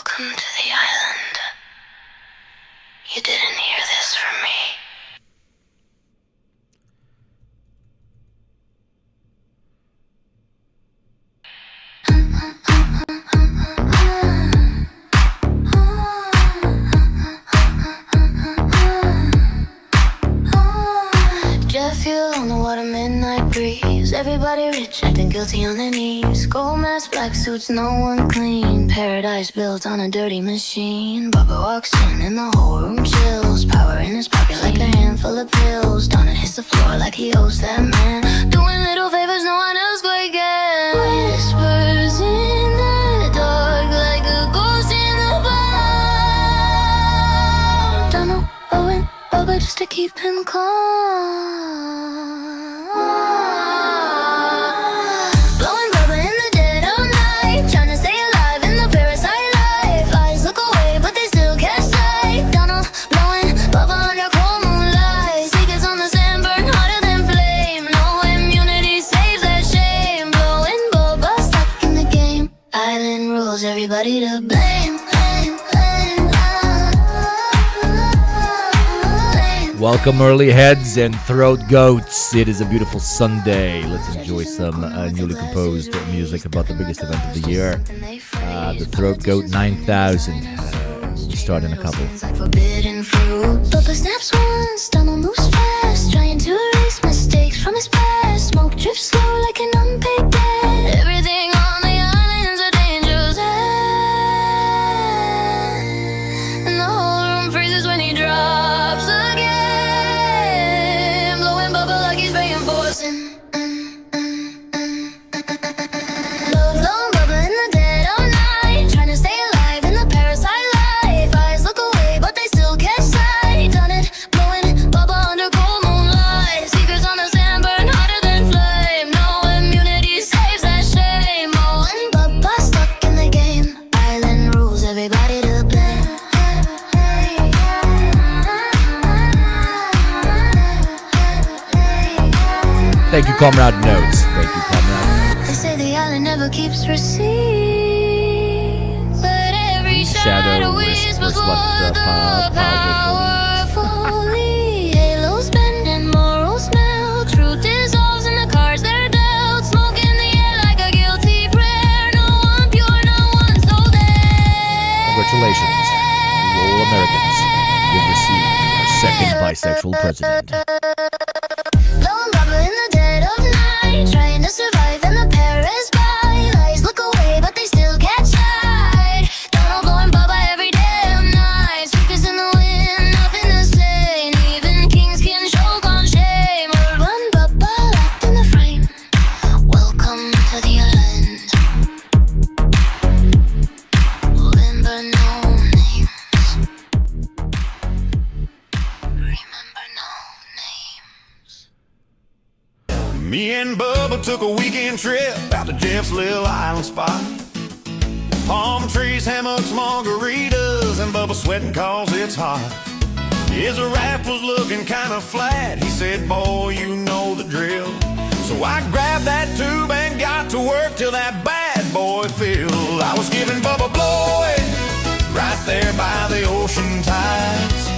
Welcome to the island. You didn't hear this from me. Jet fuel on the water, midnight breeze. Everybody rich, acting guilty on their knees. Gold mask, black suits, no one clean. Paradise built on a dirty machine. Bubba walks in and the whole room chills. Power in his pocket like a handful of pills. Donna hits the floor like he owes that man. Doing little favors no one else could get. Whispers in the dark like a ghost in the bar. Donald, Owen, Bubba just to keep him calm. Blowing Bubba in the dead of night, trying to stay alive in the parasite life. Eyes look away, but they still catch sight. Donald blowing Bubba under cold moonlight. Secrets on the sand burn hotter than flame. No immunity saves that shame. Blowing Bubba stuck in the game. Island rules, everybody to blame. Welcome, early heads and throat goats. It is a beautiful Sunday. Let's enjoy some newly composed music about the biggest event of the year. The Throat Goat 9000. We start in a couple. Forbidden fruit. Bubba snaps once, Donald moves fast, trying to erase mistakes from his past. Smoke drifts slow like an unpaid debt. Everything on the island's a danger zone. And the whole room freezes when he drops again. Blowing Bubba like he's paying for sin. Love long Bubba in the dead of night, trying to stay alive in the parasite life. Eyes look away, but they still catch sight. Done it, blowing Bubba under cold moonlight. Secrets on the sand burn hotter than flame. No immunity saves that shame. Oh, and Bubba stuck in the game. Island rules, everybody to blame. Thank you, Comrade Notes. Thank you, Comrade. They say the island never keeps receipts, but every shadow whispers what the powerfully. Halos bend and morals melt. Truth dissolves in the cards they're dealt. Smoke in the air like a guilty prayer. No one pure, no one sold it. Congratulations, all Americans. You've received our second bisexual president. Blowing Bubba in the dead of night, trying to survive in the Paris by. Eyes look away, but they still catch sight. Donald blowing Bubba every damn night. Secrets in the wind, nothing to say. Even kings can choke on shame. Urban Bubba locked in the frame. Welcome to the island. Remember no names. Remember no names. Me and Bubba took a weekend trip out to Jeff's little island spot. Palm trees, hammocks, margaritas, and Bubba sweating cause it's hot. His raft was looking kind of flat. He said, boy, you know the drill. So I grabbed that tube and got to work till that bad boy filled. I was giving Bubba blow it right there by the ocean tides.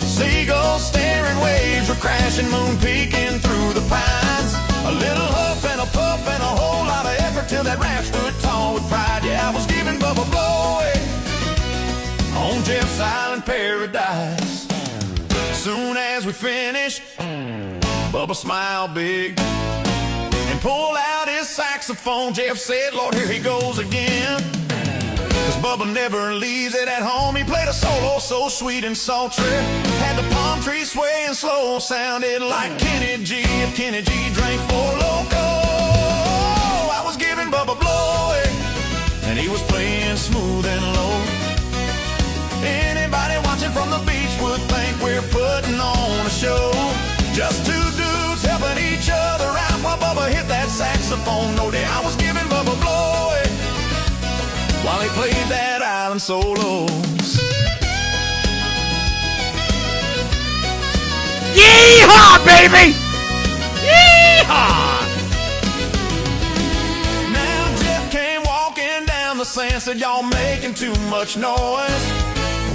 Seagulls staring, waves were crashing, moon peeking through the pines. A little huff and a puff and a whole lot of effort till that raft stood tall with pride. Yeah, I was giving Bubba blow it on Jeff's Island paradise. Soon as we finished, Bubba smiled big and pulled out his saxophone. Jeff said, Lord, here he goes again. Cause Bubba never leaves it at home. He played a solo so sweet and sultry. Had the palm trees swaying slow. Sounded like Kenny G if Kenny G drank Four Loko. I was giving Bubba blow it, and he was playing smooth and low. Anybody watching from the beach would think we're putting on a show. Just two dudes helping each other out while Bubba hit that saxophone note. I was giving Bubba blow it while he played that island solos. Yeehaw, baby! Yeehaw! Now Jeff came walking down the sand man said y'all making too much noise.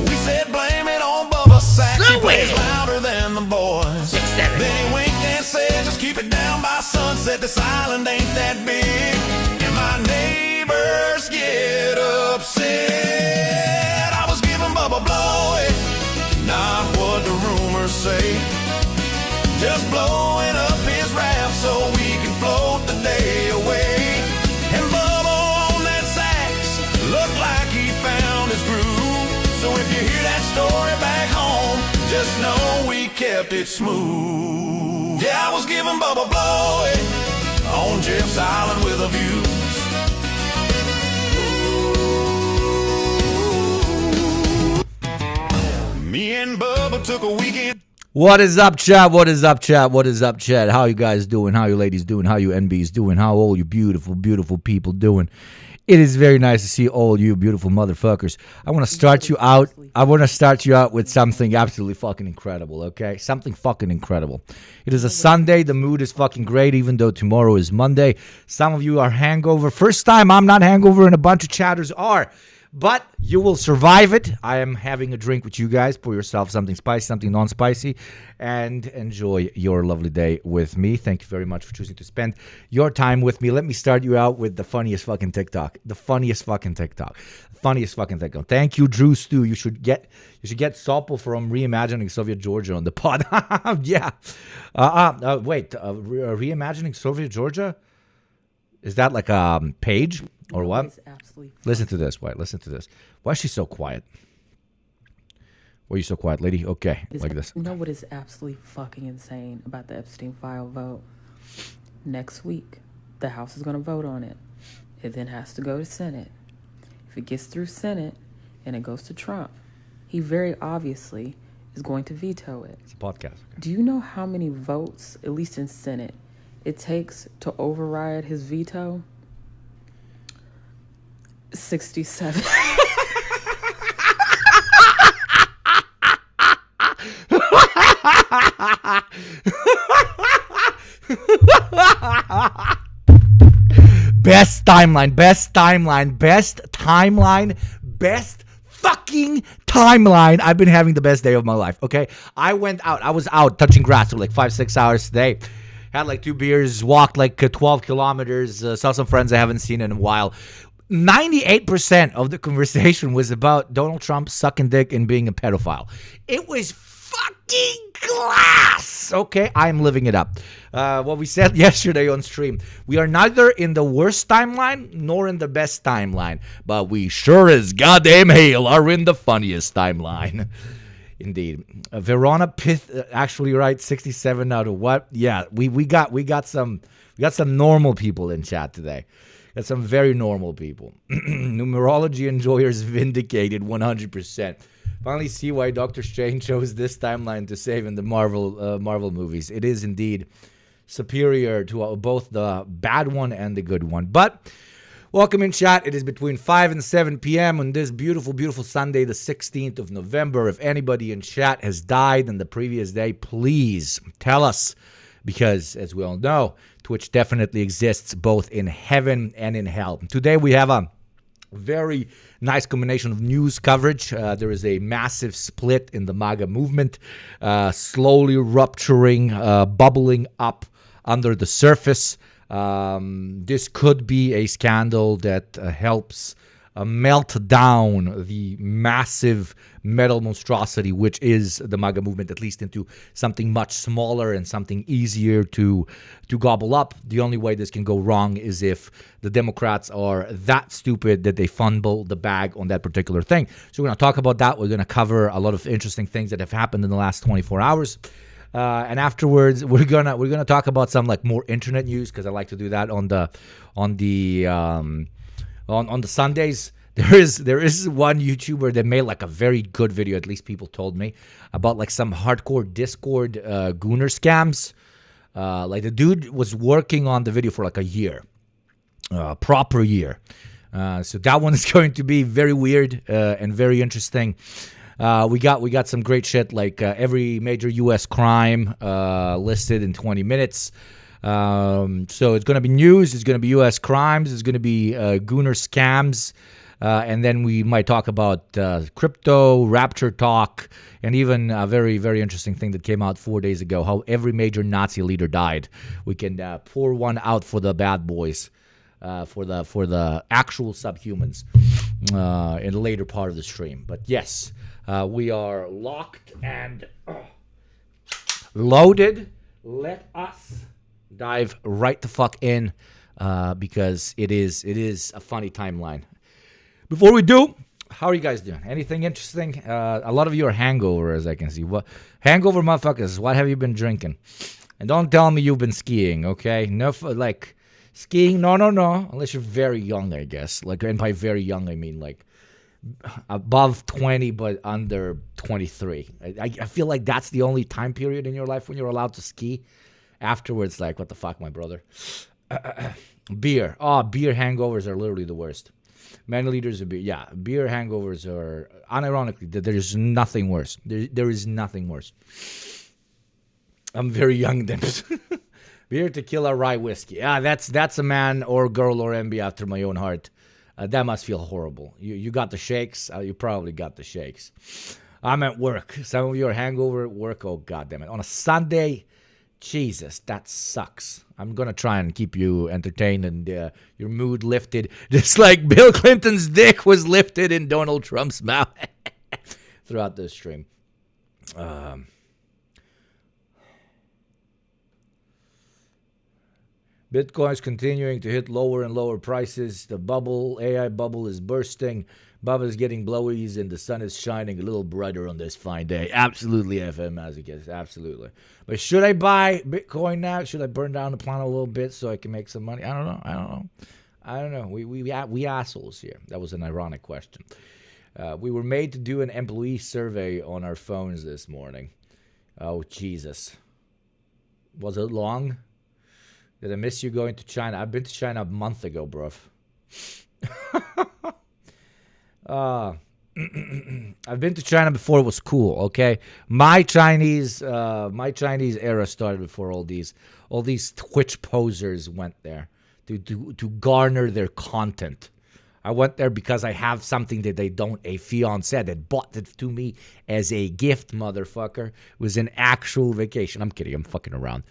We said blame it on Bubba Sax. He plays louder than the boys. Then he winked and said just keep it down by sunset. This island ain't that big. And my neighbors get upset. I was giving Bubba blow it, not what the rumors say. Just blowing up his raft so we can float the day away. And Bubba on that sax looked like he found his groove. So if you hear that story back home, just know we kept it smooth. Yeah, I was giving Bubba blow it on Jeff's Island with a view. Me and Bubba took a weekend. What is up, chat? What is up, chat? What is up, chat? How you guys doing? How you ladies doing? How you NBs doing? How all you beautiful, beautiful people doing? It is very nice to see all you beautiful motherfuckers. I want to start you out. I want to start you out with something absolutely fucking incredible, okay? Something fucking incredible. It is a Sunday. The mood is fucking great, even though tomorrow is Monday. Some of you are hangover. First time I'm not hangover, and a bunch of chatters are. But you will survive it. I am having a drink with you guys. Pour yourself something spicy, something non-spicy, and enjoy your lovely day with me. Thank you very much for choosing to spend your time with me. Let me start you out with the funniest fucking TikTok. The funniest fucking TikTok. Funniest fucking TikTok. Thank you, Drew Stu. You should get Sopel from Reimagining Soviet Georgia on the pod. Yeah. Wait. Reimagining Soviet Georgia? Is that like a page or what? Listen to this. Wait, listen to this. Why is she so quiet? Why are you so quiet, lady? Okay, like this. You know what is absolutely fucking insane about the Epstein file vote? Next week, the House is going to vote on it. It then has to go to Senate. If it gets through Senate and it goes to Trump, he very obviously is going to veto it. It's a podcast. Okay. Do you know how many votes, at least in Senate, it takes to override his veto? 67. Best timeline, best timeline, best timeline, best fucking timeline. I've been having the best day of my life, okay? I was out touching grass for like 5-6 hours today. Had like 2 beers, walked like 12 kilometers, saw some friends I haven't seen in a while. 98% of the conversation was about Donald Trump sucking dick and being a pedophile. It was fucking class. Okay, I'm living it up. What we said yesterday on stream, we are neither in the worst timeline nor in the best timeline, but we sure as goddamn hell are in the funniest timeline. Indeed. Verona Pith actually writes 67 out of what? Yeah, we got some normal people in chat today. Got some very normal people. Numerology enjoyers vindicated 100%. Finally see why Doctor Strange chose this timeline to save in the Marvel movies. It is indeed superior to both the bad one and the good one. But welcome in chat. It is between 5 and 7 p.m. on this beautiful, beautiful Sunday, the 16th of November. If anybody in chat has died in the previous day, please tell us. Because, as we all know, Twitch definitely exists both in heaven and in hell. Today we have a very nice combination of news coverage. There is a massive split in the MAGA movement, slowly rupturing, bubbling up under the surface. This could be a scandal that helps melt down the massive metal monstrosity which is the MAGA movement, at least into something much smaller and something easier to gobble up. The only way this can go wrong is if the Democrats are that stupid that they fumble the bag on that particular thing. So we're going to talk about that. We're going to cover a lot of interesting things that have happened in the last 24 hours. And afterwards, we're gonna talk about some like more internet news, because I like to do that on the Sundays. There is one YouTuber that made like a very good video, at least people told me, about like some hardcore Discord gooner scams. Like the dude was working on the video for like a year, proper year. So that one is going to be very weird and very interesting. We got some great shit, like every major U.S. crime listed in 20 minutes. So it's going to be news. It's going to be U.S. crimes. It's going to be gooner scams. And then we might talk about crypto, rapture talk, and even a very, very interesting thing that came out 4 days ago, how every major Nazi leader died. We can pour one out for the bad boys, for the actual subhumans in the later part of the stream. But yes, we are locked and loaded. Let us dive right the fuck in because it is a funny timeline. Before we do, how are you guys doing? Anything interesting? A lot of you are hangover, as I can see. What hangover, motherfuckers? What have you been drinking? And don't tell me you've been skiing, okay? No, like skiing. No. Unless you're very young, I guess. Like, and by very young, I mean like above 20 but under 23. I feel like that's the only time period in your life when you're allowed to ski. Afterwards, like, what the fuck, my brother? Beer. Oh, beer hangovers are literally the worst. Many liters of beer. Yeah, beer hangovers are, unironically, there's nothing worse. There is nothing worse. I'm very young then. Beer, tequila, rye, whiskey. Yeah, that's a man or girl or MB after my own heart. That must feel horrible. You got the shakes. You probably got the shakes. I'm at work. Some of you are hangover at work. Oh, God damn it. On a Sunday, Jesus, that sucks. I'm going to try and keep you entertained and your mood lifted, just like Bill Clinton's dick was lifted in Donald Trump's mouth throughout this stream. Bitcoin's continuing to hit lower and lower prices. The bubble, AI bubble, is bursting. Bubba's getting blowies and the sun is shining a little brighter on this fine day. Absolutely, FM Masochist. Absolutely. But should I buy Bitcoin now? Should I burn down the planet a little bit so I can make some money? I don't know. We assholes here. That was an ironic question. We were made to do an employee survey on our phones this morning. Oh, Jesus. Was it long? Did I miss you going to China? I've been to China a month ago, bruv. I've been to China before it was cool, okay? My Chinese era started before all these Twitch posers went there to garner their content. I went there because I have something that they don't, a fiancé that bought it to me as a gift, motherfucker. It was an actual vacation. I'm kidding, I'm fucking around.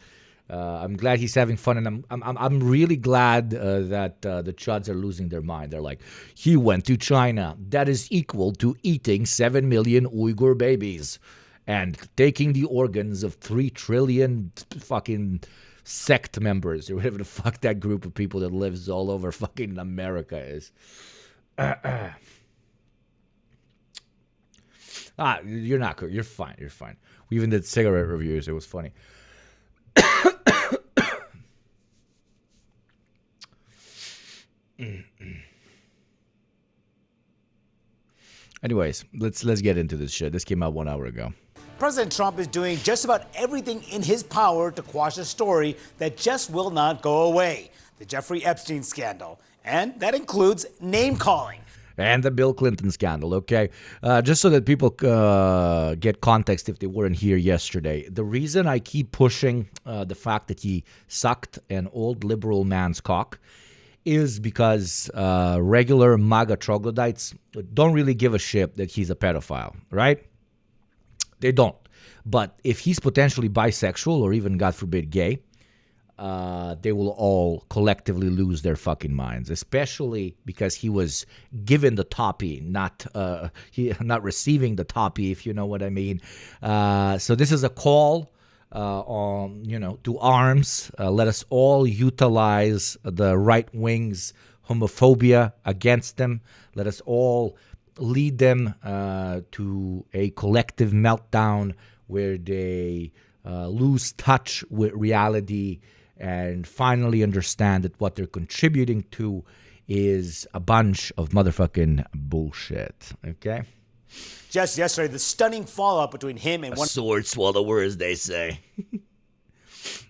I'm glad he's having fun, and I'm really glad that the chuds are losing their mind. They're like, he went to China. That is equal to eating 7 million Uyghur babies and taking the organs of 3 trillion fucking sect members, or whatever the fuck that group of people that lives all over fucking America is. You're not good. You're fine. You're fine. We even did cigarette reviews. It was funny. Anyways, let's get into this shit. This came out 1 hour ago. President Trump is doing just about everything in his power to quash a story that just will not go away, the Jeffrey Epstein scandal. And that includes name-calling. And the Bill Clinton scandal, okay? Just so that people get context if they weren't here yesterday. The reason I keep pushing the fact that he sucked an old liberal man's cock is because regular MAGA troglodytes don't really give a shit that he's a pedophile, right? They don't. But if he's potentially bisexual or even, God forbid, gay, they will all collectively lose their fucking minds, especially because he was given the toppy, not receiving the toppy, if you know what I mean. So this is a call to arms. Let us all utilize the right wing's homophobia against them. Let us all lead them to a collective meltdown where they lose touch with reality and finally understand that what they're contributing to is a bunch of motherfucking bullshit, okay? Just yesterday, the stunning fallout between him and one sword swallower, as they say.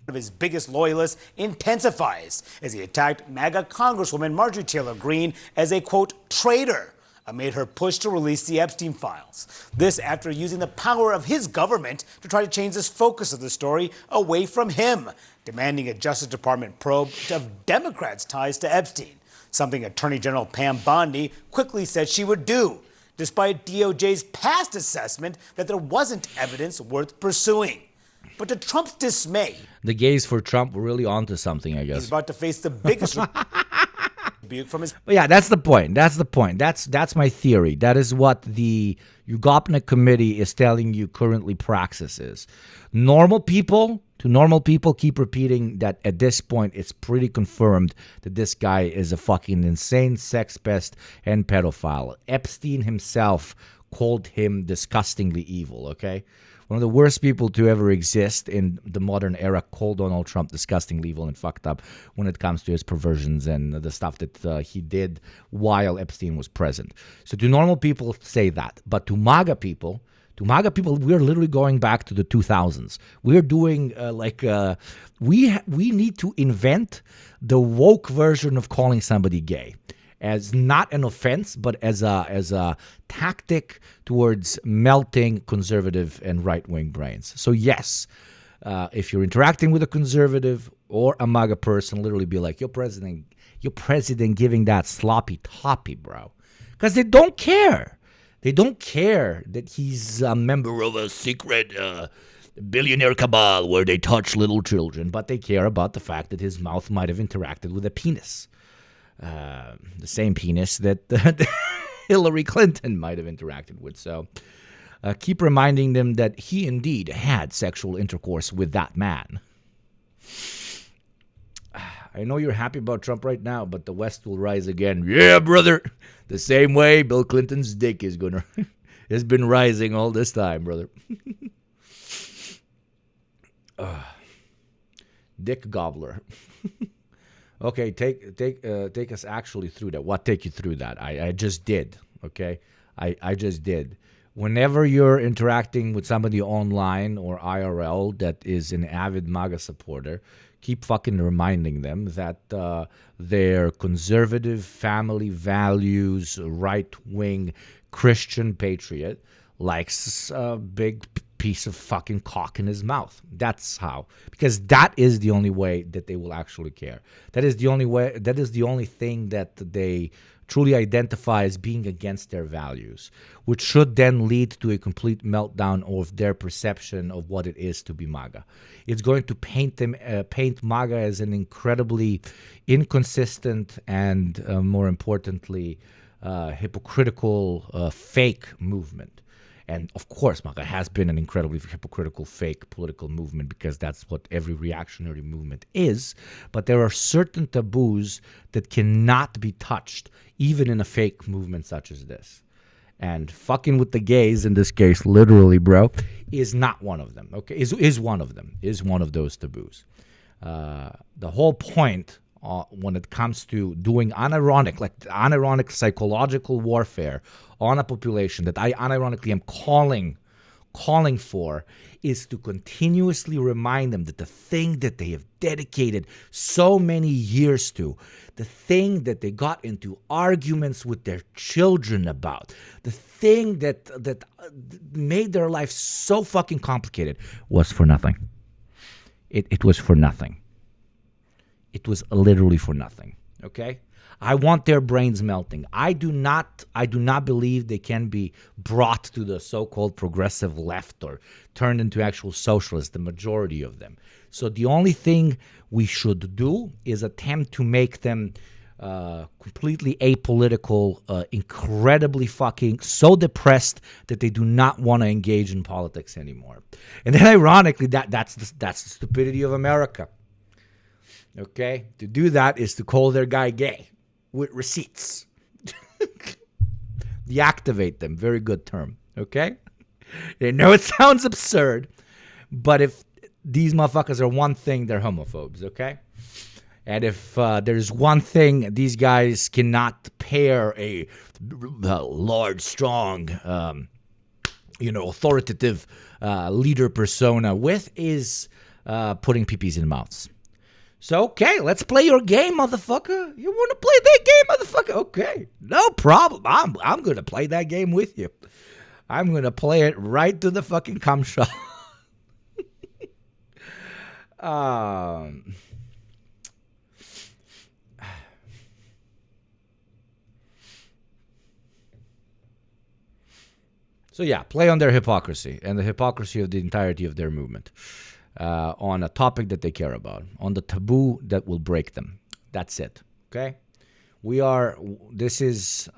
of his biggest loyalists intensifies as he attacked MAGA Congresswoman Marjorie Taylor Greene as a, quote, traitor amid her push to release the Epstein files. This after using the power of his government to try to change the focus of the story away from him, demanding a Justice Department probe of Democrats' ties to Epstein. something Attorney General Pam Bondi quickly said she would do, despite DOJ's past assessment that there wasn't evidence worth pursuing. But to Trump's dismay, The gays for Trump were really onto something, I he's guess. about to face the biggest rebuke from his But yeah, that's the point. That's my theory. That is what the Ugopnik committee is telling you currently praxis is. Normal people keep repeating that at this point it's pretty confirmed that this guy is a fucking insane sex pest and pedophile. Epstein himself called him disgustingly evil, okay? One of the worst people to ever exist in the modern era called Donald Trump disgustingly evil and fucked up when it comes to his perversions and the stuff that he did while Epstein was present. So to normal people say that, but to MAGA people, we're literally going back to the 2000s. We're doing we need to invent the woke version of calling somebody gay, as not an offense, but as a tactic towards melting conservative and right-wing brains. So yes, if you're interacting with a conservative or a MAGA person, literally be like, your president giving that sloppy toppy, bro. Because they don't care. They don't care that he's a member of a secret billionaire cabal where they touch little children, but they care about the fact that his mouth might have interacted with a penis. The same penis that Hillary Clinton might have interacted with. So keep reminding them that he indeed had sexual intercourse with that man. I know you're happy about Trump right now, but the West will rise again. Yeah, brother. The same way Bill Clinton's dick is gonna has been rising all this time, brother. Dick gobbler. Okay, take us actually through that. What take you through that? I just did. Okay, I just did. Whenever you're interacting with somebody online or IRL that is an avid MAGA supporter, keep fucking reminding them that their conservative family values, right-wing Christian patriot likes a big piece of fucking cock in his mouth. That's how. Because that is the only way that they will actually care. That is the only way. That is the only thing that they truly identify as being against their values, which should then lead to a complete meltdown of their perception of what it is to be MAGA. It's going to paint MAGA as an incredibly inconsistent and, more importantly, hypocritical fake movement. And of course, MAGA has been an incredibly hypocritical, fake political movement because that's what every reactionary movement is. But there are certain taboos that cannot be touched, even in a fake movement such as this. And fucking with the gays, in this case, literally, bro, is not one of them. Okay, is one of them. Is one of those taboos. The whole point when it comes to doing unironic psychological warfare on a population that I unironically am calling for is to continuously remind them that the thing that they have dedicated so many years to, the thing that they got into arguments with their children about, the thing that made their life so fucking complicated was for nothing. It was for nothing. It was literally for nothing. Okay? I want their brains melting. I do not believe they can be brought to the so-called progressive left or turned into actual socialists, the majority of them. So the only thing we should do is attempt to make them completely apolitical, incredibly fucking so depressed that they do not want to engage in politics anymore. And then ironically, that's the stupidity of America. Okay? To do that is to call their guy gay with receipts. Deactivate them. Very good term. Okay? They know it sounds absurd, but if these motherfuckers are one thing, they're homophobes. Okay? And if there's one thing these guys cannot pair a large, strong, authoritative leader persona with is putting peepees in mouths. So, okay, let's play your game, motherfucker. You want to play that game, motherfucker? Okay, no problem. I'm going to play that game with you. I'm going to play it right to the fucking cum shot. So yeah, play on their hypocrisy and the hypocrisy of the entirety of their movement on a topic that they care about, on the taboo that will break them. That's it. Okay? This is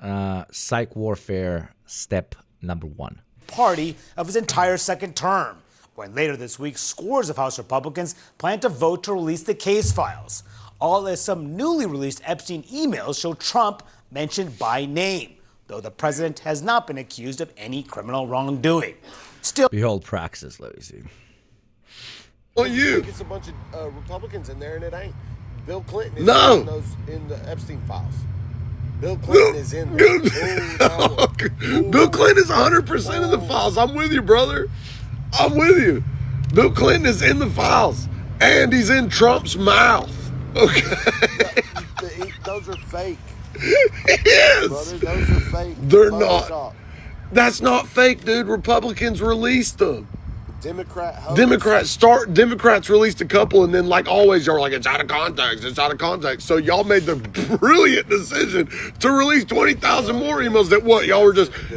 psych warfare step number 1. Party of his entire second term, when later this week, scores of House Republicans plan to vote to release the case files, all as some newly released Epstein emails show Trump mentioned by name, though the president has not been accused of any criminal wrongdoing. Still, Behold praxis, let me see. Well, you. It's a bunch of Republicans in there, and it ain't. Bill Clinton is No. in the Epstein files. Bill Clinton is in there. Bill Clinton is 100% in the files. I'm with you, brother. I'm with you. Bill Clinton is in the files, and he's in Trump's mouth. Okay. Those are fake. Yes. Brother, those are fake. They're Photoshop. not. That's not fake, dude. Republicans released them. Democrats released a couple, and then like always, y'all were like, it's out of context. It's out of context. So y'all made the brilliant decision to release 20,000 more emails that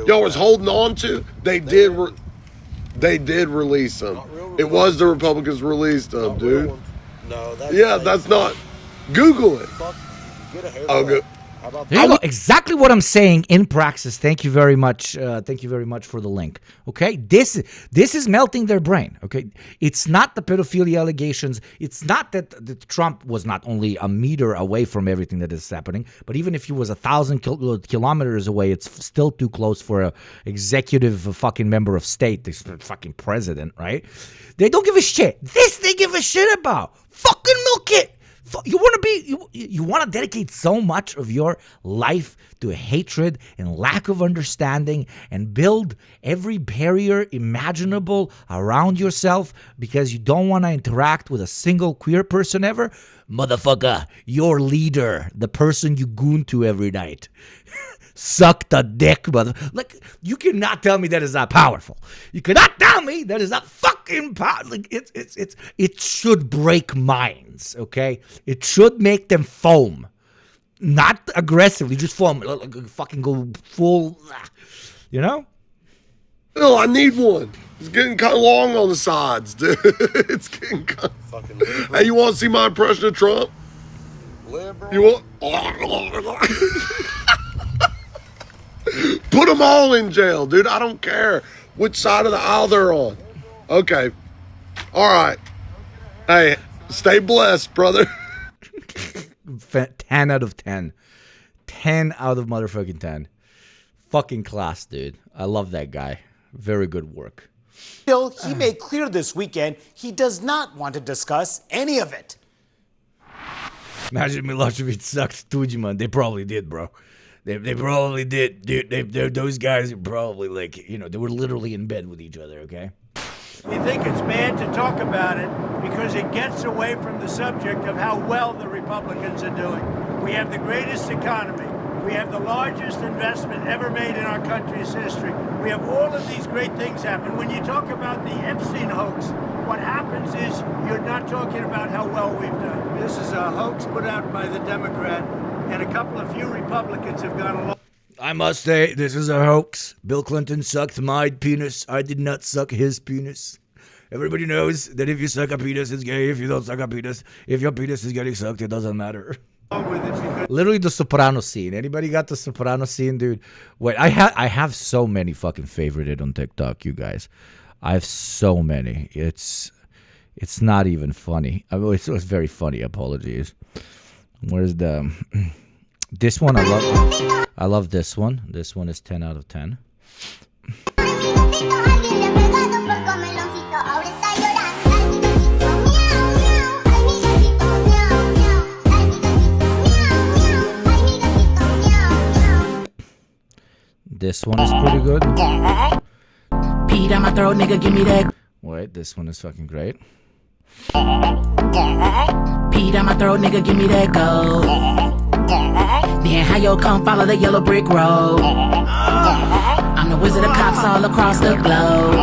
y'all was holding on to. They did release them. It was the Republicans released them, dude. No, That's not. Google it. Get a haircut. Oh, good. How about There you go. Exactly what I'm saying in praxis. Thank you very much. Thank you very much for the link. Okay, this is melting their brain. Okay, it's not the pedophilia allegations. It's not that Trump was not only a meter away from everything that is happening, but even if he was 1,000 kilometers away, it's still too close for a executive fucking member of state, this fucking president, right? They don't give a shit. This they give a shit about. Fucking milk it. You want to dedicate so much of your life to hatred and lack of understanding and build every barrier imaginable around yourself because you don't want to interact with a single queer person ever? Motherfucker, your leader, the person you goon to every night. Suck the dick, mother. Like, you cannot tell me that is not powerful. You cannot tell me that is not fucking powerful. Like, it should break minds, okay? It should make them foam. Not aggressively, just foam. Like, fucking go full, you know? No, I need one. It's getting kind of long on the sides, dude. It's getting kind of... fucking liberal? Hey, you want to see my impression of Trump? Liberal? You want... Put them all in jail, dude. I don't care which side of the aisle they're on. Okay. All right. Hey, stay blessed, brother. 10 out of 10. 10 out of motherfucking 10. Fucking class, dude. I love that guy. Very good work. Still, he made clear this weekend he does not want to discuss any of it. Imagine Milosevic sucked Tudjman. They probably did, bro. They probably did, dude. Those guys are probably like, they were literally in bed with each other, okay? We think it's bad to talk about it because it gets away from the subject of how well the Republicans are doing. We have the greatest economy. We have the largest investment ever made in our country's history. We have all of these great things happen. When you talk about the Epstein hoax, what happens is you're not talking about how well we've done. This is a hoax put out by the Democrat, and a couple of few Republicans have gone along. I must say, this is a hoax. Bill Clinton sucked my penis. I did not suck his penis. Everybody knows that if you suck a penis, it's gay. If you don't suck a penis, if your penis is getting sucked, it doesn't matter. Literally the Soprano scene. Anybody got the Soprano scene, dude? Wait, I have so many fucking favorited on TikTok, you guys. I have so many. It's not even funny. I mean, it's very funny. Apologies. Where's the this one? I love this one. This one is 10 out of 10. This one is pretty good. Pee down my throat, nigga, give me that. Wait, this one is fucking great. Pee down my throat, nigga, give me that gold. Then how you come follow the yellow brick road? I'm the wizard of cops all across the globe.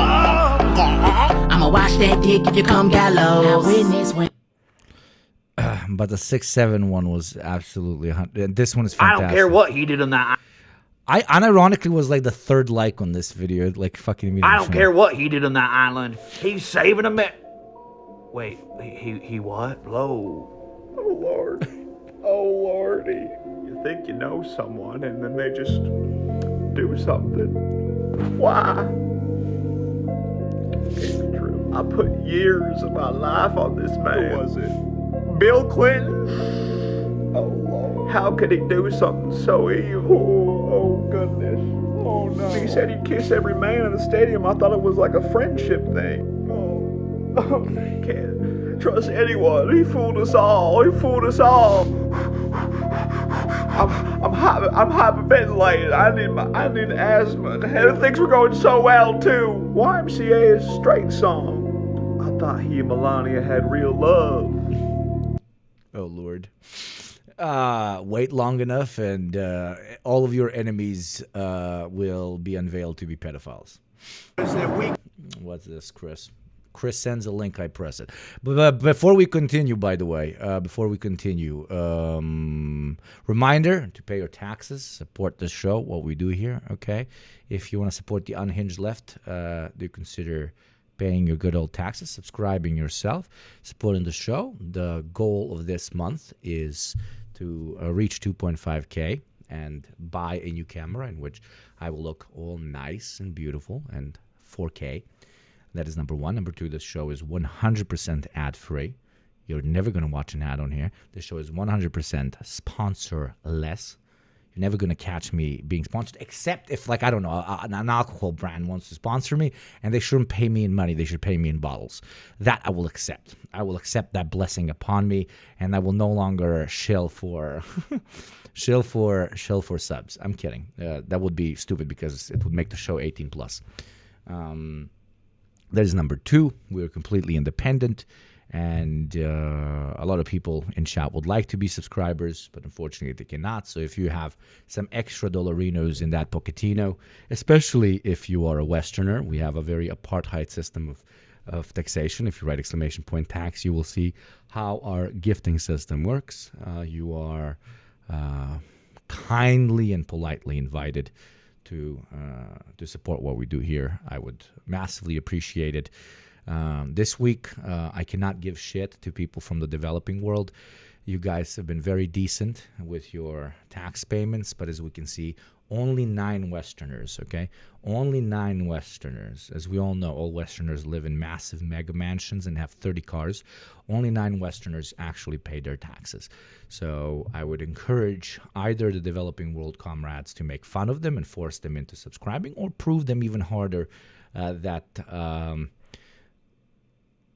I'ma watch that dick if you come gallows. Witness when. But the 6-7 one was absolutely. This one is fantastic. I don't care what he did on that. I unironically was like the third like on this video, like fucking immediately. I don't care what he did on that island. He's saving a Wait, he what? Low. Oh, Lord. Oh, Lordy. You think you know someone, and then they just do something. Why? It can't be true. I put years of my life on this man. Who was it? Bill Clinton? Oh, Lord. How could he do something so evil? Oh, goodness. Oh, no. He said he'd kiss every man in the stadium. I thought it was like a friendship thing. Oh, can't trust anyone. He fooled us all. He fooled us all. I'm hyperventilating. I need asthma. And things were going so well too. YMCA is a straight song. I thought he and Melania had real love. Oh Lord. Wait long enough, and all of your enemies will be unveiled to be pedophiles. What's this, Chris? Chris sends a link, I press it. But before we continue, by the way, reminder to pay your taxes, support the show, what we do here, okay? If you want to support the unhinged left, do consider paying your good old taxes, subscribing yourself, supporting the show. The goal of this month is to reach 2.5K and buy a new camera in which I will look all nice and beautiful and 4K. That is number one. Number two, this show is 100% ad-free. You're never going to watch an ad on here. This show is 100% sponsor-less. You're never going to catch me being sponsored, except if, like, I don't know, an alcohol brand wants to sponsor me, and they shouldn't pay me in money. They should pay me in bottles. That I will accept. I will accept that blessing upon me, and I will no longer shill for subs. I'm kidding. That would be stupid because it would make the show 18 plus. That is number two. We're completely independent, and a lot of people in chat would like to be subscribers, but unfortunately they cannot. So if you have some extra dollarinos in that Pochettino, especially if you are a Westerner, we have a very apartheid system of taxation. If you write ! tax, you will see how our gifting system works. You are kindly and politely invited to support what we do here. I would massively appreciate it. This week, I cannot give shit to people from the developing world. You guys have been very decent with your tax payments, but as we can see, only 9 Westerners, okay? Only 9 Westerners. As we all know, all Westerners live in massive mega mansions and have 30 cars. Only 9 Westerners actually pay their taxes. So I would encourage either the developing world comrades to make fun of them and force them into subscribing, or prove them even harder that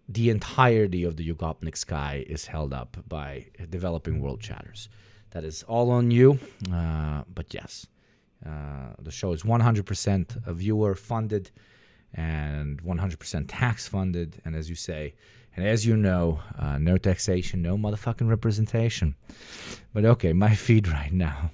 the entirety of the Yugopnik sky is held up by developing world chatters. That is all on you, but yes. The show is 100% viewer funded and 100% tax funded. And as you say, and as you know, no taxation, no motherfucking representation. But okay, my feed right now.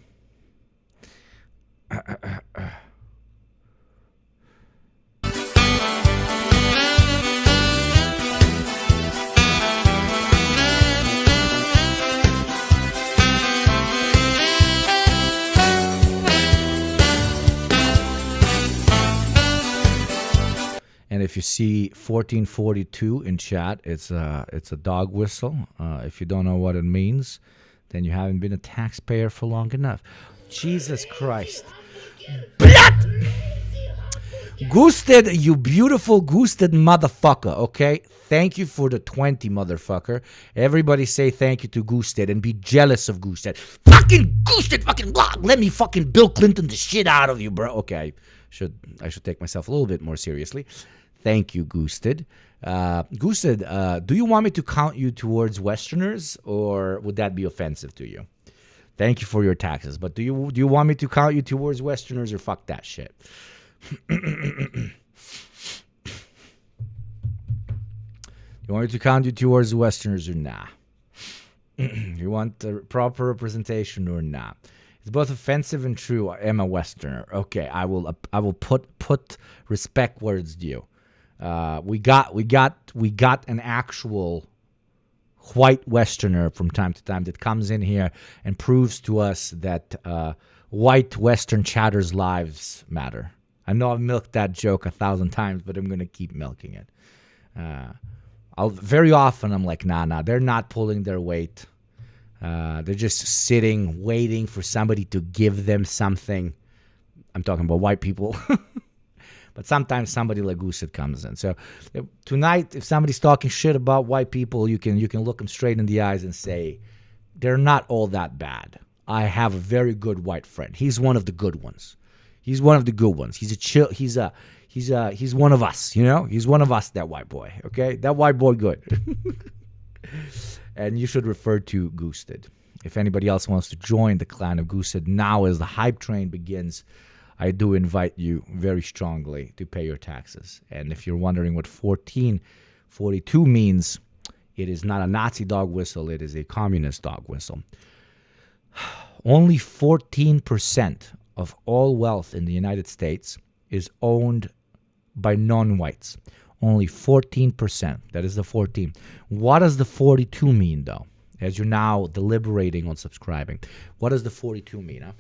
And if you see 1442 in chat, it's a dog whistle. If you don't know what it means, then you haven't been a taxpayer for long enough. Jesus Christ. Blood! Goosted, you beautiful Goosted motherfucker, okay? Thank you for the 20, motherfucker. Everybody say thank you to Goosted and be jealous of Goosted. Fucking Goosted, fucking blah. Let me fucking Bill Clinton the shit out of you, bro. Okay, I should take myself a little bit more seriously. Thank you, Goosted. Goosted, do you want me to count you towards Westerners, or would that be offensive to you? Thank you for your taxes, but do you want me to count you towards Westerners, or fuck that shit? You want me to count you towards Westerners or nah? You want the proper representation or nah? It's both offensive and true. I am a Westerner. Okay, I will put respect where it's due. We got an actual white Westerner from time to time that comes in here and proves to us that white Western chatters' lives matter. I know I've milked that joke 1,000 times, but I'm going to keep milking it. Very often I'm like, nah, they're not pulling their weight. They're just sitting, waiting for somebody to give them something. I'm talking about white people. But sometimes somebody like Goosid comes in. So tonight, if somebody's talking shit about white people, you can look them straight in the eyes and say, they're not all that bad. I have a very good white friend. He's one of the good ones. He's one of the good ones. He's one of us, you know? He's one of us, that white boy, okay? That white boy good. And you should refer to Goosid. If anybody else wants to join the clan of Goosid now as the hype train begins, I do invite you very strongly to pay your taxes. And if you're wondering what 1442 means, it is not a Nazi dog whistle, it is a communist dog whistle. Only 14% of all wealth in the United States is owned by non-whites. Only 14%. That is the 14. What does the 42 mean, though? As you're now deliberating on subscribing. What does the 42 mean, huh?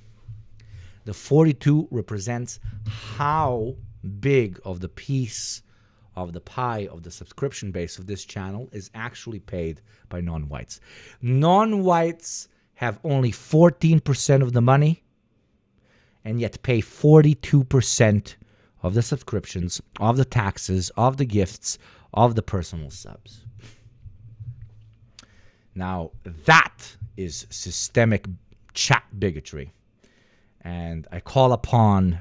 The 42 represents how big of the piece of the pie of the subscription base of this channel is actually paid by non-whites. Non-whites have only 14% of the money and yet pay 42% of the subscriptions, of the taxes, of the gifts, of the personal subs. Now, that is systemic chat bigotry. And I call upon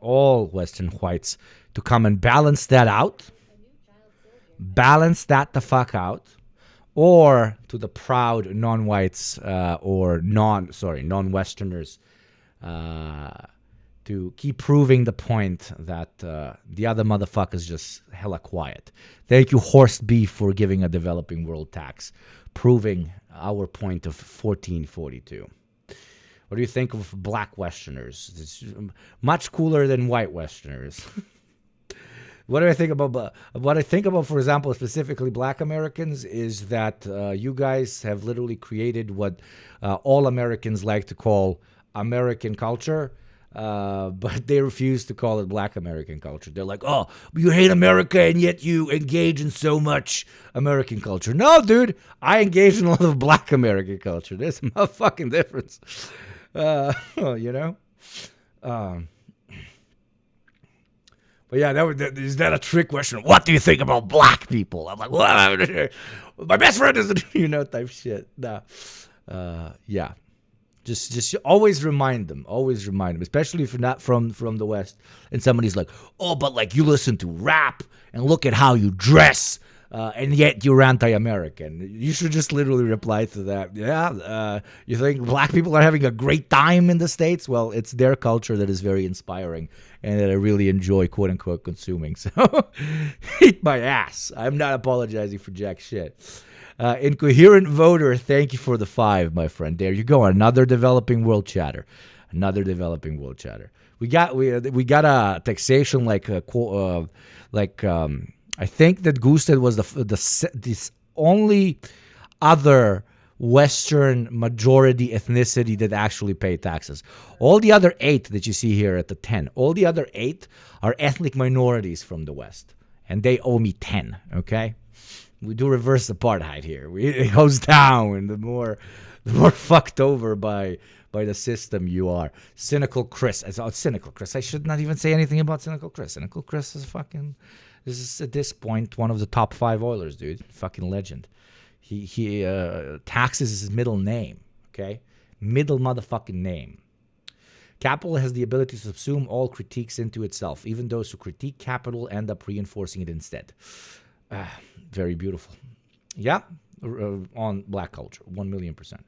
all Western whites to come and balance that out. Balance that the fuck out. Or to the proud non-whites or non-Westerners to keep proving the point that the other motherfuckers just hella quiet. Thank you, Horst B, for giving a developing world tax, proving our point of 1442. What do you think of black Westerners? It's much cooler than white Westerners. What do I think about? What I think about, for example, specifically black Americans, is that you guys have literally created what all Americans like to call American culture, but they refuse to call it black American culture. They're like, oh, you hate America and yet you engage in so much American culture. No, dude, I engage in a lot of black American culture. There's a fucking difference. You know? But yeah, is that a trick question? What do you think about black people? I'm like, what? My best friend is, type shit. Nah. Yeah. Just always remind them, especially if you're not from the West, and somebody's like, oh, but like you listen to rap and look at how you dress, and yet you're anti-American. You should just literally reply to that. Yeah, you think black people are having a great time in the States? Well, it's their culture that is very inspiring and that I really enjoy, quote unquote, consuming. So eat my ass. I'm not apologizing for jack shit. Incoherent voter, thank you for the 5, my friend. There you go. Another developing world chatter. We got a taxation I think that Goosid was this only other Western majority ethnicity that actually paid taxes. All the other 8 that you see here at the 10, all the other 8 are ethnic minorities from the West, and they owe me 10. Okay. We do reverse apartheid here. It goes down. The more fucked over by the system you are. Cynical Chris. Cynical Chris. I should not even say anything about Cynical Chris. Cynical Chris is this is at this point one of the top 5 Oilers, dude. Fucking legend. He taxes his middle name. Okay, middle motherfucking name. Capital has the ability to subsume all critiques into itself. Even those who critique capital end up reinforcing it instead. Very beautiful. Yeah, on black culture, 1,000,000%.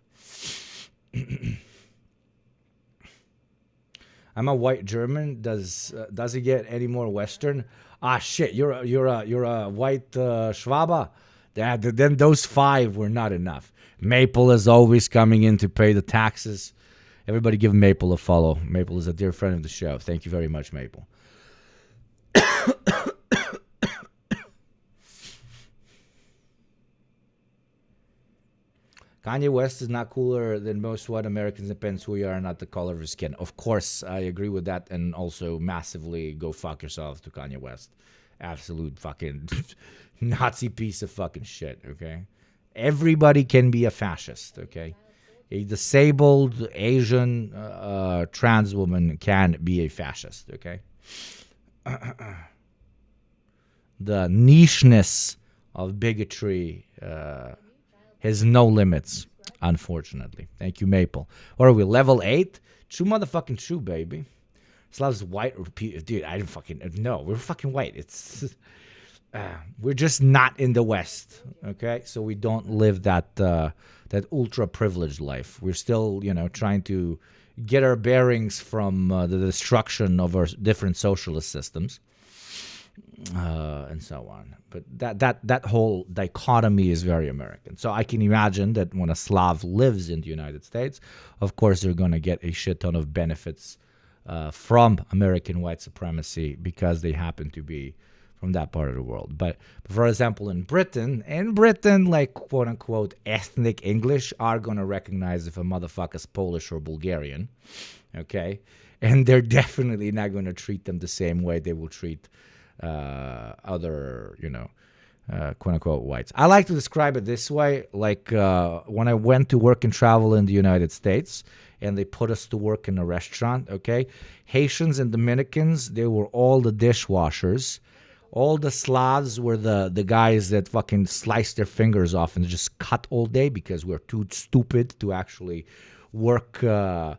I'm a white German. Does it get any more Western? Ah, shit. You're a white Schwaber. Then those 5 were not enough. Maple is always coming in to pay the taxes. Everybody give Maple a follow. Maple is a dear friend of the show. Thank you very much, Maple. Kanye West is not cooler than most white Americans, depends who you are, not the color of your skin. Of course, I agree with that, and also massively go fuck yourself to Kanye West. Absolute fucking Nazi piece of fucking shit, okay? Everybody can be a fascist, okay? A disabled Asian trans woman can be a fascist, okay? The nicheness of bigotry has no limits, unfortunately. Thank you, Maple. What are we, level 8? True motherfucking true, baby. Slav's white. Dude, I didn't fucking... No, we're fucking white. It's... we're just not in the West, okay? So we don't live that that ultra-privileged life. We're still, trying to get our bearings from the destruction of our different socialist systems. And so on. But that whole dichotomy is very American. So I can imagine that when a Slav lives in the United States, of course they're going to get a shit ton of benefits from American white supremacy because they happen to be from that part of the world. But for example, in Britain, like quote unquote ethnic English are going to recognize if a motherfucker's Polish or Bulgarian, okay? And they're definitely not going to treat them the same way they will treat other, quote unquote whites. I like to describe it this way, like when I went to work and travel in the United States and they put us to work in a restaurant, okay? Haitians and Dominicans, they were all the dishwashers. All the Slavs were the guys that fucking slice their fingers off and just cut all day because we're too stupid to actually work the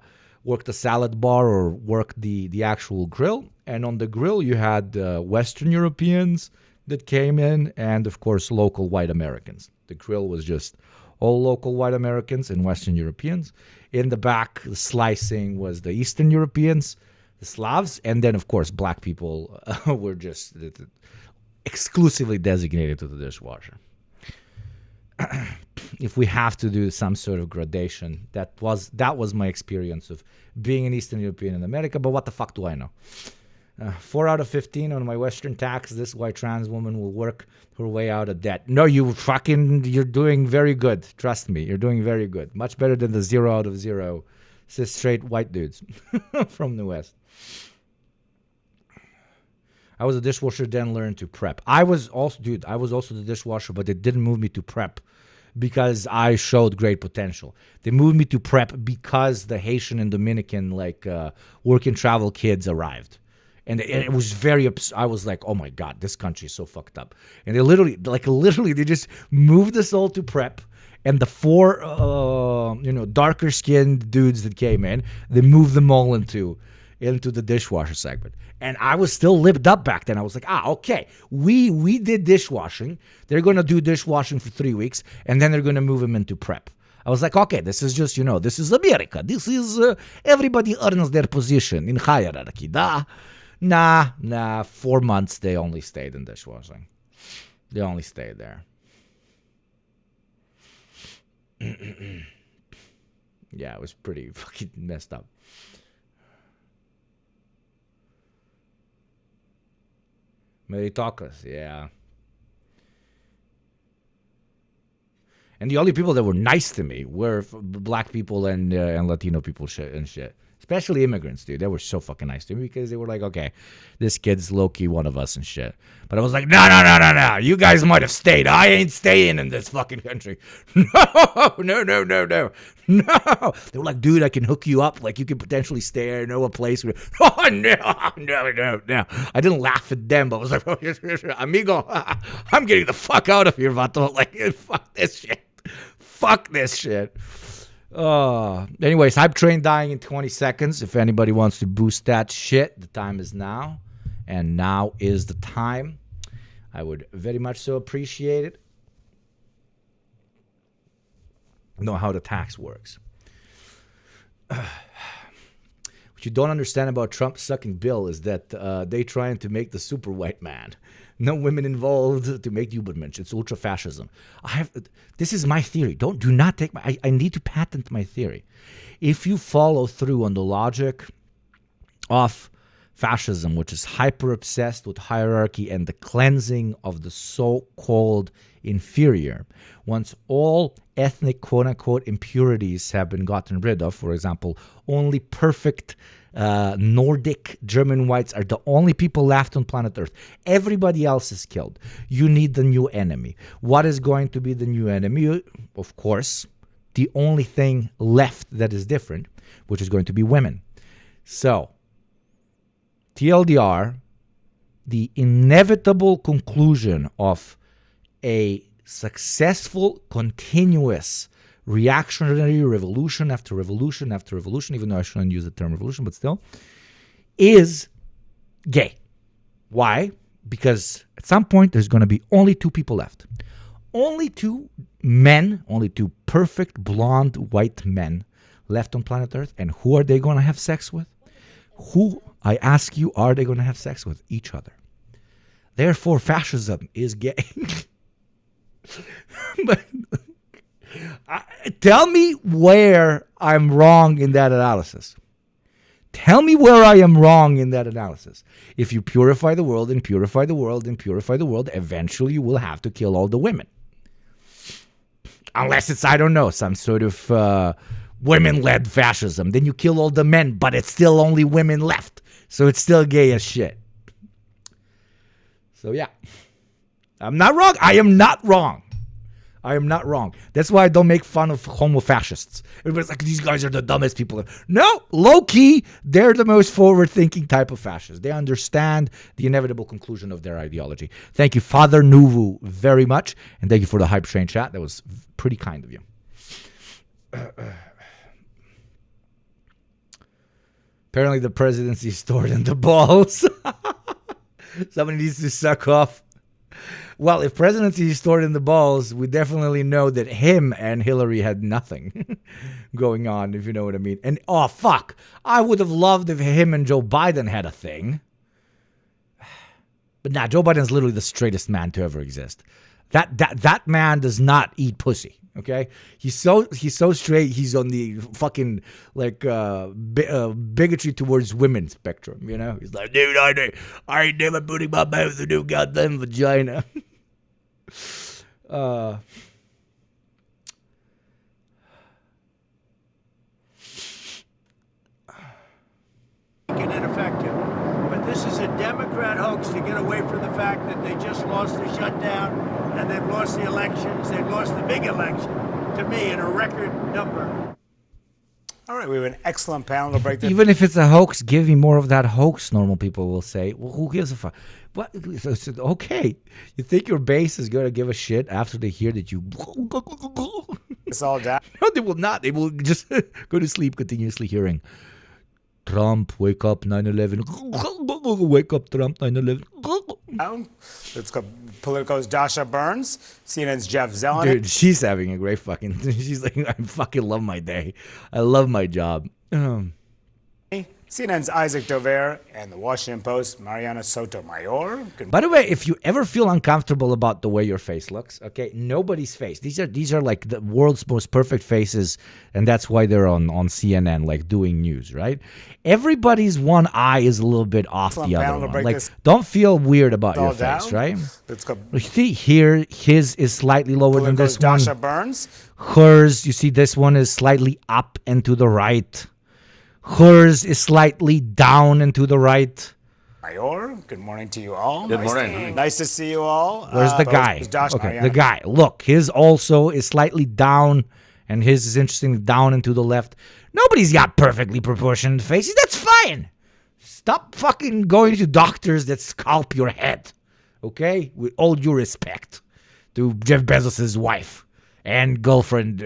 salad bar or work the actual grill. And on the grill, you had Western Europeans that came in and, of course, local white Americans. The grill was just all local white Americans and Western Europeans. In the back, the slicing was the Eastern Europeans, the Slavs, and then, of course, black people were just exclusively designated to the dishwasher. If we have to do some sort of gradation, that was my experience of being an Eastern European in America, but what the fuck do I know? 4 out of 15 on my Western tax, this white trans woman will work her way out of debt. No, you're doing very good. Trust me, you're doing very good. Much better than the 0 out of 0 cis straight white dudes from the West. I was a dishwasher, then learned to prep. I was also the dishwasher, but they didn't move me to prep because I showed great potential. They moved me to prep because the Haitian and Dominican work and travel kids arrived. And it was I was like, oh my God, this country is so fucked up. And they literally, they just moved us all to prep. And the 4, darker skinned dudes that came in, they moved them all into the dishwasher segment. And I was still lipped up back then. I was like, okay, we did dishwashing. They're going to do dishwashing for 3 weeks, and then they're going to move them into prep. I was like, okay, this is just, this is America. This is, everybody earns their position in hierarchy. Nah, 4 months they only stayed in dishwashing. They only stayed there. Yeah, it was pretty fucking messed up. Meritocracy, yeah. And the only people that were nice to me were black people and Latino people and shit. Especially immigrants, dude. They were so fucking nice to me because they were like, okay, this kid's low-key one of us and shit. But I was like, no. You guys might have stayed. I ain't staying in this fucking country. No. They were like, dude, I can hook you up. Like, you could potentially stay. I know a place. Oh, no. I didn't laugh at them, but I was like, amigo, I'm getting the fuck out of here, vato. Like, fuck this shit. Anyways, Hype Train dying in 20 seconds. If anybody wants to boost that shit, the time is now. And now is the time. I would very much so appreciate it. Know how the tax works. What you don't understand about Trump sucking Bill is that they trying to make the super white man. No women involved to make Ubermensch. It's ultra fascism. This is my theory. Do not take I need to patent my theory. If you follow through on the logic of fascism, which is hyper obsessed with hierarchy and the cleansing of the so-called inferior. Once all ethnic quote-unquote impurities have been gotten rid of, for example, only perfect Nordic German whites are the only people left on planet Earth. Everybody else is killed. You need the new enemy. What is going to be the new enemy? Of course, the only thing left that is different, which is going to be women. So, TLDR, the inevitable conclusion of a successful, continuous reactionary revolution after revolution after revolution, even though I shouldn't use the term revolution, but still, is gay. Why? Because at some point there's going to be only two people left. Only two men, only two perfect blonde white men left on planet Earth. And who are they going to have sex with? Who, I ask you, are they going to have sex with? Each other. Therefore, fascism is gay. But tell me where I'm wrong in that analysis. Tell me where I am wrong in that analysis. If you purify the world and purify the world and purify the world, eventually you will have to kill all the women. Unless it's, I don't know, some sort of women-led fascism. Then you kill all the men, but it's still only women left. So it's still gay as shit. So yeah. I'm not wrong. I am not wrong. I am not wrong. That's why I don't make fun of homo-fascists. Everybody's like, these guys are the dumbest people. No, low-key, they're the most forward-thinking type of fascists. They understand the inevitable conclusion of their ideology. Thank you, Father Nuvu, very much. And thank you for the Hype Train chat. That was pretty kind of you. Apparently the presidency is stored in the balls. Somebody needs to suck off. Well, if presidency is stored in the balls, we definitely know that him and Hillary had nothing going on, if you know what I mean. And, oh, fuck. I would have loved if him and Joe Biden had a thing. But nah, Joe Biden's literally the straightest man to ever exist. That man does not eat pussy. Okay, he's so straight. He's on the fucking like bigotry towards women spectrum. You know, he's like, dude, I ain't never putting my mouth in no goddamn vagina. Ineffective. But this is a Democrat hoax to get away from the fact that they just lost the shutdown and they've lost the elections. They've lost the big election, to me, in a record number. All right, we have an excellent panel to break this. Even if it's a hoax, give me more of that hoax, normal people will say. Well, who gives a fuck? What? So, okay, you think your base is going to give a shit after they hear that you... It's all down. No, they will not. They will just go to sleep continuously hearing... Trump, wake up, 9/11. Wake up, Trump, 9/11. Let's go. Politico's Dasha Burns, CNN's Jeff Zelenick. Dude, she's having a great fucking... She's like, I fucking love my day. I love my job. CNN's Isaac Dover and the Washington Post, Mariana Sotomayor. By the way, if you ever feel uncomfortable about the way your face looks, okay, nobody's face. These are like the world's most perfect faces, and that's why they're on CNN, like doing news, right? Everybody's one eye is a little bit off the other one. Like, don't feel weird about your face, right? Let's go. You see here, his is slightly lower than this one. Dasha Burns. Hers, you see, this one is slightly up and to the right. Hers is slightly down and to the right. Mayor, good morning to you all. Good morning. Nice to see you all. Where's the guy? Okay, Mariana. the guy. Look, his also is slightly down, and his is interesting down and to the left. Nobody's got perfectly proportioned faces. That's fine. Stop fucking going to doctors that scalp your head. Okay? With all due respect to Jeff Bezos' wife and girlfriend,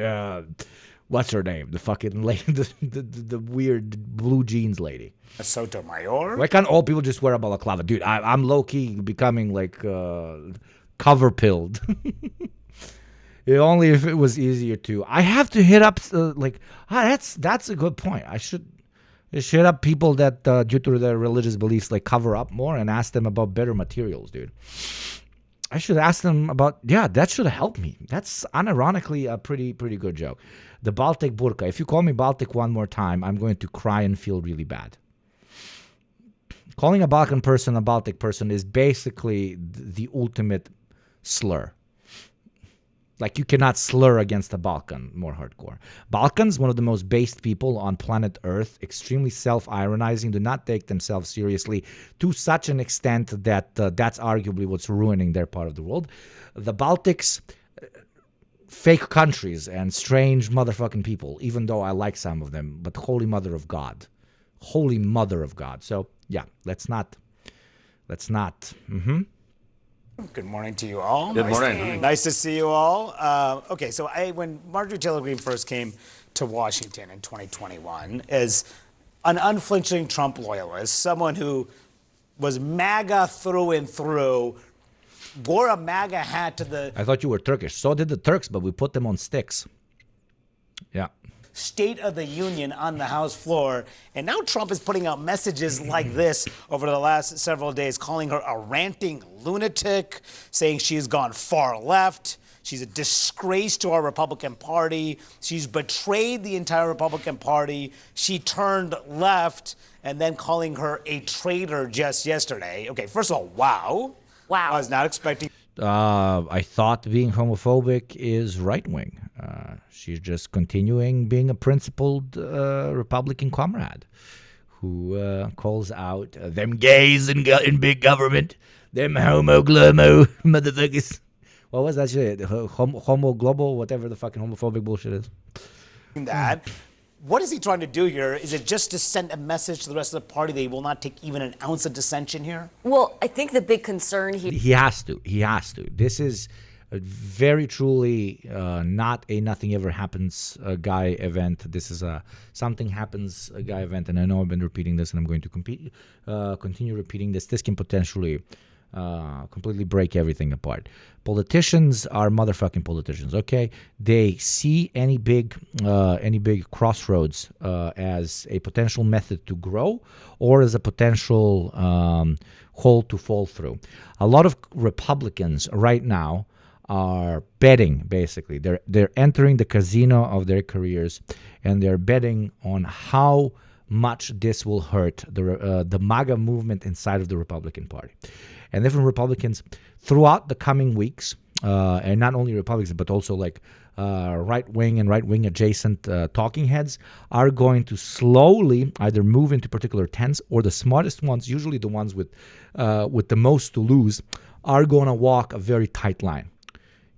what's her name? The fucking lady, the weird blue jeans lady. Sotomayor. Why can't all people just wear a balaclava? Dude, I'm low-key becoming like cover-pilled. Only if it was easier to. I have to hit up, that's a good point. I should hit up people that, due to their religious beliefs, like cover up more and ask them about better materials, dude. I should ask them about, that should help me. That's unironically a pretty good joke. The Baltic burqa. If you call me Baltic one more time, I'm going to cry and feel really bad. calling a Balkan person a Baltic person is basically the ultimate slur. Like, you cannot slur against a Balkan more hardcore. Balkans, one of the most based people on planet Earth, extremely self-ironizing, do not take themselves seriously to such an extent that that's arguably what's ruining their part of the world. The Baltics, fake countries and strange motherfucking people, even though I like some of them, but holy mother of God. Holy mother of God. So, yeah, let's not. Good morning to you all. Good morning. Nice to see you all. Okay, so when Marjorie Taylor Greene first came to Washington in 2021 as an unflinching Trump loyalist, someone who was MAGA through and through, wore a MAGA hat to the I thought you were Turkish. So did the Turks, but we put them on sticks. Yeah. State of the Union on the House floor. And now Trump is putting out messages like this over the last several days, calling her a ranting lunatic, saying she's gone far left. She's a disgrace to our Republican Party. She's betrayed the entire Republican Party. She turned left, and then calling her a traitor just yesterday. Okay, first of all, wow. Wow. I was not expecting. I thought being homophobic is right-wing. She's just continuing being a principled Republican comrade who calls out them gays in big government, them homo-glomo motherfuckers. What was that shit? Homo-global, whatever the fucking homophobic bullshit is. That. What is he trying to do here? Is it just to send a message to the rest of the party that he will not take even an ounce of dissension here? Well, I think the big concern here. He has to. This is a very truly not a nothing ever happens guy event. This is a something happens a guy event, and I know I've been repeating this, and I'm going to continue repeating this. This can potentially completely break everything apart. Politicians are motherfucking politicians, okay? They see any big crossroads as a potential method to grow or as a potential hole to fall through. A lot of Republicans right now are betting, basically. They're entering the casino of their careers, and they're betting on how much this will hurt the MAGA movement inside of the Republican Party. And different Republicans throughout the coming weeks, and not only Republicans, but also like right-wing and right-wing adjacent talking heads, are going to slowly either move into particular tents, or the smartest ones, usually the ones with the most to lose, are going to walk a very tight line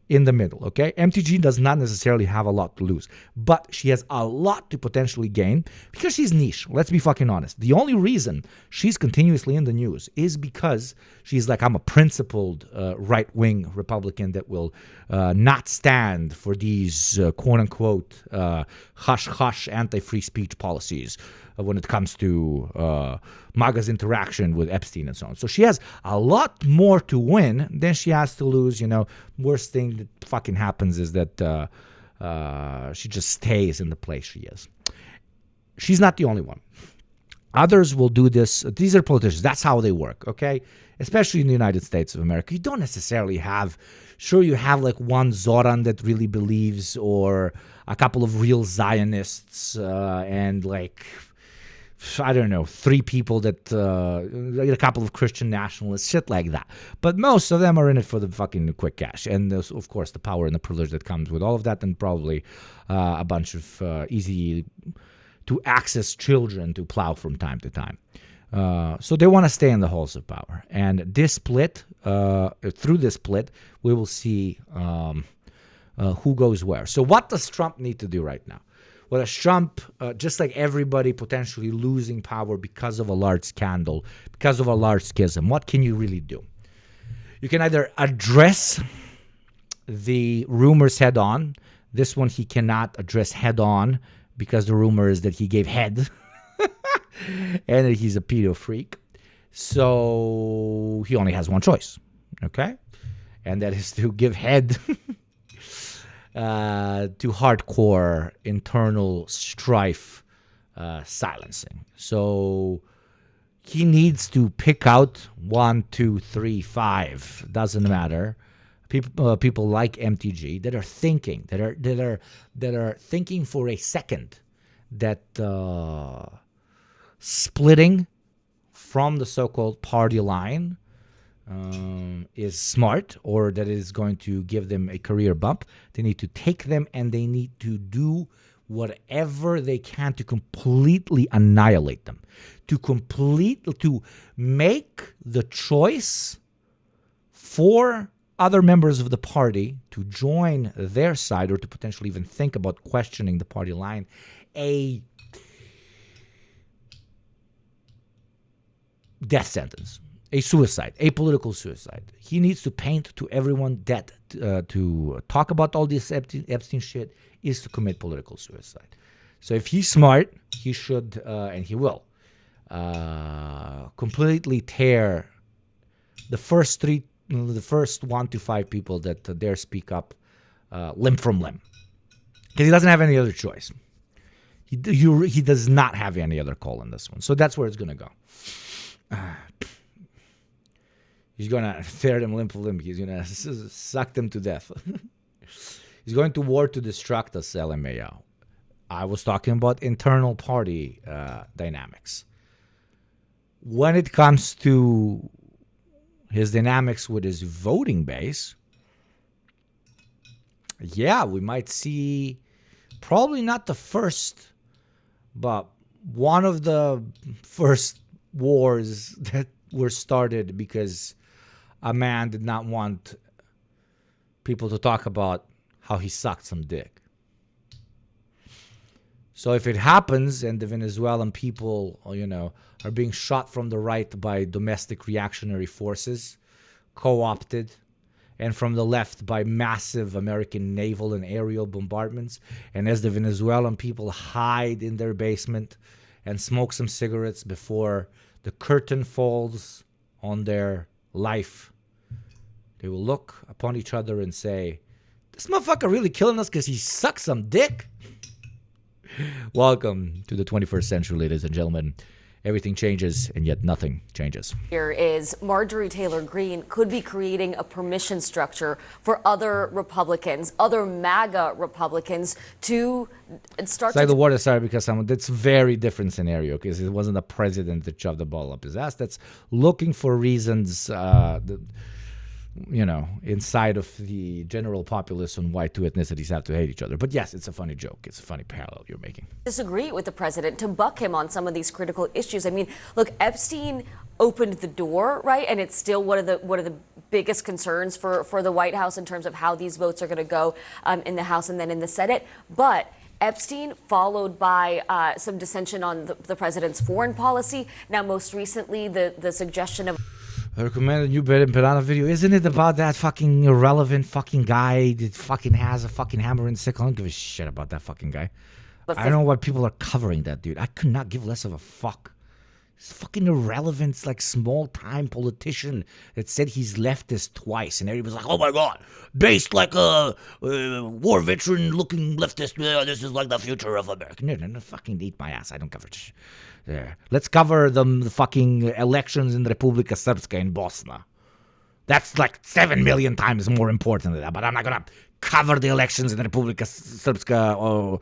in the middle, okay? MTG does not necessarily have a lot to lose, but she has a lot to potentially gain because she's niche. Let's be fucking honest. The only reason she's continuously in the news is because she's like, I'm a principled right-wing Republican that will not stand for these quote-unquote hush-hush anti-free speech policies when it comes to MAGA's interaction with Epstein and so on. So she has a lot more to win than she has to lose. You know, worst thing that fucking happens is that she just stays in the place she is. She's not the only one. Others will do this. These are politicians. That's how they work, okay? Especially in the United States of America. You don't necessarily have, sure, you have like one Zoran that really believes, or a couple of real Zionists, and like, I don't know, 3 people that, a couple of Christian nationalists, shit like that. But most of them are in it for the fucking quick cash. And of course, the power and the privilege that comes with all of that, and probably a bunch of easy to access children to plow from time to time. So they want to stay in the halls of power. And this split, through this split, we will see who goes where. So what does Trump need to do right now? Well, as Trump, just like everybody potentially losing power because of a large scandal, because of a large schism, what can you really do? You can either address the rumors head on. This one he cannot address head on because the rumor is that he gave head and that he's a pedo freak. So he only has one choice, okay? And that is to give head to hardcore internal strife silencing. So he needs to pick out 1, 2, 3, 5, doesn't matter. People like MTG that are thinking, that are thinking for a second that splitting from the so-called party line is smart, or that is going to give them a career bump, they need to take them and they need to do whatever they can to completely annihilate them, to make the choice for other members of the party to join their side, or to potentially even think about questioning the party line, a death sentence, a suicide, a political suicide. He needs to paint to everyone that to talk about all this Epstein shit is to commit political suicide. So if he's smart, he should, and he will, completely tear the first 1 to 5 people that dare speak up limb from limb. Because he doesn't have any other choice. He does not have any other call in this one. So that's where it's going to go. He's going to tear them limb from limb. He's going to suck them to death. He's going to war to destruct us, LMAO. I was talking about internal party dynamics. When it comes to his dynamics with his voting base, yeah, we might see probably not the first, but one of the first wars that were started because a man did not want people to talk about how he sucked some dick. So if it happens and the Venezuelan people, are being shot from the right by domestic reactionary forces, co-opted, and from the left by massive American naval and aerial bombardments, and as the Venezuelan people hide in their basement and smoke some cigarettes before the curtain falls on their life, they will look upon each other and say, this motherfucker really killing us because he sucks some dick? Welcome to the 21st century, ladies and gentlemen. Everything changes, and yet nothing changes. Here is Marjorie Taylor Greene could be creating a permission structure for other Republicans, other MAGA Republicans, to start it's like the water side, because that's a very different scenario, because it wasn't the president that shoved the ball up his ass. That's looking for reasons, inside of the general populace on why two ethnicities have to hate each other. But yes, it's a funny joke. It's a funny parallel you're making. Disagree with the president, to buck him on some of these critical issues. I mean, look, Epstein opened the door, right? And it's still one of the biggest concerns for the White House in terms of how these votes are going to go in the House and then in the Senate. But Epstein, followed by some dissension on the president's foreign policy. Now, most recently, the suggestion of I recommend a new Ben Piranha video. Isn't it about that fucking irrelevant fucking guy that fucking has a fucking hammer and sickle? I don't give a shit about that fucking guy. I don't know why people are covering that dude. I could not give less of a fuck. He's fucking irrelevant, like small-time politician that said he's leftist twice, and everybody's like, "Oh my god, based like a war veteran-looking leftist. This is like the future of America." No, fucking eat my ass. I don't cover shit. There. Let's cover the fucking elections in the Republika Srpska in Bosnia. That's like 7 million times more important than that. But I'm not gonna cover the elections in the Republika Srpska or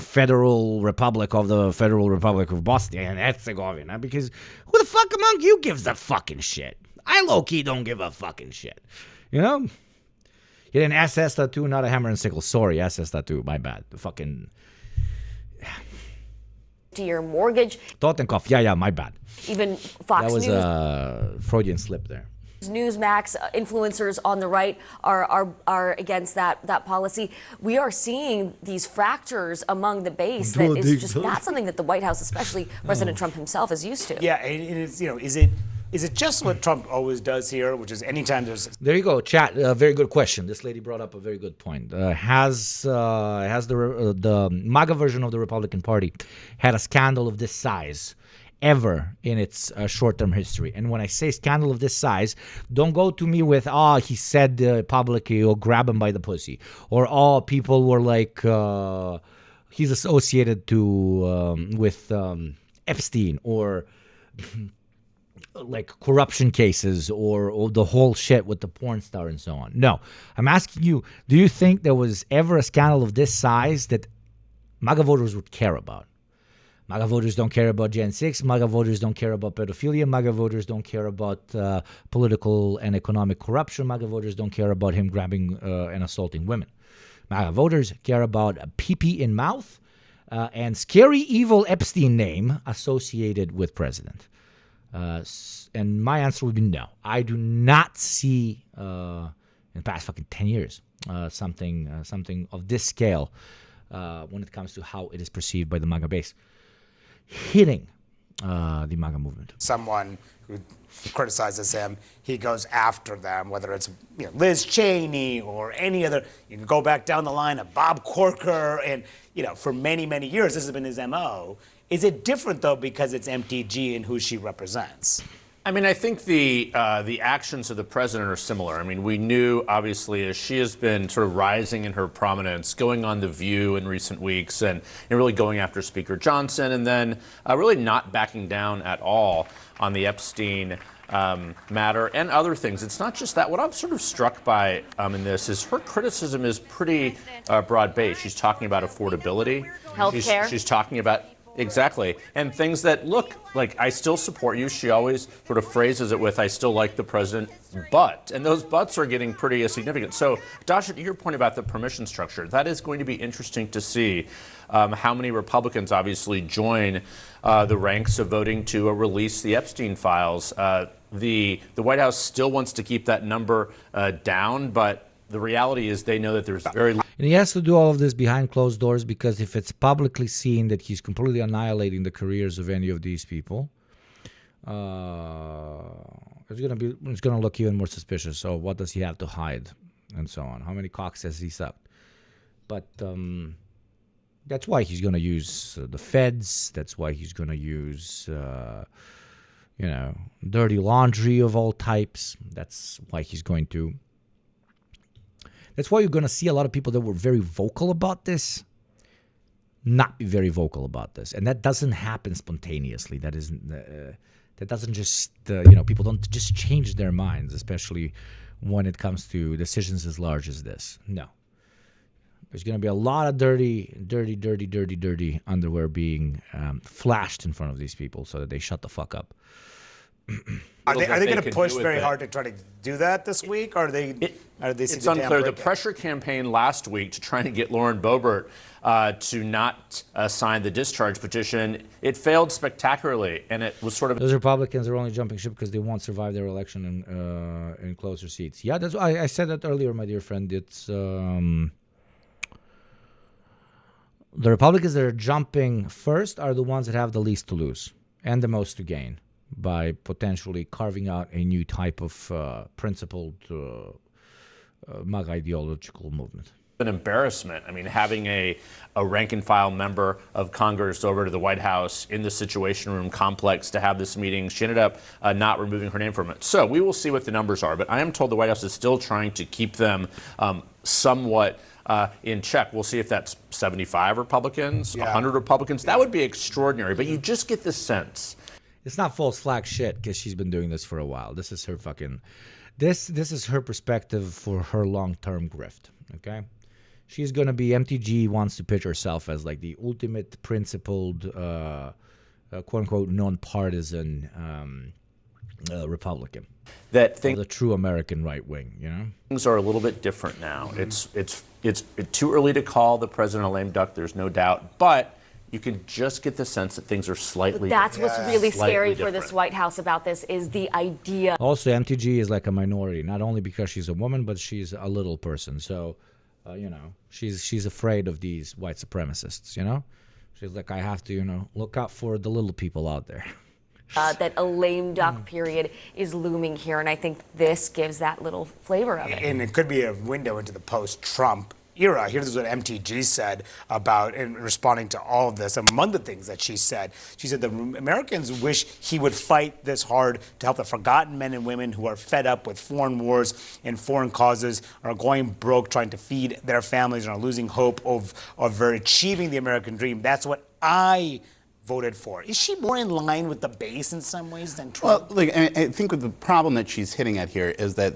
Federal Republic of Bosnia and Herzegovina, because who the fuck among you gives a fucking shit? I low-key don't give a fucking shit. You know? You did an SS tattoo, not a hammer and sickle. Sorry, SS tattoo. My bad. The fucking to your mortgage. Totenkopf, yeah, my bad. Even Fox News. That was a Freudian slip there. Newsmax, influencers on the right are against that policy. We are seeing these fractures among the base that is just not something that the White House, especially President Trump himself, is used to. Yeah, and it's, is it just what Trump always does here, which is anytime there's... There you go, chat. Very good question. This lady brought up a very good point. Has the MAGA version of the Republican Party had a scandal of this size ever in its short-term history? And when I say scandal of this size, don't go to me with, he said publicly, or grab him by the pussy, or people were like, he's associated with Epstein, or like corruption cases, or the whole shit with the porn star and so on. No, I'm asking you, do you think there was ever a scandal of this size that MAGA voters would care about? MAGA voters don't care about Gen 6. MAGA voters don't care about pedophilia. MAGA voters don't care about political and economic corruption. MAGA voters don't care about him grabbing and assaulting women. MAGA voters care about a pee-pee in mouth and scary, evil Epstein name associated with president. And my answer would be no. I do not see in the past fucking 10 years something of this scale when it comes to how it is perceived by the MAGA base hitting the MAGA movement. Someone who criticizes him, he goes after them, whether it's Liz Cheney or any other. You can go back down the line of Bob Corker, and for many, many years, this has been his MO. Is it different, though, because it's MTG and who she represents? I mean, I think the actions of the president are similar. I mean, we knew, obviously, as she has been sort of rising in her prominence, going on The View in recent weeks and really going after Speaker Johnson, and then really not backing down at all on the Epstein matter and other things. It's not just that. What I'm sort of struck by in this is her criticism is pretty broad-based. She's talking about affordability. Healthcare. She's talking about exactly. And things that look like, I still support you. She always sort of phrases it with, I still like the president, but. And those buts are getting pretty significant. So, Dasha, to your point about the permission structure, that is going to be interesting to see how many Republicans obviously join the ranks of voting to release the Epstein files. The White House still wants to keep that number down, but the reality is they know that there's very... And he has to do all of this behind closed doors, because if it's publicly seen that he's completely annihilating the careers of any of these people, it's gonna look even more suspicious. So what does he have to hide, and so on? How many cocks has he sucked? But that's why he's gonna use the feds. That's why he's gonna use dirty laundry of all types. That's why he's going to. That's why you're going to see a lot of people that were very vocal about this not be very vocal about this. And that doesn't happen spontaneously. That doesn't just, people don't just change their minds, especially when it comes to decisions as large as this. No. There's going to be a lot of dirty underwear being flashed in front of these people so that they shut the fuck up. Are they going to push very hard to try to do that this week? Or are they? It's unclear. The pressure campaign last week to try and get Lauren Boebert to not sign the discharge petition, it failed spectacularly, and it was sort of. Those Republicans are only jumping ship because they won't survive their election in closer seats. Yeah, that's I said that earlier, my dear friend. It's the Republicans that are jumping first are the ones that have the least to lose and the most to gain by potentially carving out a new type of principled MAGA ideological movement. An embarrassment. I mean, having a rank and file member of Congress over to the White House in the Situation Room complex to have this meeting. She ended up not removing her name from it. So we will see what the numbers are. But I am told the White House is still trying to keep them somewhat in check. We'll see if that's 75 Republicans, 100 Republicans. That would be extraordinary. But you just get the sense. It's not false flag shit because she's been doing this for a while. This is her fucking... This is her perspective for her long-term grift, okay? She's going to be... MTG wants to pitch herself as like the ultimate principled, quote-unquote, non-partisan Republican. That the true American right wing, you know? Things are a little bit different now. It's too early to call the president a lame duck, there's no doubt. But... you can just get the sense that things are slightly That's different. what's really scary for this White House about this is the idea. Also, MTG is like a minority, not only because she's a woman, but she's a little person. So, she's afraid of these white supremacists, She's like, I have to, look out for the little people out there. That a lame duck period is looming here, and I think this gives that little flavor of it. And it could be a window into the post-Trump era. Here's what MTG said about in responding to all of this. Among the things that she said the Americans wish he would fight this hard to help the forgotten men and women who are fed up with foreign wars and foreign causes, are going broke trying to feed their families, and are losing hope of achieving the American dream. That's what I voted for. Is she more in line with the base in some ways than Trump? Well, look, I think the problem that she's hitting at here is that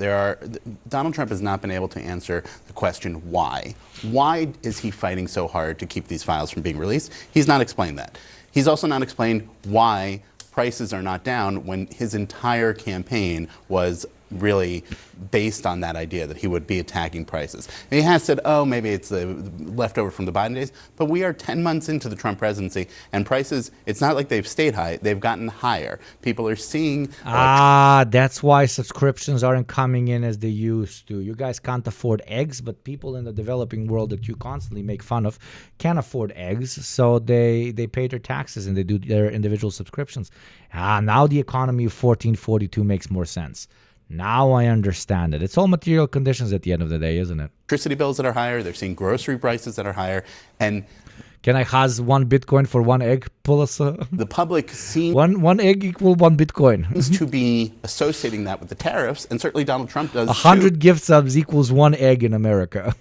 Donald Trump has not been able to answer the question why. Why is he fighting so hard to keep these files from being released? He's not explained that. He's also not explained why prices are not down when his entire campaign was really based on that idea that he would be attacking prices. And he has said, oh, maybe it's the leftover from the Biden days, but we are 10 months into the Trump presidency, and prices, it's not like they've stayed high, they've gotten higher. People are seeing... that's why subscriptions aren't coming in as they used to. You guys can't afford eggs, but people in the developing world that you constantly make fun of can afford eggs, so they pay their taxes and they do their individual subscriptions. Now the economy of 1442 makes more sense. Now I understand it. It's all material conditions at the end of the day, isn't it? Electricity bills that are higher, they're seeing grocery prices that are higher, and... Can I has 1 Bitcoin for 1 egg, Pulisa? The public seems... One egg equal 1 Bitcoin. to be associating that with the tariffs, and certainly Donald Trump does 100 gift subs equals 1 egg in America.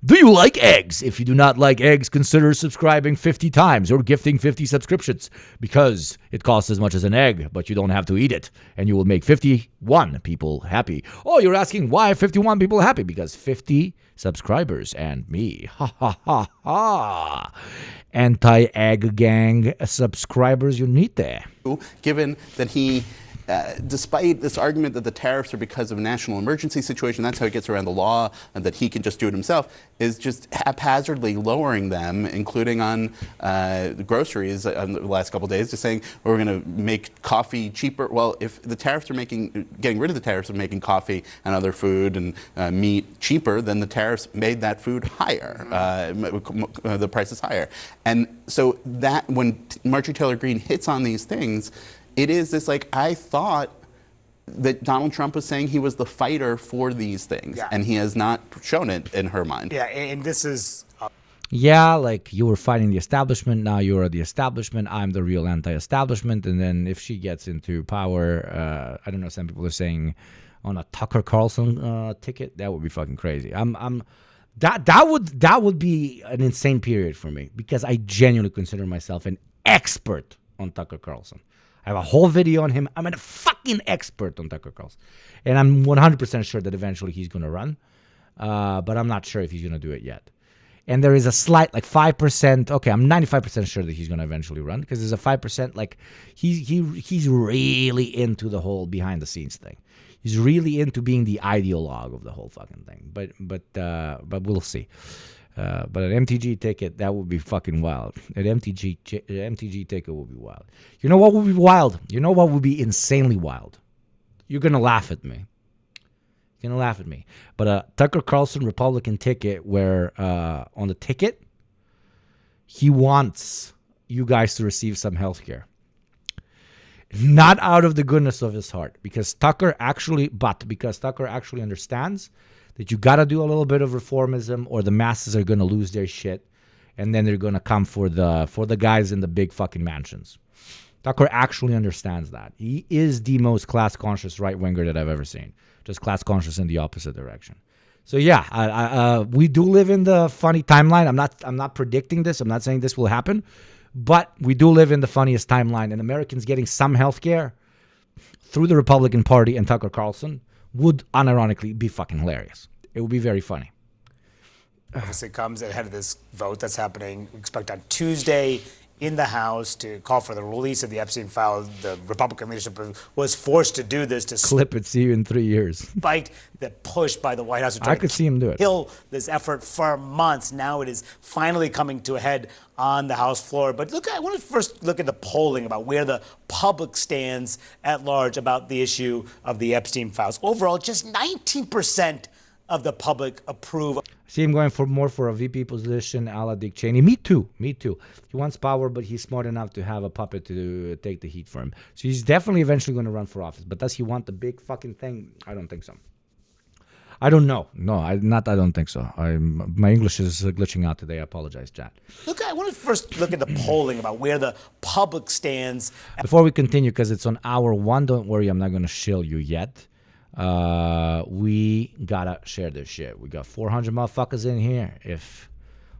Do you like eggs? If you do not like eggs, consider subscribing 50 times or gifting 50 subscriptions because it costs as much as an egg, but you don't have to eat it. And you will make 51 people happy. Oh, you're asking why 51 people happy? Because 50 subscribers and me. Ha ha ha ha. Anti-egg gang subscribers you need there. Given that he... despite this argument that the tariffs are because of a national emergency situation, that's how he gets around the law, and that he can just do it himself, is just haphazardly lowering them, including on the groceries in the last couple of days, just saying we're going to make coffee cheaper. Well, if the tariffs are getting rid of the tariffs of making coffee and other food and meat cheaper, then the tariffs made that food higher, the prices higher. And so that when Marjorie Taylor Greene hits on these things, it is this, like, I thought that Donald Trump was saying he was the fighter for these things, and he has not shown it in her mind. Yeah, and this is... Yeah, like you were fighting the establishment, now you're the establishment, I'm the real anti-establishment, and then if she gets into power, I don't know, some people are saying on a Tucker Carlson ticket, that would be fucking crazy. That would be an insane period for me, because I genuinely consider myself an expert on Tucker Carlson. I have a whole video on him. I'm a fucking expert on Tucker Carlson. And I'm 100% sure that eventually he's going to run. But I'm not sure if he's going to do it yet. And there is a slight, like 5%. Okay, I'm 95% sure that he's going to eventually run. Because there's a 5%, like, he's really into the whole behind the scenes thing. He's really into being the ideologue of the whole fucking thing. But we'll see. But an MTG ticket, that would be fucking wild. An MTG ticket would be wild. You know what would be wild? You know what would be insanely wild? You're going to laugh at me. You're going to laugh at me. But a Tucker Carlson Republican ticket where on the ticket, he wants you guys to receive some health care. Not out of the goodness of his heart. Because Tucker actually understands that you got to do a little bit of reformism or the masses are going to lose their shit and then they're going to come for the guys in the big fucking mansions. Tucker actually understands that. He is the most class-conscious right-winger that I've ever seen. Just class-conscious in the opposite direction. So yeah, we do live in the funny timeline. I'm not predicting this. I'm not saying this will happen. But we do live in the funniest timeline. And Americans getting some health care through the Republican Party and Tucker Carlson would unironically be fucking hilarious. It would be very funny. Obviously comes ahead of this vote that's happening, we expect on Tuesday in the House to call for the release of the Epstein file. The Republican leadership was forced to do this to clip it, see you in 3 years. Despite the push by the White House to I could see him do it. Kill this effort for months. Now it is finally coming to a head on the House floor. But look, I want to first look at the polling about where the public stands at large about the issue of the Epstein files. Overall, just 19% of the public approve. See him going for a VP position a la Dick Cheney. Me too. He wants power, but he's smart enough to have a puppet to take the heat for him. So he's definitely eventually going to run for office. But does he want the big fucking thing? I don't think so. I don't know. No, I don't think so. My English is glitching out today. I apologize, chat. Look, I want to first look at the polling about where the public stands. Before we continue, because it's on hour 1, don't worry, I'm not going to shill you yet. We gotta share this shit. We got 400 motherfuckers in here. If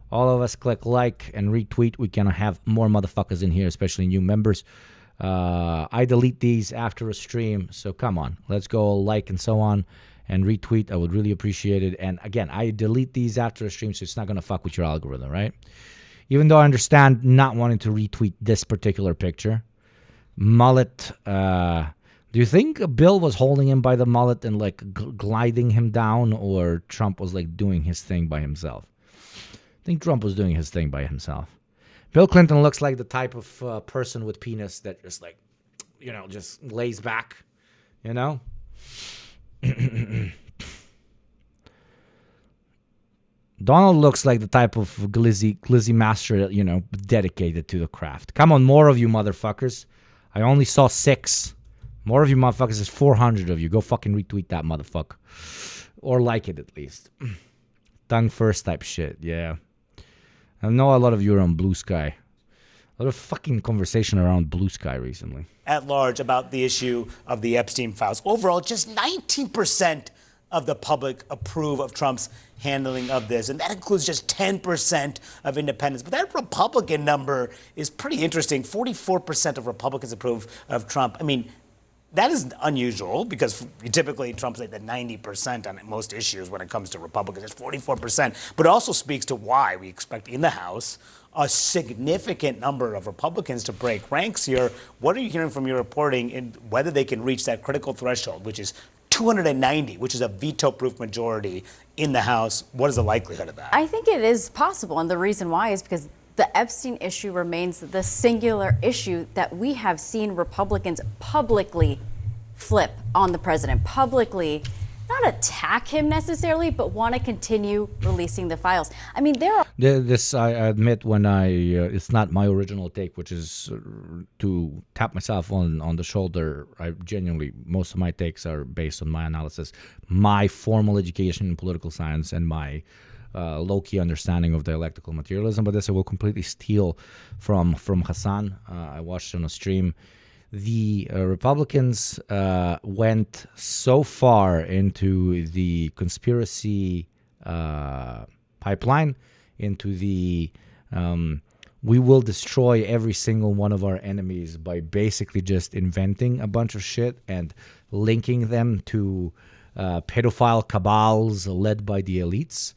all of us click like and retweet, we can have more motherfuckers in here, especially new members. I delete these after a stream, so come on, let's go like and so on and retweet. I would really appreciate it. And again, I delete these after a stream, so it's not gonna fuck with your algorithm, right? Even though I understand not wanting to retweet this particular picture. Mullet. Do you think Bill was holding him by the mullet and like gliding him down, or Trump was like doing his thing by himself? I think Trump was doing his thing by himself. Bill Clinton looks like the type of person with penis that just like, just lays back, Donald looks like the type of glizzy master that, dedicated to the craft. Come on, more of you motherfuckers. I only saw 6. More of you motherfuckers. There's 400 of you. Go fucking retweet that motherfucker. Or like it at least. Tongue first type shit, yeah. I know a lot of you are on Blue Sky. A lot of fucking conversation around Blue Sky recently. At large about the issue of the Epstein files. Overall, just 19% of the public approve of Trump's handling of this, and that includes just 10% of independents. But that Republican number is pretty interesting. 44% of Republicans approve of Trump. I mean, that is unusual because typically Trump's like the 90% on most issues when it comes to Republicans. It's 44%. But it also speaks to why we expect in the House a significant number of Republicans to break ranks here. What are you hearing from your reporting in whether they can reach that critical threshold, which is 290, which is a veto-proof majority in the House? What is the likelihood of that? I think it is possible, and the reason why is because the Epstein issue remains the singular issue that we have seen Republicans publicly flip on the president, publicly not attack him necessarily, but want to continue releasing the files. I mean, there are... This, I admit, when it's not my original take, which is to tap myself on the shoulder. I genuinely, most of my takes are based on my analysis, my formal education in political science, and my low-key understanding of dialectical materialism. But this I will completely steal from Hassan. I watched on a stream. The Republicans went so far into the conspiracy pipeline, into the we will destroy every single one of our enemies by basically just inventing a bunch of shit and linking them to pedophile cabals led by the elites,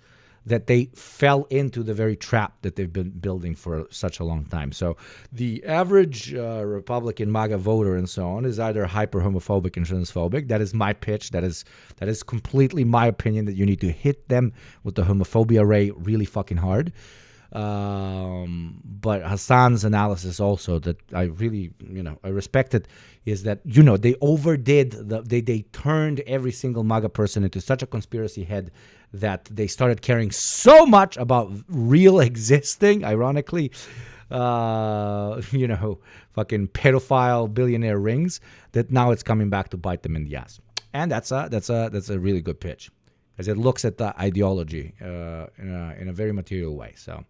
that they fell into the very trap that they've been building for such a long time. So the average Republican MAGA voter and so on is either hyper-homophobic and transphobic. That is my pitch. That is completely my opinion, that you need to hit them with the homophobia ray really fucking hard. But Hassan's analysis also, that I really, I respect it, is that, they overdid, they turned every single MAGA person into such a conspiracy head that they started caring so much about real existing, ironically, fucking pedophile billionaire rings, that now it's coming back to bite them in the ass. And that's a really good pitch, because it looks at the ideology in a very material way. So,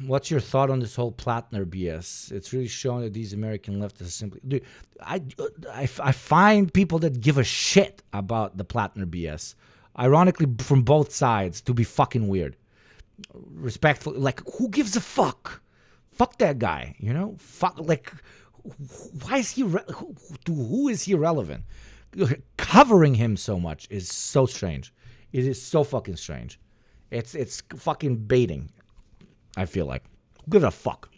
what's your thought on this whole Plattner BS? It's really showing that these American leftists are simply... Dude, I find people that give a shit about the Plattner BS, ironically from both sides, to be fucking weird. Respectful, like, who gives a fuck? Fuck that guy, Fuck, like, why is he... To who is he relevant? Covering him so much is so strange. It is so fucking strange. It's fucking baiting. I feel like. Who gives a fuck?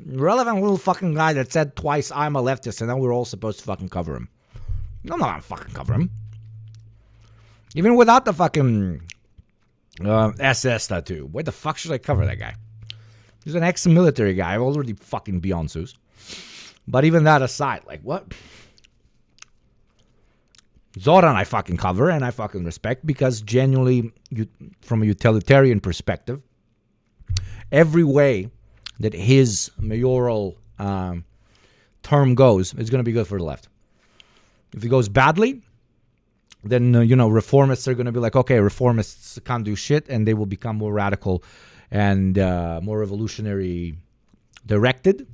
Relevant little fucking guy that said twice I'm a leftist, and then we're all supposed to fucking cover him. I'm not gonna fucking cover him. Even without the fucking SS tattoo. Why the fuck should I cover that guy? He's an ex-military guy. I've already fucking Beyonce's. But even that aside, like, what? Zoran I fucking cover and I fucking respect, because genuinely, from a utilitarian perspective, every way that his mayoral term goes is going to be good for the left. If it goes badly, then, reformists are going to be like, okay, reformists can't do shit, and they will become more radical and more revolutionary directed.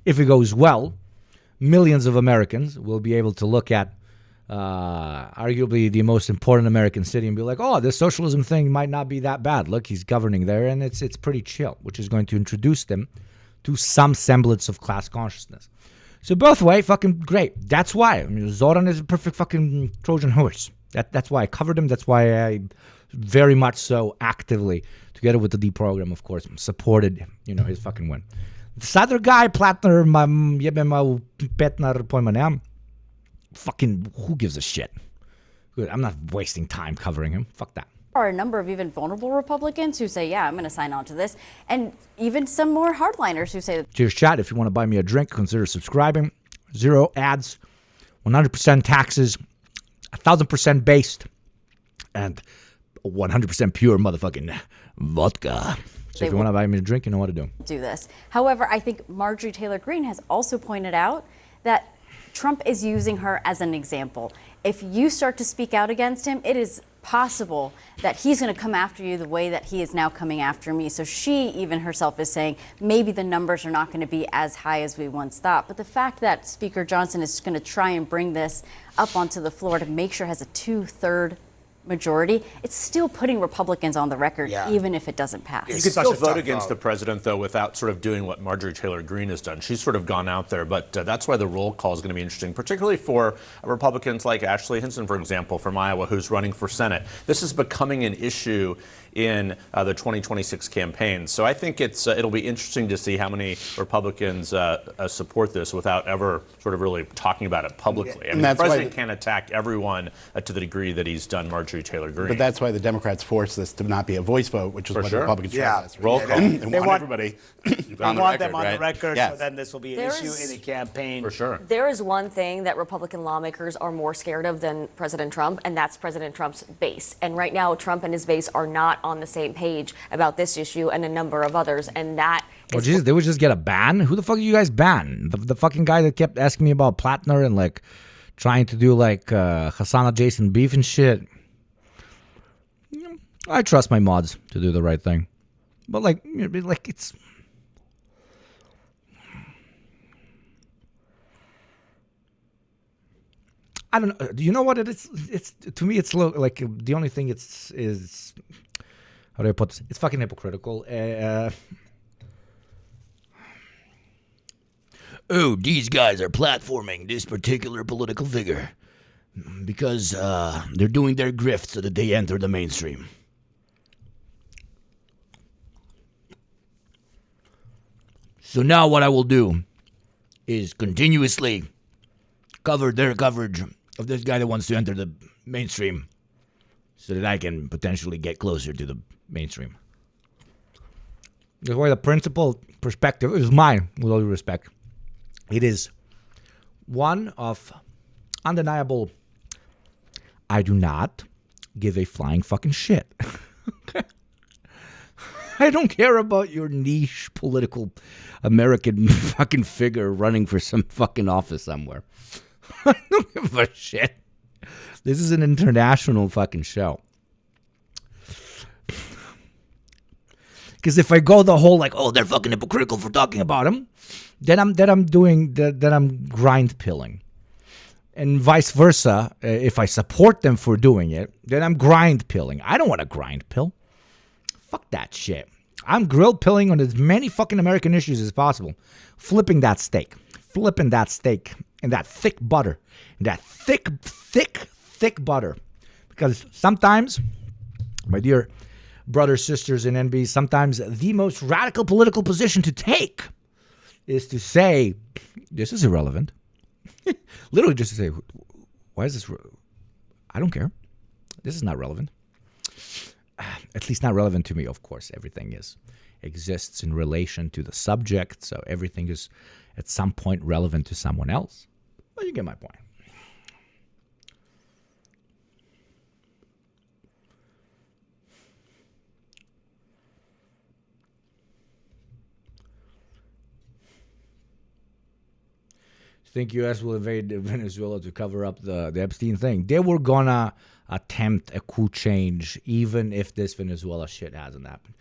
If it goes well, millions of Americans will be able to look at arguably the most important American city, and be like, oh, this socialism thing might not be that bad. Look, he's governing there, and it's pretty chill, which is going to introduce them to some semblance of class consciousness. So both way, fucking great. That's why Zoran is a perfect fucking Trojan horse. That's why I covered him. That's why I very much so actively, together with the D program, of course, supported his fucking win. This other guy, Platner, Petner, Poimanem, fucking who gives a shit? Good. I'm not wasting time covering him. Fuck that. There are a number of even vulnerable Republicans who say, yeah, I'm going to sign on to this. And even some more hardliners who say that. Cheers, chat. If you want to buy me a drink, consider subscribing. 0 ads, 100% taxes, 1,000% based, and 100% pure motherfucking vodka. So if you want to buy me a drink, you know what to do. Do this. However, I think Marjorie Taylor Greene has also pointed out that Trump is using her as an example. If you start to speak out against him, it is possible that he's going to come after you the way that he is now coming after me. So she even herself is saying maybe the numbers are not going to be as high as we once thought. But the fact that Speaker Johnson is going to try and bring this up onto the floor to make sure it has a 2/3 majority, it's still putting Republicans on the record, even if it doesn't pass. You could still vote against the president, though, without sort of doing what Marjorie Taylor Greene has done. She's sort of gone out there, but that's why the roll call is going to be interesting, particularly for Republicans like Ashley Hinson, for example, from Iowa, who's running for Senate. This is becoming an issue in the 2026 campaign. So I think it'll be interesting to see how many Republicans support this without ever sort of really talking about it publicly. I mean, the president can't attack everyone to the degree that he's done Marjorie Taylor Greene. But that's why the Democrats forced this to not be a voice vote, which is what the Republicans tried last week. Roll call. They want everybody on the record, them on the record, yes. so then this will be an issue in the campaign. For sure. There is one thing that Republican lawmakers are more scared of than President Trump, and that's President Trump's base. And right now, Trump and his base are not on the same page about this issue and a number of others, and that Oh, Jesus, they would just get a ban? Who the fuck are you guys ban? The fucking guy that kept asking me about Platner and, like, trying to do, like, Hassana Jason beef and shit. I trust my mods to do the right thing. But, like it's... I don't know. Do you know what it is? It's to me, it's like the only thing is how do I put this? It's fucking hypocritical. Oh, these guys are platforming this particular political figure because they're doing their grift so that they enter the mainstream. So now what I will do is continuously cover their coverage of this guy that wants to enter the mainstream so that I can potentially get closer to the mainstream. That's why the principal perspective is mine, with all due respect. It is one of undeniable, I do not give a flying fucking shit. Okay? I don't care about your niche political American fucking figure running for some fucking office somewhere. I don't give a shit. This is an international fucking show. Because if I go the whole like, oh, they're fucking hypocritical for talking about him, then I'm grind pilling. And vice versa, if I support them for doing it, then I'm grind pilling. I don't want to grind pill. Fuck that shit. I'm grill pilling on as many fucking American issues as possible. Flipping that steak and that thick butter, and that thick butter. Because sometimes, my dear brothers, sisters, and NBs, sometimes the most radical political position to take is to say, this is irrelevant. Literally just to say, why is this? I don't care. This is not relevant. At least not relevant to me, of course. Everything exists in relation to the subject, so everything is at some point relevant to someone else. Well, you get my point. Think U.S. will invade Venezuela to cover up the Epstein thing? They were gonna attempt a coup change even if this Venezuela shit hasn't happened.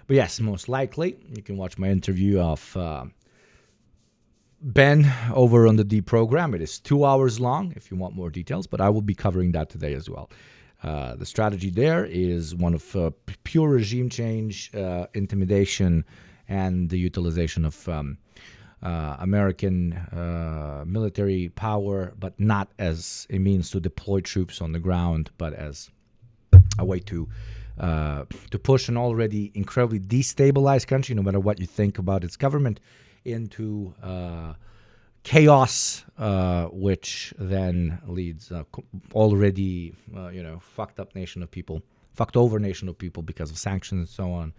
But yes, most likely. You can watch my interview of Ben over on the D program. It is 2 hours long if you want more details, but I will be covering that today as well. The strategy there is one of pure regime change, intimidation, and the utilization of American military power, but not as a means to deploy troops on the ground, but as a way to push an already incredibly destabilized country, no matter what you think about its government, into chaos, which then leads already fucked over nation of people because of sanctions and so on,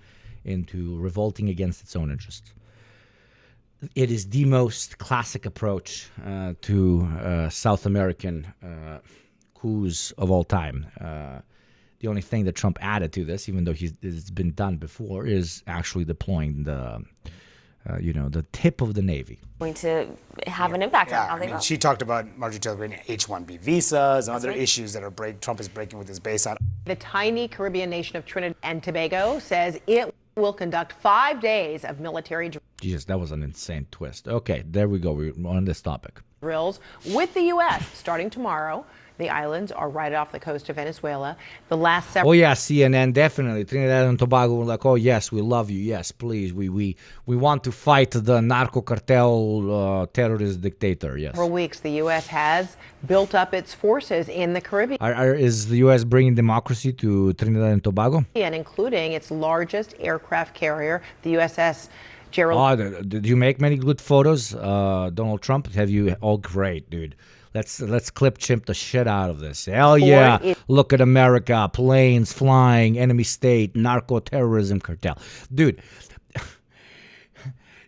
into revolting against its own interests. It is the most classic approach to South American coups of all time. The only thing that Trump added to this, even though it's been done before, is actually deploying the tip of the Navy. Going to have an impact on how they vote. She talked about Marjorie Taylor Greene H-1B visas and other issues that Trump is breaking with his base on. The tiny Caribbean nation of Trinidad and Tobago says it will conduct 5 days of military Jesus, that was an insane twist. Okay, there we go. We're on this topic. drills with the U.S. starting tomorrow. The islands are right off the coast of Venezuela. The last several. Oh yeah, CNN definitely. Trinidad and Tobago were like, oh yes, we love you. Yes, please. We want to fight the narco cartel terrorist dictator. Yes. Several weeks, the U.S. has built up its forces in the Caribbean. Is the U.S. bringing democracy to Trinidad and Tobago? And including its largest aircraft carrier, the USS Gerald. Oh, did you make many good photos, Donald Trump? Have you? Oh, great, dude. Let's clip chimp the shit out of this. Hell yeah. Look at America. Planes flying, enemy state, narco terrorism cartel. Dude,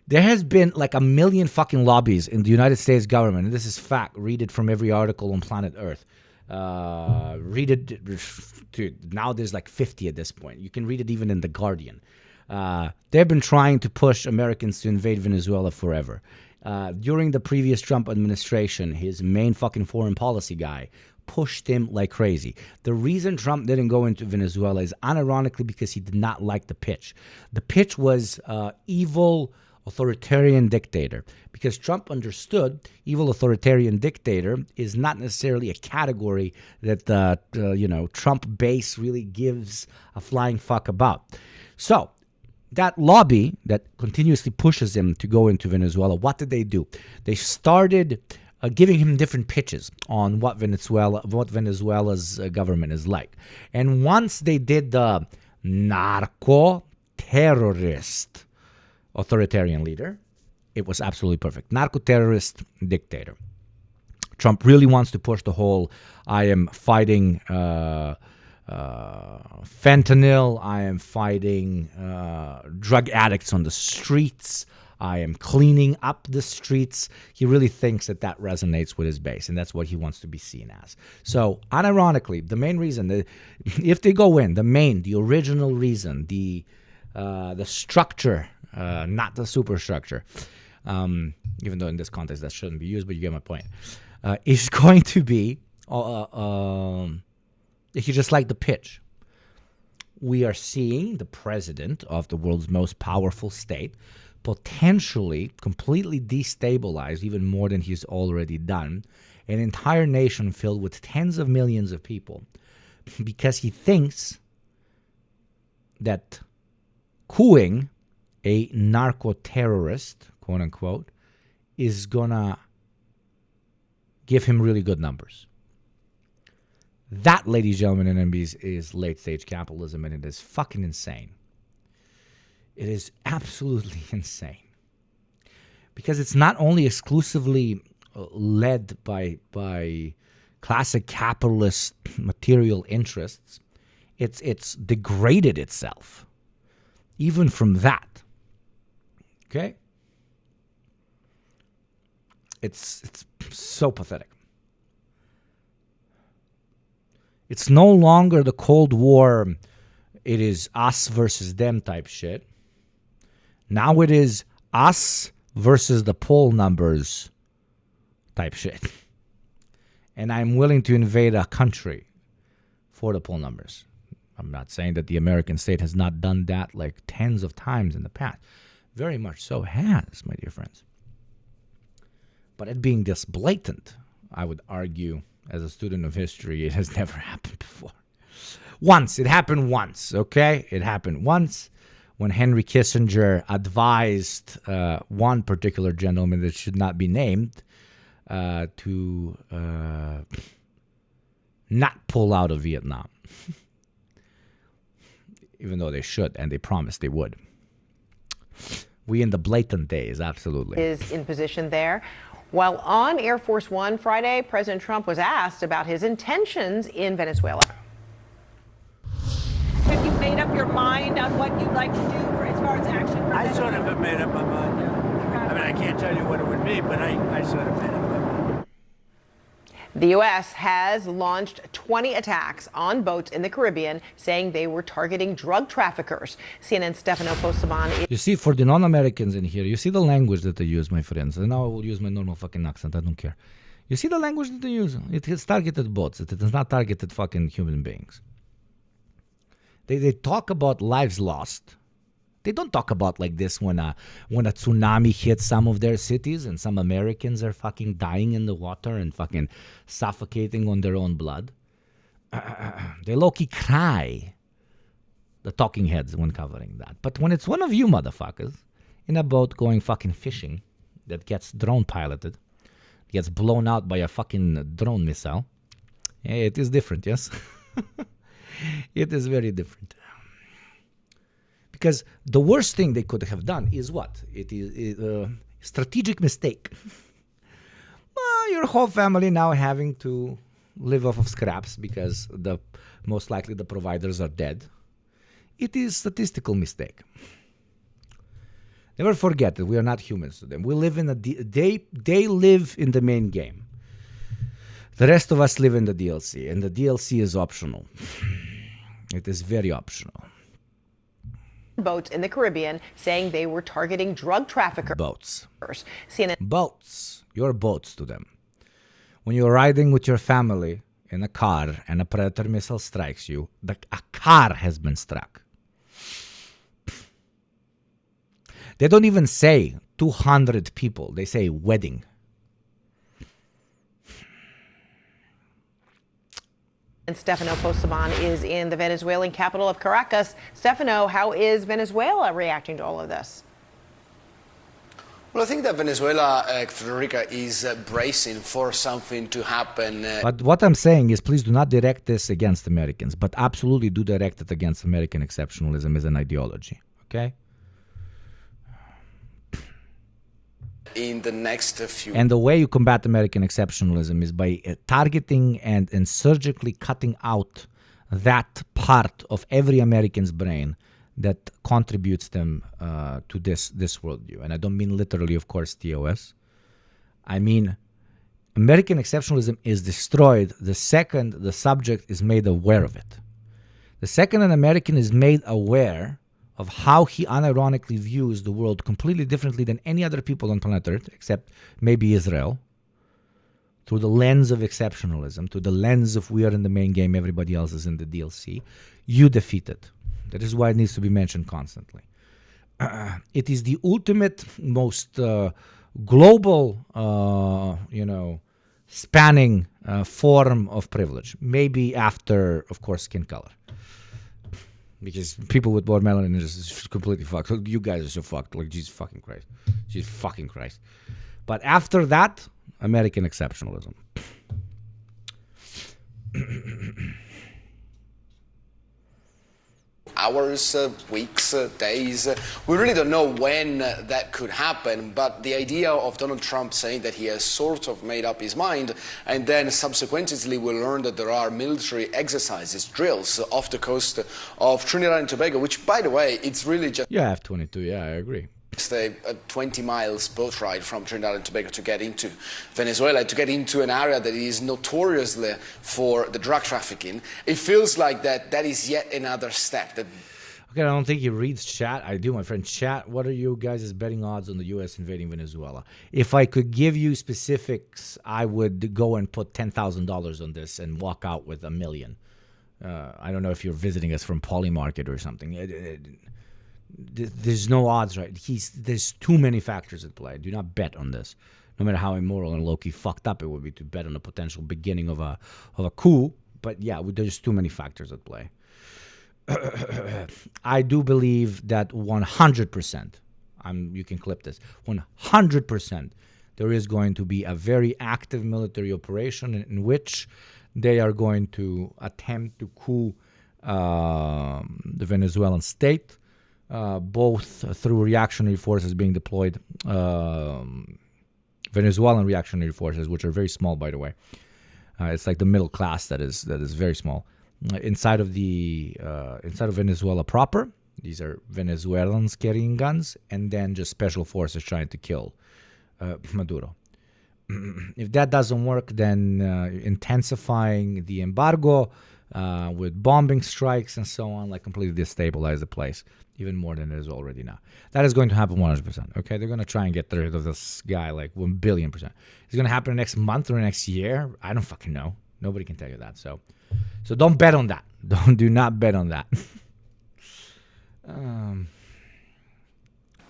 there has been like a million fucking lobbies in the United States government. And this is fact. Read it from every article on planet Earth. Read it. Dude, now there's like 50 at this point. You can read it even in The Guardian. They've been trying to push Americans to invade Venezuela forever. During the previous Trump administration, his main fucking foreign policy guy pushed him like crazy. The reason Trump didn't go into Venezuela is unironically because he did not like the pitch. The pitch was evil authoritarian dictator, because Trump understood evil authoritarian dictator is not necessarily a category that Trump base really gives a flying fuck about. So that lobby that continuously pushes him to go into Venezuela, what did they do? They started giving him different pitches on what Venezuela's government is like. And once they did the narco-terrorist authoritarian leader, it was absolutely perfect. Narco-terrorist dictator. Trump really wants to push the whole, I am fighting fentanyl, I am fighting drug addicts on the streets, I am cleaning up the streets. He really thinks that resonates with his base, and that's what he wants to be seen as. So, unironically, the main reason, if they go in, the original reason, the structure, not the superstructure, even though in this context that shouldn't be used, but you get my point, is going to be, if you just like the pitch, we are seeing the president of the world's most powerful state potentially completely destabilize, even more than he's already done, an entire nation filled with tens of millions of people, because he thinks that cooing a narco-terrorist, quote unquote, is gonna give him really good numbers. That, ladies, gentlemen, and MBs, is late-stage capitalism, and it is fucking insane. It is absolutely insane. Because it's not only exclusively led by classic capitalist material interests, it's degraded itself, even from that. Okay? It's so pathetic. It's no longer the Cold War, it is us versus them type shit. Now it is us versus the poll numbers type shit. And I'm willing to invade a country for the poll numbers. I'm not saying that the American state has not done that like tens of times in the past. Very much so has, my dear friends. But it being this blatant, I would argue, as a student of history, it has never happened before. Once. It happened once, okay? It happened once when Henry Kissinger advised one particular gentleman that should not be named to not pull out of Vietnam. Even though they should, and they promised they would. We in the blatant days, absolutely. Is in position there. While on Air Force One Friday, President Trump was asked about his intentions in Venezuela. Have you made up your mind on what you'd like to do for as far as action? I sort of have made up my mind, yeah. I mean, I can't tell you what it would be, but I sort of made up my mind. The U.S. has launched 20 attacks on boats in the Caribbean, saying they were targeting drug traffickers. CNN's Stefano Posaban. You see, for the non-Americans in here, you see the language that they use, my friends. And now I will use my normal fucking accent. I don't care. You see the language that they use? It is targeted boats. It is not targeted fucking human beings. They talk about lives lost. They don't talk about like this when a tsunami hits some of their cities and some Americans are fucking dying in the water and fucking suffocating on their own blood. They low-key cry, the talking heads, when covering that. But when it's one of you motherfuckers in a boat going fucking fishing that gets drone piloted, gets blown out by a fucking drone missile, it is different, yes? It is very different. Because the worst thing they could have done is what? It is a strategic mistake. Well, your whole family now having to live off of scraps because most likely the providers are dead. It is statistical mistake. Never forget that we are not humans to them. We live in they live in the main game. The rest of us live in the DLC, and the DLC is optional. It is very optional. Boats in the Caribbean, saying they were targeting drug traffickers. Boats. CNN. Boats. You're boats to them. When you're riding with your family in a car and a Predator missile strikes you, a car has been struck. They don't even say 200 people. They say wedding. And Stefano Posaban is in the Venezuelan capital of Caracas. Stefano, how is Venezuela reacting to all of this? Well, I think that Venezuela, Federica, is bracing for something to happen. But what I'm saying is, please do not direct this against Americans, but absolutely do direct it against American exceptionalism as an ideology, okay? In the next few. And the way you combat American exceptionalism is by targeting and surgically cutting out that part of every American's brain that contributes them to this worldview. And I don't mean literally, of course, TOS. I mean, American exceptionalism is destroyed the second the subject is made aware of it. The second an American is made aware of how he unironically views the world completely differently than any other people on planet Earth, except maybe Israel, through the lens of exceptionalism, through the lens of we are in the main game, everybody else is in the DLC, you defeat it. That is why it needs to be mentioned constantly. It is the ultimate, most global, spanning form of privilege. Maybe after, of course, skin color. Because people with more melanin is completely fucked. You guys are so fucked. Like, Jesus fucking Christ. Jesus fucking Christ. But after that, American exceptionalism. Hours, weeks, days. We really don't know when that could happen, but the idea of Donald Trump saying that he has sort of made up his mind, and then subsequently we learn that there are military exercises, drills off the coast of Trinidad and Tobago, which, by the way, it's really just... Yeah, F-22, yeah, I agree. It's a 20 miles boat ride from Trinidad and Tobago to get into Venezuela, to get into an area that is notoriously for the drug trafficking. It feels like that is yet another step. Okay, I don't think he reads chat. I do, my friend. Chat, what are you guys' betting odds on the U.S. invading Venezuela? If I could give you specifics, I would go and put $10,000 on this and walk out with $1 million. I don't know if you're visiting us from Polymarket or something. There's no odds, right? There's too many factors at play. Do not bet on this. no matter how immoral and low-key fucked up it would be to bet on the potential beginning of a coup. But yeah, there's too many factors at play. I do believe that 100%, you can clip this, 100%, there is going to be a very active military operation in which they are going to attempt to coup the Venezuelan state, both through reactionary forces being deployed, Venezuelan reactionary forces, which are very small, by the way. It's like the middle class that is very small. Inside of Venezuela proper, these are Venezuelans carrying guns, and then just special forces trying to kill Maduro. If that doesn't work, then intensifying the embargo with bombing strikes and so on, like completely destabilize the place even more than it is already now. That is going to happen 100%. Okay, they're going to try and get rid of this guy like 1 billion %. It's going to happen next month or next year. I don't fucking know. Nobody can tell you that. So don't bet on that. Do not bet on that.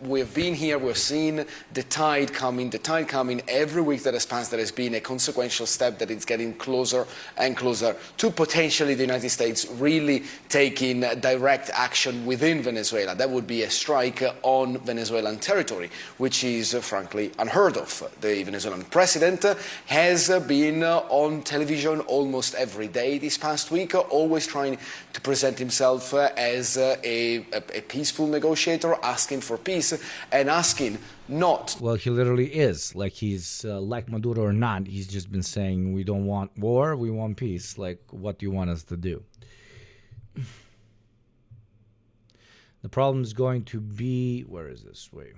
We've been here, we've seen the tide coming every week that has passed. There has been a consequential step that is getting closer and closer to potentially the United States really taking direct action within Venezuela. That would be a strike on Venezuelan territory, which is frankly unheard of. The Venezuelan president has been on television almost every day this past week, always trying to present himself as a peaceful negotiator, asking for peace and asking not. Well, he literally is. Like, he's like Maduro or not, he's just been saying, we don't want war, we want peace. Like, what do you want us to do? The problem is going to be, where is this? Wait.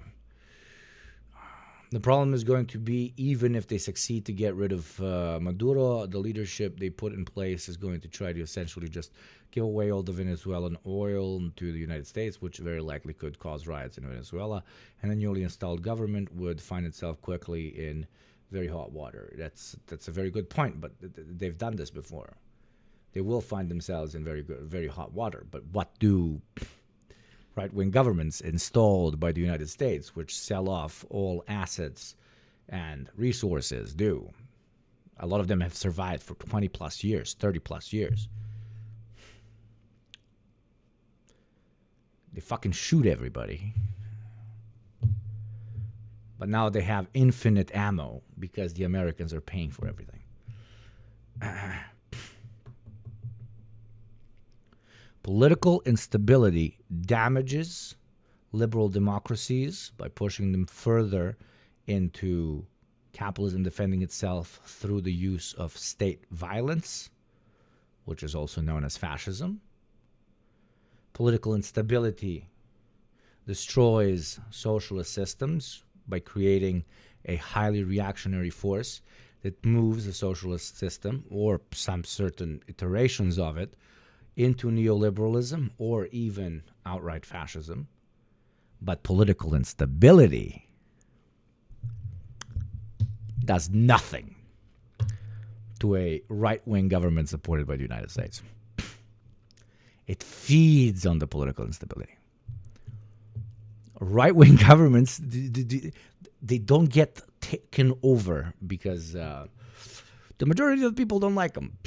The problem is going to be, even if they succeed to get rid of Maduro, the leadership they put in place is going to try to essentially just give away all the Venezuelan oil to the United States, which very likely could cause riots in Venezuela. And the newly installed government would find itself quickly in very hot water. That's a very good point, but they've done this before. They will find themselves in very hot water. But what do right-wing governments installed by the United States, which sell off all assets and resources, do? A lot of them have survived for 20 plus years, 30 plus years. They fucking shoot everybody. But now they have infinite ammo because the Americans are paying for everything. Political instability damages liberal democracies by pushing them further into capitalism defending itself through the use of state violence, which is also known as fascism. Political instability destroys socialist systems by creating a highly reactionary force that moves the socialist system, or some certain iterations of it, into neoliberalism or even outright fascism. But political instability does nothing to a right-wing government supported by the United States. It feeds on the political instability. Right-wing governments, they don't get taken over because the majority of the people don't like them.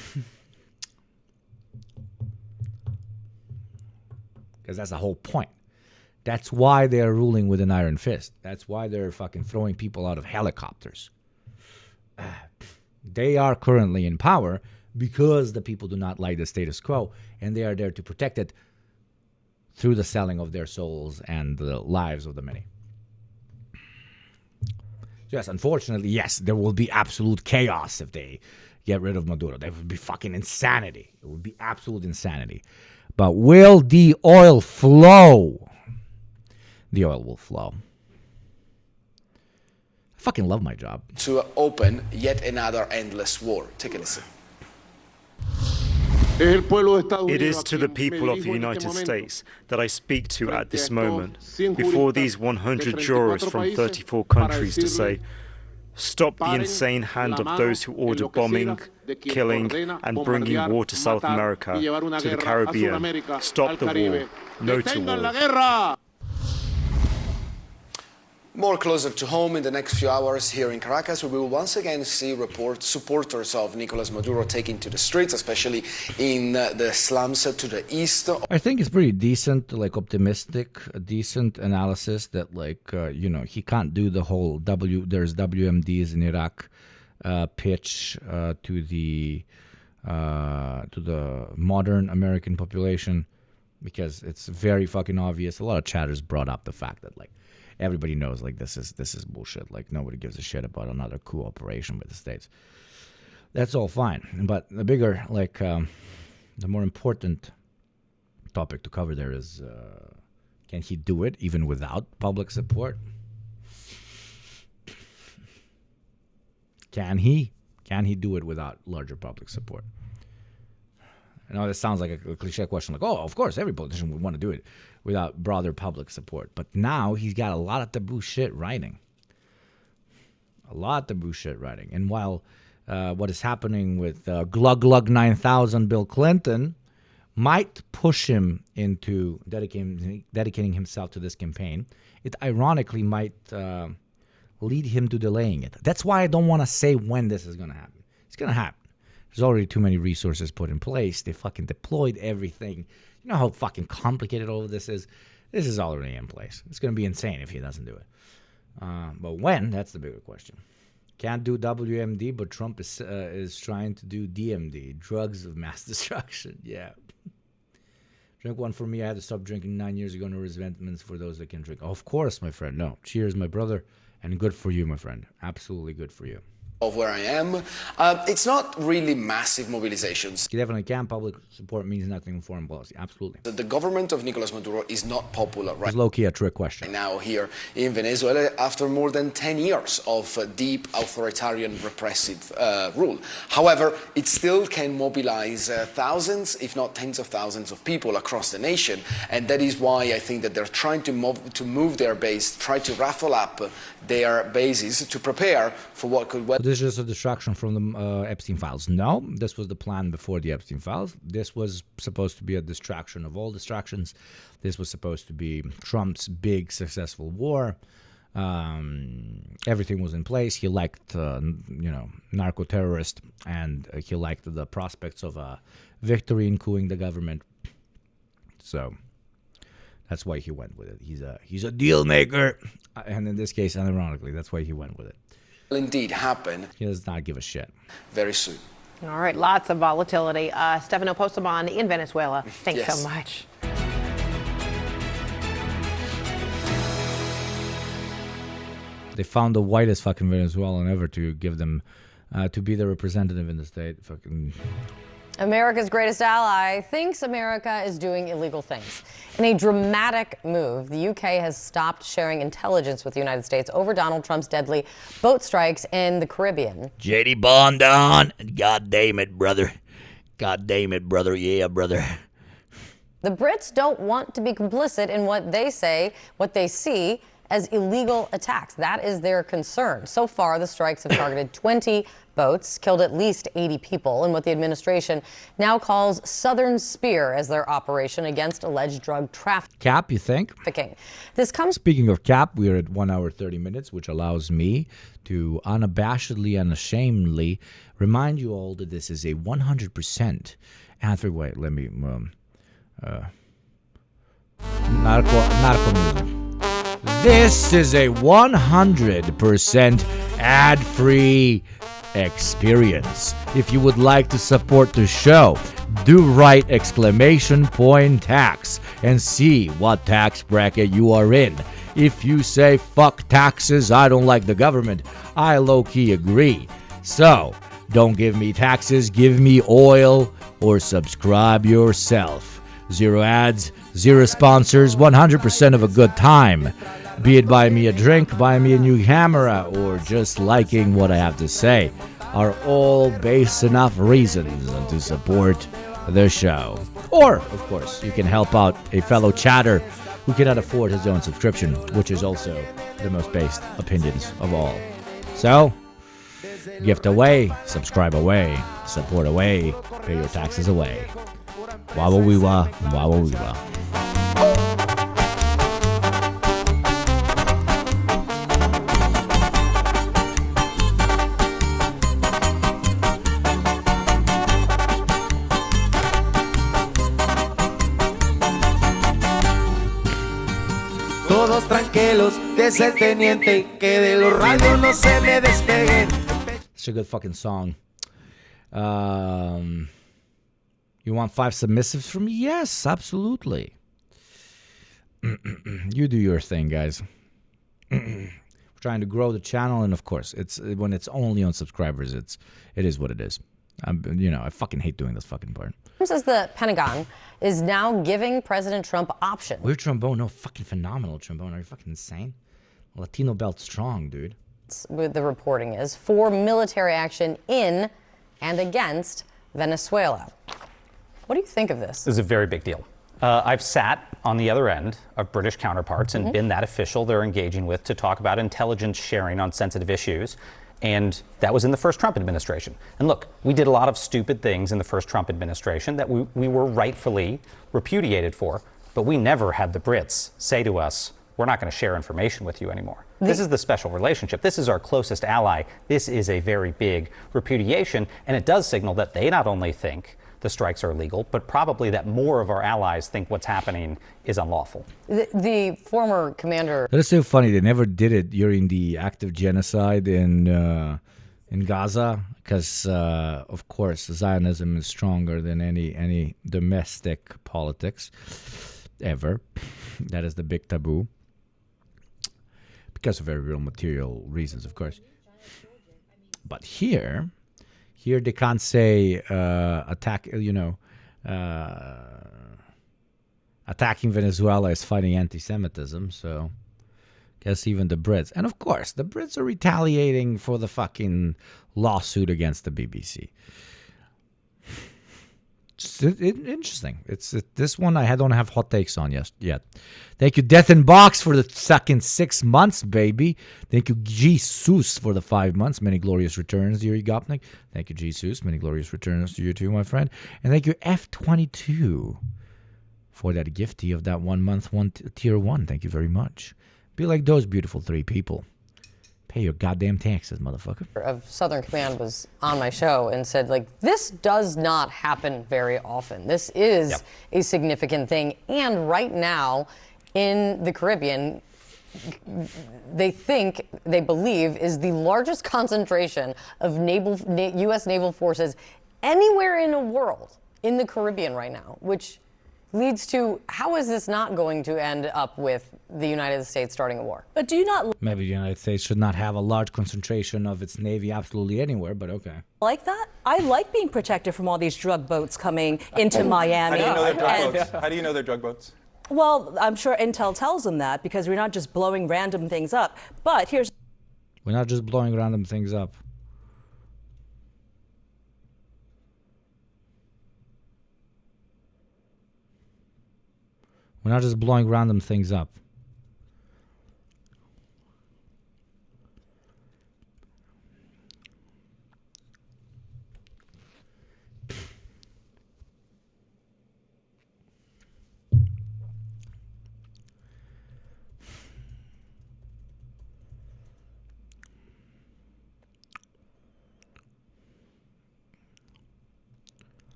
Because that's the whole point. That's why they're ruling with an iron fist. That's why they're fucking throwing people out of helicopters. They are currently in power because the people do not like the status quo, and they are there to protect it through the selling of their souls and the lives of the many. Yes, unfortunately, yes, there will be absolute chaos if they get rid of Maduro. There would be fucking insanity. It would be absolute insanity. But will the oil flow? The oil will flow. I fucking love my job. To open yet another endless war. Take a listen. It is to the people of the United States that I speak to at this moment, before these 100 jurors from 34 countries, to say, stop the insane hand of those who order bombing, killing, and bringing war to South America, to the Caribbean. Stop the war. No to war. More closer to home, in the next few hours here in Caracas, we will once again see supporters of Nicolas Maduro taking to the streets, especially in the slums to the east. I think it's pretty decent, like optimistic, a decent analysis that, like, he can't do the whole there's WMDs in Iraq pitch to the modern American population, because it's very fucking obvious. A lot of chatters brought up the fact that, like, everybody knows, like, this is bullshit. Like, nobody gives a shit about another coup operation with the States. That's all fine. But the bigger, like, the more important topic to cover there is, can he do it even without public support? Can he do it without larger public support? I know this sounds like a cliche question, like, oh, of course, every politician would want to do it without broader public support. But now he's got a lot of taboo shit writing. And while what is happening with Glug 9000 Bill Clinton might push him into dedicating himself to this campaign, it ironically might lead him to delaying it. That's why I don't want to say when this is going to happen. It's going to happen. There's already too many resources put in place. They fucking deployed everything. You know how fucking complicated all of this is? This is already in place. It's going to be insane if he doesn't do it. But when? That's the bigger question. Can't do WMD, but Trump is trying to do DMD, drugs of mass destruction. Yeah. Drink one for me. I had to stop drinking 9 years ago. No resentments for those that can drink. Oh, of course, my friend. No. Cheers, my brother. And good for you, my friend. Absolutely good for you. Of where I am. It's not really massive mobilizations. You definitely can. Public support means nothing in foreign policy. Absolutely. The government of Nicolas Maduro is not popular right It's low-key a trick question. now here in Venezuela after more than 10 years of deep authoritarian repressive rule. However, it still can mobilize thousands, if not tens of thousands of people across the nation. And that is why I think that they're trying to move their base, try to raffle up their bases to prepare for what could well. This is just a distraction from the Epstein files. No, this was the plan before the Epstein files. This was supposed to be a distraction of all distractions. This was supposed to be Trump's big successful war. Everything was in place. He liked, narco-terrorist, and he liked the prospects of a victory in coupping the government. So that's why he went with it. He's a deal maker, and in this case, ironically, that's why he went with it. Indeed happen. He does not give a shit. Very soon. All right, lots of volatility. Stefano Possebon in Venezuela. Thanks Yes. so much. They found the whitest fucking Venezuelan ever to give them, to be the representative in the state. Fucking. America's greatest ally thinks America is doing illegal things. In a dramatic move, the UK has stopped sharing intelligence with the United States over Donald Trump's deadly boat strikes in the Caribbean. JD Bond on. God damn it, brother. God damn it, brother. Yeah, brother. The Brits don't want to be complicit in what they see as illegal attacks. That is their concern. So far, the strikes have targeted 20 boats, killed at least 80 people, in what the administration now calls Southern Spear as their operation against alleged drug trafficking. Cap, you think? This comes. Speaking of cap, we are at 1 hour 30 minutes, which allows me to unabashedly, unashamedly remind you all that this is a 100% ad-free. Wait, let me narco music. This is a 100% ad-free experience. If you would like to support the show, do write !tax and see what tax bracket you are in. If you say fuck taxes, I don't like the government, I low-key agree. So, don't give me taxes, give me oil, or subscribe yourself. 0 ads, 0 sponsors, 100% of a good time. Be it buy me a drink, buy me a new camera, or just liking what I have to say, are all base enough reasons to support the show. Or, of course, you can help out a fellow chatter who cannot afford his own subscription, which is also the most based opinions of all. So, gift away, subscribe away, support away, pay your taxes away. Wawa-wee-wah, wawa-wee-wah. tranquelos, dice el teniente, que de los radios no se me despeguen. It's a good fucking song. You want 5 submissives from me? Yes, absolutely. You do your thing, guys. We're trying to grow the channel, and of course, it's when it's only on subscribers, it is what it is. I fucking hate doing this fucking part. Says the Pentagon is now giving President Trump options. Weird trombone, no fucking phenomenal trombone. Are you fucking insane? Latino belt strong, dude. With the reporting is for military action in and against Venezuela. What do you think of this? This is a very big deal. I've sat on the other end of British counterparts and been that official they're engaging with to talk about intelligence sharing on sensitive issues. And that was in the first Trump administration. And look, we did a lot of stupid things in the first Trump administration that we were rightfully repudiated for. But we never had the Brits say to us, we're not going to share information with you anymore. This is the special relationship. This is our closest ally. This is a very big repudiation. And it does signal that they not only think the strikes are illegal, but probably that more of our allies think what's happening is unlawful. The former commander. That is so funny. They never did it during the active genocide in Gaza, because of course Zionism is stronger than any domestic politics ever. That is the big taboo, because of very real material reasons, of course. But here they can't say attacking Venezuela is fighting anti-Semitism, so guess even the Brits. And of course, the Brits are retaliating for the fucking lawsuit against the BBC. It's interesting. This one I don't have hot takes on yet. Thank you, Death in Box, for the second 6 months, baby. Thank you, Jesus, for the 5 months. Many glorious returns, Yuri Gopnik. Thank you, Jesus. Many glorious returns to you too, my friend. And thank you, F22, for that gifty of that 1 month, tier 1. Thank you very much. Be like those beautiful 3 people. Pay your goddamn taxes, motherfucker. Of Southern Command was on my show and said, this does not happen very often. This is a significant thing. And right now in the Caribbean, they believe is the largest concentration of U.S. naval forces anywhere in the world in the Caribbean right now, which leads to, how is this not going to end up with the United States starting a war? But do you not Maybe the United States should not have a large concentration of its navy absolutely anywhere, but okay. like that? I like being protected from all these drug boats coming into Miami. How do you know they're drug boats? How do you know they're drug boats? Well, I'm sure Intel tells them that because we're not just blowing random things up. But here's... We're not just blowing random things up. We're not just blowing random things up.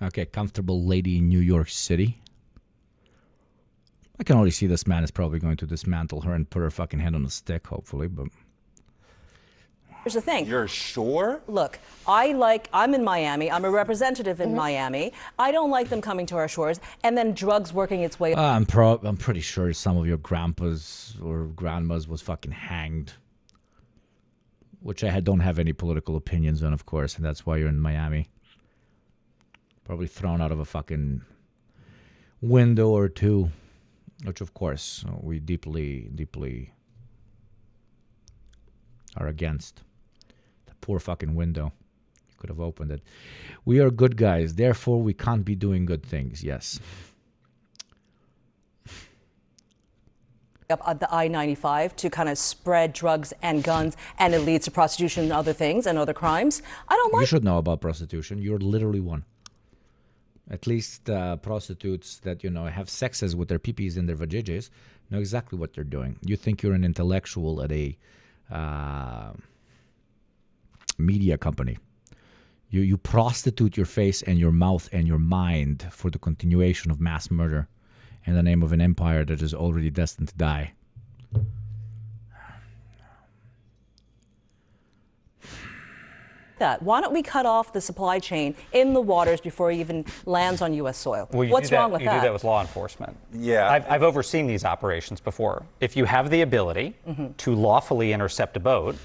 Okay, comfortable lady in New York City. I can already see this man is probably going to dismantle her and put her fucking head on a stick, hopefully, but... Here's the thing. You're sure? Look, I'm in Miami. I'm a representative in Miami. I don't like them coming to our shores and then drugs working its way. I'm pretty sure some of your grandpas or grandmas was fucking hanged. Which I don't have any political opinions on, of course, and that's why you're in Miami. Probably thrown out of a fucking window or two, which of course we deeply, deeply are against. The poor fucking window. You could have opened it. We are good guys, therefore we can't be doing good things, yes. Up the I-95 to kind of spread drugs and guns, and it leads to prostitution and other things and other crimes. I don't like... You should know about prostitution. You're literally one. At least prostitutes that, have sexes with their peepees and their vajayjays know exactly what they're doing. You think you're an intellectual at a media company. You prostitute your face and your mouth and your mind for the continuation of mass murder in the name of an empire that is already destined to die. That. Why don't we cut off the supply chain in the waters before it even lands on U.S. soil? Well, What's wrong with you that? do that with law enforcement. Yeah. I've overseen these operations before. If you have the ability to lawfully intercept a boat,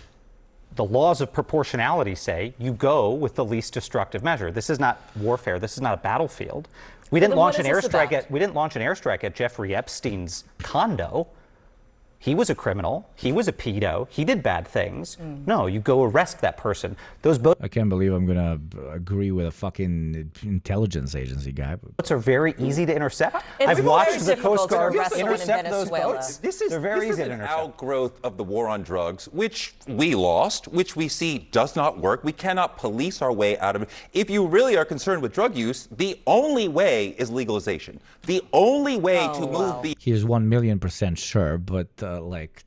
the laws of proportionality say you go with the least destructive measure. This is not warfare. This is not a battlefield. We didn't launch an airstrike at Jeffrey Epstein's condo. He was a criminal. He was a pedo. He did bad things. No, you go arrest that person. Those boats I can't believe I'm gonna agree with a fucking intelligence agency guy. are very easy to intercept. It's I've very watched the difficult Coast to Guard arrest someone in intercept those Venezuela. boats. This They're very is easy to an intercept. outgrowth of the war on drugs, which we lost, which we see does not work. We cannot police our way out of it. If you really are concerned with drug use, the only way is legalization. The only way to move He is 1,000,000% sure, but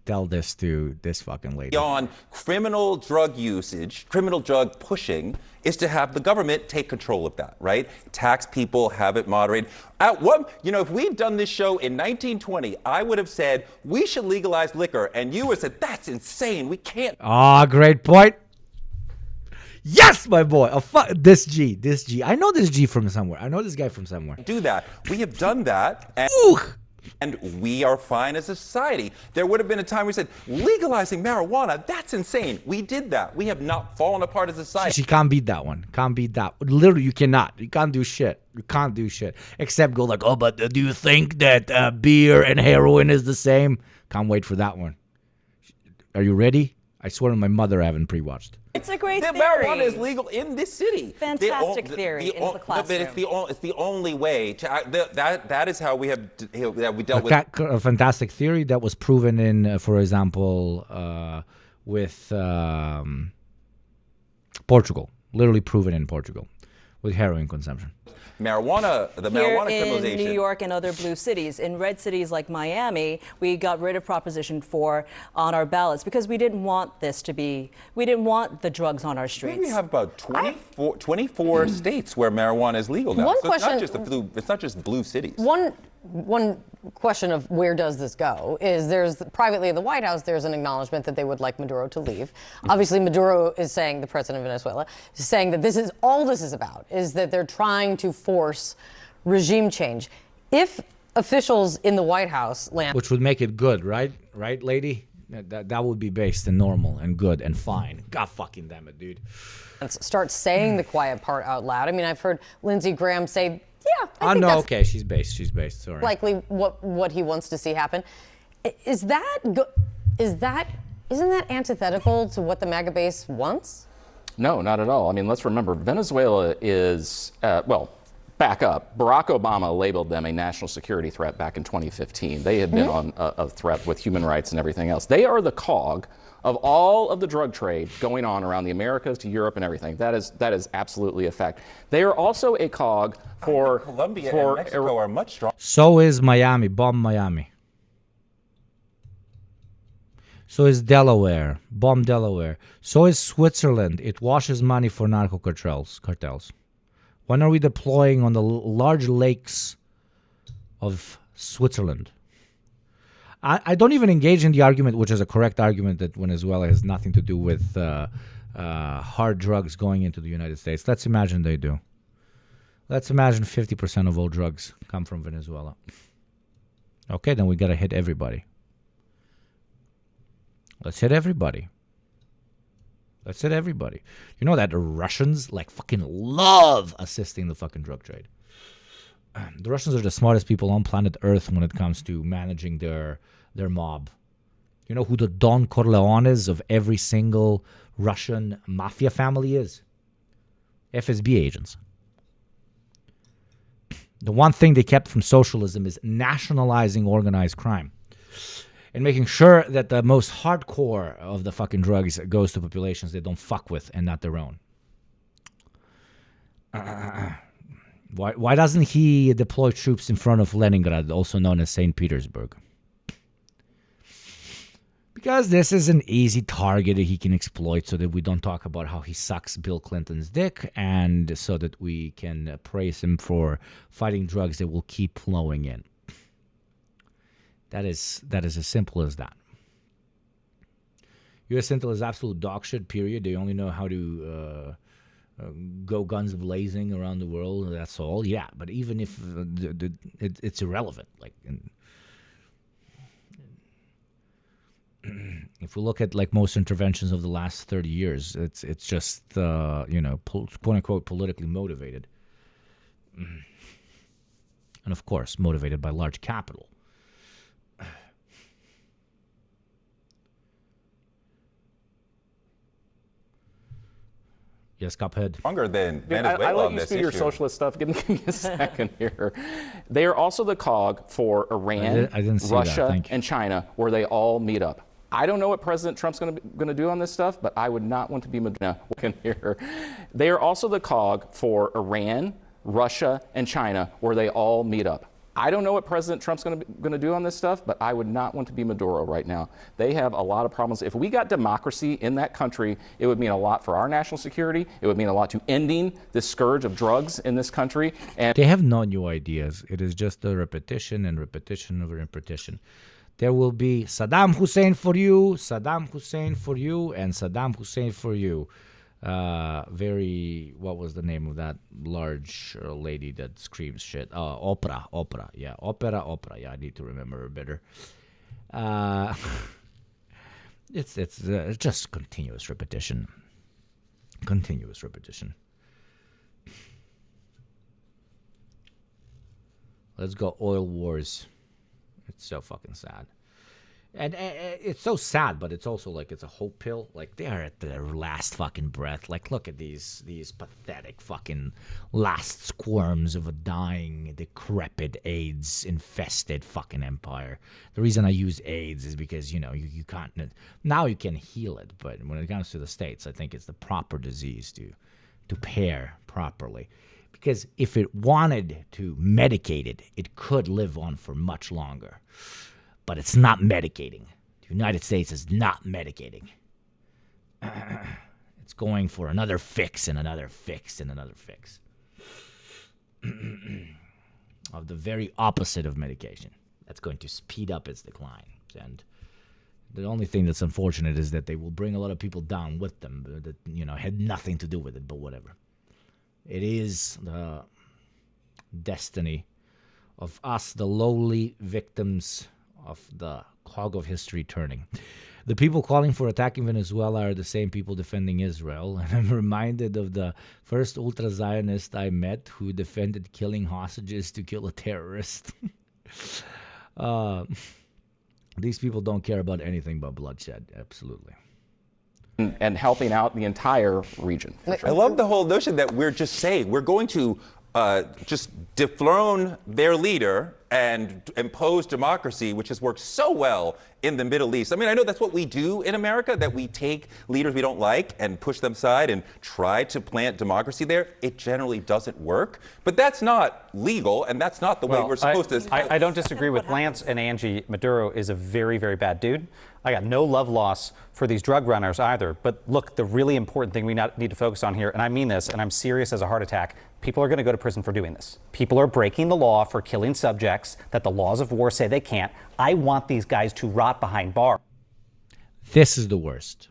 tell this to this fucking lady. beyond criminal drug usage, criminal drug pushing, is to have the government take control of that, right? Tax people, have it moderated. If we'd done this show in 1920, I would have said we should legalize liquor, and you would have said that's insane. We can't. Ah, great point. Yes, my boy. This G. I know this G from somewhere. I know this guy from somewhere. Do that. We have done that. And we are fine as a society. There would have been a time we said, legalizing marijuana, that's insane. We did that. We have not fallen apart as a society. She can't beat that one. Can't beat that. Literally, you cannot. You can't do shit. You can't do shit. Except go like, oh, but do you think that beer and heroin is the same? Can't wait for that one. Are you ready? I swear to my mother I haven't pre-watched. It's a great theory. Marijuana is legal in this city. Fantastic theory in the classroom. But it's the only way to that is how we have we dealt with A fantastic theory that was proven in, for example, with Portugal. Literally proven in Portugal with heroin consumption. marijuana. The Here marijuana in criminalization. New York and other blue cities. In red cities like Miami, we got rid of Proposition 4 on our ballots because we didn't want we didn't want the drugs on our streets. We have about 24 states where marijuana is legal now. One so question- it's not just blue cities. One question of where does this go is there's privately in the White House, there's an acknowledgement that they would like Maduro to leave. Obviously, Maduro is saying, the president of Venezuela, is saying that this is all this is about, is that they're trying to force regime change. If officials in the White House land... Which would make it good, right? Right, lady? That would be based and normal and good and fine. God fucking damn it, dude. Start saying the quiet part out loud. I mean, I've heard Lindsey Graham say, yeah, I think no, that's okay, she's based, sorry. likely what he wants to see happen. Isn't that antithetical to what the MAGA base wants? No, not at all. I mean, let's remember, Venezuela is, back up. Barack Obama labeled them a national security threat back in 2015. They had been on a threat with human rights and everything else. They are the cog of all of the drug trade going on around the Americas to Europe and everything. That is absolutely a fact. They are also a cog for Colombia and Mexico are much stronger. So is Miami. Bomb Miami. So is Delaware. Bomb Delaware. So is Switzerland. It washes money for narco cartels. When are we deploying on the large lakes of Switzerland? I don't even engage in the argument, which is a correct argument, that Venezuela has nothing to do with hard drugs going into the United States. Let's imagine they do. Let's imagine 50% of all drugs come from Venezuela. Okay, then we got to hit everybody. Let's hit everybody. You know that the Russians fucking love assisting the fucking drug trade. The Russians are the smartest people on planet Earth when it comes to managing their mob. You know who the Don Corleones of every single Russian mafia family is? FSB agents. The one thing they kept from socialism is nationalizing organized crime and making sure that the most hardcore of the fucking drugs goes to populations they don't fuck with and not their own. Why doesn't he deploy troops in front of Leningrad, also known as St. Petersburg? Because this is an easy target that he can exploit so that we don't talk about how he sucks Bill Clinton's dick, and so that we can praise him for fighting drugs that will keep flowing in. That is as simple as that. U.S. Intel is absolute dog shit, period. They only know how to go guns blazing around the world. That's all. Yeah, but even if it's irrelevant. Like, if we look at like most interventions of the last 30 years, it's just quote unquote politically motivated, and of course motivated by large capital. Yes, Cuphead. Stronger than I Venezuela let on you this speak your issue. socialist stuff. Give me a second here. They are also the cog for Iran, I didn't see Russia, that. Thank you. and China, where they all meet up. I don't know what President Trump's going to do on this stuff, but I would not want to be Madonna here. They are also the cog for Iran, Russia, and China, where they all meet up. I don't know what President Trump's going to do on this stuff, but I would not want to be Maduro right now. They have a lot of problems. If we got democracy in that country, it would mean a lot for our national security. It would mean a lot to ending this scourge of drugs in this country. And they have no new ideas. It is just a repetition and repetition of repetition. There will be Saddam Hussein for you, Saddam Hussein for you, and Saddam Hussein for you. What was the name of that large lady that screams shit? Oprah. Yeah, Oprah. Yeah, I need to remember her better. It's just continuous repetition. Continuous repetition. Let's go oil wars. It's so fucking sad. And it's so sad, but it's also like it's a hope pill. Like they are at their last fucking breath. Like look at these pathetic fucking last squirms of a dying, decrepit, AIDS-infested fucking empire. The reason I use AIDS is because you can't now you can heal it, but when it comes to the States, I think it's the proper disease to pair properly. Because if it wanted to medicate it, it could live on for much longer. But it's not medicating. The United States is not medicating. It's going for another fix and another fix and another fix. Of the very opposite of medication. That's going to speed up its decline. And the only thing that's unfortunate is that they will bring a lot of people down with them that had nothing to do with it, but whatever. It is the destiny of us, the lowly victims of the cog of history turning. The people calling for attacking Venezuela are the same people defending Israel. And I'm reminded of the first ultra-Zionist I met who defended killing hostages to kill a terrorist. These people don't care about anything but bloodshed. Absolutely. and helping out the entire region. I love the whole notion that we're just saying we're going to just dethrone their leader and impose democracy, which has worked so well in the Middle East. I mean, I know that's what we do in America, that we take leaders we don't like and push them aside and try to plant democracy there. It generally doesn't work, but that's not legal, and that's not the way we're supposed to. I don't disagree with Lance and Angie. Maduro is a very, very bad dude. I got no love loss for these drug runners either. But look, the really important thing we need to focus on here, and I mean this, and I'm serious as a heart attack, people are going to go to prison for doing this. People are breaking the law for killing subjects that the laws of war say they can't. I want these guys to rot behind bars. This is the worst.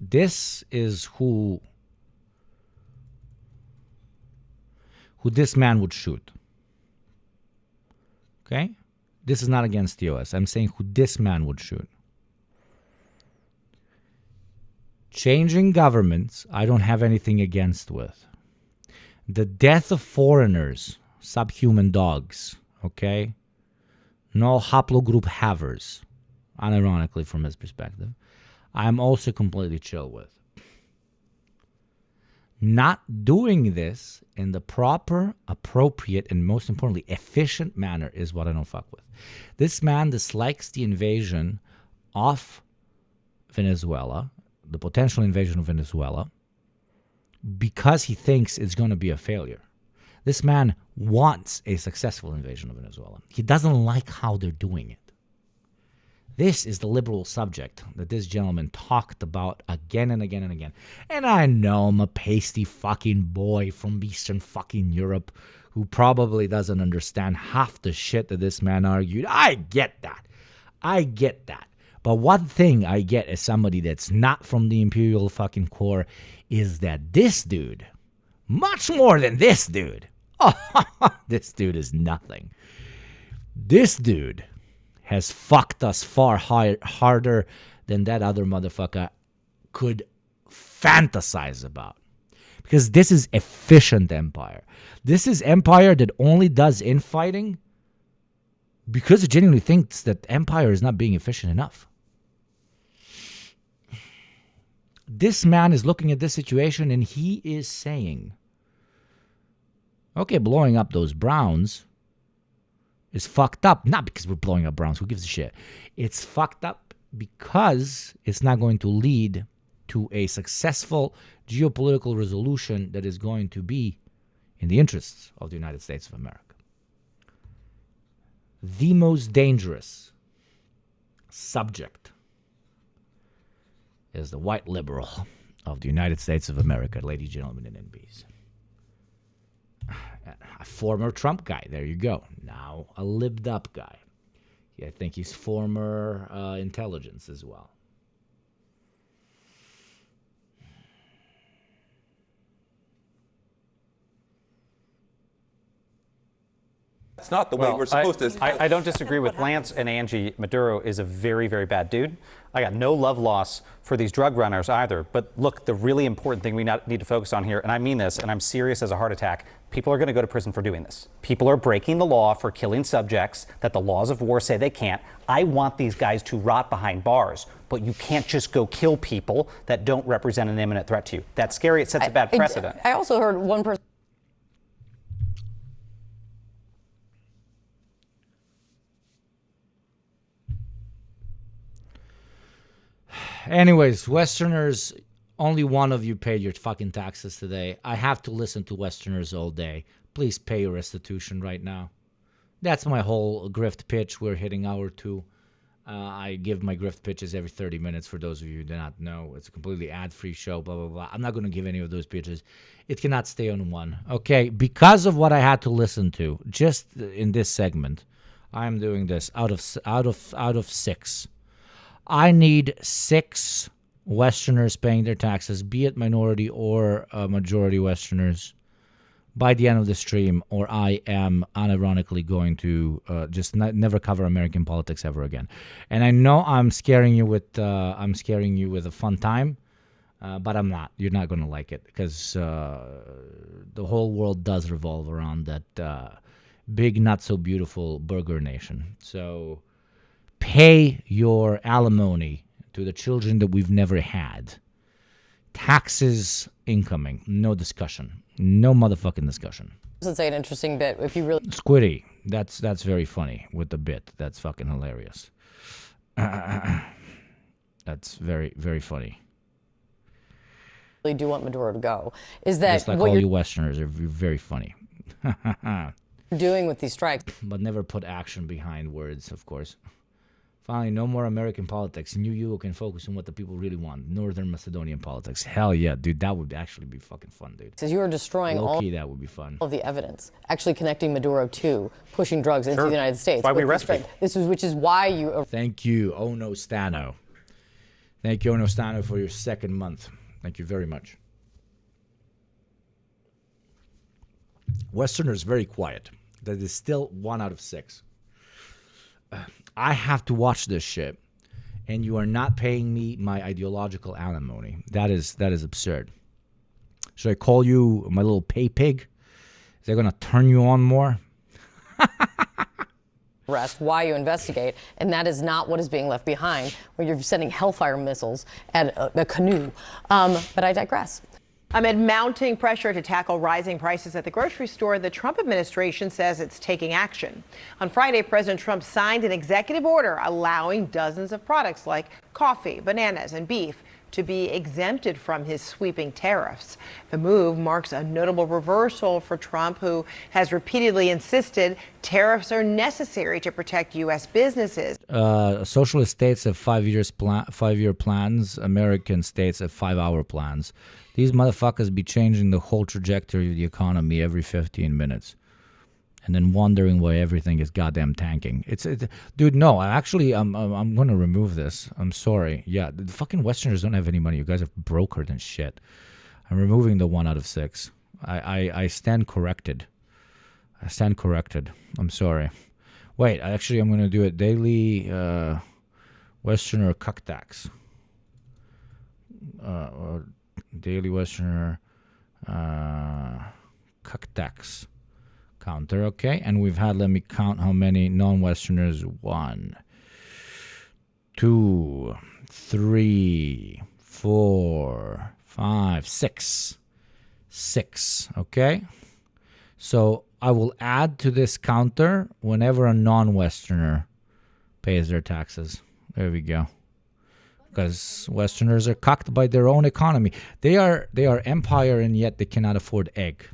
This is who this man would shoot. Okay? This is not against the U.S. I'm saying who this man would shoot. Changing governments, I don't have anything against with. The death of foreigners, subhuman dogs, okay? No haplogroup havers, unironically from his perspective, I'm also completely chill with. Not doing this in the proper, appropriate, and most importantly, efficient manner is what I don't fuck with. This man dislikes the invasion of Venezuela, the potential invasion of Venezuela, because he thinks it's going to be a failure. This man wants a successful invasion of Venezuela. He doesn't like how they're doing it. This is the liberal subject that this gentleman talked about again and again and again. And I know I'm a pasty fucking boy from Eastern fucking Europe who probably doesn't understand half the shit that this man argued. I get that. But one thing I get as somebody that's not from the imperial fucking core is that this dude, much more than this dude, this dude is nothing. This dude has fucked us far harder than that other motherfucker could fantasize about. Because this is efficient empire. This is empire that only does infighting because it genuinely thinks that empire is not being efficient enough. This man is looking at this situation and he is saying, okay, blowing up those Browns is fucked up. Not because we're blowing up Browns. Who gives a shit? It's fucked up because it's not going to lead to a successful geopolitical resolution that is going to be in the interests of the United States of America. The most dangerous subject is the white liberal of the United States of America, ladies and gentlemen and NBs. A former Trump guy, there you go. Now a libbed up guy. Yeah, I think he's former intelligence as well. That's not the way we're supposed to. I don't disagree with Lance and Angie. Maduro is a very, very bad dude. I got no love loss for these drug runners either. But look, the really important thing we need to focus on here, and I mean this, and I'm serious as a heart attack, people are going to go to prison for doing this. People are breaking the law for killing subjects that the laws of war say they can't. I want these guys to rot behind bars, but you can't just go kill people that don't represent an imminent threat to you. That's scary. It sets a bad precedent. I also heard one person. Anyways, Westerners, only one of you paid your fucking taxes today. I have to listen to Westerners all day. Please pay your restitution right now. That's my whole grift pitch. We're hitting hour 2. I give my grift pitches every 30 minutes for those of you who do not know. It's a completely ad-free show, blah, blah, blah. I'm not going to give any of those pitches. It cannot stay on one. Okay, because of what I had to listen to, just in this segment, I'm doing this out of 6. I need 6 Westerners paying their taxes, be it minority or majority Westerners, by the end of the stream, or I am unironically going to just never cover American politics ever again. And I know I'm scaring you with a fun time, but I'm not. You're not going to like it because the whole world does revolve around that big, not so beautiful burger nation. So pay your alimony to the children that we've never had. Taxes incoming. No discussion. No motherfucking discussion. Doesn't say an interesting bit. If you really Squiddy, that's very funny with the bit. That's fucking hilarious. That's very, very funny. do want Maduro to go, is that just like what all you're you Westerners are very funny. doing with these strikes. But never put action behind words, of course. Finally, no more American politics. You can focus on what the people really want. Northern Macedonian politics. Hell yeah, dude. That would actually be fucking fun, dude. Says you are destroying Low-key, that would be fun. all of the evidence, actually connecting Maduro to pushing drugs into the United States. Why we with arrest this strike. Which is why you. Thank you, Ono Stano. Thank you, Ono Stano, for your second month. Thank you very much. Westerners very quiet. That is still 1 out of 6. I have to watch this shit, and you are not paying me my ideological alimony. That is absurd. Should I call you my little pay pig? Is that going to turn you on more? Arrest, why you investigate, and that is not what is being left behind, where you're sending Hellfire missiles at a canoe. But I digress. Amid mounting pressure to tackle rising prices at the grocery store, the Trump administration says it's taking action. On Friday, President Trump signed an executive order allowing dozens of products like coffee, bananas, and beef to be exempted from his sweeping tariffs. The move marks a notable reversal for Trump, who has repeatedly insisted tariffs are necessary to protect U.S. businesses. Socialist states have 5-year plans. American states have 5-hour plans. These motherfuckers be changing the whole trajectory of the economy every 15 minutes. And then wondering why everything is goddamn tanking. Dude, no, I'm going to remove this. I'm sorry. Yeah, the fucking Westerners don't have any money. You guys are broker than shit. I'm removing the 1 out of 6. I stand corrected. I'm sorry. Wait, I'm going to do it. Daily Westerner cuck tax. Daily Westerner cuck tax. Counter, okay, and we've had, let me count how many non-Westerners. 1, 2, 3, 4, 5, 6. 6, okay? So I will add to this counter whenever a non-Westerner pays their taxes. There we go. Because Westerners are cucked by their own economy. They are empire, and yet they cannot afford egg.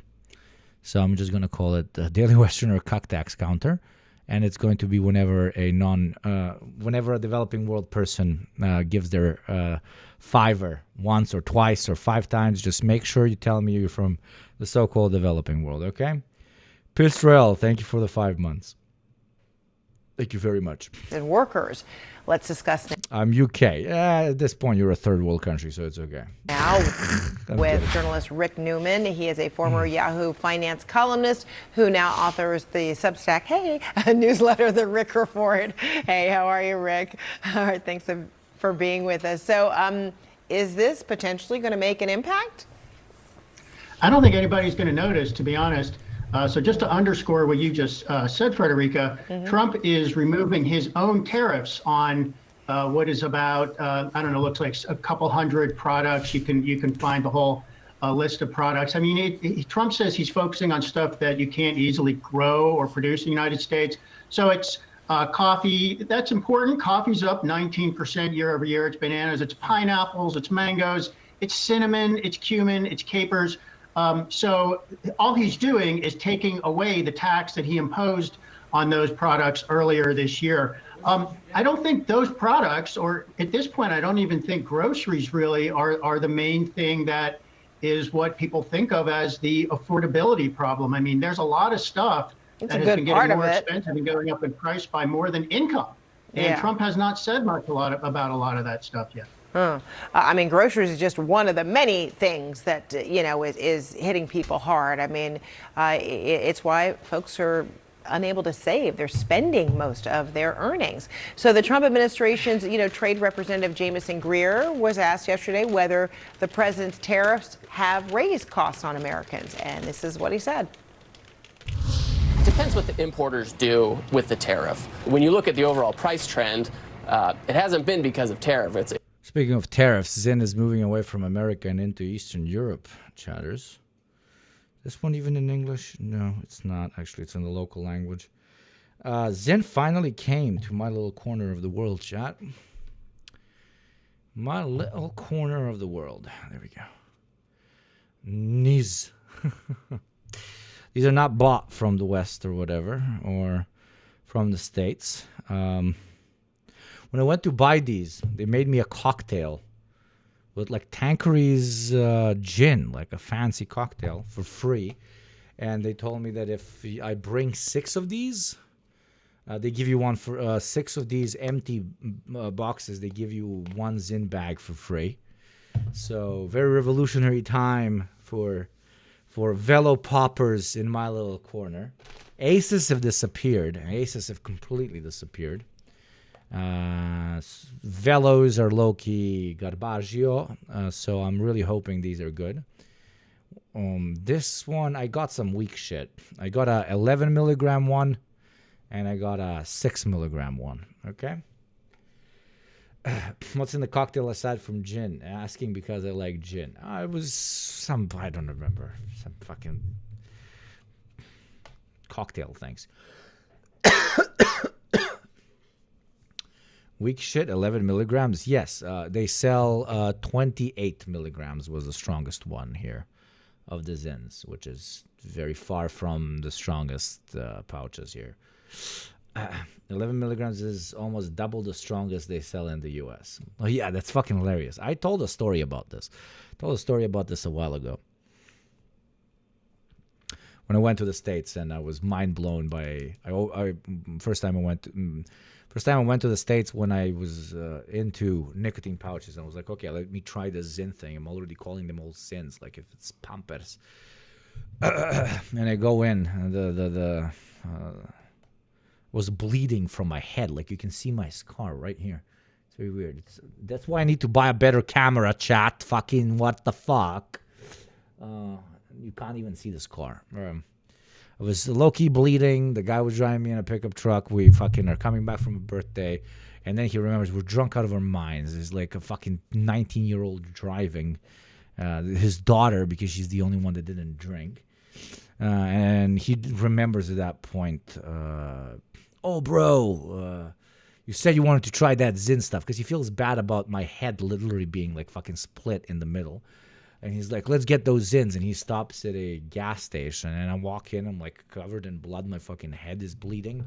So I'm just going to call it the Daily Westerner cuck tax counter, and it's going to be whenever a developing world person gives their fiver once or twice or 5 times. Just make sure you tell me you're from the so-called developing world, okay? Pilstrel, thank you for the 5 months. Thank you very much. And workers. Let's discuss now. I'm UK. At this point, you're a third world country, so it's okay. Now with journalist Rick Newman. He is a former Yahoo Finance columnist who now authors the Substack, a newsletter, The Rick Report. Hey, how are you, Rick? All right, thanks for being with us. So is this potentially going to make an impact? I don't think anybody's going to notice, to be honest. So just to underscore what you just said, Frederica, Trump is removing his own tariffs on what is about, looks like a couple hundred products. You can find the whole list of products. I mean, Trump says he's focusing on stuff that you can't easily grow or produce in the United States. So it's coffee. That's important. Coffee's up 19% year over year. It's bananas. It's pineapples. It's mangoes. It's cinnamon. It's cumin. It's capers. So all he's doing is taking away the tax that he imposed on those products earlier this year. I don't think those products, or at this point, I don't even think groceries really are the main thing that is what people think of as the affordability problem. I mean, there's a lot of stuff that has been getting more expensive and going up in price by more than income. And Trump has not said much about a lot of that stuff yet. I mean, groceries is just one of the many things that, is hitting people hard. I mean, it's why folks are unable to save. They're spending most of their earnings. So the Trump administration's, Trade Representative Jamieson Greer was asked yesterday whether the president's tariffs have raised costs on Americans. And this is what he said. Depends what the importers do with the tariff. When you look at the overall price trend, it hasn't been because of tariff. Speaking of tariffs, Zyn is moving away from America and into Eastern Europe, chatters. This one even in English? No, it's not. Actually, it's in the local language. Zyn finally came to my little corner of the world, chat. My little corner of the world. There we go. These are not bought from the West or whatever, or from the States. When I went to buy these, they made me a cocktail with like Tanqueray's gin, like a fancy cocktail for free. And they told me that if I bring 6 of these, they give you one for 6 of these empty boxes. They give you 1 Zyn bag for free. So very revolutionary time for velo poppers in my little corner. Aces have disappeared. Aces have completely disappeared. Velos are low-key garbaggio, so I'm really hoping these are good. This one, I got some weak shit. I got a 11 milligram one, and I got a 6 milligram one, okay? What's in the cocktail aside from gin? Asking because I like gin. It was I don't remember, some fucking cocktail things. Weak shit, 11 milligrams. Yes, they sell 28 milligrams was the strongest one here of the Zins, which is very far from the strongest pouches here. 11 milligrams is almost double the strongest they sell in the U.S. Oh, yeah, that's fucking hilarious. I told a story about this. A while ago. When I went to the States, and I was mind blown by first time I went to the States when I was into nicotine pouches, and I was like, okay, let me try the Zyn thing. I'm already calling them all Zins, like if it's Pampers. And I go in, and the was bleeding from my head, like you can see my scar right here. It's very weird. That's why I need to buy a better camera, chat. Fucking what the fuck. You can't even see the scar. I was low-key bleeding. The guy was driving me in a pickup truck. We fucking are coming back from a birthday. And then he remembers we're drunk out of our minds. It's like a fucking 19-year-old driving his daughter because she's the only one that didn't drink. And he remembers at that point, oh, bro, you said you wanted to try that Zyn stuff because he feels bad about my head literally being like fucking split in the middle. And he's like, let's get those Zyns. And he stops at a gas station. And I walk in. I'm like covered in blood. My fucking head is bleeding.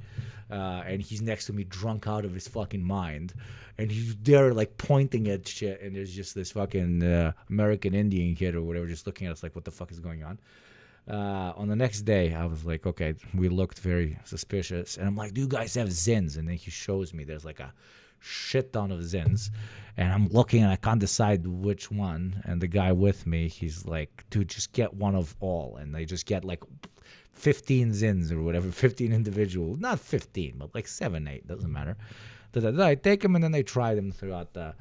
And he's next to me drunk out of his fucking mind. And he's there like pointing at shit. And there's just this fucking American Indian kid or whatever just looking at us like, what the fuck is going on? On the next day, I was like, okay, we looked very suspicious. And I'm like, do you guys have Zyns? And then he shows me there's like a shit ton of Zyns. And I'm looking and I can't decide which one. And the guy with me, he's like, dude, just get one of all. And they just get like 15 Zyns or whatever, 15 individual. Not 15, but like 7, 8, doesn't matter. I take them and then they try them throughout the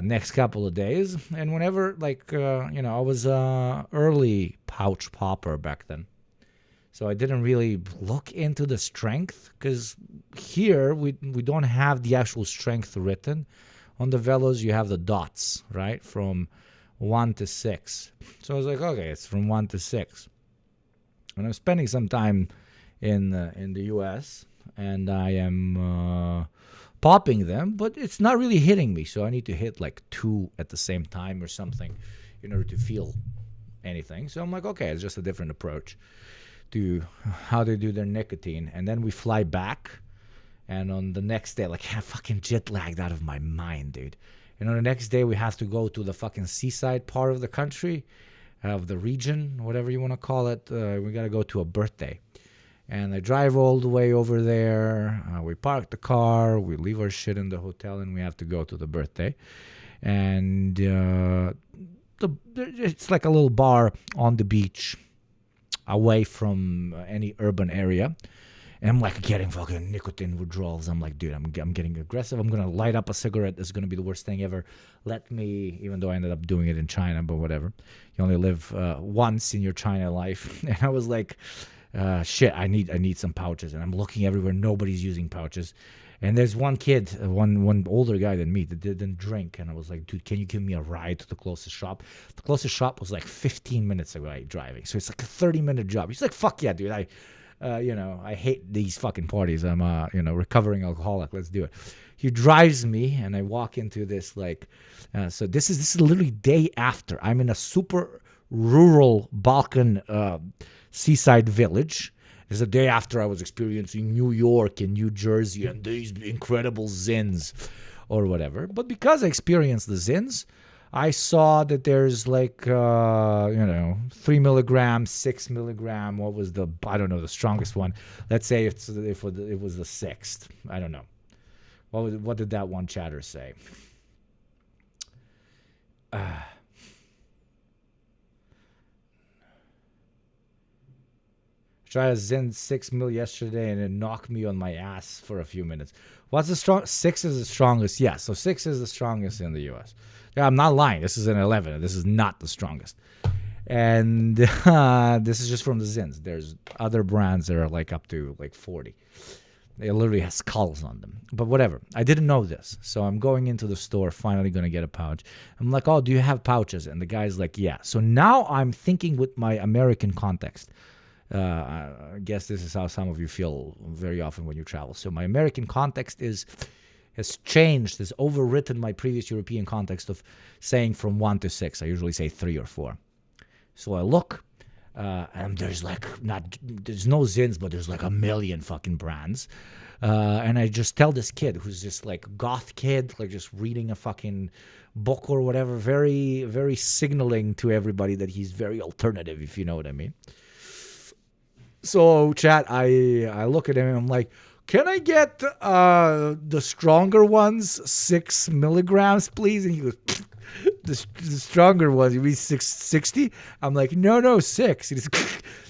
next couple of days. And whenever, like, I was early pouch popper back then. So I didn't really look into the strength because here we don't have the actual strength written. On the Velos, you have the dots, right? From 1 to 6. So I was like, okay, it's from 1 to 6. And I'm spending some time in the U.S. and I am popping them, but it's not really hitting me. So I need to hit like 2 at the same time or something in order to feel anything. So I'm like, okay, it's just a different approach to how they do their nicotine. And then we fly back. And on the next day, like, I'm fucking jet lagged out of my mind, dude. And on the next day, we have to go to the fucking seaside part of the country, of the region, whatever you want to call it. We got to go to a birthday. And I drive all the way over there. We park the car. We leave our shit in the hotel, and we have to go to the birthday. And it's like a little bar on the beach, away from any urban area. And I'm like getting fucking nicotine withdrawals. I'm like, dude, I'm getting aggressive. I'm going to light up a cigarette. This is going to be the worst thing ever. Let me, even though I ended up doing it in China, but whatever. You only live once in your China life. And I was like, shit, I need some pouches. And I'm looking everywhere. Nobody's using pouches. And there's one kid, one older guy than me that didn't drink. And I was like, dude, can you give me a ride to the closest shop? The closest shop was like 15 minutes away driving. So it's like a 30-minute job. He's like, fuck yeah, dude. I hate these fucking parties. I'm a, recovering alcoholic. Let's do it. He drives me and I walk into this so this is literally day after. I'm in a super rural Balkan seaside village. It's the day after I was experiencing New York and New Jersey and these incredible Zyns or whatever. But because I experienced the Zyns, I saw that there's like, 3 milligrams, 6 milligram. What was the strongest one? Let's say if it was the 6th. I don't know. What did that one chatter say? Tried a Zyn 6 mil yesterday and it knocked me on my ass for a few minutes. What's the strong? 6 is the strongest. Yeah, so 6 is the strongest in the U.S. Yeah, I'm not lying. This is an 11. This is not the strongest. And this is just from the Zyns. There's other brands that are like up to like 40. They literally have skulls on them. But whatever. I didn't know this. So I'm going into the store, finally going to get a pouch. I'm like, oh, do you have pouches? And the guy's like, yeah. So now I'm thinking with my American context. I guess this is how some of you feel very often when you travel. So my American context is, has changed, has overwritten my previous European context of saying from 1 to 6. I usually say 3 or 4. So I look, and there's no Zins, but there's like a million fucking brands. And I just tell this kid who's just like goth kid, like just reading a fucking book or whatever, very, very signaling to everybody that he's very alternative, if you know what I mean. So, chat, I look at him and I'm like, can I get the stronger ones, 6 milligrams, please? And he goes, the stronger ones, you mean 660? I'm like, no, 6.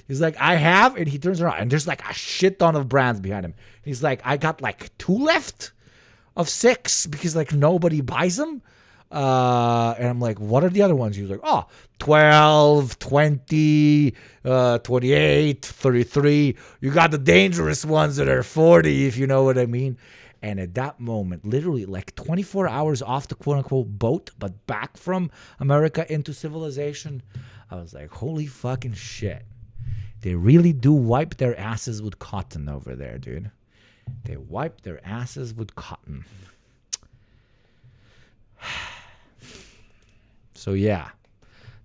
He's like, I have, and he turns around, and there's like a shit ton of brands behind him. He's like, I got like 2 left of 6 because like nobody buys them. And I'm like, what are the other ones? He was like, 12, 20, 28, 33. You got the dangerous ones that are 40, if you know what I mean. And at that moment, literally like 24 hours off the quote-unquote boat, but back from America into civilization, I was like, holy fucking shit. They really do wipe their asses with cotton over there, dude. They wipe their asses with cotton. So yeah,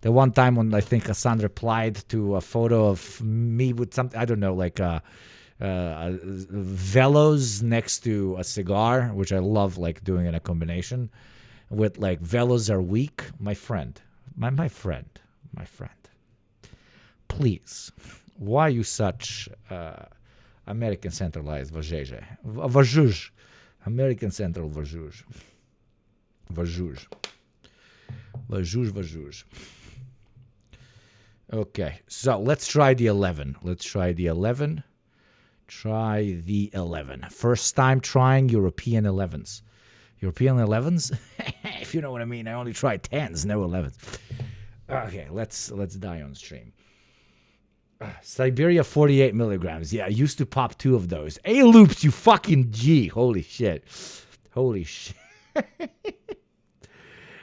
the one time when I think Hassan replied to a photo of me with something, I don't know, like Velos next to a cigar, which I love, like doing in a combination with like Velos are weak. My friend, my friend, please, why are you such American centralized vajuj? American central vajuj. Okay, so let's try the 11. Try the 11. First time trying European 11s. European 11s? If you know what I mean. I only tried 10s, no 11s. Okay, let's die on stream. Siberia 48 milligrams. Yeah, I used to pop 2 of those. A-loops, you fucking G. Holy shit.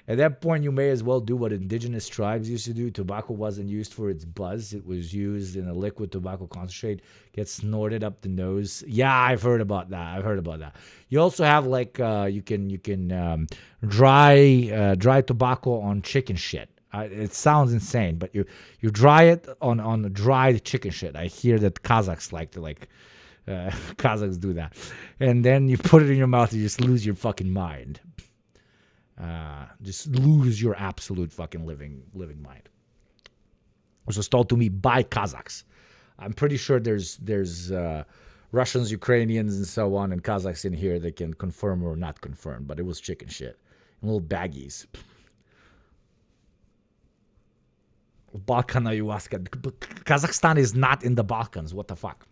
At that point, you may as well do what indigenous tribes used to do. Tobacco wasn't used for its buzz. It was used in a liquid tobacco concentrate, gets snorted up the nose. Yeah, I've heard about that. You also have like you can dry tobacco on chicken shit. It sounds insane, but you dry it on dried chicken shit. I hear that Kazakhs like to Kazakhs do that, and then you put it in your mouth and you just lose your fucking mind. Just lose your absolute fucking living mind. This was told to me by Kazakhs. I'm pretty sure there's Russians, Ukrainians, and so on, and Kazakhs in here that can confirm or not confirm, but it was chicken shit in little baggies. Balkan ayahuasca. Kazakhstan is not in the Balkans. What the fuck?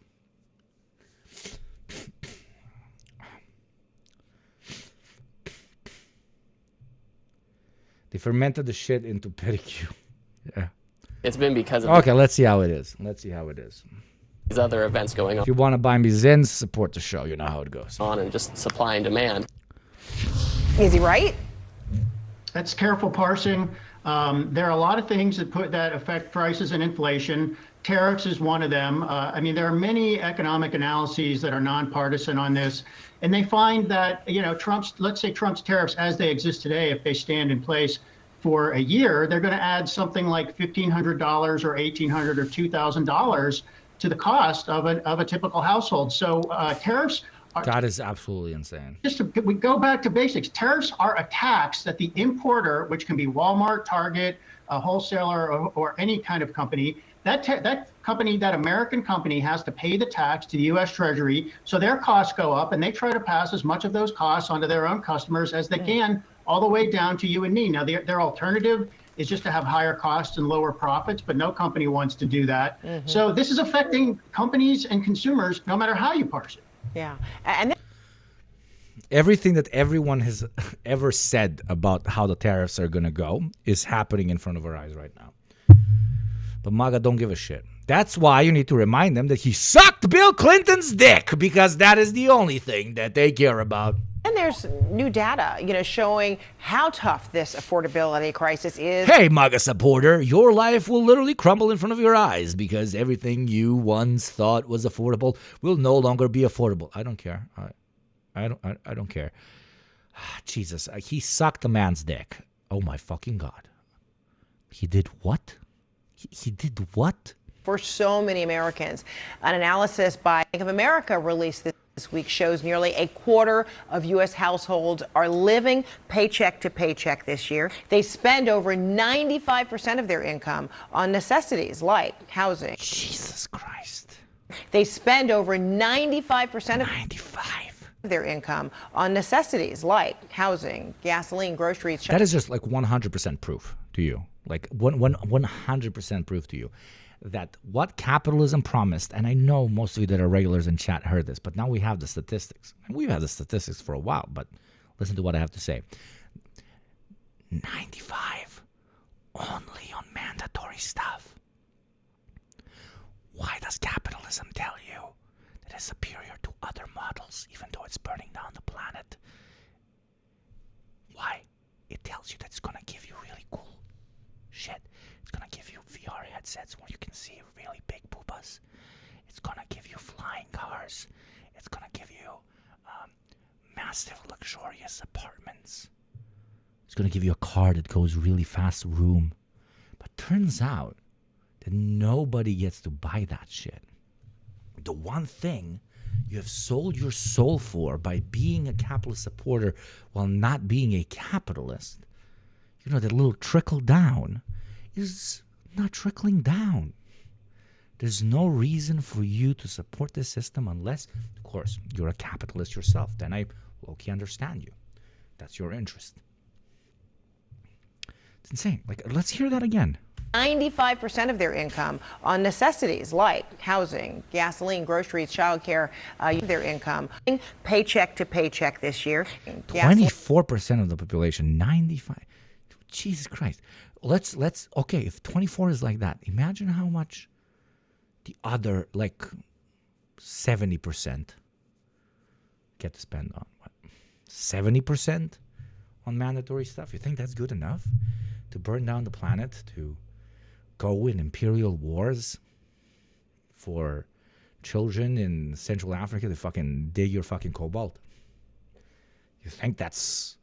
They fermented the shit into pedicure. Yeah. It's been because of okay, let's see how it is. These other events going on. If you want to buy me Zins, support the show. You know how it goes. On and just supply and demand. Is he right? That's careful parsing. There are a lot of things that affect prices and inflation. Tariffs is one of them. I mean, there are many economic analyses that are nonpartisan on this, and they find that, let's say Trump's tariffs as they exist today, if they stand in place for a year, they're going to add something like $1,500 or $1,800 or $2,000 to the cost of a typical household. So tariffs. That is absolutely insane. We go back to basics. Tariffs are a tax that the importer, which can be Walmart, Target, a wholesaler, or any kind of company, that American company has to pay the tax to the U.S. Treasury, so their costs go up, and they try to pass as much of those costs onto their own customers as they can, all the way down to you and me. Now, their alternative is just to have higher costs and lower profits, but no company wants to do that. Mm-hmm. So this is affecting companies and consumers no matter how you parse it. Yeah. And everything that everyone has ever said about how the tariffs are going to go is happening in front of our eyes right now. But MAGA don't give a shit. That's why you need to remind them that he sucked Bill Clinton's dick, because that is the only thing that they care about. And there's new data, showing how tough this affordability crisis is. Hey, MAGA supporter, your life will literally crumble in front of your eyes because everything you once thought was affordable will no longer be affordable. I don't care. I don't care. Jesus, he sucked a man's dick. Oh my fucking God. He did what? He did what? For so many Americans. An analysis by Bank of America released this week shows nearly a quarter of U.S. households are living paycheck to paycheck this year. They spend over 95% of their income on necessities like housing. Jesus Christ. They spend over 95% of their income on necessities like housing, gasoline, groceries. That is just like 100% proof to you. Like 100% proof to you that what capitalism promised, and I know most of you that are regulars in chat heard this, but now we have the statistics. And we've had the statistics for a while, but listen to what I have to say. 95 only on mandatory stuff. Why does capitalism tell you that it's superior to other models, even though it's burning down the planet? Why? It tells you that it's going to give you really cool shit. It's going to give you VR headsets where you can see really big boobas. It's going to give you flying cars. It's going to give you massive luxurious apartments. It's going to give you a car that goes really fast room. But turns out that nobody gets to buy that shit. The one thing you have sold your soul for by being a capitalist supporter while not being a capitalist, you know, that little trickle down is not trickling down. There's no reason for you to support this system unless, of course, you're a capitalist yourself. Then I low-key understand you. That's your interest. It's insane. Like, let's hear that again. 95% of their income on necessities like housing, gasoline, groceries, childcare, their income paycheck to paycheck this year. 24% of the population, 95. Jesus Christ. Let's okay, if 24 is like that, imagine how much the other like 70% get to spend on what? 70% on mandatory stuff. You think that's good enough to burn down the planet, to go in imperial wars for children in Central Africa to fucking dig your fucking cobalt? You think that's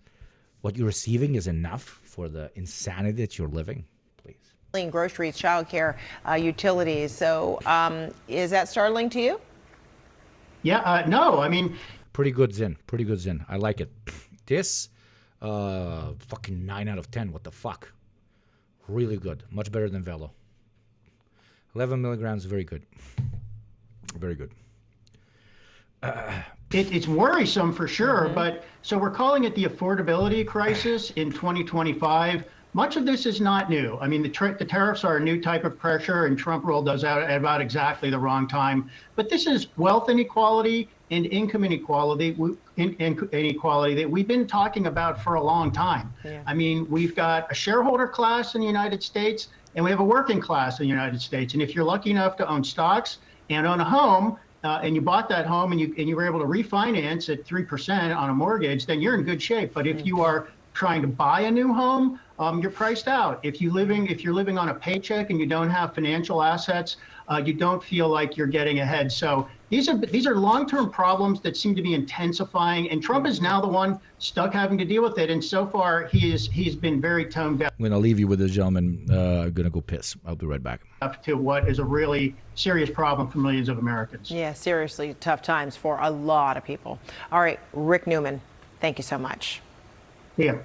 what you're receiving is enough for the insanity that you're living? Please. Groceries, childcare, utilities. So is that startling to you? Yeah, no, I mean. Pretty good, Zin. Pretty good, Zin. I like it. This, fucking 9 out of 10. What the fuck? Really good. Much better than Velo. 11 milligrams, very good. Very good. It's worrisome for sure, but so we're calling it the affordability crisis in 2025. Much of this is not new. I mean, the tariffs are a new type of pressure, and Trump rolled those out at about exactly the wrong time. But this is wealth inequality and income inequality that we've been talking about for a long time. Yeah. I mean, we've got a shareholder class in the United States, and we have a working class in the United States. And if you're lucky enough to own stocks and own a home, and you bought that home and you were able to refinance at 3% on a mortgage, then you're in good shape. But if you are trying to buy a new home, you're priced out. If you're living on a paycheck and you don't have financial assets, you don't feel like you're getting ahead. So these are long-term problems that seem to be intensifying, and Trump is now the one stuck having to deal with it. And so far, he's been very toned down. I'm going to leave you with this gentleman. I'm going to go piss. I'll be right back. To what is a really serious problem for millions of Americans. Yeah, seriously tough times for a lot of people. All right, Rick Newman, thank you so much. Yeah.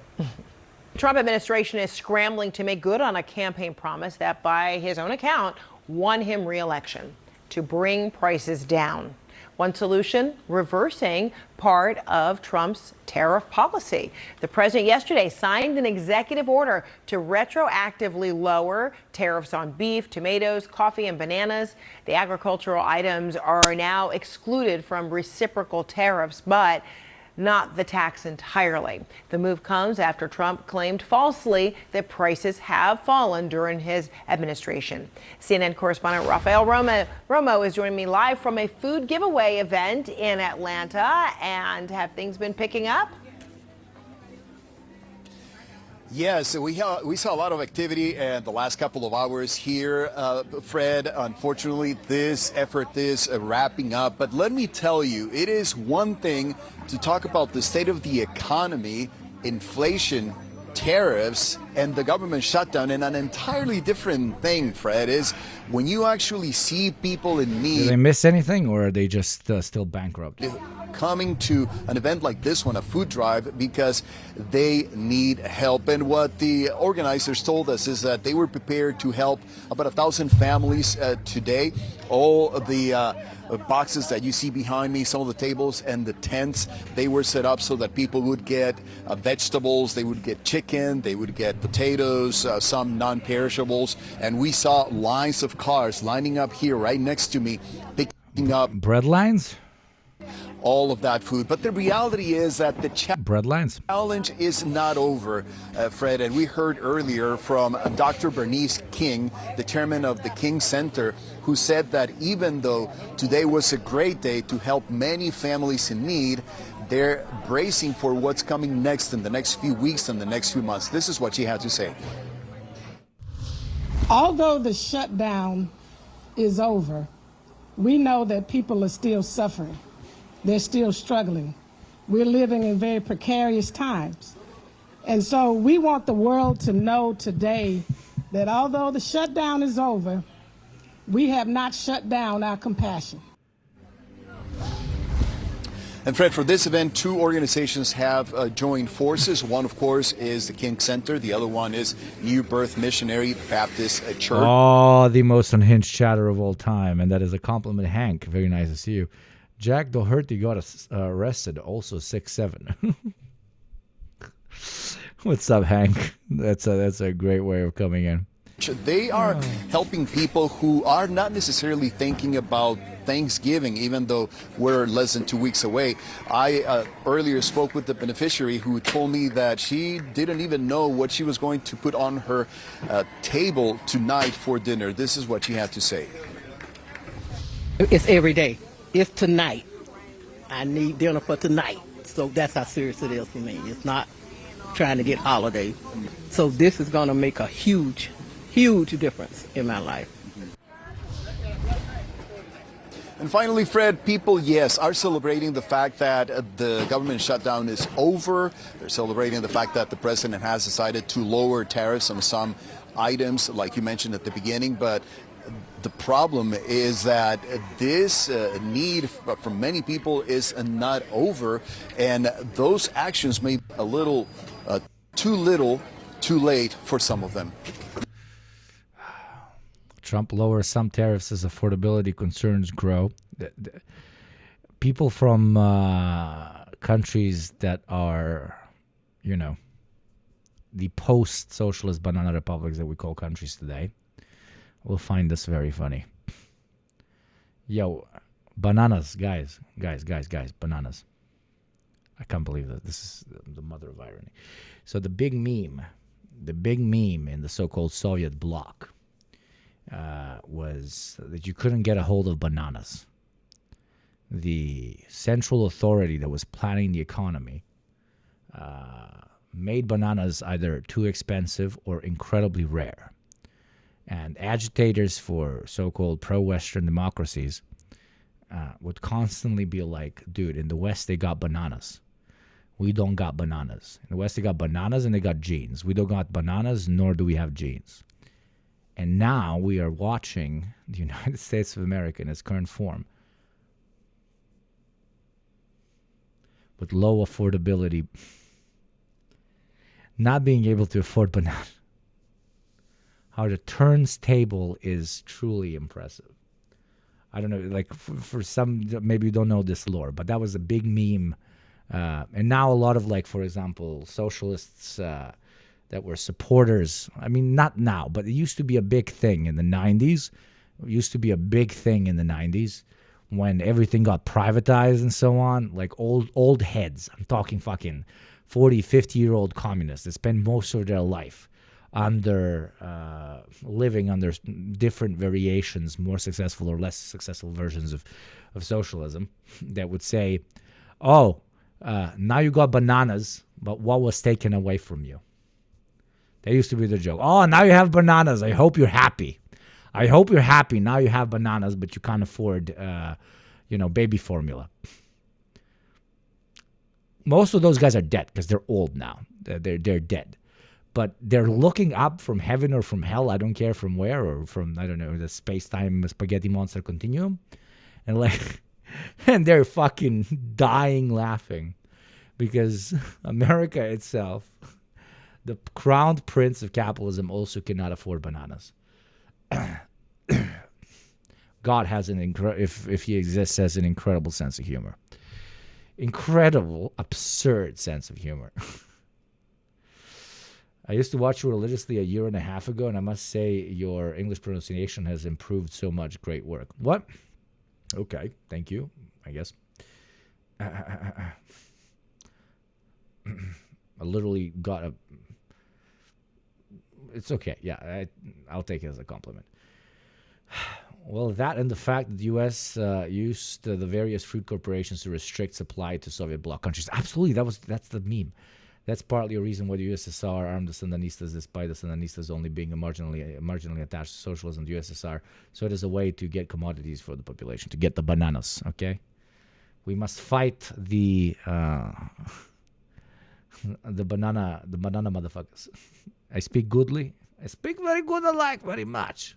Trump administration is scrambling to make good on a campaign promise that, by his own account, won him re-election: to bring prices down. One solution, reversing part of Trump's tariff policy. The president yesterday signed an executive order to retroactively lower tariffs on beef, tomatoes, coffee, and bananas. The agricultural items are now excluded from reciprocal tariffs, but not the tax entirely. The move comes after Trump claimed falsely that prices have fallen during his administration. CNN correspondent Rafael Romo is joining me live from a food giveaway event in Atlanta. And have things been picking up? Yes, we saw a lot of activity in the last couple of hours here, Fred. Unfortunately, this effort is wrapping up. But let me tell you, it is one thing to talk about the state of the economy, inflation, tariffs, and the government shutdown, and an entirely different thing, Fred, is when you actually see people in need. Did they miss anything, or are they just still bankrupt? Coming to an event like this one, a food drive, because they need help. And what the organizers told us is that they were prepared to help about 1,000 families today. All of the boxes that you see behind me, some of the tables and the tents, they were set up so that people would get vegetables, they would get chicken, they would get potatoes, some non-perishables. And we saw lines of cars lining up here right next to me, picking up bread lines, all of that food. But the reality is that the bread lines challenge is not over, Fred. And we heard earlier from Dr. Bernice King, the chairman of the King Center, who said that even though today was a great day to help many families in need, they're bracing for what's coming next in the next few weeks and the next few months. This is what she had to say. Although the shutdown is over, we know that people are still suffering. They're still struggling. We're living in very precarious times. And so we want the world to know today that although the shutdown is over, we have not shut down our compassion. And Fred, for this event, two organizations have joined forces. One, of course, is the King Center. The other one is New Birth Missionary Baptist Church. Oh, the most unhinged chatter of all time. And that is a compliment, Hank. Very nice to see you. Jack Doherty got arrested, also 6'7". What's up, Hank? That's a great way of coming in. They are helping people who are not necessarily thinking about Thanksgiving, even though we're less than 2 weeks away. I earlier spoke with the beneficiary who told me that she didn't even know what she was going to put on her table tonight for dinner. This is what she had to say. It's every day. It's tonight. I need dinner for tonight. So that's how serious it is for me. It's not trying to get holidays. So this is going to make a huge difference in my life. And finally, Fred, people, yes, are celebrating the fact that the government shutdown is over. They're celebrating the fact that the president has decided to lower tariffs on some items, like you mentioned at the beginning. But the problem is that this need from many people is not over, and those actions may be a little too little, too late for some of them. Trump lowers some tariffs as affordability concerns grow. People from countries that are, the post-socialist banana republics that we call countries today, will find this very funny. Yo, bananas, guys, bananas. I can't believe that. This is the mother of irony. So the big meme in the so-called Soviet bloc was that you couldn't get a hold of bananas. The central authority that was planning the economy made bananas either too expensive or incredibly rare. And agitators for so-called pro-Western democracies would constantly be like, dude, in the West they got bananas. We don't got bananas. In the West they got bananas and they got jeans. We don't got bananas, nor do we have jeans. And now we are watching the United States of America in its current form with low affordability, not being able to afford bananas. How the turntable is truly impressive. I don't know, like for some, maybe you don't know this lore, but that was a big meme. And now a lot of, like, for example, socialists that were supporters, I mean, not now, but it used to be a big thing in the 90s. It used to be a big thing in the 90s when everything got privatized and so on. Like old heads, I'm talking fucking 40, 50-year-old communists that spend most of their life living under different variations, more successful or less successful versions of socialism, that would say, now you got bananas, but what was taken away from you? That used to be the joke. Oh, now you have bananas. I hope you're happy. I hope you're happy. Now you have bananas, but you can't afford, baby formula. Most of those guys are dead because they're old now. They're dead. But they're looking up from heaven or from hell. I don't care from where, or from, I don't know, the space-time spaghetti monster continuum. And they're fucking dying laughing because America itself, the crowned prince of capitalism, also cannot afford bananas. God has if he exists, has an incredible sense of humor. Incredible, absurd sense of humor. I used to watch you religiously a year and a half ago, and I must say your English pronunciation has improved so much. Great work. What? Okay, thank you, I guess. I literally got a... It's okay. Yeah, I'll take it as a compliment. Well, that and the fact that the U.S. used the various fruit corporations to restrict supply to Soviet bloc countries. Absolutely, that's the meme. That's partly a reason why the USSR armed the Sandinistas, despite the Sandinistas only being marginally attached to socialism, the USSR. So it is a way to get commodities for the population, to get the bananas. Okay, we must fight the banana motherfuckers. I speak goodly. I speak very good. I like very much.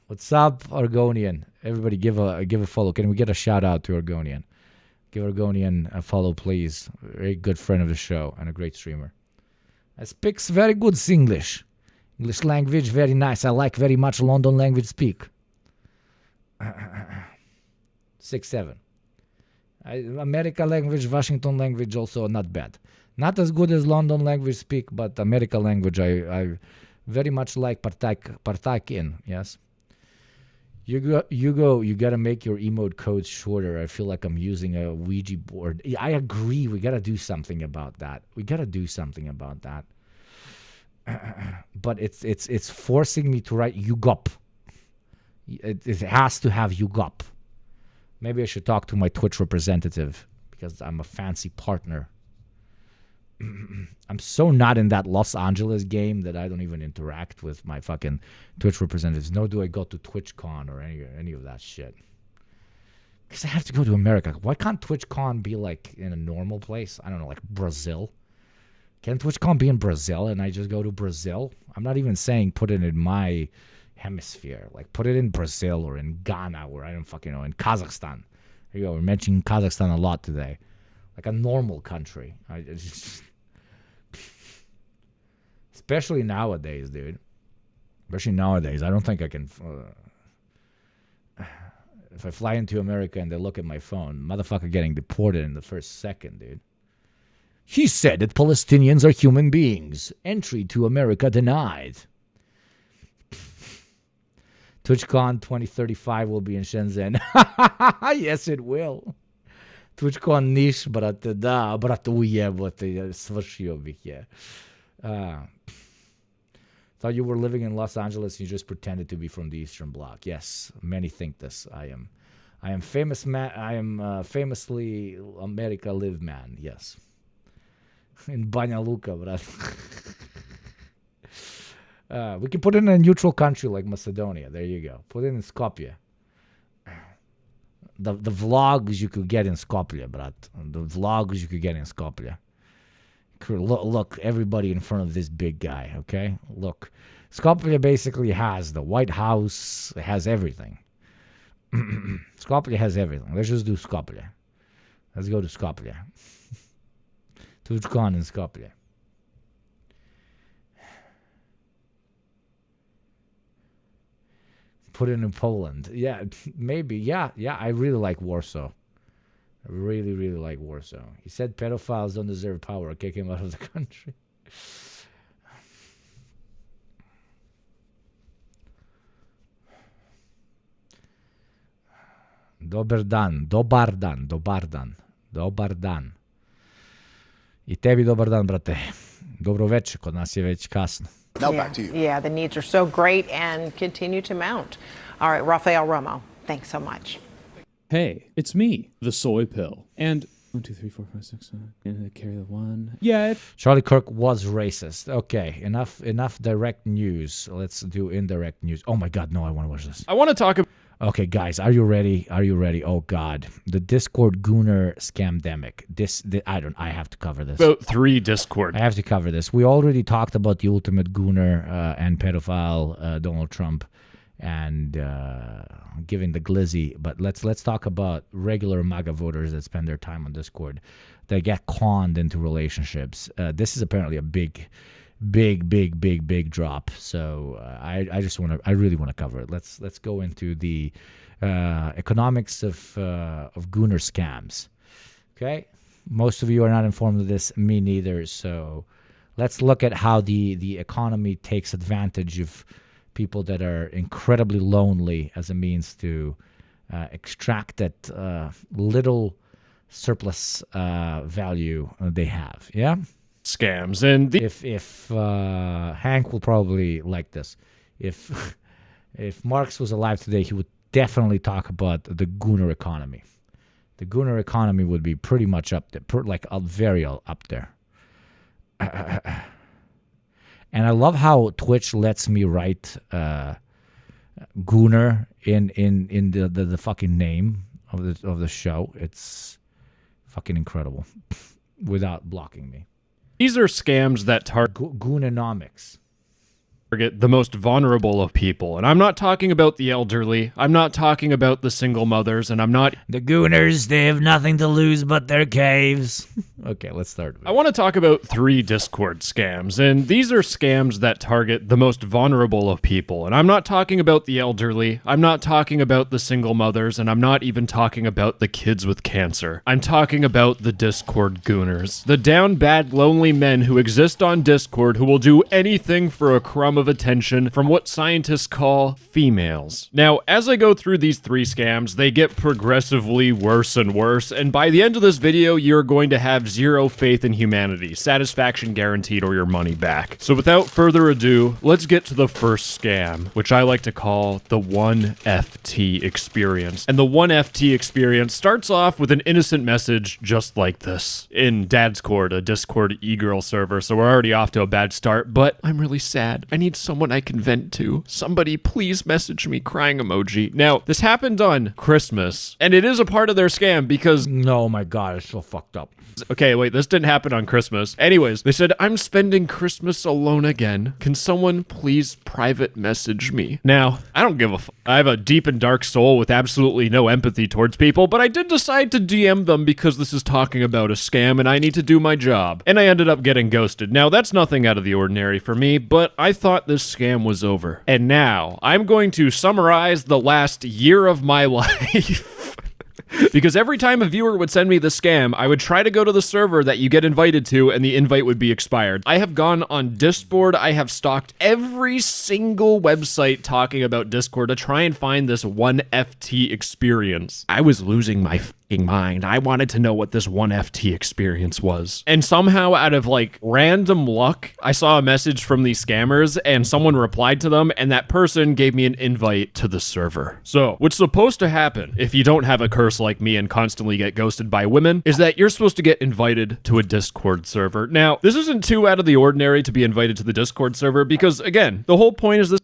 What's up, Argonian? Everybody give a follow. Can we get a shout out to Argonian? Give Argonian a follow, please. Very good friend of the show and a great streamer. I speaks very good English. English language, very nice. I like very much London language speak. 6-7. America language, Washington language also not bad. Not as good as London language speak, but America language I very much like partake in, yes. You gotta make your emote codes shorter. I feel like I'm using a Ouija board. Yeah, I agree. We gotta do something about that. But it's forcing me to write Yugop. It has to have Yugop. Maybe I should talk to my Twitch representative because I'm a fancy partner. I'm so not in that Los Angeles game that I don't even interact with my fucking Twitch representatives. Nor do I go to TwitchCon or any of that shit. Because I have to go to America. Why can't TwitchCon be like in a normal place? I don't know, like Brazil. Can TwitchCon be in Brazil and I just go to Brazil? I'm not even saying put it in my hemisphere. Like put it in Brazil or in Ghana or I don't fucking know, in Kazakhstan. There you go. We're mentioning Kazakhstan a lot today. Like a normal country. Especially nowadays, dude. Especially nowadays. I don't think I can... if I fly into America and they look at my phone, motherfucker getting deported in the first second, dude. He said that Palestinians are human beings. Entry to America denied. TwitchCon 2035 will be in Shenzhen. Yes, it will. TwitchCon niche, bratuje, svršio bih je. Thought you were living in Los Angeles and you just pretended to be from the Eastern Bloc. Yes, many think this. I am famous man. I am famously America live man. Yes, in Banja Luka, brat. We can put it in a neutral country like Macedonia. There you go. Put it in Skopje. The vlogs you could get in Skopje, brat. The vlogs you could get in Skopje. Look, everybody in front of this big guy, okay? Look, Skopje basically has the White House. It has everything. Skopje has everything. Let's just do Skopje. Let's go to Skopje. TwitchCon in Skopje. Put it in Poland. Yeah, maybe. Yeah, I really like Warsaw. I really, really like Warsaw. He said pedophiles don't deserve power. Kick him out of the country. Dobar dan. I tebi dobar dan, brate. Dobro veče, kod nas je već kasno. Now back to you. Yeah, the needs are so great and continue to mount. All right, Rafael Romo, thanks so much. Hey, it's me, the Soy Pill. And 1, 2, 3, 4, 5, 6, 7. Gonna carry the 1. Yeah. Charlie Kirk was racist. Okay, enough direct news. Let's do indirect news. Oh my God, no! I want to watch this. I want to talk about. Okay, guys, are you ready? Are you ready? Oh God, the Discord Gooner scamdemic. I have to cover this. About 3 Discord. I have to cover this. We already talked about the ultimate Gooner and pedophile Donald Trump, and giving the glizzy. But let's talk about regular MAGA voters that spend their time on Discord. They get conned into relationships. This is apparently a big drop. So I really want to cover it. Let's go into the economics of Gooner scams. Okay, most of you are not informed of this. Me neither. So let's look at how the economy takes advantage of people that are incredibly lonely as a means to extract that little surplus value they have. Yeah. Scams. And if Hank will probably like this. If Marx was alive today, he would definitely talk about the Gooner economy. The Gooner economy would be pretty much up there, very up there. And I love how Twitch lets me write Gooner in the fucking name of the show. It's fucking incredible without blocking me. These are scams that target Goononomics. The most vulnerable of people. And I'm not talking about the elderly. I'm not talking about the single mothers. And I'm not... The Gooners, they have nothing to lose but their caves. Okay, let's start. I want to talk about 3 Discord scams. And these are scams that target the most vulnerable of people. And I'm not talking about the elderly. I'm not talking about the single mothers. And I'm not even talking about the kids with cancer. I'm talking about the Discord Gooners. The down bad, lonely men who exist on Discord who will do anything for a crumb of attention from what scientists call females. Now, as I go through these 3 scams, they get progressively worse and worse, and by the end of this video, you're going to have zero faith in humanity, satisfaction guaranteed, or your money back. So without further ado, let's get to the first scam, which I like to call the 1FT experience. And the 1FT experience starts off with an innocent message just like this. In Dadscord, a Discord e-girl server, so we're already off to a bad start, but I'm really sad. I need someone I can vent to. Somebody please message me, crying emoji. Now, this happened on Christmas, and it is a part of their scam because... No, my God, it's so fucked up. Okay, wait, this didn't happen on Christmas. Anyways, they said, I'm spending Christmas alone again. Can someone please private message me? Now, I don't give a fuck. I have a deep and dark soul with absolutely no empathy towards people, but I did decide to DM them because this is talking about a scam and I need to do my job. And I ended up getting ghosted. Now, that's nothing out of the ordinary for me, but I thought this scam was over. And now, I'm going to summarize the last year of my life. Because every time a viewer would send me the scam, I would try to go to the server that you get invited to and the invite would be expired. I have gone on Discord. I have stalked every single website talking about Discord to try and find this 1FT experience. I was losing my fucking mind. I wanted to know what this 1FT experience was. And somehow out of like random luck, I saw a message from these scammers and someone replied to them and that person gave me an invite to the server. So what's supposed to happen if you don't have a curse like me and constantly get ghosted by women is that you're supposed to get invited to a Discord server. Now, this isn't too out of the ordinary to be invited to the Discord server because, again, the whole point is this.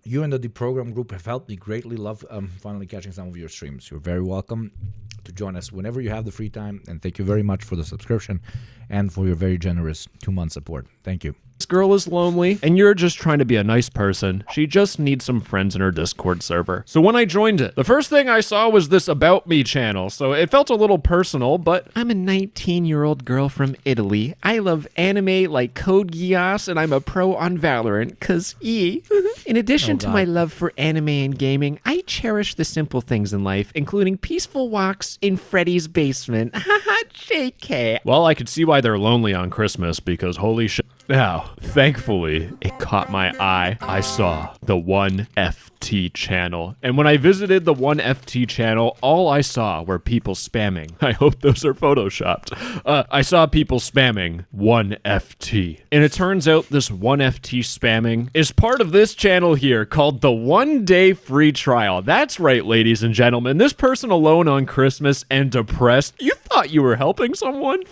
You and the deprogram group have helped me greatly. Love finally catching some of your streams. You're very welcome to join us whenever you have the free time. And thank you very much for the subscription and for your very generous 2-month support. Thank you. This girl is lonely and you're just trying to be a nice person. She just needs some friends in her Discord server. So when I joined it, the first thing I saw was this About Me channel. So it felt a little personal, but I'm a 19-year-old girl from Italy. I love anime like Code Geass and I'm a pro on Valorant cause in addition to my love for anime and gaming, I cherish the simple things in life, including peaceful walks in Freddy's basement. Haha, JK. Well, I could see why they're lonely on Christmas because holy shit. Now, thankfully, it caught my eye. I saw the 1FT channel. And when I visited the 1FT channel, all I saw were people spamming. I hope those are photoshopped. I saw people spamming 1FT. And it turns out this 1FT spamming is part of this channel here called the 1 Day Free Trial. That's right, ladies and gentlemen. This person alone on Christmas and depressed. You thought you were helping someone?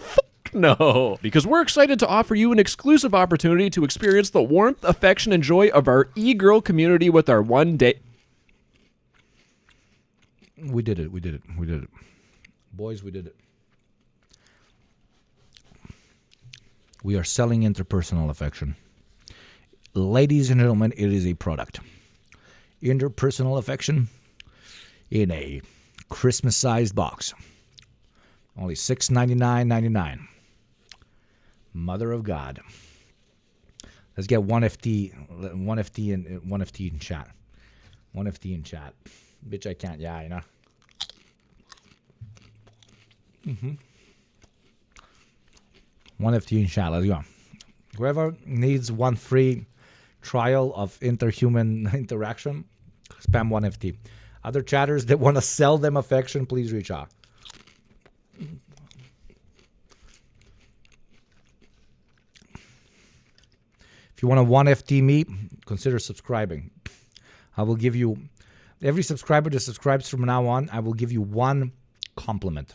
No, because we're excited to offer you an exclusive opportunity to experience the warmth, affection, and joy of our e-girl community with our 1 day. We did it. We did it. We did it. Boys, we did it. We are selling interpersonal affection. Ladies and gentlemen, it is a product. Interpersonal affection in a Christmas-sized box. Only $6.99.99. Mother of God. Let's get 1FT in chat. 1FT in chat. Bitch, I can't. Yeah, you know. Mm-hmm. 1FT in chat. Let's go. Whoever needs one free trial of interhuman interaction, spam 1FT. Other chatters that want to sell them affection, please reach out. If you want a 1FT me, consider subscribing. I will give you, every subscriber that subscribes from now on, I will give you one compliment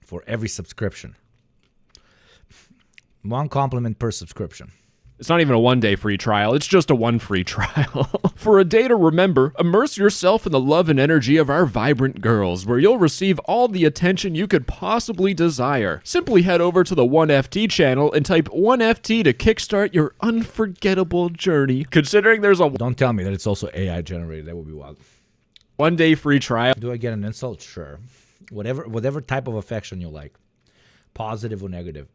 for every subscription. One compliment per subscription. It's not even a 1 day free trial. It's just a one free trial. For a day to remember, immerse yourself in the love and energy of our vibrant girls, where you'll receive all the attention you could possibly desire. Simply head over to the 1FT channel and type 1FT to kickstart your unforgettable journey. Considering there's a... Don't tell me that it's also AI generated. That would be wild. 1 day free trial. Do I get an insult? Sure. Whatever type of affection you like. Positive or negative.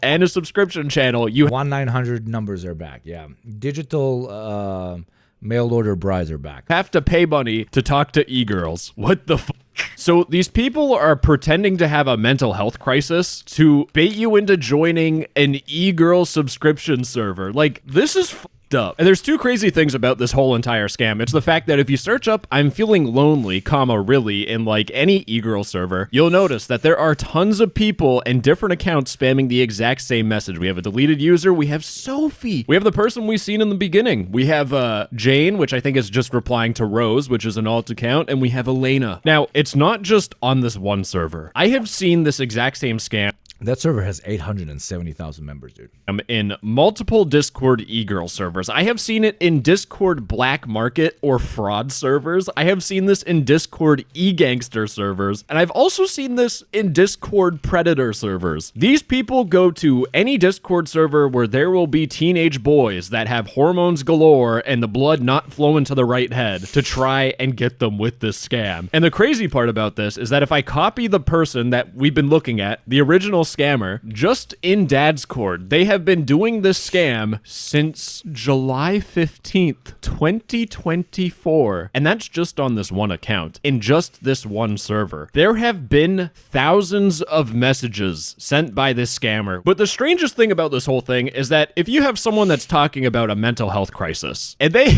And a subscription channel. You 1-900 numbers are back. Yeah. Digital mail order brides are back. Have to pay money to talk to e-girls. What the fuck? So these people are pretending to have a mental health crisis to bait you into joining an e-girl subscription server. Like, this is up. And there's two crazy things about this whole entire scam. It's the fact that if you search up "I'm feeling lonely, really" in like any e-girl server, you'll notice that there are tons of people and different accounts spamming the exact same message. We have a deleted user, we have Sophie, we have the person we've seen in the beginning, we have Jane, which I think is just replying to Rose, which is an alt account, and we have Elena. Now, it's not just on this one server. I have seen this exact same scam. That server has 870,000 members, dude. In multiple Discord e-girl servers. I have seen it in Discord black market or fraud servers. I have seen this in Discord e-gangster servers. And I've also seen this in Discord predator servers. These people go to any Discord server where there will be teenage boys that have hormones galore and the blood not flowing to the right head to try and get them with this scam. And the crazy part about this is that if I copy the person that we've been looking at, the original scammer, just in Dad's Cord, they have been doing this scam since July 15th, 2024. And that's just on this one account, in just this one server. There have been thousands of messages sent by this scammer. But the strangest thing about this whole thing is that if you have someone that's talking about a mental health crisis, and they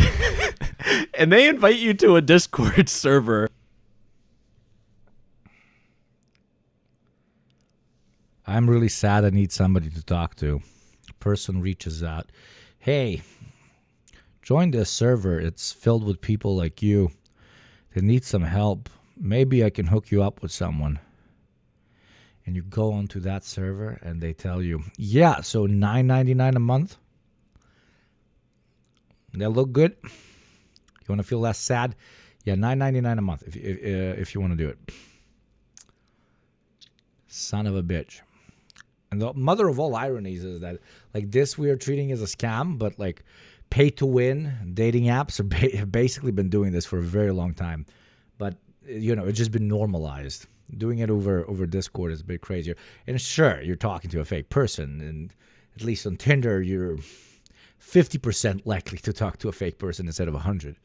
and they invite you to a Discord server, I'm really sad. I need somebody to talk to. Person reaches out. Hey, join this server. It's filled with people like you. They need some help. Maybe I can hook you up with someone. And you go onto that server and they tell you, yeah, so $9.99 a month. They look good. You want to feel less sad? Yeah, $9.99 a month if you want to do it. Son of a bitch. And the mother of all ironies is that, like, this we are treating as a scam, but, like, pay-to-win dating apps have basically been doing this for a very long time. But, you know, it's just been normalized. Doing it over Discord is a bit crazier. And sure, you're talking to a fake person, and at least on Tinder, you're 50% likely to talk to a fake person instead of 100.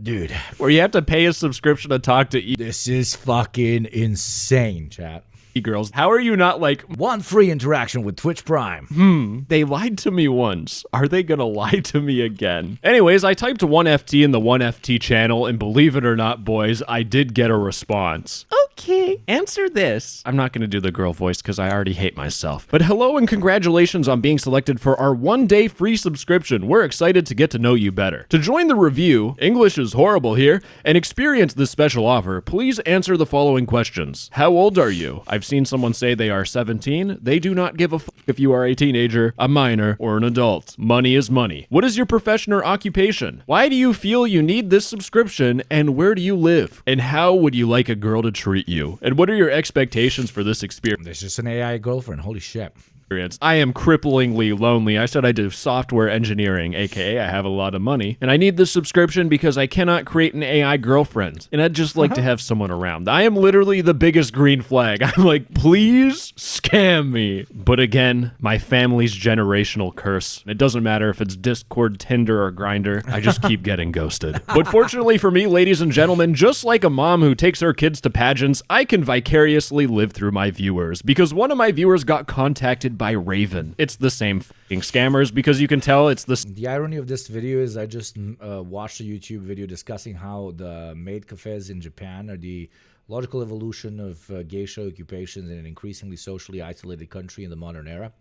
Dude. Where you have to pay a subscription to talk to This is fucking insane, chat. e-girls. How are you not like, one free interaction with Twitch Prime? They lied to me once. Are they gonna lie to me again? Anyways, I typed 1FT in the 1FT channel, and believe it or not, boys, I did get a response. Okay, answer this. I'm not gonna do the girl voice because I already hate myself. But hello and congratulations on being selected for our 1-day free subscription. We're excited to get to know you better. To join the review, English is horrible here, and experience this special offer, please answer the following questions. How old are you? I've seen someone say they are 17. They do not give a f if you are a teenager, a minor, or an adult. Money is money. What is your profession or occupation? Why do you feel you need this subscription, and where do you live? And how would you like a girl to treat you? And what are your expectations for this experience? There's just an AI girlfriend. Holy shit. I am cripplingly lonely. I said I do software engineering, aka I have a lot of money, and I need this subscription because I cannot create an AI girlfriend, and I'd just like to have someone around. I am literally the biggest green flag. I'm like, please scam me. But again, my family's generational curse. It doesn't matter if it's Discord, Tinder, or Grindr. I just keep getting ghosted. But fortunately for me, ladies and gentlemen, just like a mom who takes her kids to pageants, I can vicariously live through my viewers, because one of my viewers got contacted by Raven. It's the same fucking scammers, because you can tell it's the... The irony of this video is I just watched a YouTube video discussing how the maid cafes in Japan are the logical evolution of geisha occupations in an increasingly socially isolated country in the modern era.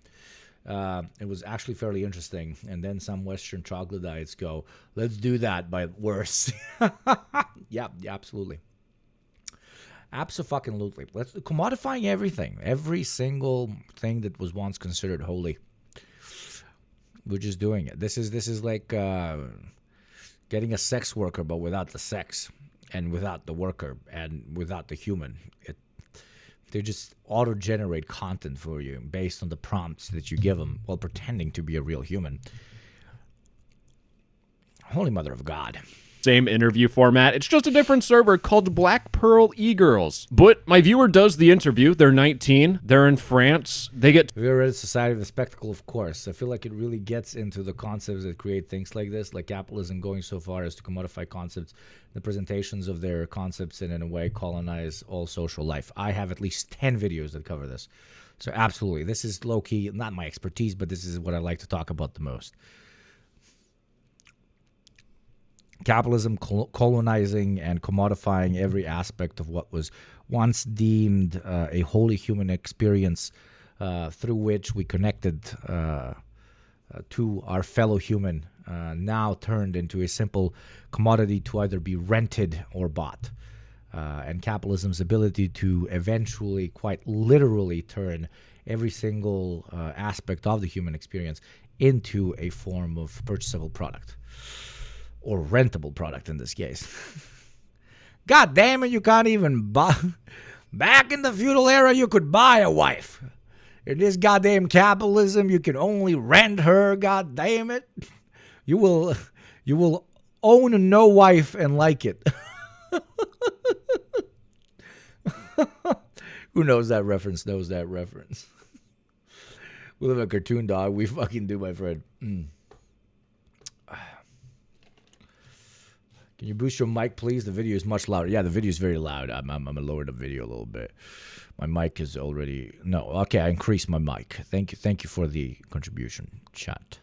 It was actually fairly interesting. And then some Western troglodytes go, let's do that, but worse. Yeah, absolutely. Abso-fucking-lutely. Let's commodifying everything. Every single thing that was once considered holy. We're just doing it. This is like getting a sex worker, but without the sex, and without the worker, and without the human. They just auto-generate content for you based on the prompts that you give them while pretending to be a real human. Holy Mother of God. Same interview format. It's just a different server called Black Pearl E-Girls. But my viewer does the interview. They're 19. They're in France. They get... We are a society of the spectacle, of course. I feel like it really gets into the concepts that create things like this, like capitalism going so far as to commodify concepts, the presentations of their concepts, and in a way colonize all social life. I have at least 10 videos that cover this. So absolutely. This is low-key, not my expertise, but this is what I like to talk about the most. Capitalism colonizing and commodifying every aspect of what was once deemed a wholly human experience through which we connected to our fellow human, now turned into a simple commodity to either be rented or bought. And capitalism's ability to eventually, quite literally, turn every single aspect of the human experience into a form of purchasable product. Or rentable product in this case. God damn it, you can't even buy... Back in the feudal era, you could buy a wife. In this goddamn capitalism, you can only rent her, god damn it. You will own a no wife and like it. Who knows that reference knows that reference. We live a cartoon dog. We fucking do, my friend. Can you boost your mic, please? The video is much louder. Yeah, the video is very loud. I'm gonna lower the video a little bit. My mic is already... No, okay, I increased my mic. Thank you for the contribution, chat.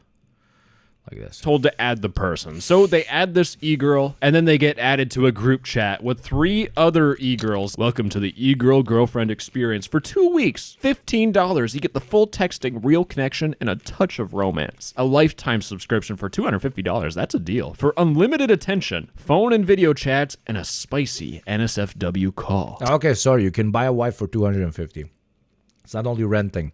Like this. Told to add the person. So they add this e-girl, and then they get added to a group chat with 3 other e-girls. Welcome to the e-girl girlfriend experience. For 2 weeks, $15. You get the full texting, real connection, and a touch of romance. A lifetime subscription for $250. That's a deal. For unlimited attention, phone and video chats, and a spicy NSFW call. Okay, sorry. You can buy a wife for $250. It's not only renting.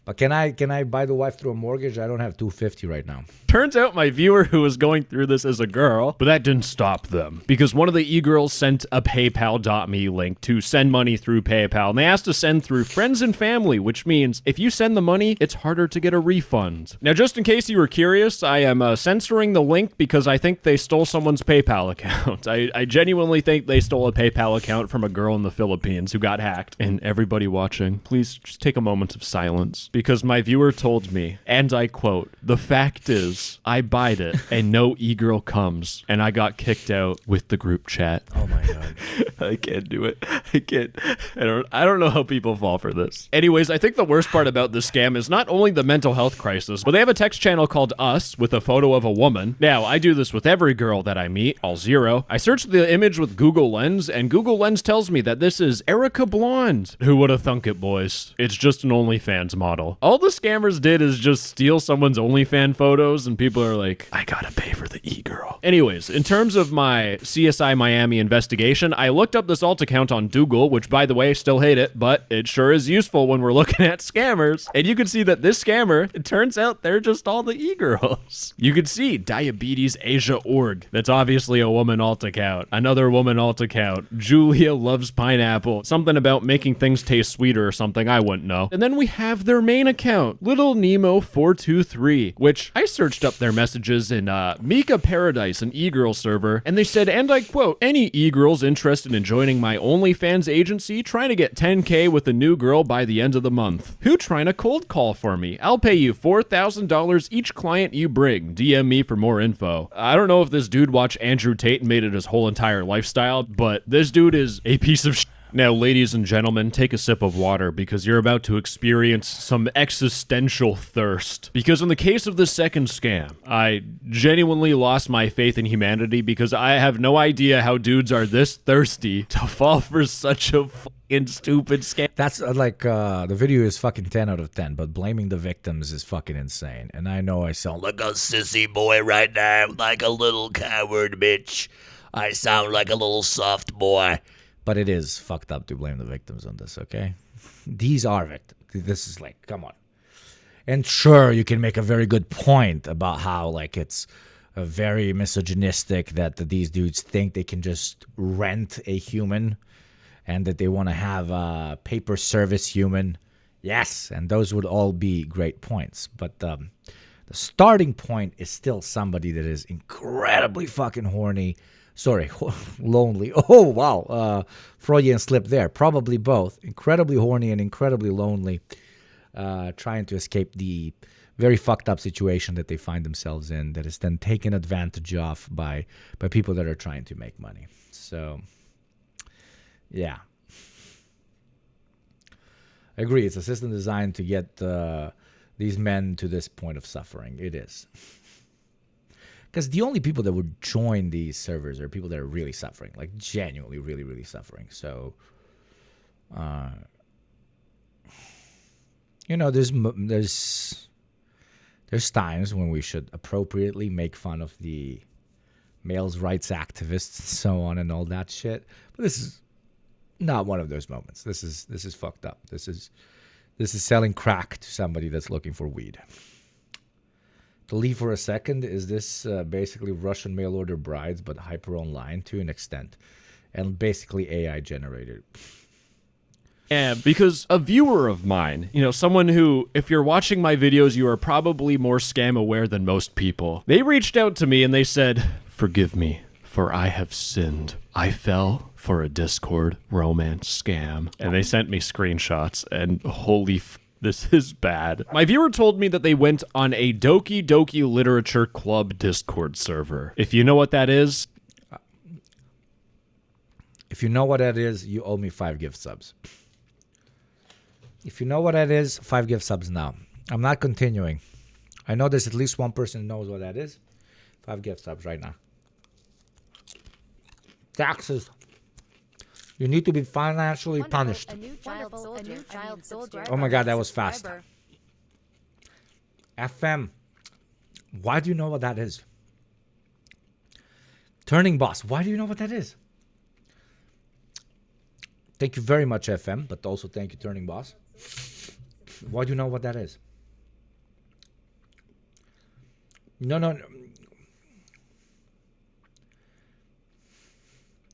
But can I buy the wife through a mortgage? I don't have $250 right now. Turns out my viewer who was going through this is a girl, but that didn't stop them. Because one of the e-girls sent a PayPal.me link to send money through PayPal. And they asked to send through friends and family, which means if you send the money, it's harder to get a refund. Now, just in case you were curious, I am censoring the link because I think they stole someone's PayPal account. I genuinely think they stole a PayPal account from a girl in the Philippines who got hacked. And everybody watching, please just take a moment of silence. because my viewer told me, and I quote, "The fact is, I buyed it and no e-girl comes, and I got kicked out with the group chat." Oh my god. I can't do it. I can't. I don't know how people fall for this. Anyways, I think the worst part about this scam is not only the mental health crisis, but they have a text channel called Us with a photo of a woman. Now, I do this with every girl that I meet, all zero. I search the image with Google Lens, and Google Lens tells me that this is Erica Blonde. Who would have thunk it, boys? It's just an OnlyFans model. All the scammers did is just steal someone's OnlyFans photos, and people are like, I gotta pay for the e-girl. Anyways, in terms of my CSI Miami investigation, I looked up this alt account on Google, which, by the way, I still hate it, but it sure is useful when we're looking at scammers. And you can see that this scammer, it turns out they're just all the e-girls. You can see Diabetes Asia Org. That's obviously a woman alt account. Another woman alt account. Julia loves pineapple. Something about making things taste sweeter or something, I wouldn't know. And then we have their main account, Little Nemo 423, which I searched up their messages in Mika Paradise, an e-girl server, and they said, and I quote, "Any e-girls interested in joining my OnlyFans agency, trying to get 10K with a new girl by the end of the month. Who trying to cold call for me? I'll pay you $4,000 each client you bring. DM me for more info." I don't know if this dude watched Andrew Tate and made it his whole entire lifestyle, but this dude is a piece of shit. Now, ladies and gentlemen, take a sip of water because you're about to experience some existential thirst. Because in the case of the second scam, I genuinely lost my faith in humanity because I have no idea how dudes are this thirsty to fall for such a fucking stupid scam. That's the video is fucking 10 out of 10, but blaming the victims is fucking insane. And I know I sound like a sissy boy right now, like a little coward bitch. I sound like a little soft boy. But it is fucked up to blame the victims on this, okay? These are victims. This is like, come on. And sure, you can make a very good point about how, like, it's a very misogynistic that these dudes think they can just rent a human and that they want to have a paper service human. Yes, and those would all be great points. But the starting point is still somebody that is incredibly fucking horny. Sorry, lonely. Oh, wow. Freudian slip there. Probably both. Incredibly horny and incredibly lonely. Trying to escape the very fucked up situation that they find themselves in that is then taken advantage of by people that are trying to make money. So, yeah. I agree. It's a system designed to get these men to this point of suffering. It is. Because the only people that would join these servers are people that are really suffering, like genuinely, really, really suffering. So, there's times when we should appropriately make fun of the males' rights activists and so on and all that shit. But this is not one of those moments. This is fucked up. This is selling crack to somebody that's looking for weed. To leave for a second, is this basically Russian mail order brides, but hyper online to an extent, and basically AI generated? Yeah, because a viewer of mine, someone who, if you're watching my videos, you are probably more scam aware than most people. They reached out to me and they said, "Forgive me, for I have sinned. I fell for a Discord romance scam." And they sent me screenshots, and holy this is bad. My viewer told me that they went on a Doki Doki Literature Club Discord server. If you know what that is... If you know what that is, you owe me 5 gift subs. If you know what that is, 5 gift subs now. I'm not continuing. I know there's at least one person who knows what that is. 5 gift subs right now. Taxes. You need to be financially punished. Oh my god, that was fast. FM. Why do you know what that is? Turning Boss. Why do you know what that is? Thank you very much, FM, but also thank you, Turning Boss. Why do you know what that is? No.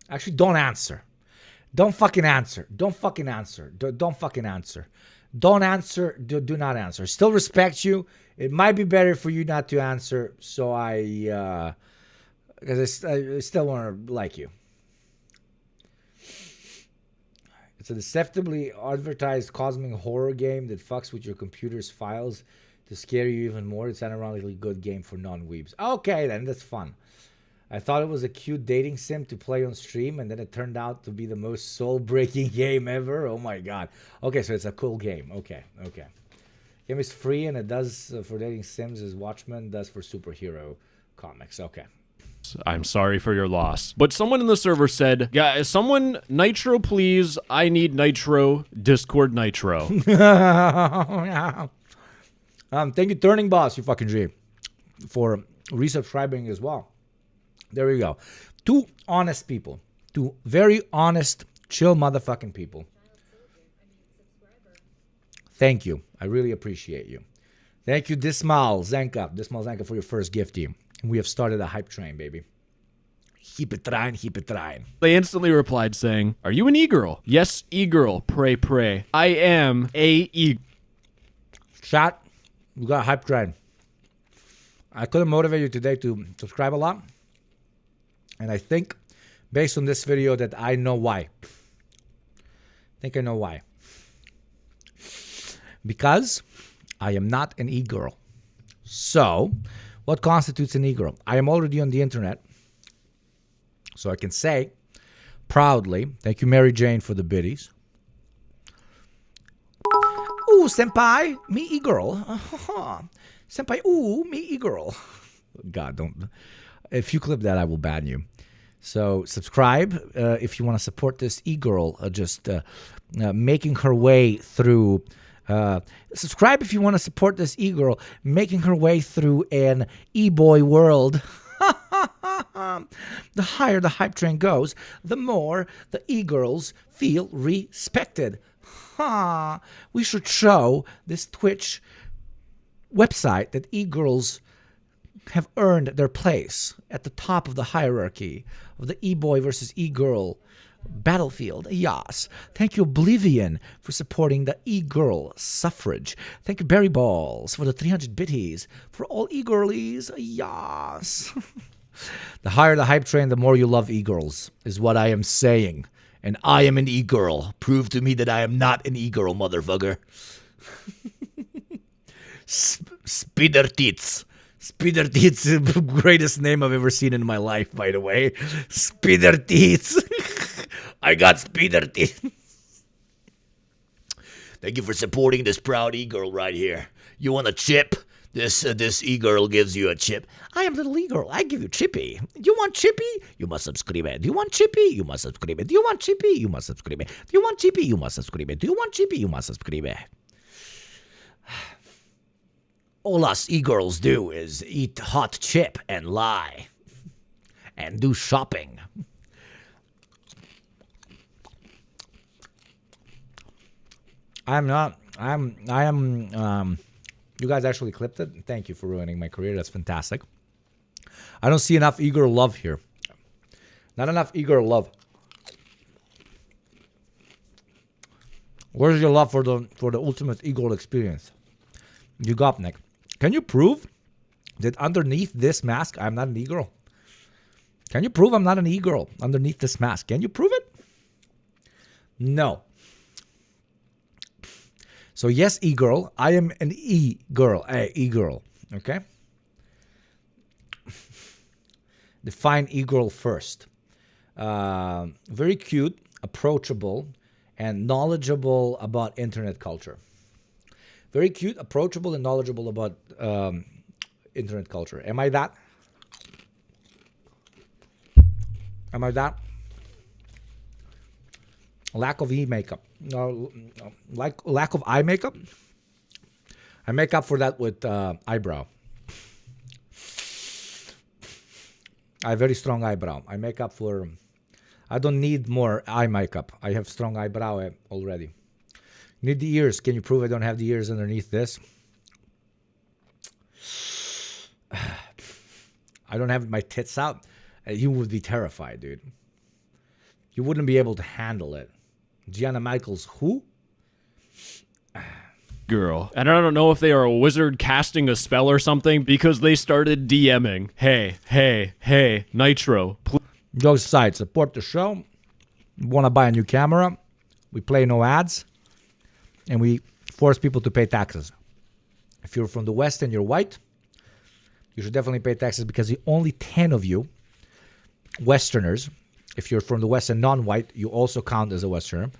Actually, don't answer. Don't fucking answer. Don't fucking answer. Don't fucking answer. Don't answer. Do not answer. Still respect you. It might be better for you not to answer. So because I still want to like you. It's a deceptively advertised cosmic horror game that fucks with your computer's files to scare you even more. It's an ironically good game for non-weebs. Okay, then, that's fun. I thought it was a cute dating sim to play on stream, and then it turned out to be the most soul-breaking game ever. Oh my god. Okay, so it's a cool game. Okay. Game is free, and it does for dating sims as Watchmen does for superhero comics. Okay. I'm sorry for your loss. But someone in the server said, yeah, someone, Nitro, please. I need Nitro. Discord Nitro. Thank you, Turning Boss, you fucking G, for resubscribing as well. There we go. Two honest people. Two very honest, chill motherfucking people. Thank you. I really appreciate you. Thank you, Dismal Zenka, for your first gifty. And we have started a hype train, baby. Keep it trying. They instantly replied saying, are you an e-girl? Yes, e-girl. Pray. I am a e. Chat, we got a hype train. I couldn't motivate you today to subscribe a lot. And I think, based on this video, that I know why. I know why. Because I am not an e-girl. So, what constitutes an e-girl? I am already on the internet. So I can say, proudly, thank you, Mary Jane, for the biddies. Ooh, senpai, me e-girl. Senpai, ooh, me e-girl. God, don't. If you clip that, I will ban you. So subscribe if you want to support this e-girl just making her way through. Subscribe if you want to support this e-girl making her way through an e-boy world. The higher the hype train goes, the more the e-girls feel respected. We should show this Twitch website that e-girls have earned their place at the top of the hierarchy of the e-boy versus e-girl battlefield. Yas. Thank you, Oblivion, for supporting the e-girl suffrage. Thank you, Barry Balls, for the 300 bitties for all e-girlies. Yas. The higher the hype train, the more you love e-girls, is what I am saying. And I am an e-girl. Prove to me that I am not an e-girl, motherfucker. Spider Tits. Spider Tits is the greatest name I've ever seen in my life, by the way. Spider Tits. I got Spider Tits. Thank you for supporting this proud e-girl right here. You want a chip? This e-girl gives you a chip. I am little e-girl. I give you Chippy. Do you want Chippy? You must subscribe. Do you want Chippy? You must subscribe. Do you want Chippy? You must subscribe. Do you want Chippy? You must subscribe. Do you want Chippy? You must subscribe. All us e-girls do is eat hot chip and lie. And do shopping. I am, you guys actually clipped it? Thank you for ruining my career. That's fantastic. I don't see enough e-girl love here. Not enough e-girl love. Where's your love for the ultimate e-girl experience? You got Nick. Can you prove that underneath this mask I'm not an e-girl? Can you prove I'm not an e-girl underneath this mask? Can you prove it? No. So yes, e-girl, I am an e-girl, e-girl, okay? Define e-girl first. Very cute, approachable, and knowledgeable about internet culture. Very cute, approachable, and knowledgeable about internet culture. Am I that? Am I that? Lack of e-makeup. No, lack of eye makeup. I make up for that with eyebrow. I have very strong eyebrow. I make up for. I don't need more eye makeup. I have strong eyebrow already. Need the ears. Can you prove I don't have the ears underneath this? I don't have my tits out. You would be terrified, dude. You wouldn't be able to handle it. Gianna Michaels, who? Girl. And I don't know if they are a wizard casting a spell or something because they started DMing. Hey, Nitro. Go side, support the show. Want to buy a new camera? we play no ads, and we force people to pay taxes. If you're from the West and you're white, you should definitely pay taxes because only 10 of you, Westerners, if you're from the West and non-white, you also count as a Westerner.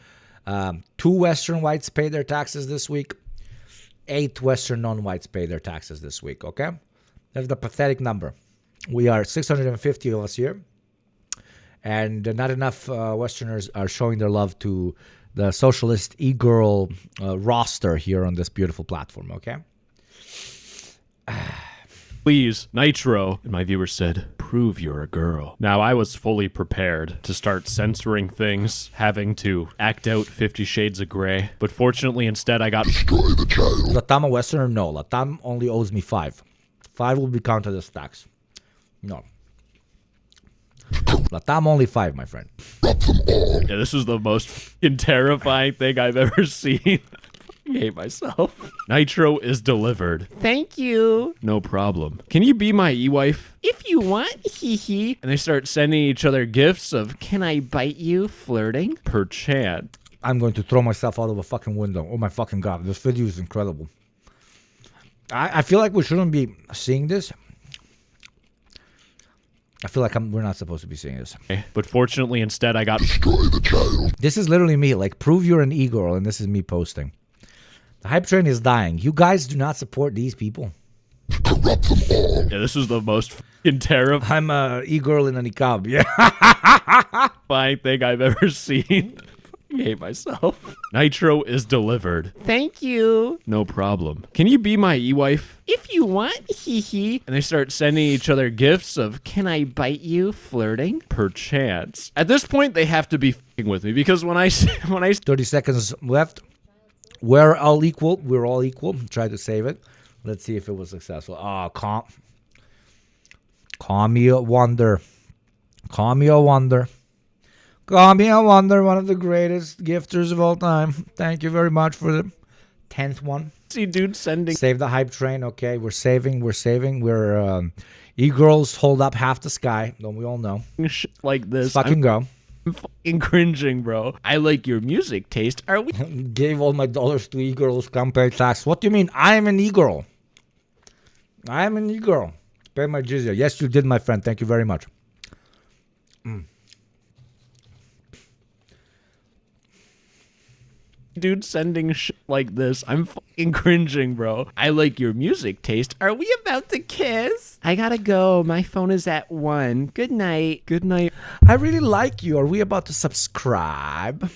2 Western whites pay their taxes this week. 8 Western non-whites pay their taxes this week, okay? That's the pathetic number. We are 650 of us here, and not enough Westerners are showing their love to the socialist e-girl roster here on this beautiful platform, okay? Please, Nitro. And my viewer said, prove you're a girl. Now, I was fully prepared to start censoring things, having to act out 50 Shades of Grey. But fortunately, instead, I got... Destroy the child. Latam a Westerner? No. Latam only owes me 5. 5 will be counted as tax. No. Latam only 5, my friend. Yeah, this is the most f***ing terrifying thing I've ever seen. I hate myself. Nitro is delivered. Thank you. No problem. Can you be my e-wife? If you want, hee hee. And they start sending each other gifts of, can I bite you, flirting? Perchance. I'm going to throw myself out of a fucking window. Oh my fucking God. This video is incredible. I feel like we shouldn't be seeing this. I feel like we're not supposed to be seeing this. But fortunately, instead, I got... Destroy the child. This is literally me. Like, prove you're an e-girl, and this is me posting. The hype train is dying. You guys do not support these people. Corrupt them all. Yeah, this is the most f***ing terrifying... I'm a e-girl in a niqab. Yeah. ...fine thing I've ever seen. I hate myself. Nitro is delivered. Thank you. No problem. Can you be my e-wife? If you want, hee hee. And they start sending each other gifts of, can I bite you, flirting? Perchance. At this point, they have to be f***ing with me because when I 30 seconds left. We're all equal. We're all equal. Try to save it. Let's see if it was successful. Oh, call me a wonder. Call me a wonder. Call me a wonder, one of the greatest gifters of all time. Thank you very much for the 10th one. See, dude, sending... Save the hype train. Okay, we're saving. We're e-girls hold up half the sky. Don't we all know? Shit like this. Fucking go. I'm fucking cringing, bro. I like your music taste. Are we... Gave all my dollars to e-girls. Come pay tax. What do you mean? I am an e-girl. I am an e-girl. Pay my jizya. Yes, you did, my friend. Thank you very much. Dude, sending shit like this. I'm fucking cringing, bro. I like your music taste. Are we about to kiss? I gotta go. My phone is at 1. Good night. Good night. I really like you. Are we about to subscribe?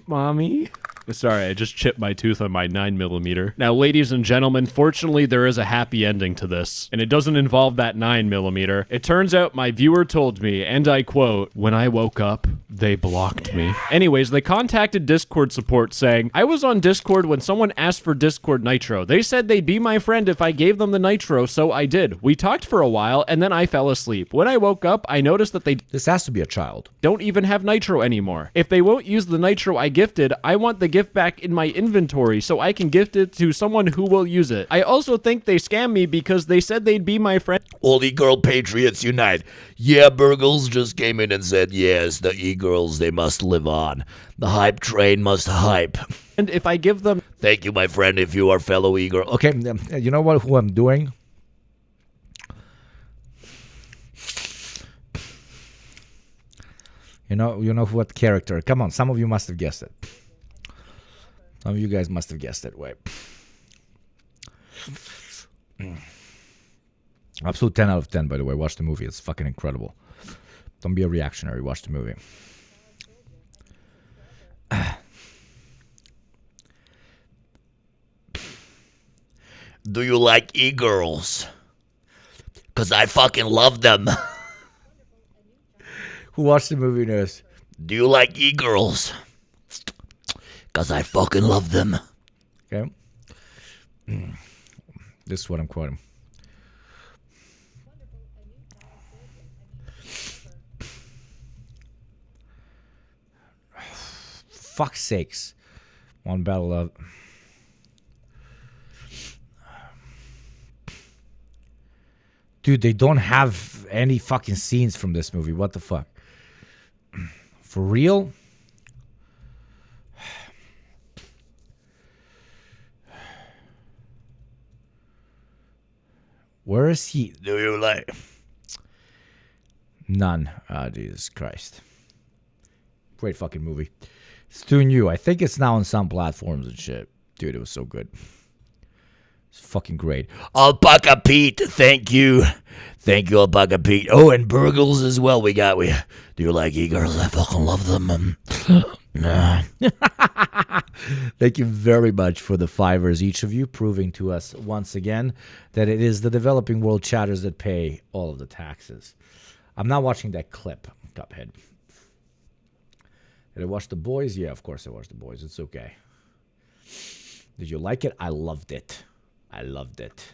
Mommy? Sorry, I just chipped my tooth on my 9mm. Now, ladies and gentlemen, fortunately, there is a happy ending to this, and it doesn't involve that 9mm. It turns out my viewer told me, and I quote, when I woke up, they blocked me. Anyways, they contacted Discord support saying, I was on Discord when someone asked for Discord Nitro. They said they'd be my friend if I gave them the Nitro, so I did. We talked for a while, and then I fell asleep. When I woke up, I noticed that This has to be a child. Don't even have Nitro anymore. If they won't use the Nitro I gifted, I want the gift back in my inventory so I can gift it to someone who will use it. I also think they scammed me because they said they'd be my friend. All e-girl patriots unite. Yeah, Burgles just came in and said, yes, the e-girls, they must live on. The hype train must hype. And if I give them... Thank you, my friend, if you are fellow e-girl. Okay, you know what? Who I'm doing? You know what character? Come on, some of you must have guessed it. Some of you guys must have guessed it. Wait. Absolute 10 out of 10, by the way. Watch the movie. It's fucking incredible. Don't be a reactionary. Watch the movie. Do you like e-girls? Because I fucking love them. Who watched the movie knows? Do you like e-girls? Because I fucking love them. Okay. This is what I'm quoting. Fuck's sakes. One battle of... Dude, they don't have any fucking scenes from this movie. What the fuck? For real? Where is he? Do you like? None. Oh, Jesus Christ. Great fucking movie. It's too new. I think it's now on some platforms and shit. Dude, it was so good. It's fucking great. Alpaca Pete, thank you. Thank you, Alpaca Pete. Oh, and Burgles as well. Do you like e-girls? I fucking love them. Nah. Thank you very much for the $5, each of you, proving to us once again that it is the developing world chatters that pay all of the taxes. I'm not watching that clip, Cuphead. Did I watch The Boys? Yeah, of course I watched The Boys. It's okay. Did you like it? I loved it. I loved it.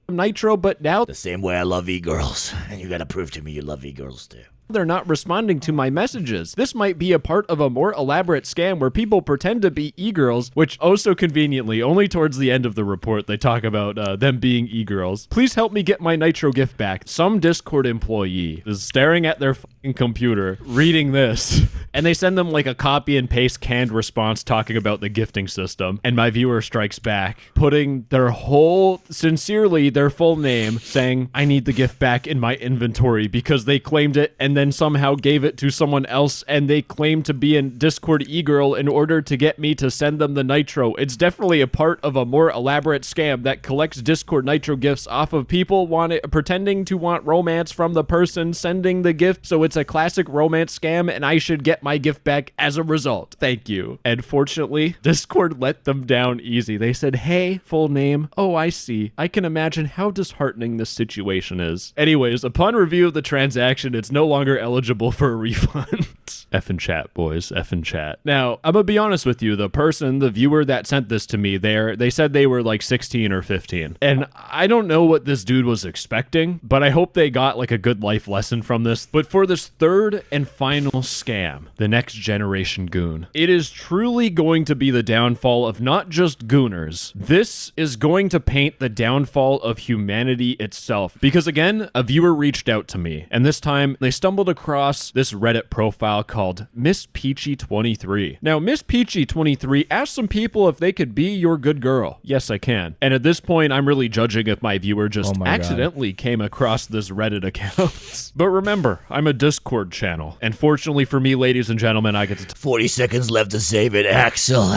Nitro, but now the same way I love e-girls. And you gotta prove to me you love e-girls too. they're not responding to my messages. This might be a part of a more elaborate scam where people pretend to be e-girls, which oh so conveniently, only towards the end of the report, they talk about them being e-girls. Please help me get my Nitro gift back. Some Discord employee is staring at their fucking computer, reading this, and they send them like a copy and paste canned response talking about the gifting system, and my viewer strikes back, putting their whole, sincerely, their full name, saying, I need the gift back in my inventory because they claimed it and then somehow gave it to someone else, and they claimed to be a Discord e-girl in order to get me to send them the Nitro. It's definitely a part of a more elaborate scam that collects Discord Nitro gifts off of people pretending to want romance from the person sending the gift, so it's a classic romance scam, and I should get my gift back as a result. Thank you. And fortunately, Discord let them down easy. They said, hey, full name. Oh, I see. I can imagine how disheartening this situation is. Anyways, upon review of the transaction, it's no longer eligible for a refund. Effing chat, boys. Effing chat. Now, I'm gonna be honest with you. The viewer that sent this to me, they said they were like 16 or 15. And I don't know what this dude was expecting, but I hope they got like a good life lesson from this. But for this third and final scam, the next generation goon, it is truly going to be the downfall of not just gooners. This is going to paint the downfall of humanity itself. Because again, a viewer reached out to me, and this time they stumbled across this Reddit profile called Miss Peachy 23. Now, Miss Peachy 23 asked some people if they could be your good girl. Yes, I can. And at this point, I'm really judging if my viewer just accidentally came across this Reddit account. But remember, I'm a Discord channel. And fortunately for me, ladies and gentlemen, I get to 40 seconds left to save it. Axel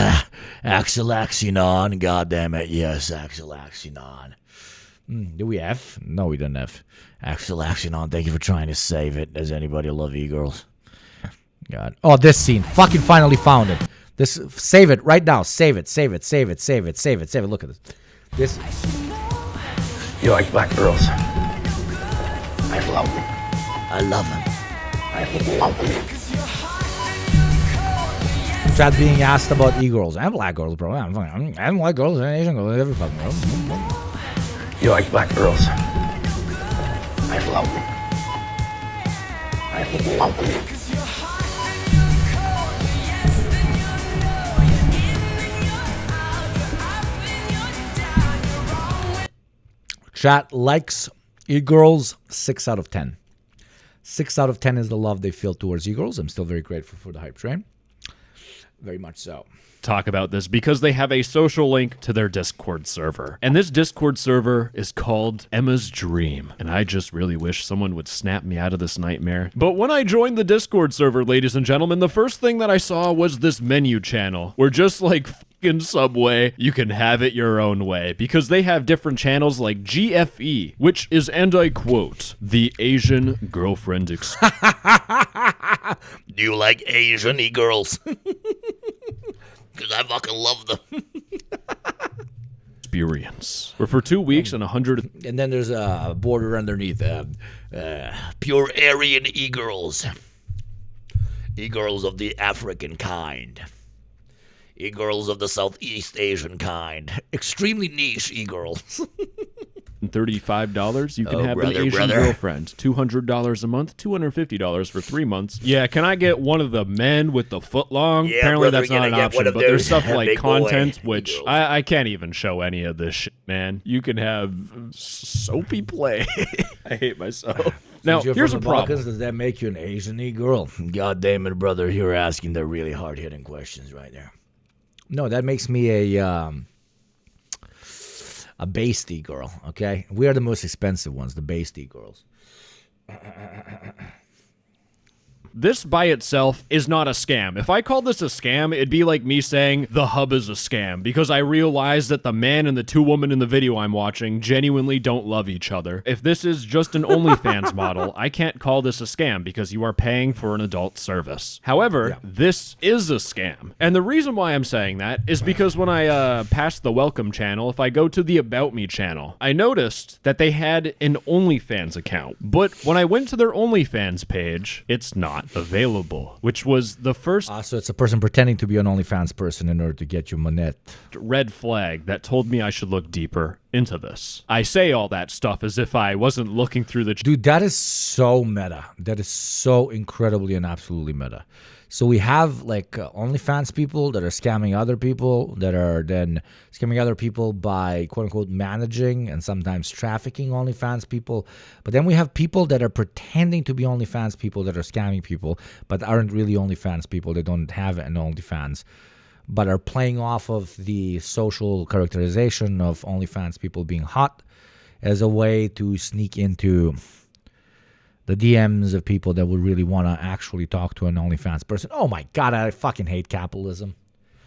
Axinon. God damn it. Yes, Axel Axinon. Do we F? No, we don't F. Axel Axinon, thank you for trying to save it. Does anybody love e-girls? God. Oh, this scene. Fucking finally found it. This. Save it right now. Save it. Save it. Save it. Save it. Save it. Save it. Look at this. This. You like black girls? I love them. I love them. I love them. Chad being asked about e-girls. I have black girls, bro. I have white girls and Asian girls. Every fucking girl. You like black girls? I love them. I love them. Chat likes e-girls 6 out of 10. 6 out of 10 is the love they feel towards e-girls. I'm still very grateful for the hype train. Very much so. Talk about this because they have a social link to their Discord server. And this Discord server is called Emma's Dream. And I just really wish someone would snap me out of this nightmare. But when I joined the Discord server, ladies and gentlemen, the first thing that I saw was this menu channel where just like in Subway, you can have it your own way because they have different channels like GFE, which is, and I quote, the Asian girlfriend experience. Do you like Asian e-girls? Because I fucking love them. Experience. Where for 2 weeks and 100... And then there's a border underneath. Pure Aryan e-girls. E-girls of the African kind. E-girls of the Southeast Asian kind. Extremely niche e-girls. $35, you can have an Asian girlfriend. $200 a month, $250 for 3 months. Yeah, can I get one of the men with the foot long? Yeah, apparently brother, that's not an option, but there's stuff like content, which girls. I can't even show any of this shit, man. You can have soapy play. I hate myself. Now, here's a problem. Does that make you an Asian e-girl? God damn it, brother, you're asking the really hard-hitting questions right there. No, that makes me A bastie girl, okay? We are the most expensive ones, the bastie girls. This by itself is not a scam. If I called this a scam, it'd be like me saying the hub is a scam, because I realize that the man and the two women in the video I'm watching genuinely don't love each other. If this is just an OnlyFans model, I can't call this a scam because you are paying for an adult service. However, this is a scam. And the reason why I'm saying that is because when I passed the welcome channel, if I go to the About Me channel, I noticed that they had an OnlyFans account. But when I went to their OnlyFans page, it's not available, which was the first so it's a person pretending to be an OnlyFans person in order to get you monette. Red flag that told me I should look deeper into this. I say all that stuff as if I wasn't looking through the... Dude, that is so meta. That is so incredibly and absolutely meta. So we have like OnlyFans people that are scamming other people, that are then scamming other people by quote unquote managing and sometimes trafficking OnlyFans people. But then we have people that are pretending to be OnlyFans people that are scamming people, but aren't really OnlyFans people. They don't have an OnlyFans, but are playing off of the social characterization of OnlyFans people being hot as a way to sneak into the DMs of people that would really want to actually talk to an OnlyFans person. Oh my God, I fucking hate capitalism.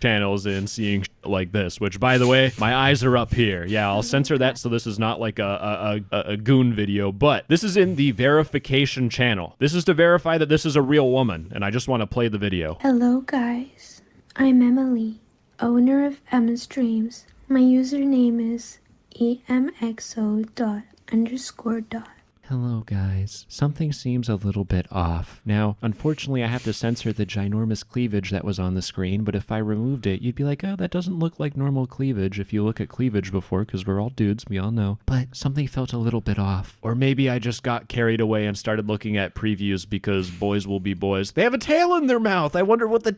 Channels and seeing like this, which by the way, my eyes are up here. Yeah, I'll censor that so this is not like a goon video, but this is in the verification channel. This is to verify that this is a real woman, and I just want to play the video. Hello guys, I'm Emily, owner of Emma's Dreams. My username is emxo._. Hello, guys. Something seems a little bit off. Now, unfortunately, I have to censor the ginormous cleavage that was on the screen, but if I removed it, you'd be like, oh, that doesn't look like normal cleavage if you look at cleavage before, because we're all dudes, we all know. But something felt a little bit off. Or maybe I just got carried away and started looking at previews because boys will be boys. They have a tail in their mouth. I wonder what the...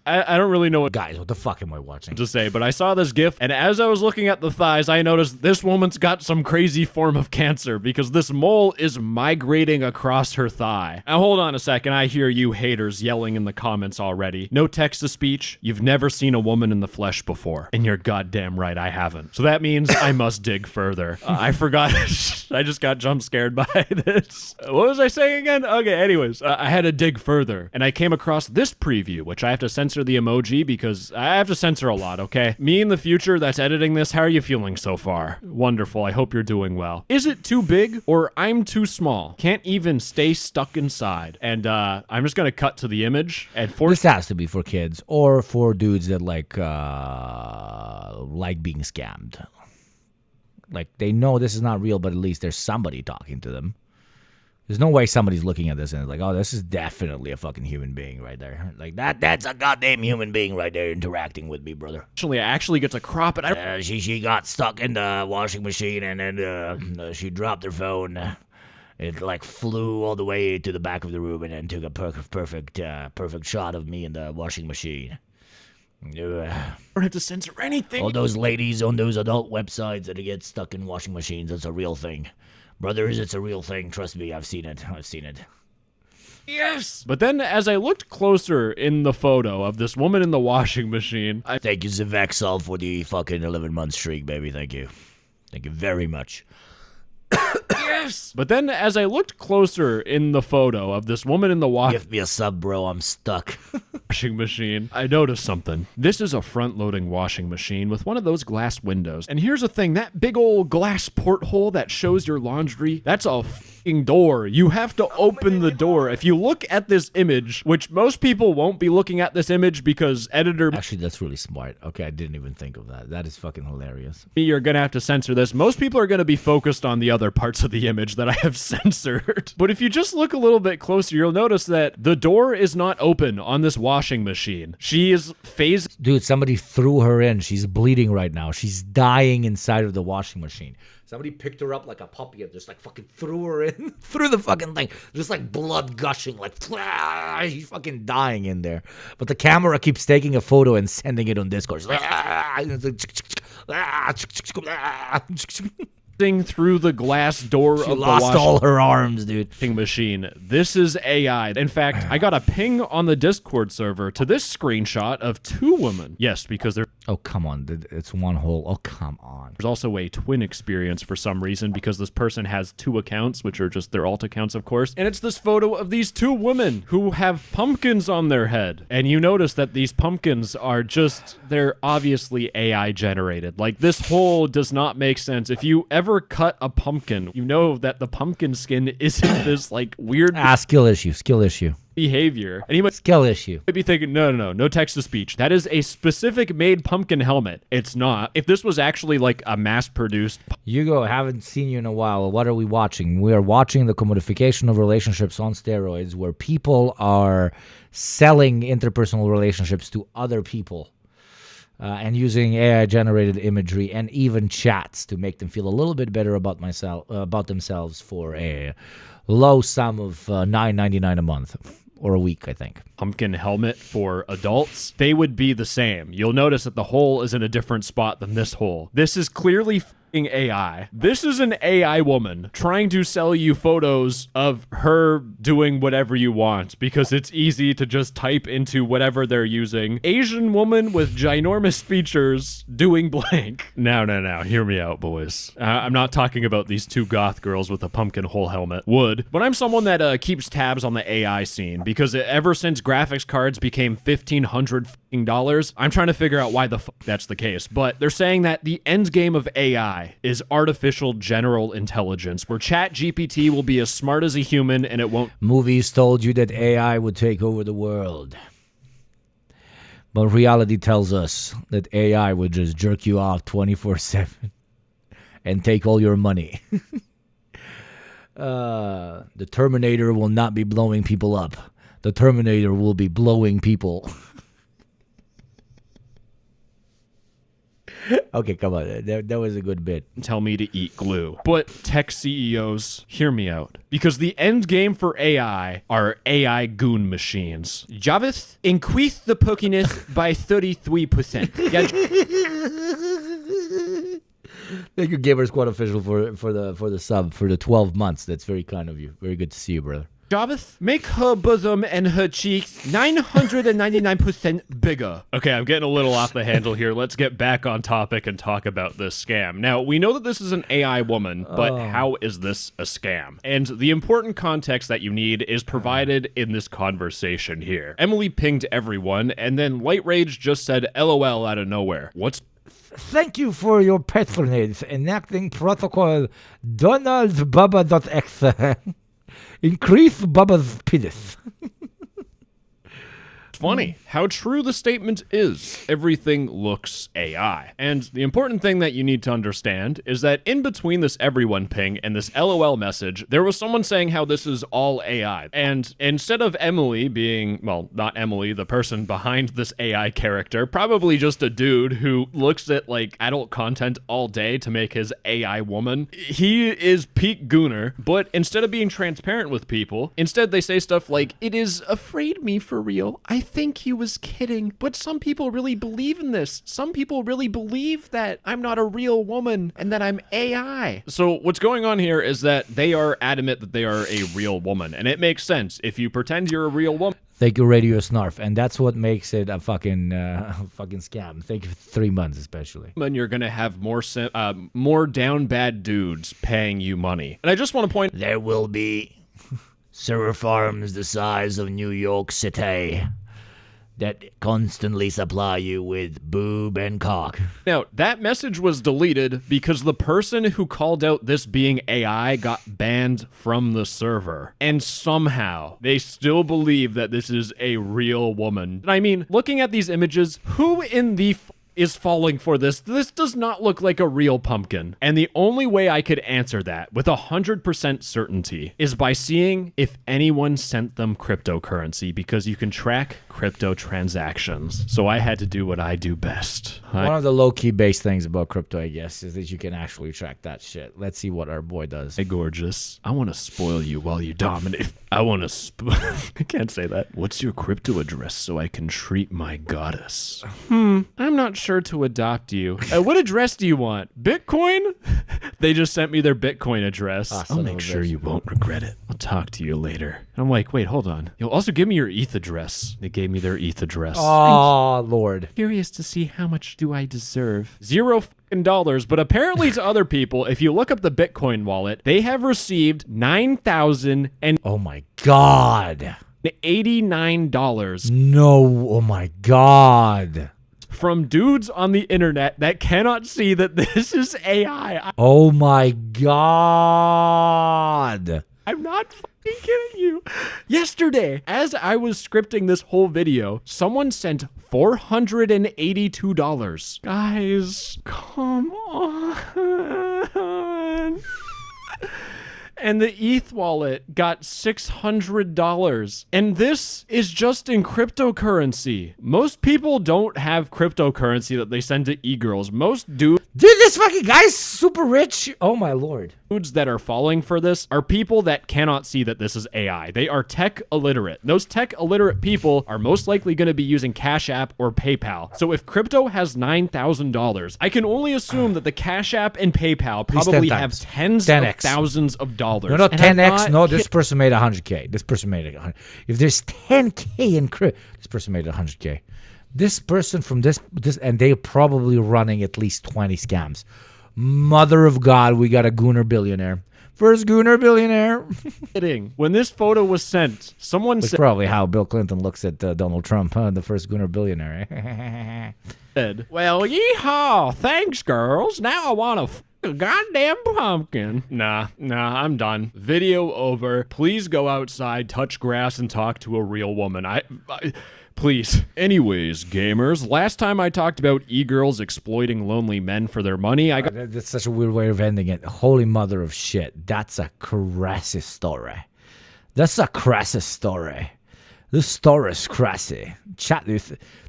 I don't really know what... Guys, what the fuck am I watching? To say, but I saw this GIF, and as I was looking at the thighs, I noticed this woman's got some crazy form of cancer because this mole is migrating across her thigh. Now hold on a second, I hear you haters yelling in the comments already. No text-to-speech, you've never seen a woman in the flesh before. And you're goddamn right, I haven't. So that means I must dig further. I forgot, I just got jump scared by this. What was I saying again? Okay, anyways, I had to dig further. And I came across this preview, which I have to censor the emoji because I have to censor a lot, okay? Me in the future that's editing this, how are you feeling so far? Wonderful, I hope you're doing well. Is it too big or I'm too small? Can't even stay stuck inside. And I'm just gonna cut to the image and this has to be for kids or for dudes that like being scammed. Like they know this is not real, but at least there's somebody talking to them. There's no way somebody's looking at this and like, oh, this is definitely a fucking human being right there. Like that's a goddamn human being right there interacting with me, brother. Actually, I actually get to crop it. She got stuck in the washing machine and then she dropped her phone. It like flew all the way to the back of the room and then took a perfect shot of me in the washing machine. I don't have to censor anything. All those ladies on those adult websites that get stuck in washing machines, it's a real thing. Brothers, it's a real thing. Trust me, I've seen it. Yes! But then as I looked closer in the photo of this woman in the washing machine, Thank you, Zavexel, for the fucking 11-month streak, baby. Thank you. Thank you very much. Yes! But then as I looked closer in the photo of this woman in the Give me a sub, bro. I'm stuck. washing machine, I noticed something. This is a front-loading washing machine with one of those glass windows. And here's the thing, that big old glass porthole that shows your laundry, that's a fucking door. You have to open the door. If you look at this image, which most people won't be looking at this image because editor... Actually, that's really smart. Okay, I didn't even think of that. That is fucking hilarious. You're gonna have to censor this. Most people are gonna be focused on the other parts of the image that I have censored. But if you just look a little bit closer, you'll notice that the door is not open on this washing machine. She is phased. Dude, somebody threw her in. She's bleeding right now. She's dying inside of the washing machine. Somebody picked her up like a puppy and just like fucking threw her in through the fucking thing. Just like blood gushing, like she's fucking dying in there. But the camera keeps taking a photo and sending it on Discord. through the glass door She of lost the all her arms, dude. machine. This is AI. In fact, I got a ping on the Discord server to this screenshot of 2 women. Yes, because there's Oh, come on. It's one whole... Oh, come on. There's also a twin experience for some reason because this person has 2 accounts, which are just their alt accounts, of course. And it's this photo of these 2 women who have pumpkins on their head. And you notice that these pumpkins are just, they're obviously AI generated. Like, this whole does not make sense. If you ever cut a pumpkin, you know that the pumpkin skin isn't this, like, weird skill issue. behavior. And he might skill issue. Be thinking, no text-to-speech. That is a specific made pumpkin helmet. It's not. If this was actually like a mass-produced... Hugo, haven't seen you in a while. What are we watching? We are watching the commodification of relationships on steroids, where people are selling interpersonal relationships to other people. And using AI-generated imagery and even chats to make them feel a little bit better about themselves for a low sum of $9.99 a month. Or a week, I think. Pumpkin helmet for adults, they would be the same. You'll notice that the hole is in a different spot than this hole. This is clearly AI. This is an AI woman trying to sell you photos of her doing whatever you want because it's easy to just type into whatever they're using. Asian woman with ginormous features doing blank. No. Hear me out, boys. I'm not talking about these 2 goth girls with a pumpkin hole helmet. But I'm someone that keeps tabs on the AI scene because ever since graphics cards became $1,500, I'm trying to figure out why the fuck that's the case. But they're saying that the end game of AI is artificial general intelligence, where ChatGPT will be as smart as a human and it won't... Movies told you that AI would take over the world. But reality tells us that AI would just jerk you off 24/7 and take all your money. The Terminator will not be blowing people up. The Terminator will be blowing people. Okay, come on. That was a good bit. Tell me to eat glue. But tech CEOs, hear me out. Because the end game for AI are AI goon machines. Javith, increase the perkiness by 33%. Thank you, Gamer Squad Official, for the sub for the 12 months. That's very kind of you. Very good to see you, brother. Javith, make her bosom and her cheeks 999% bigger. Okay, I'm getting a little off the handle here. Let's get back on topic and talk about this scam. Now, we know that this is an AI woman, but how is this a scam? And the important context that you need is provided in this conversation here. Emily pinged everyone, and then Light Rage just said LOL out of nowhere. Thank you for your patronage. Enacting protocol Donald Bubba.x. Increase Bubba's penis. It's funny how true the statement is. Everything looks AI. And the important thing that you need to understand is that in between this everyone ping and this LOL message, there was someone saying how this is all AI. And instead of Emily being, well, not Emily, the person behind this AI character, probably just a dude who looks at like adult content all day to make his AI woman, he is peak gooner. But instead of being transparent with people, instead they say stuff like, "It is afraid me for real. I think he was kidding, but some people really believe in this. Some people really believe that I'm not a real woman and that I'm AI." So what's going on here is that they are adamant that they are a real woman, and it makes sense. If you pretend you're a real woman. Thank you, Radio Snarf, and that's what makes it a fucking scam. Thank you for 3 months, especially. And you're gonna have more down bad dudes paying you money. And I just want to point, there will be server farms the size of New York City that constantly supply you with boob and cock. Now, that message was deleted because the person who called out this being AI got banned from the server. And somehow, they still believe that this is a real woman. I mean, looking at these images, who in the is falling for this? This does not look like a real pumpkin. And the only way I could answer that with 100% certainty is by seeing if anyone sent them cryptocurrency, because you can track crypto transactions. So I had to do what I do best. One of the low-key base things about crypto, I guess, is that you can actually track that shit. Let's see what our boy does. Hey, gorgeous. I want to spoil you while you dominate. I want to I can't say that. What's your crypto address so I can treat my goddess? I'm not sure. sure to adopt you. What address do you want? Bitcoin? They just sent me their Bitcoin address. I'll make sure you won't regret it. I'll talk to you later. And I'm like, wait, hold on. You'll also give me your ETH address. They gave me their ETH address. Oh, Lord. Curious to see how much do I deserve. $0, but apparently to other people, if you look up the Bitcoin wallet, they have received $9,000 and oh my God. $89. No, oh my God. From dudes on the internet that cannot see that this is AI. Oh my God. I'm not fucking kidding you. Yesterday, as I was scripting this whole video, someone sent $482. Guys, come on. And the ETH wallet got $600. And this is just in cryptocurrency. Most people don't have cryptocurrency that they send to e-girls. Most dudes... Dude, this fucking guy's super rich. Oh my Lord. Dudes that are falling for this are people that cannot see that this is AI. They are tech illiterate. Those tech illiterate people are most likely going to be using Cash App or PayPal. So if crypto has $9,000, I can only assume that the Cash App and PayPal probably have tens of thousands of dollars. No, 10x. No, this person made 100K. This person made 100. If there's 10K in crypto, this person made 100K. This person from this, and they're probably running at least 20 scams. Mother of God, we got a Gooner billionaire. First Gooner billionaire. Kidding. When this photo was sent, someone That's said... probably how Bill Clinton looks at Donald Trump, the first Gooner billionaire. Well, yeehaw. Thanks, girls. Now I want to a goddamn pumpkin. Nah, I'm done. Video over. Please go outside, touch grass, and talk to a real woman. Please. Anyways, gamers, last time I talked about e-girls exploiting lonely men for their money, I got... That's such a weird way of ending it. Holy mother of shit. That's a crazy story. That's a crazy story. This story is crazy. Chat,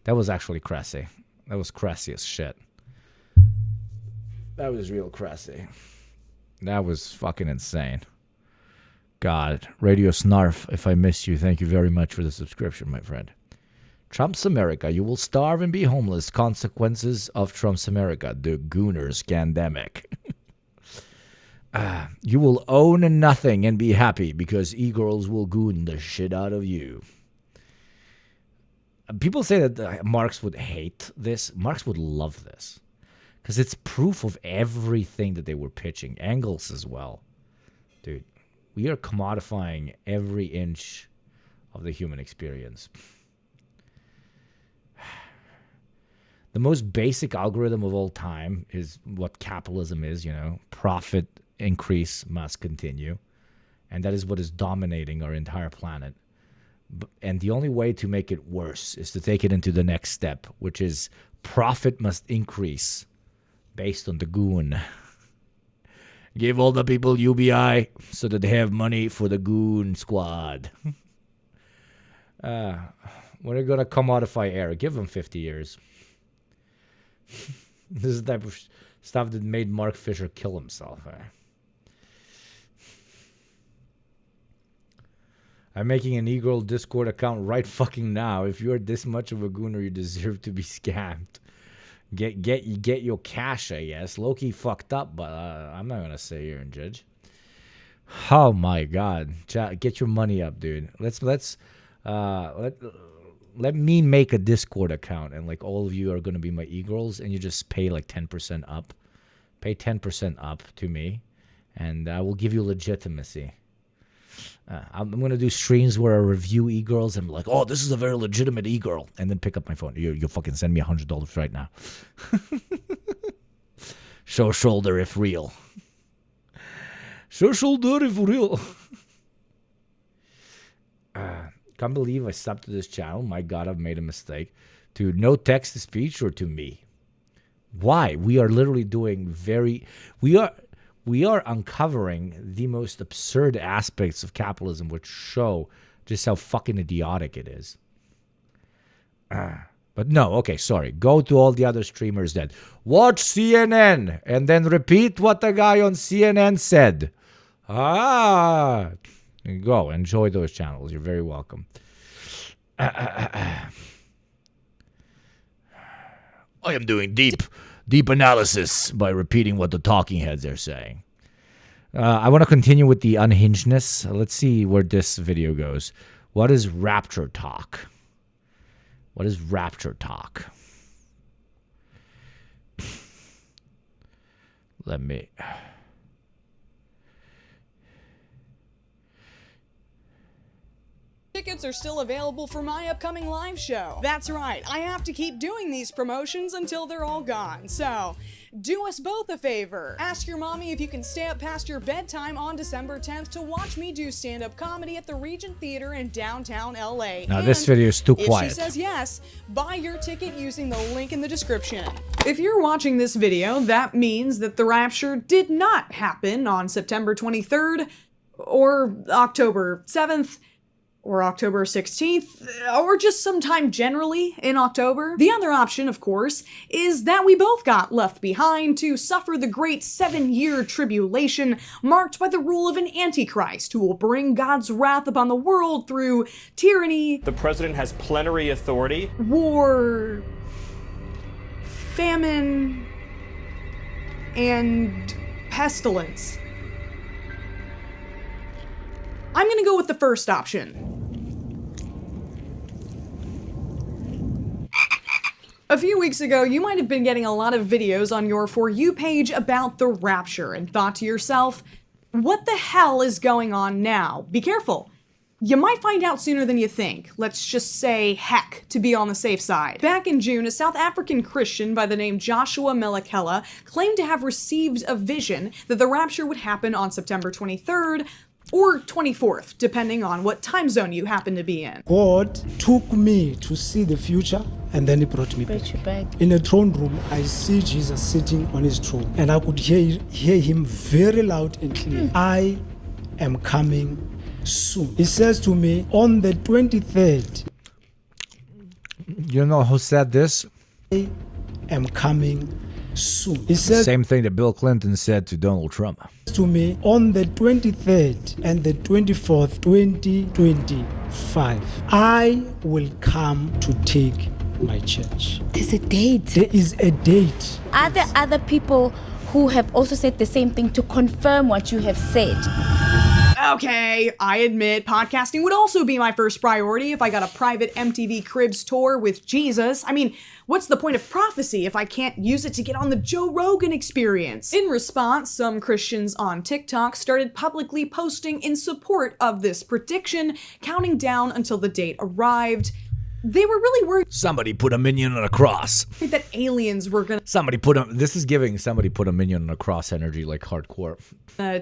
that was actually crazy. That was crazy as shit. That was real crazy. That was fucking insane. God. Radio Snarf, if I missed you, thank you very much for the subscription, my friend. Trump's America. You will starve and be homeless. Consequences of Trump's America. The Gooners Scandemic. You will own nothing and be happy because e-girls will goon the shit out of you. People say that Marx would hate this. Marx would love this. Because it's proof of everything that they were pitching. Engels as well. Dude, we are commodifying every inch of the human experience. The most basic algorithm of all time is what capitalism is, you know. Profit increase must continue. And that is what is dominating our entire planet. And the only way to make it worse is to take it into the next step, which is profit must increase based on the goon. Give all the people UBI so that they have money for the goon squad. When are they going to commodify air? Give them 50 years. This is the type of stuff that made Mark Fisher kill himself. I'm making an e-girl Discord account right fucking now. If you're this much of a gooner, you deserve to be scammed. Get your cash, I guess. Low-key fucked up, but I'm not gonna sit here and judge. Oh my God, chat, get your money up, dude. Let me make a Discord account, and like all of you are gonna be my e-girls, and you just pay like 10% up. Pay 10% up to me, and I will give you legitimacy. I'm going to do streams where I review e-girls and be like, oh, this is a very legitimate e-girl. And then pick up my phone. You fucking send me $100 right now. Show shoulder if real. Show shoulder if real. Can't believe I subbed to this channel. My God, I've made a mistake. To no text-to-speech or to me? Why? We are literally doing we are uncovering the most absurd aspects of capitalism, which show just how fucking idiotic it is. But no, okay, sorry. Go to all the other streamers that watch CNN and then repeat what the guy on CNN said. Go, enjoy those channels. You're very welcome. I am doing deep analysis by repeating what the talking heads are saying. I want to continue with the unhingedness. Let's see where this video goes. What is rapture talk? What is rapture talk? Let me... Tickets are still available for my upcoming live show. That's right, I have to keep doing these promotions until they're all gone. So, do us both a favor. Ask your mommy if you can stay up past your bedtime on December 10th to watch me do stand-up comedy at the Regent Theater in downtown LA. Now this video is too if quiet. she says yes, buy your ticket using the link in the description. If you're watching this video, that means that the rapture did not happen on September 23rd or October 7th or October 16th, or just sometime generally in October. The other option, of course, is that we both got left behind to suffer the great 7-year tribulation marked by the rule of an antichrist who will bring God's wrath upon the world through tyranny, the president has plenary authority, war, famine, and pestilence. I'm gonna go with the first option. A few weeks ago, you might have been getting a lot of videos on your For You page about the rapture and thought to yourself, what the hell is going on now? Be careful. You might find out sooner than you think. Let's just say heck to be on the safe side. Back in June, a South African Christian by the name Joshua Melekela claimed to have received a vision that the rapture would happen on September 23rd, or 24th, depending on what time zone you happen to be in. God took me to see the future, and then he brought me back. In a throne room, I see Jesus sitting on his throne, and I could hear him very loud and clear. I am coming soon. He says to me, on the 23rd. You know who said this? I am coming soon. He says Same thing that Bill Clinton said to Donald Trump. To me on the 23rd and the 24th, 2025, I will come to take my church. There's a date. There is a date. Are there other people who have also said the same thing to confirm what you have said? Okay, I admit podcasting would also be my first priority if I got a private MTV Cribs tour with Jesus. I mean, what's the point of prophecy if I can't use it to get on the Joe Rogan Experience? In response, some Christians on TikTok started publicly posting in support of this prediction, counting down until the date arrived. They were really worried Somebody put a minion on a cross. that aliens were gonna This is giving somebody put a minion on a cross energy, like hardcore.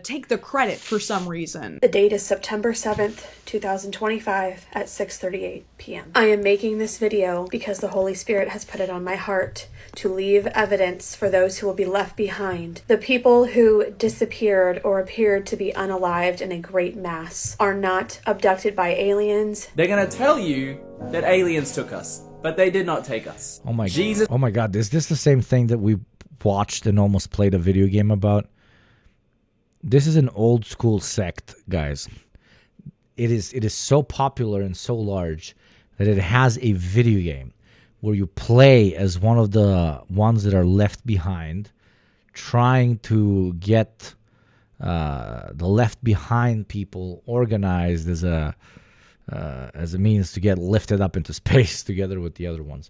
take the credit for some reason. The date is September 7th, 2025 at 6:38 p.m. I am making this video because the Holy Spirit has put it on my heart to leave evidence for those who will be left behind. The people who disappeared or appeared to be unalived in a great mass are not abducted by aliens. They're going to tell you that aliens took us, but they did not take us. Oh my Jesus. Oh my God, is this the same thing that we watched and almost played a video game about? This is an old school sect, guys. It is so popular and so large that it has a video game where you play as one of the ones that are left behind, trying to get the left behind people organized as a means to get lifted up into space together with the other ones.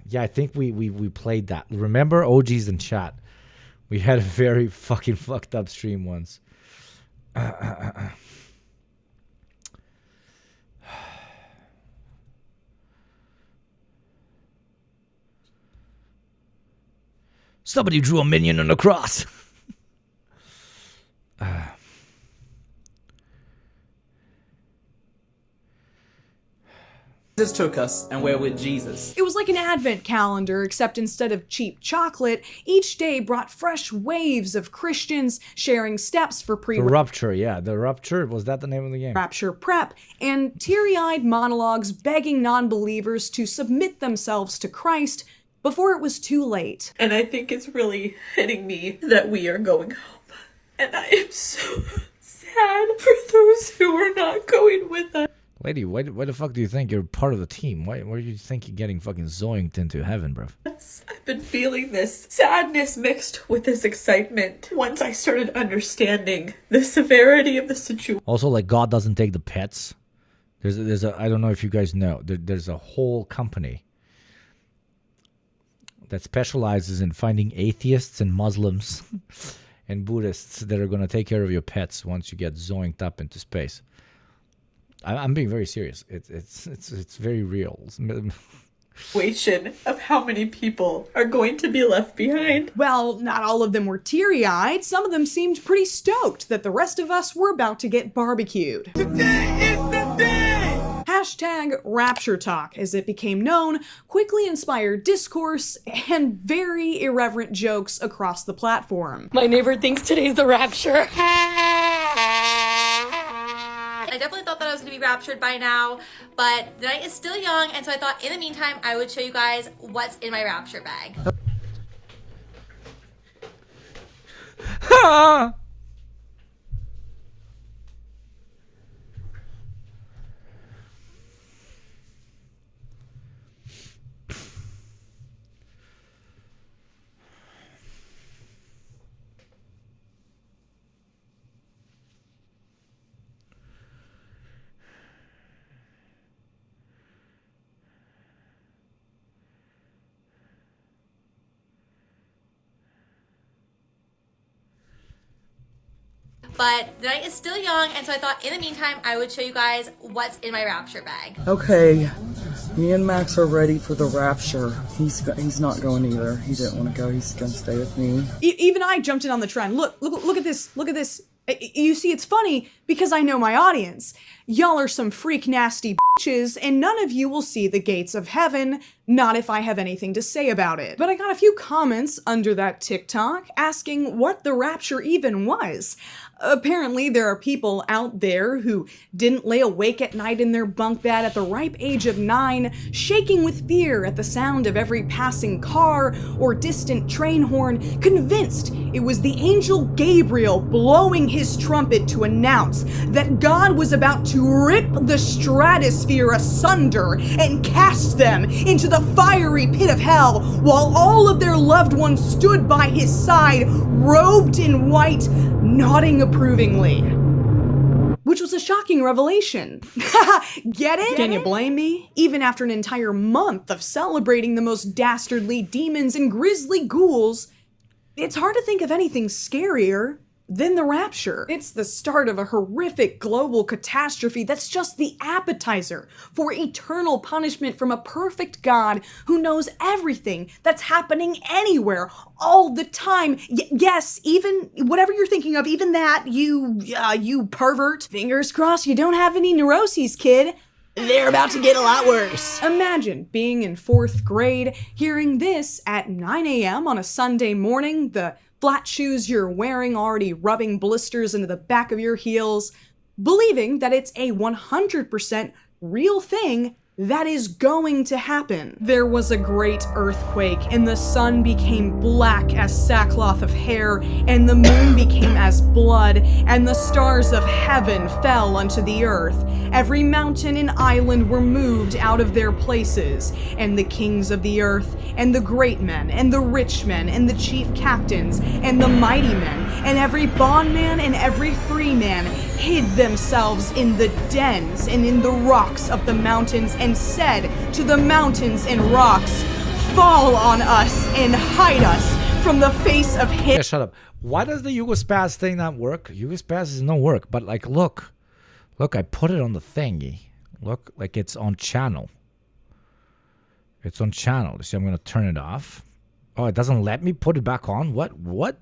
Yeah, I think we played that. Remember, OGs in chat? We had a very fucking fucked up stream once. Somebody drew a minion on a cross. Jesus took us, and we're with Jesus. It was like an advent calendar, except instead of cheap chocolate, each day brought fresh waves of Christians sharing steps for The Rupture, yeah. The Rupture, was that the name of the game? rapture prep, and teary-eyed monologues begging non-believers to submit themselves to Christ before it was too late. And I think it's really hitting me that we are going home. And I am so sad for those who are not going with us. Lady, why the fuck do you think you're part of the team? Why do you think you're getting fucking zoinked into heaven, bruv? I've been feeling this sadness mixed with this excitement once I started understanding the severity of the situation. Also, like, God doesn't take the pets. There's a I don't know if you guys know. There's a whole company that specializes in finding atheists and Muslims and Buddhists that are going to take care of your pets once you get zoinked up into space. I'm being very serious. It's very real. Situation of how many people are going to be left behind. Well, not all of them were teary-eyed. Some of them seemed pretty stoked that the rest of us were about to get barbecued. Today is the day! Hashtag Rapture Talk, as it became known, quickly inspired discourse and very irreverent jokes across the platform. My neighbor thinks today's the rapture. I definitely thought that I was going to be raptured by now, but the night is still young, and so I thought in the meantime I would show you guys what's in my rapture bag. But the night is still young, and so I thought in the meantime I would show you guys what's in my rapture bag. Okay, me and Max are ready for the rapture. He's not going either. He didn't want to go. He's gonna stay with me. Even I jumped in on the trend. Look at this. Look at this. You see, it's funny because I know my audience. Y'all are some freak nasty bitches, and none of you will see the gates of heaven, not if I have anything to say about it. But I got a few comments under that TikTok asking what the rapture even was. Apparently, there are people out there who didn't lay awake at night in their bunk bed at the ripe age of 9, shaking with fear at the sound of every passing car or distant train horn, convinced it was the angel Gabriel blowing his trumpet to announce that God was about to rip the stratosphere asunder and cast them into the fiery pit of hell, while all of their loved ones stood by his side, robed in white, nodding approvingly. Which was a shocking revelation. Get it? Can you blame me? Even after an entire month of celebrating the most dastardly demons and grisly ghouls, it's hard to think of anything scarier than the rapture. It's the start of a horrific global catastrophe that's just the appetizer for eternal punishment from a perfect God who knows everything that's happening anywhere, all the time. Yes, even whatever you're thinking of, even that, you pervert. Fingers crossed you don't have any neuroses, kid. They're about to get a lot worse. Imagine being in 4th grade, hearing this at 9 a.m. on a Sunday morning, the flat shoes you're wearing already rubbing blisters into the back of your heels, believing that it's a 100% real thing that is going to happen. There was a great earthquake, and the sun became black as sackcloth of hair, and the moon became as blood, and the stars of heaven fell unto the earth. Every mountain and island were moved out of their places, and the kings of the earth, and the great men, and the rich men, and the chief captains, and the mighty men, and every bondman and every free man hid themselves in the dens and in the rocks of the mountains, and said to the mountains and rocks, fall on us and hide us from the face of him. Yeah, shut up. Why does the Yugospaz thing not work? Yugospaz is no work, but like, look, I put it on the thingy. Look, like it's on channel. It's on channel. You see, I'm going to turn it off. Oh, it doesn't let me put it back on? What?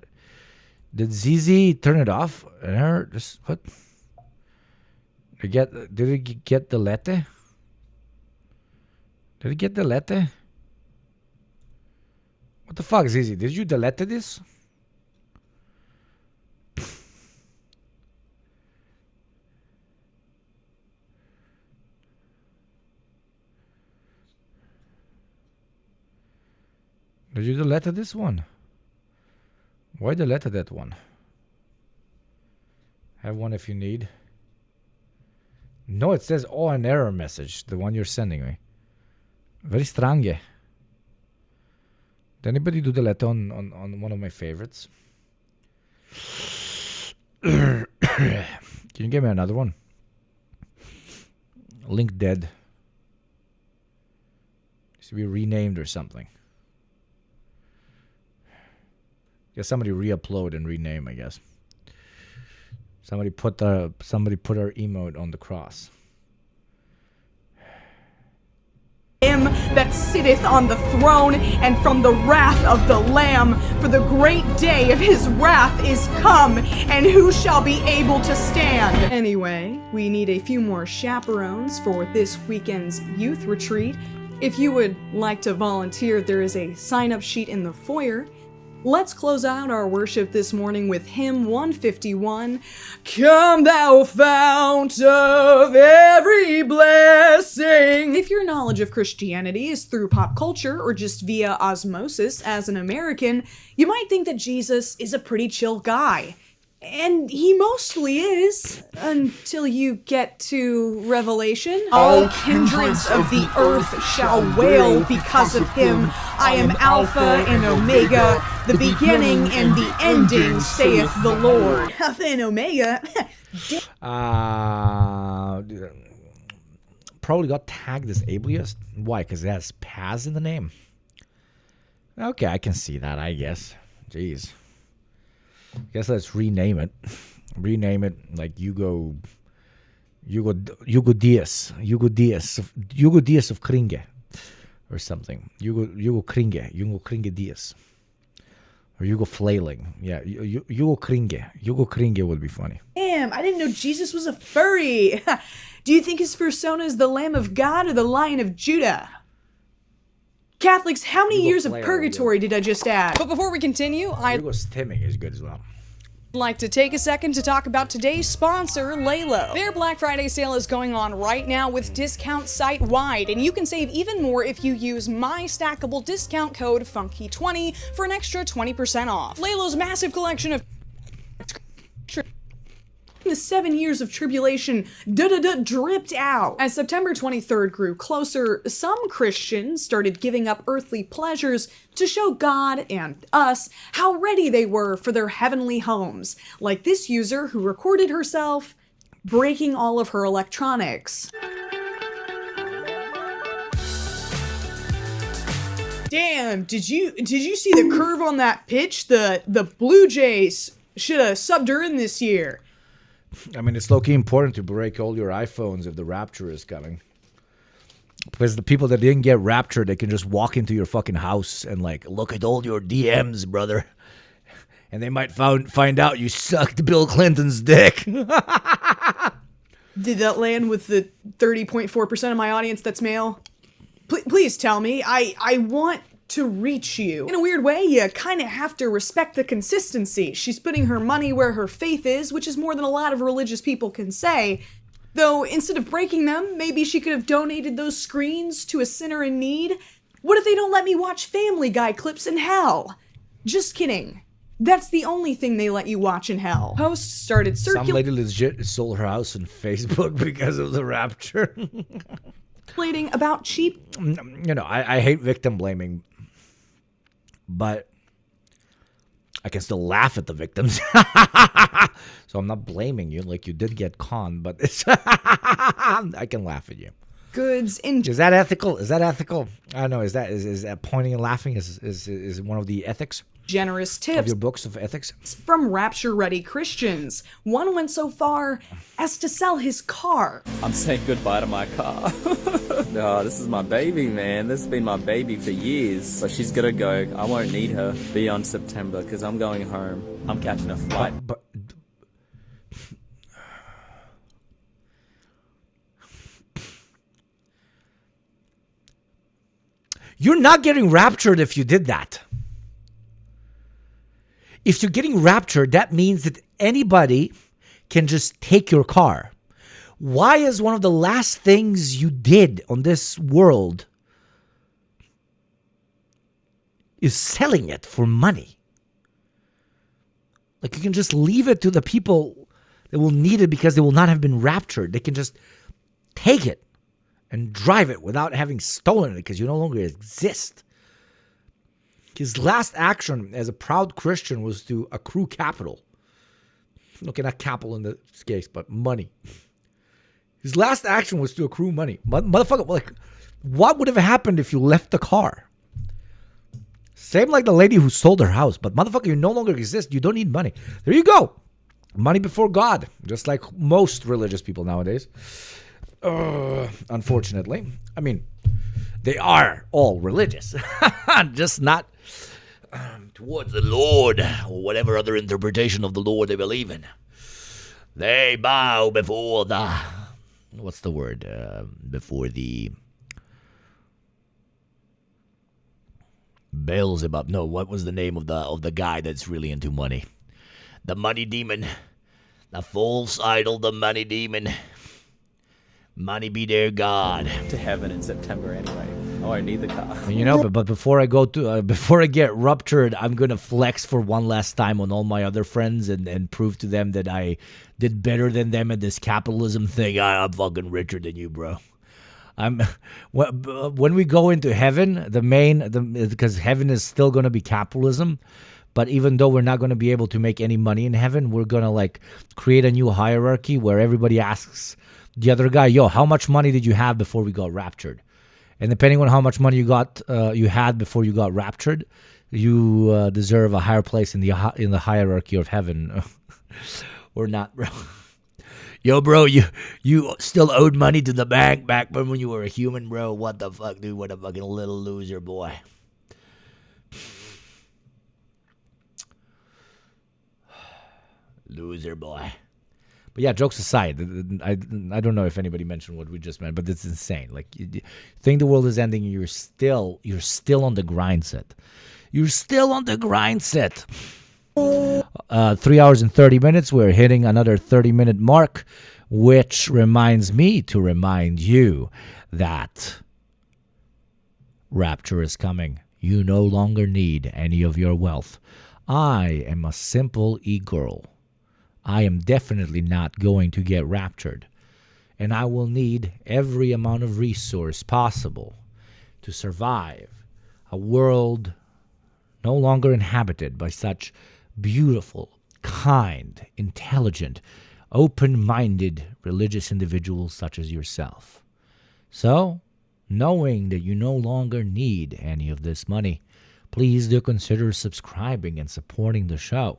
Did ZZ turn it off? Just, what? Did it get the letter? Did it get the letter? What the fuck, ZZ? Did you delete this? Did you delete this one? Why delete that one? Have one if you need. No, it says an error message, the one you're sending me. Very strange. Did anybody do the letter on one of my favorites? Can you give me another one? Link dead. Should be renamed or something. Guess somebody re-upload and rename, I guess. Somebody put our emote on the cross. Him that sitteth on the throne, and from the wrath of the Lamb, for the great day of his wrath is come, and who shall be able to stand? Anyway, we need a few more chaperones for this weekend's youth retreat. If you would like to volunteer, there is a sign-up sheet in the foyer. Let's close out our worship this morning with hymn 151, Come Thou Fount of Every Blessing. If your knowledge of Christianity is through pop culture or just via osmosis as an American, you might think that Jesus is a pretty chill guy. And he mostly is, until you get to Revelation. All kindreds of the earth shall wail because of him. I am Alpha and Omega, the beginning and the ending, saith the Lord. Alpha and Omega? Probably got tagged as ableist. Why? Because it has Paz in the name. Okay, I can see that, I guess. Jeez. Guess let's rename it. Rename it like Hugo Diaz of Kringe or something. Hugo Kringe Diaz. Or Hugo Flailing. Yeah, Hugo Kringe would be funny. Damn, I didn't know Jesus was a furry. Do you think his persona is the Lamb of God or the Lion of Judah? Catholics, how many years of purgatory did I just add? But before we continue, I'd Stimming is good as well. like to take a second to talk about today's sponsor, Lalo. Their Black Friday sale is going on right now with discounts site-wide, and you can save even more if you use my stackable discount code FUNKY20 for an extra 20% off. Lalo's massive collection of the 7 years of tribulation dripped out. As September 23rd grew closer, some Christians started giving up earthly pleasures to show God and us how ready they were for their heavenly homes, like this user who recorded herself breaking all of her electronics. Damn, did you see the curve on that pitch? The Blue Jays should have subbed her in this year. I mean, it's low-key important to break all your iPhones if the rapture is coming. Because the people that didn't get raptured, they can just walk into your fucking house and like, look at all your DMs, brother. And they might find out you sucked Bill Clinton's dick. Did that land with the 30.4% of my audience that's male? Please tell me. I want to reach you. In a weird way, you kind of have to respect the consistency. She's putting her money where her faith is, which is more than a lot of religious people can say. Though, instead of breaking them, maybe she could have donated those screens to a sinner in need. What if they don't let me watch Family Guy clips in hell? Just kidding. That's the only thing they let you watch in hell. Posts started Some lady legit sold her house on Facebook because of the rapture. About cheap. You know, I hate victim blaming, but I can still laugh at the victims. So I'm not blaming you, like you did get conned, but it's I can laugh at you. Goods in Is that ethical? Is that ethical? I don't know. Is that pointing and laughing is one of the ethics? Generous Of tips your books of ethics? from rapture-ready Christians. One went so far as to sell his car. I'm saying goodbye to my car. No, this is my baby, man. This has been my baby for years. But she's gotta go. I won't need her beyond September because I'm going home. I'm catching a flight. But you're not getting raptured if you did that. If you're getting raptured, that means that anybody can just take your car. Why is one of the last things you did on this world is selling it for money? Like, you can just leave it to the people that will need it because they will not have been raptured. They can just take it and drive it without having stolen it because you no longer exist. His last action as a proud Christian was to accrue capital. Okay, not capital in this case, but money. His last action was to accrue money. Motherfucker, like, what would have happened if you left the car? Same like the lady who sold her house. But motherfucker, you no longer exist. You don't need money. There you go. Money before God. Just like most religious people nowadays. Unfortunately. I mean, they are all religious. Just not towards the Lord, or whatever other interpretation of the Lord they believe in. They bow before the... What's the word? Before the... Beelzebub. No, what was the name of the guy that's really into money? The money demon. The false idol, the money demon. Money be their God. To heaven in September anyway. I won't need the car. You know, but before I go to before I get ruptured, I'm gonna flex for one last time on all my other friends and prove to them that I did better than them at this capitalism thing. I'm fucking richer than you, bro. When we go into heaven, because heaven is still gonna be capitalism. But even though we're not going to be able to make any money in heaven, we're going to like create a new hierarchy where everybody asks the other guy, yo, how much money did you have before we got raptured? And depending on how much money you had before you got raptured, you deserve a higher place in the hierarchy of heaven. Or not, bro. Yo, bro, you still owed money to the bank back when you were a human, bro. What the fuck, dude? What a fucking little loser, boy. Loser boy. But yeah, jokes aside, I don't know if anybody mentioned what we just meant, but it's insane. Like, you think the world is ending, and you're still on the grind set. You're still on the grind set. 3 hours and 30 minutes. We're hitting another 30-minute mark, which reminds me to remind you that rapture is coming. You no longer need any of your wealth. I am a simple e-girl. I am definitely not going to get raptured, and I will need every amount of resource possible to survive a world no longer inhabited by such beautiful, kind, intelligent, open-minded religious individuals such as yourself. So, knowing that you no longer need any of this money, please do consider subscribing and supporting the show,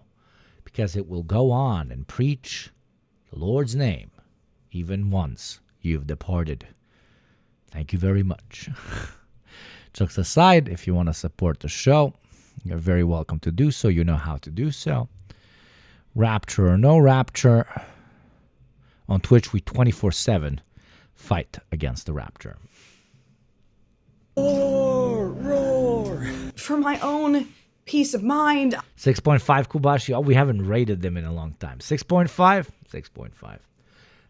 because it will go on and preach the Lord's name even once you've departed. Thank you very much. Jokes aside, if you want to support the show, you're very welcome to do so. You know how to do so. Rapture or no rapture, on Twitch we 24/7 fight against the rapture. Roar! For my own peace of mind. 6.5 Kubashi. Oh, we haven't rated them in a long time. 6.5? 6.5.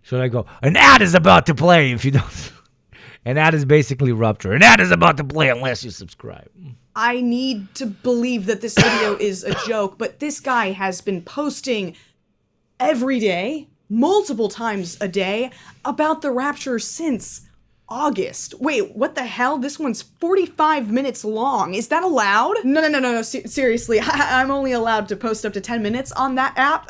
Should I go? An ad is about to play if you don't. An ad is basically rupture. An ad is about to play unless you subscribe. I need to believe that this video is a joke, but this guy has been posting every day, multiple times a day, about the rapture since August. Wait, what the hell? This one's 45 minutes long. Is that allowed? No. Seriously, I'm only allowed to post up to 10 minutes on that app.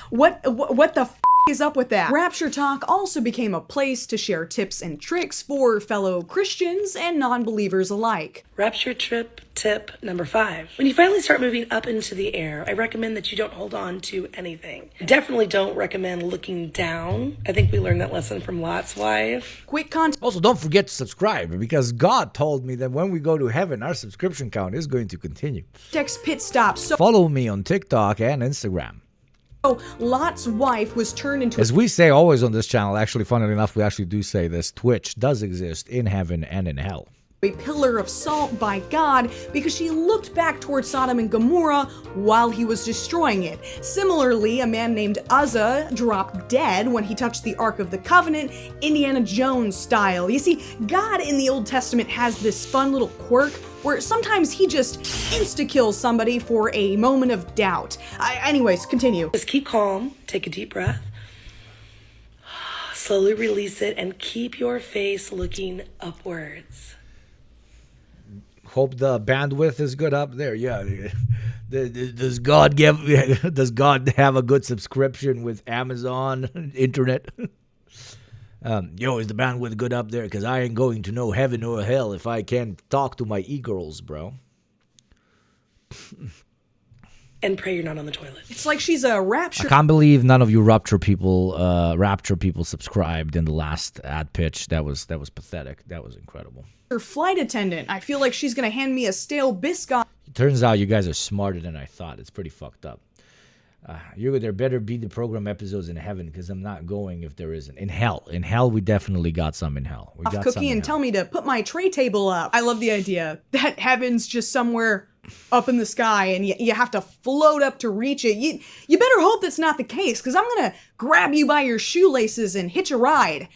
What the f is up with that? Rapture Talk also became a place to share tips and tricks for fellow Christians and non-believers alike. Rapture trip tip number 5. When you finally start moving up into the air, I recommend that you don't hold on to anything. Definitely don't recommend looking down. I think we learned that lesson from Lot's wife. Quick content. Also, don't forget to subscribe, because God told me that when we go to heaven, our subscription count is going to continue. Text pit stop. So follow me on TikTok and Instagram. Lot's wife was turned into... As we say always on this channel, actually, funnily enough, we actually do say this, Twitch does exist in heaven and in hell. A pillar of salt by God because she looked back towards Sodom and Gomorrah while he was destroying it. Similarly, a man named Uzzah dropped dead when he touched the Ark of the Covenant, Indiana Jones style. You see, God in the Old Testament has this fun little quirk where sometimes he just insta-kills somebody for a moment of doubt. Anyways, continue. Just keep calm, take a deep breath. Slowly release it and keep your face looking upwards. Hope the bandwidth is good up there. Yeah. Does God have a good subscription with Amazon internet? Is the bandwidth good up there? Because I ain't going to no heaven or hell if I can't talk to my e-girls, bro. And pray you're not on the toilet. It's like she's a rapture. I can't believe none of you Rapture people subscribed in the last ad pitch. That was pathetic. That was incredible. Her flight attendant. I feel like she's gonna hand me a stale biscuit. Turns out you guys are smarter than I thought. It's pretty fucked up. There better be the program episodes in heaven, because I'm not going if there isn't. In hell, we definitely got some in hell. We got Cookie and tell me to put my tray table up. I love the idea that heaven's just somewhere up in the sky and you have to float up to reach it. You better hope that's not the case, because I'm gonna grab you by your shoelaces and hitch a ride.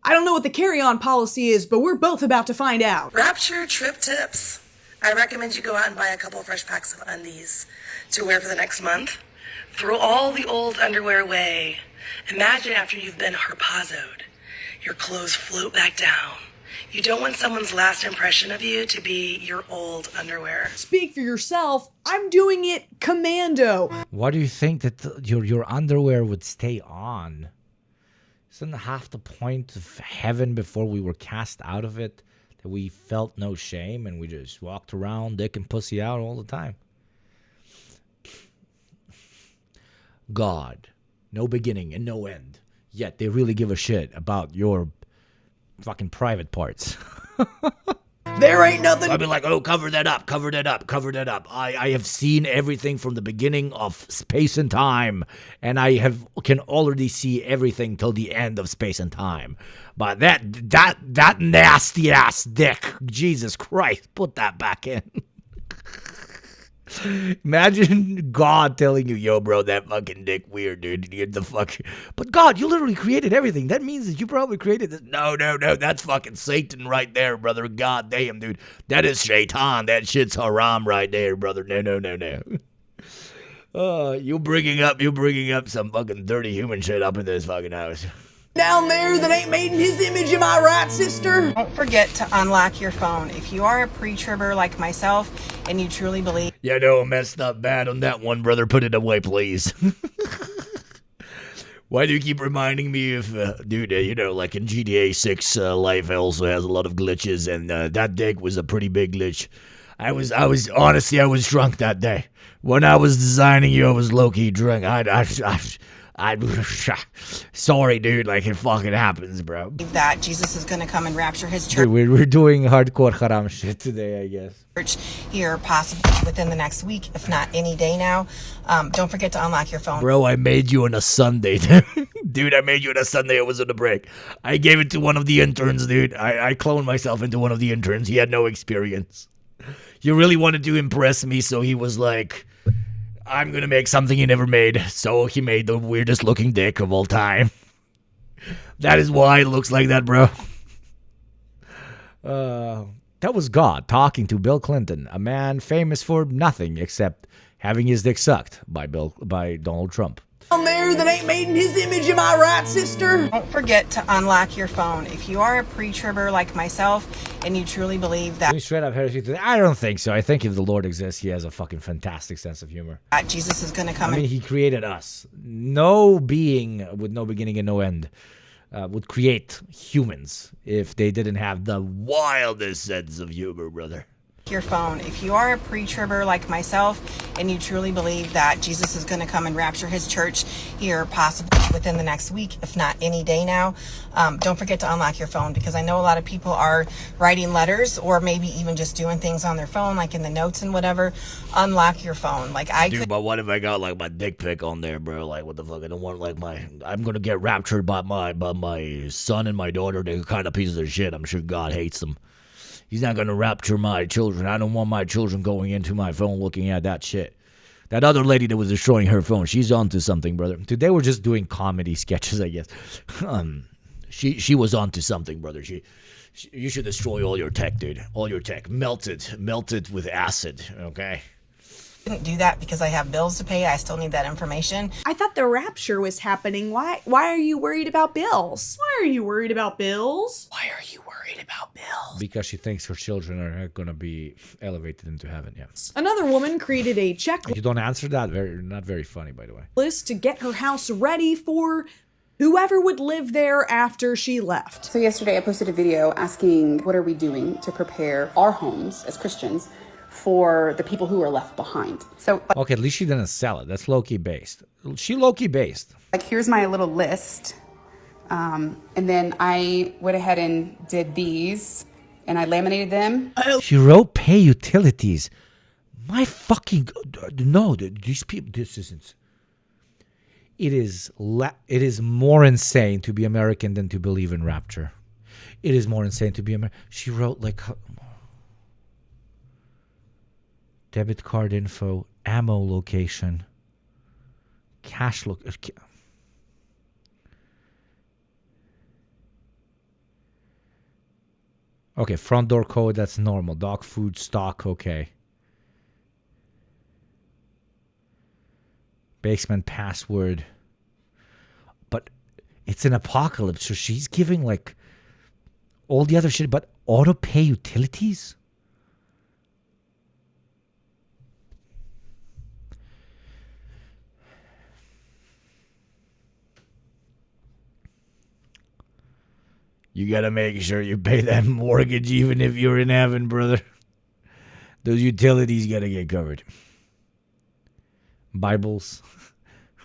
I don't know what the carry-on policy is, but we're both about to find out. Rapture trip tips. I recommend you go out and buy a couple fresh packs of undies to wear for the next month. Throw all the old underwear away. Imagine after you've been harpazoed, your clothes float back down. You don't want someone's last impression of you to be your old underwear. Speak for yourself. I'm doing it commando. Why do you think that your underwear would stay on? Isn't half the point of heaven before we were cast out of it that we felt no shame and we just walked around dick and pussy out all the time? God, no beginning and no end. Yet they really give a shit about your fucking private parts. There ain't nothing. I'd be like, oh, cover that up. I have seen everything from the beginning of space and time, and I can already see everything till the end of space and time. But that nasty ass dick, Jesus Christ, put that back in. Imagine God telling you, yo, bro, that fucking dick weird, dude. You're the fuck. But God, you literally created everything. That means that you probably created this. No, that's fucking Satan right there, brother. God damn, dude. That is Shaitan. That shit's haram right there, brother. No. You bringing up some fucking dirty human shit up in this fucking house. Down there that ain't made in his image, am I right, sister? Don't forget to unlock your phone. If you are a pre-tribber like myself and you truly believe... Yeah, no, I messed up bad on that one, brother. Put it away, please. Why do you keep reminding me of, dude, like in GTA 6, life also has a lot of glitches, and that dick was a pretty big glitch. I was drunk that day. When I was designing you, I was low-key drunk. Sorry, dude. Like, it fucking happens, bro. that Jesus is going to come and rapture his church. Dude, we're doing hardcore haram shit today, I guess. Here, possibly within the next week, if not any day now. Don't forget to unlock your phone. Bro, I made you on a Sunday. Dude, I made you on a Sunday. I was on a break. I gave it to one of the interns, dude. I cloned myself into one of the interns. He had no experience. He really wanted to impress me, so he was like, I'm going to make something he never made. So he made the weirdest looking dick of all time. That is why it looks like that, bro. That was God talking to Bill Clinton, a man famous for nothing except having his dick sucked by Donald Trump. Down there that ain't made in his image, am I right, sister? Don't forget to unlock your phone. If you are a pre-tribber like myself and you truly believe that... Straight up heresy. I don't think so. I think if the Lord exists, he has a fucking fantastic sense of humor. Jesus is going to come. I mean, he created us. No being with no beginning and no end would create humans if they didn't have the wildest sense of humor, brother. Your phone. If you are a pre-tribber like myself and you truly believe that Jesus is going to come and rapture his church here possibly within the next week, if not any day now, don't forget to unlock your phone, because I know a lot of people are writing letters or maybe even just doing things on their phone, like in the notes and whatever. Unlock your phone. Dude, but what if I got like my dick pic on there, bro? Like, what the fuck? I don't want I'm gonna get raptured by my son and my daughter. They're kind of pieces of shit. I'm sure God hates them. He's not going to rapture my children. I don't want my children going into my phone looking at that shit. That other lady that was destroying her phone, she's onto something, brother. Dude, they were just doing comedy sketches, I guess. She was onto something, brother. You should destroy all your tech, dude. All your tech. Melt it with acid, okay? Didn't do that because I have bills to pay. I still need that information. I thought the rapture was happening. Why are you worried about bills? Why are you worried about bills? Why are you worried about bills? Because she thinks her children are going to be elevated into heaven, yes. Another woman created a checklist You don't answer that? Not very funny, by the way. to get her house ready for whoever would live there after she left. So yesterday I posted a video asking what are we doing to prepare our homes as Christians for the people who are left behind. So Okay, at least she didn't sell it. That's low-key based. She low-key based. like here's my little list. And then I went ahead and did these and I laminated them. She wrote pay utilities. My fucking... No, these people... This isn't... It is more insane to be American than to believe in rapture. It is more insane to be American. She wrote like... Debit card info, ammo location, cash location. Okay, front door code, that's normal. Dog food stock, okay. Basement password. But it's an apocalypse, so she's giving like all the other shit, but auto pay utilities? You gotta make sure you pay that mortgage even if you're in heaven, brother. Those utilities gotta get covered. Bibles.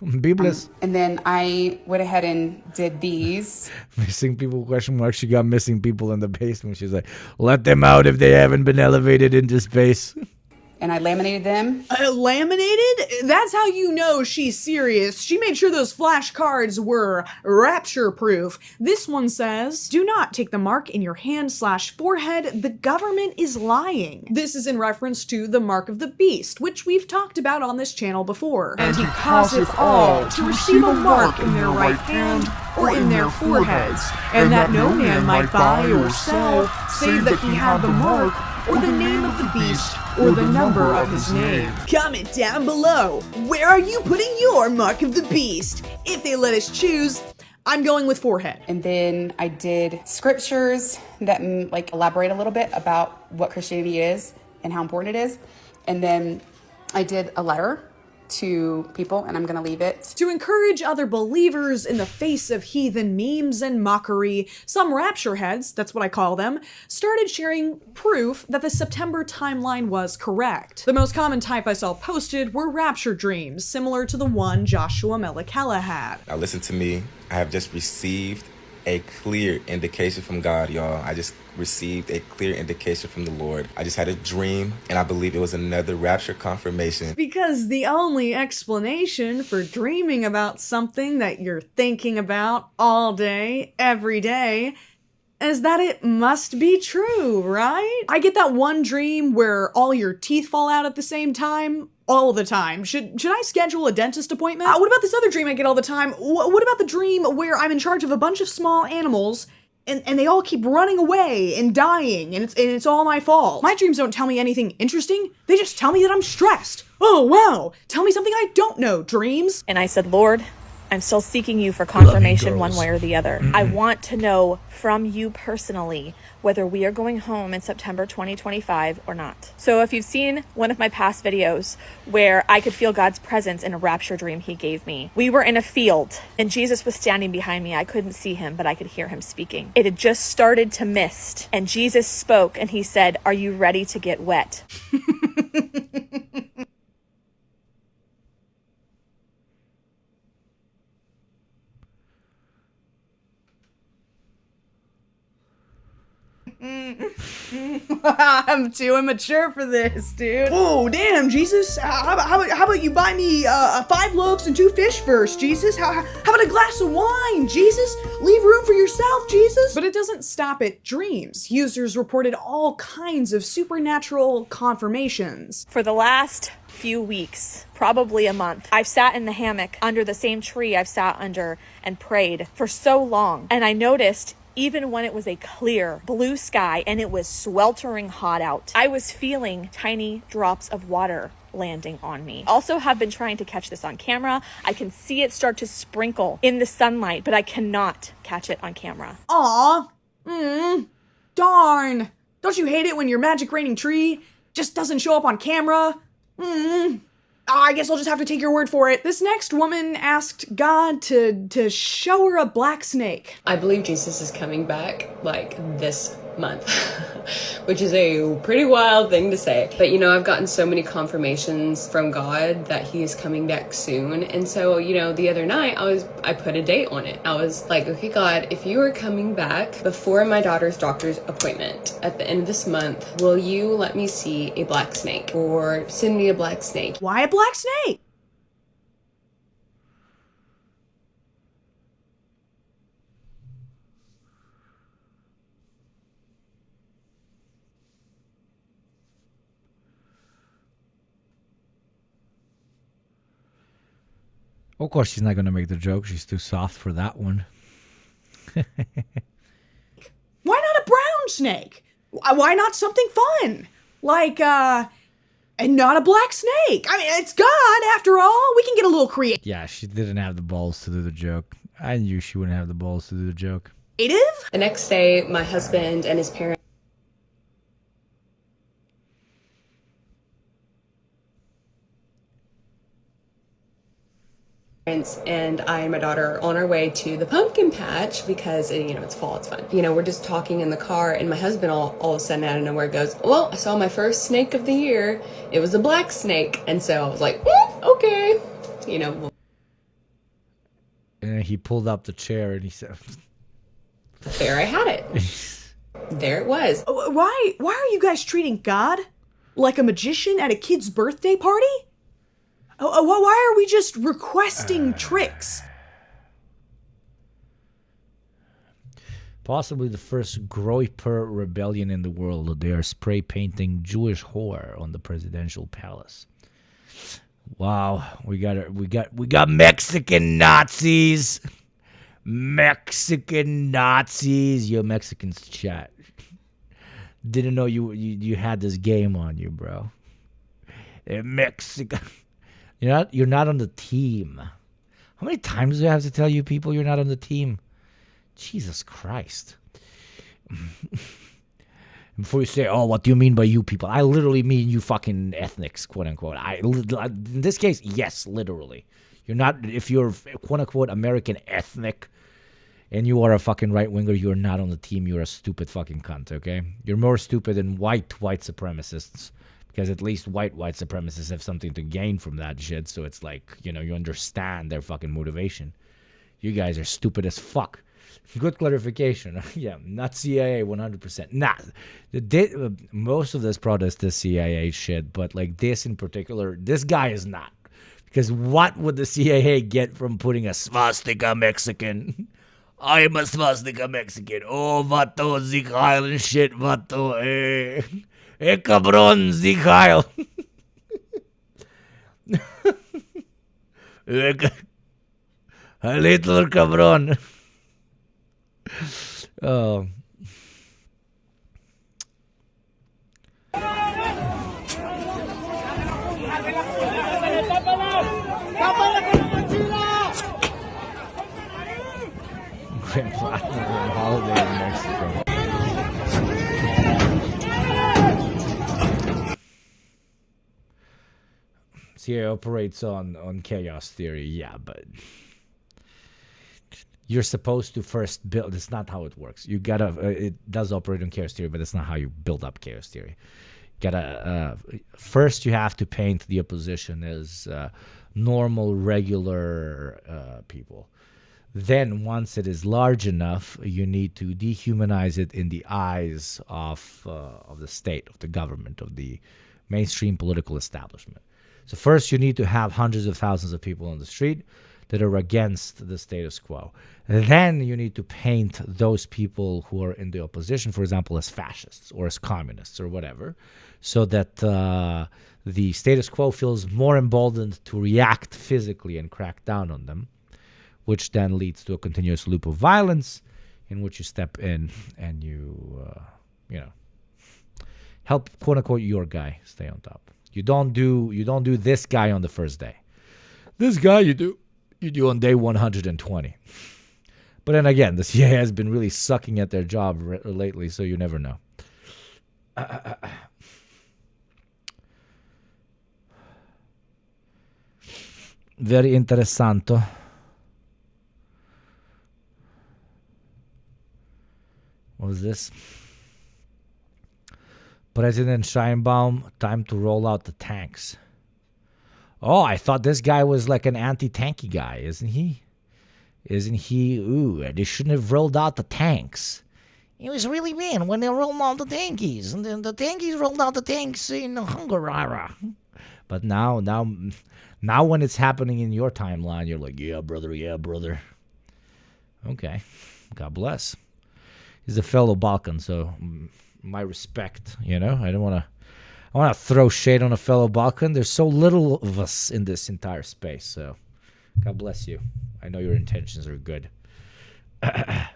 Bibles. And then I went ahead and did these. Missing people, question mark. She got missing people in the basement. She's like, let them out if they haven't been elevated into space. And I laminated them. Laminated? That's how you know she's serious. She made sure those flashcards were rapture proof. This one says, do not take the mark in your hand/forehead. The government is lying. This is in reference to the mark of the beast, which we've talked about on this channel before. And he causeth all to receive a mark in their right hand or in their foreheads, and that no man might buy or sell, save that he had the mark or the name of the beast, or the number of his name. Comment down below. Where are you putting your mark of the beast? If they let us choose, I'm going with forehead. And then I did scriptures that like elaborate a little bit about what Christianity is and how important it is. And then I did a letter to people, and I'm gonna leave it. To encourage other believers in the face of heathen memes and mockery, some rapture heads, that's what I call them, started sharing proof that the September timeline was correct. The most common type I saw posted were rapture dreams, similar to the one Joshua Melakella had. Now listen to me, I have just received a clear indication from God, y'all. I just received a clear indication from the Lord. I just had a dream, and I believe it was another rapture confirmation. Because the only explanation for dreaming about something that you're thinking about all day, every day, is that it must be true, right? I get that one dream where all your teeth fall out at the same time. All the time. Should I schedule a dentist appointment? What about this other dream I get all the time? What about the dream where I'm in charge of a bunch of small animals and they all keep running away and dying and it's all my fault? My dreams don't tell me anything interesting. They just tell me that I'm stressed. Oh, wow. Tell me something I don't know, dreams. And I said, Lord, I'm still seeking you for confirmation one way or the other. I want to know from you personally whether we are going home in September 2025 or not. So if you've seen one of my past videos where I could feel God's presence in a rapture dream he gave me, we were in a field and Jesus was standing behind me. I couldn't see him, but I could hear him speaking. It had just started to mist and Jesus spoke and he said, are you ready to get wet? I'm too immature for this, dude. Oh, damn, Jesus. How about you buy me 5 loaves and 2 fish first, Jesus? How about a glass of wine, Jesus? Leave room for yourself, Jesus. But it doesn't stop at dreams. Users reported all kinds of supernatural confirmations. For the last few weeks, probably a month, I've sat in the hammock under the same tree I've sat under and prayed for so long. And I noticed even when it was a clear blue sky and it was sweltering hot out. I was feeling tiny drops of water landing on me. Also have been trying to catch this on camera. I can see it start to sprinkle in the sunlight, but I cannot catch it on camera. Aw. Darn. Don't you hate it when your magic raining tree just doesn't show up on camera? I guess I'll just have to take your word for it. This next woman asked God to show her a black snake. I believe Jesus is coming back, like, this month, which is a pretty wild thing to say. But, you know, I've gotten so many confirmations from God that he is coming back soon. And so, you know, the other night I put a date on it. I was like, okay, God, if you are coming back before my daughter's doctor's appointment at the end of this month, will you let me see a black snake or send me a black snake? Why a black snake? Of course, she's not going to make the joke. She's too soft for that one. Why not a brown snake? Why not something fun? Like, and not a black snake. I mean, it's God, after all. We can get a little creative. Yeah, she didn't have the balls to do the joke. I knew she wouldn't have the balls to do the joke. The next day, my husband and his parents and I and my daughter on our way to the pumpkin patch because, you know, it's fall, it's fun. You know, we're just talking in the car and my husband all of a sudden out of nowhere goes, well, I saw my first snake of the year. It was a black snake. And so I was like, okay, you know. And he pulled up the chair and he said, there I had it. There it was. Why are you guys treating God like a magician at a kid's birthday party? Why are we just requesting tricks? Possibly the first Groyper rebellion in the world. They are spray painting Jewish horror on the presidential palace. Wow, we got Mexican Nazis. Mexican Nazis. Yo, Mexicans chat. Didn't know you had this game on you, bro. Mexican. You're not on the team. How many times do I have to tell you people you're not on the team? Jesus Christ. Before you say, oh, what do you mean by you people? I literally mean you fucking ethnics, quote unquote. In this case, yes, literally. You're not, if you're quote unquote American ethnic and you are a fucking right winger, you're not on the team. You're a stupid fucking cunt, okay? You're more stupid than white supremacists. Because at least white supremacists have something to gain from that shit. So it's like, you know, you understand their fucking motivation. You guys are stupid as fuck. Good clarification. Yeah, not CIA 100%. Nah, most of this protest is CIA shit. But like this in particular, this guy is not. Because what would the CIA get from putting a swastika Mexican? I am a swastika Mexican. Oh, vato, Zeke Heil and shit, vato, eh. Cabrón, Zeke Heil. A little cabrón. Oh. Grandpa holiday in Mexico. CIA operates on chaos theory, yeah, but you're supposed to first build. It's not how it works. You gotta. It does operate on chaos theory, but it's not how you build up chaos theory. First you have to paint the opposition as normal, regular people. Then, once it is large enough, you need to dehumanize it in the eyes of the state, of the government, of the mainstream political establishment. So first, you need to have hundreds of thousands of people on the street that are against the status quo. Then you need to paint those people who are in the opposition, for example, as fascists or as communists or whatever, so that the status quo feels more emboldened to react physically and crack down on them, which then leads to a continuous loop of violence in which you step in and you, help quote unquote your guy stay on top. You don't do this guy on the first day. This guy you do on day 120. But then again, the CIA has been really sucking at their job lately, so you never know. Very interessanto. What was this? President Scheinbaum, time to roll out the tanks. Oh, I thought this guy was like an anti-tanky guy, isn't he? Ooh, they shouldn't have rolled out the tanks. It was really bad when they rolled out the tankies. And then the tankies rolled out the tanks in Hungary. But now when it's happening in your timeline, you're like, yeah, brother. Okay, God bless. He's a fellow Balkan, so my respect, I don't want to throw shade on a fellow Balkan. There's so little of us in this entire space, so God bless you. I know your intentions are good. Well,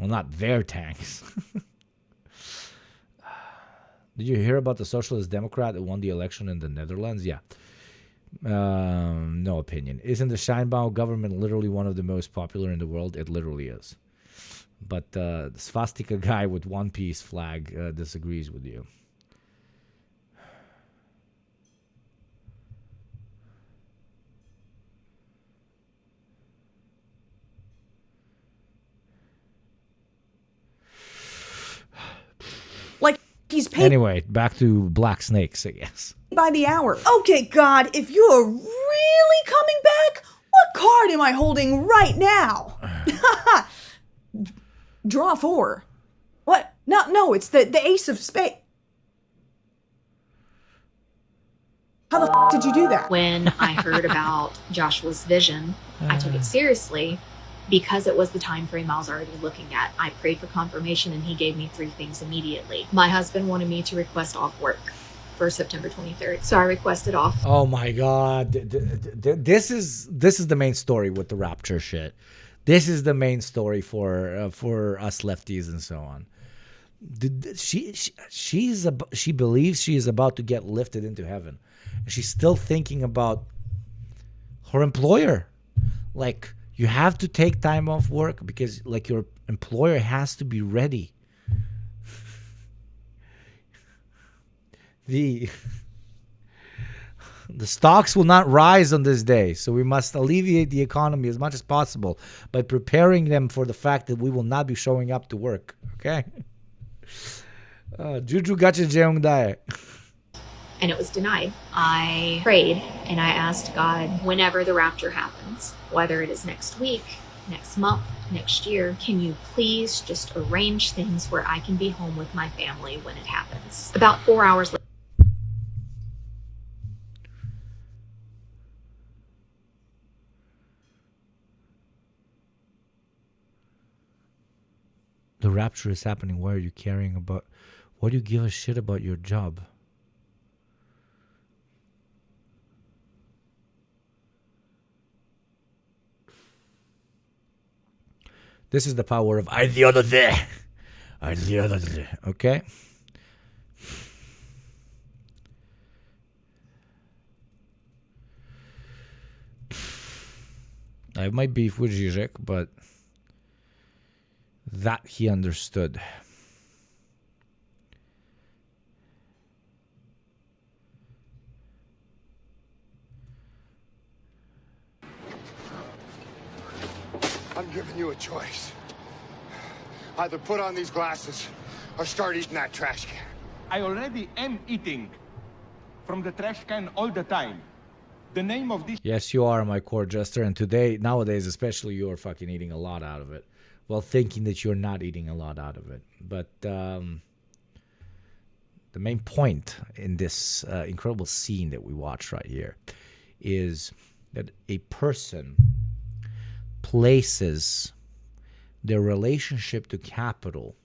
not their tanks. Did you hear about the Socialist Democrat that won the election in the Netherlands? Yeah. No opinion. Isn't the Scheinbaum government literally one of the most popular in the world? It literally is. But the swastika guy with One Piece flag disagrees with you. Like, he's paid Anyway, back to black snakes, I guess. by the hour. Okay, God, if you're really coming back, what card am I holding right now? Draw 4. What? No, it's the ace of spades. How the did you do that? When I heard about Joshua's vision, I took it seriously because it was the time frame I was already looking at. I prayed for confirmation and he gave me 3 things immediately. My husband wanted me to request off work for September 23rd. So I requested off. Oh my God. This is the main story with the rapture shit. This is the main story for us lefties and so on. She believes she is about to get lifted into heaven. And she's still thinking about her employer. Like, you have to take time off work because, like, your employer has to be ready. The stocks will not rise on this day, so we must alleviate the economy as much as possible by preparing them for the fact that we will not be showing up to work. Okay? Juju gacha jeong dae. And it was denied. I prayed and I asked God, whenever the rapture happens, whether it is next week, next month, next year, can you please just arrange things where I can be home with my family when it happens? About 4 hours later. The rapture is happening. Why are you caring about? Why do you give a shit about your job? This is the power of ideology. Ideology. Okay? I have my beef with Zizek, but that he understood. I'm giving you a choice. Either put on these glasses or start eating that trash can. I already am eating from the trash can all the time. The name of this... Yes, you are, my core jester, and nowadays especially, you're fucking eating a lot out of it, while thinking that you're not eating a lot out of it. But the main point in this incredible scene that we watch right here is that a person places their relationship to capital,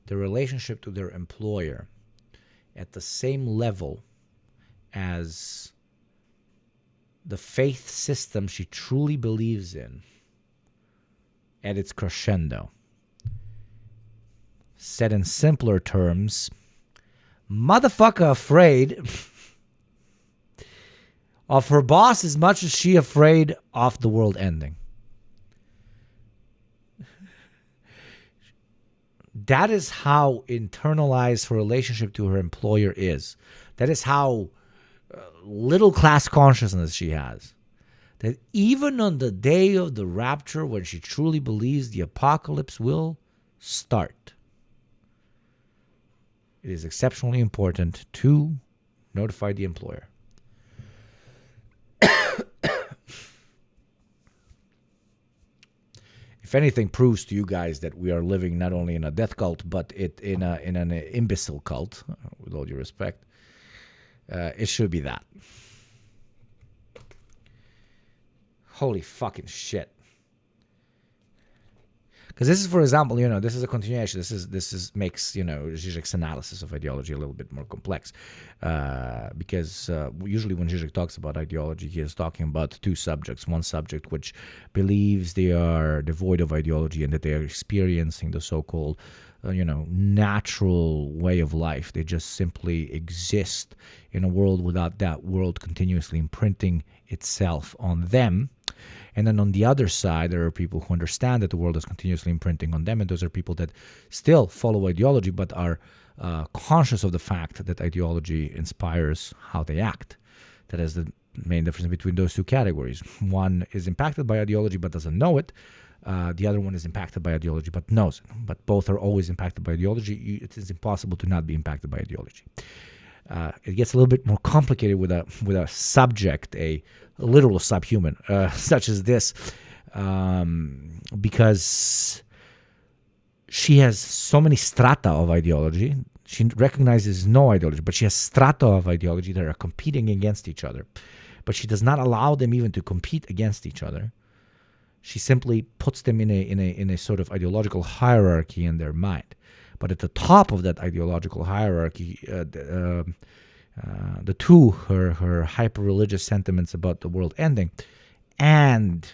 their relationship to their employer, at the same level as the faith system she truly believes in at its crescendo. Said in simpler terms, motherfucker afraid of her boss as much as she afraid of the world ending. That is how internalized her relationship to her employer is. That is how little class consciousness she has. That even on the day of the rapture, when she truly believes the apocalypse will start, it is exceptionally important to notify the employer. If anything proves to you guys that we are living not only in a death cult, but in an imbecile cult, with all due respect, it should be that. Holy fucking shit. Because this is, for example, this is a continuation. This is makes, Zizek's analysis of ideology a little bit more complex. Because usually when Zizek talks about ideology, he is talking about two subjects. One subject which believes they are devoid of ideology and that they are experiencing the so-called, natural way of life. They just simply exist in a world without that world continuously imprinting itself on them. And then on the other side, there are people who understand that the world is continuously imprinting on them, and those are people that still follow ideology but are conscious of the fact that ideology inspires how they act. That is the main difference between those two categories. One is impacted by ideology but doesn't know it. The other one is impacted by ideology but knows it. But both are always impacted by ideology. It is impossible to not be impacted by ideology. It gets a little bit more complicated with a subject, a literal subhuman, such as this, because she has so many strata of ideology. She recognizes no ideology, but she has strata of ideology that are competing against each other. But she does not allow them even to compete against each other. She simply puts them in a sort of ideological hierarchy in their mind. But at the top of that ideological hierarchy, the two, her hyper-religious sentiments about the world ending and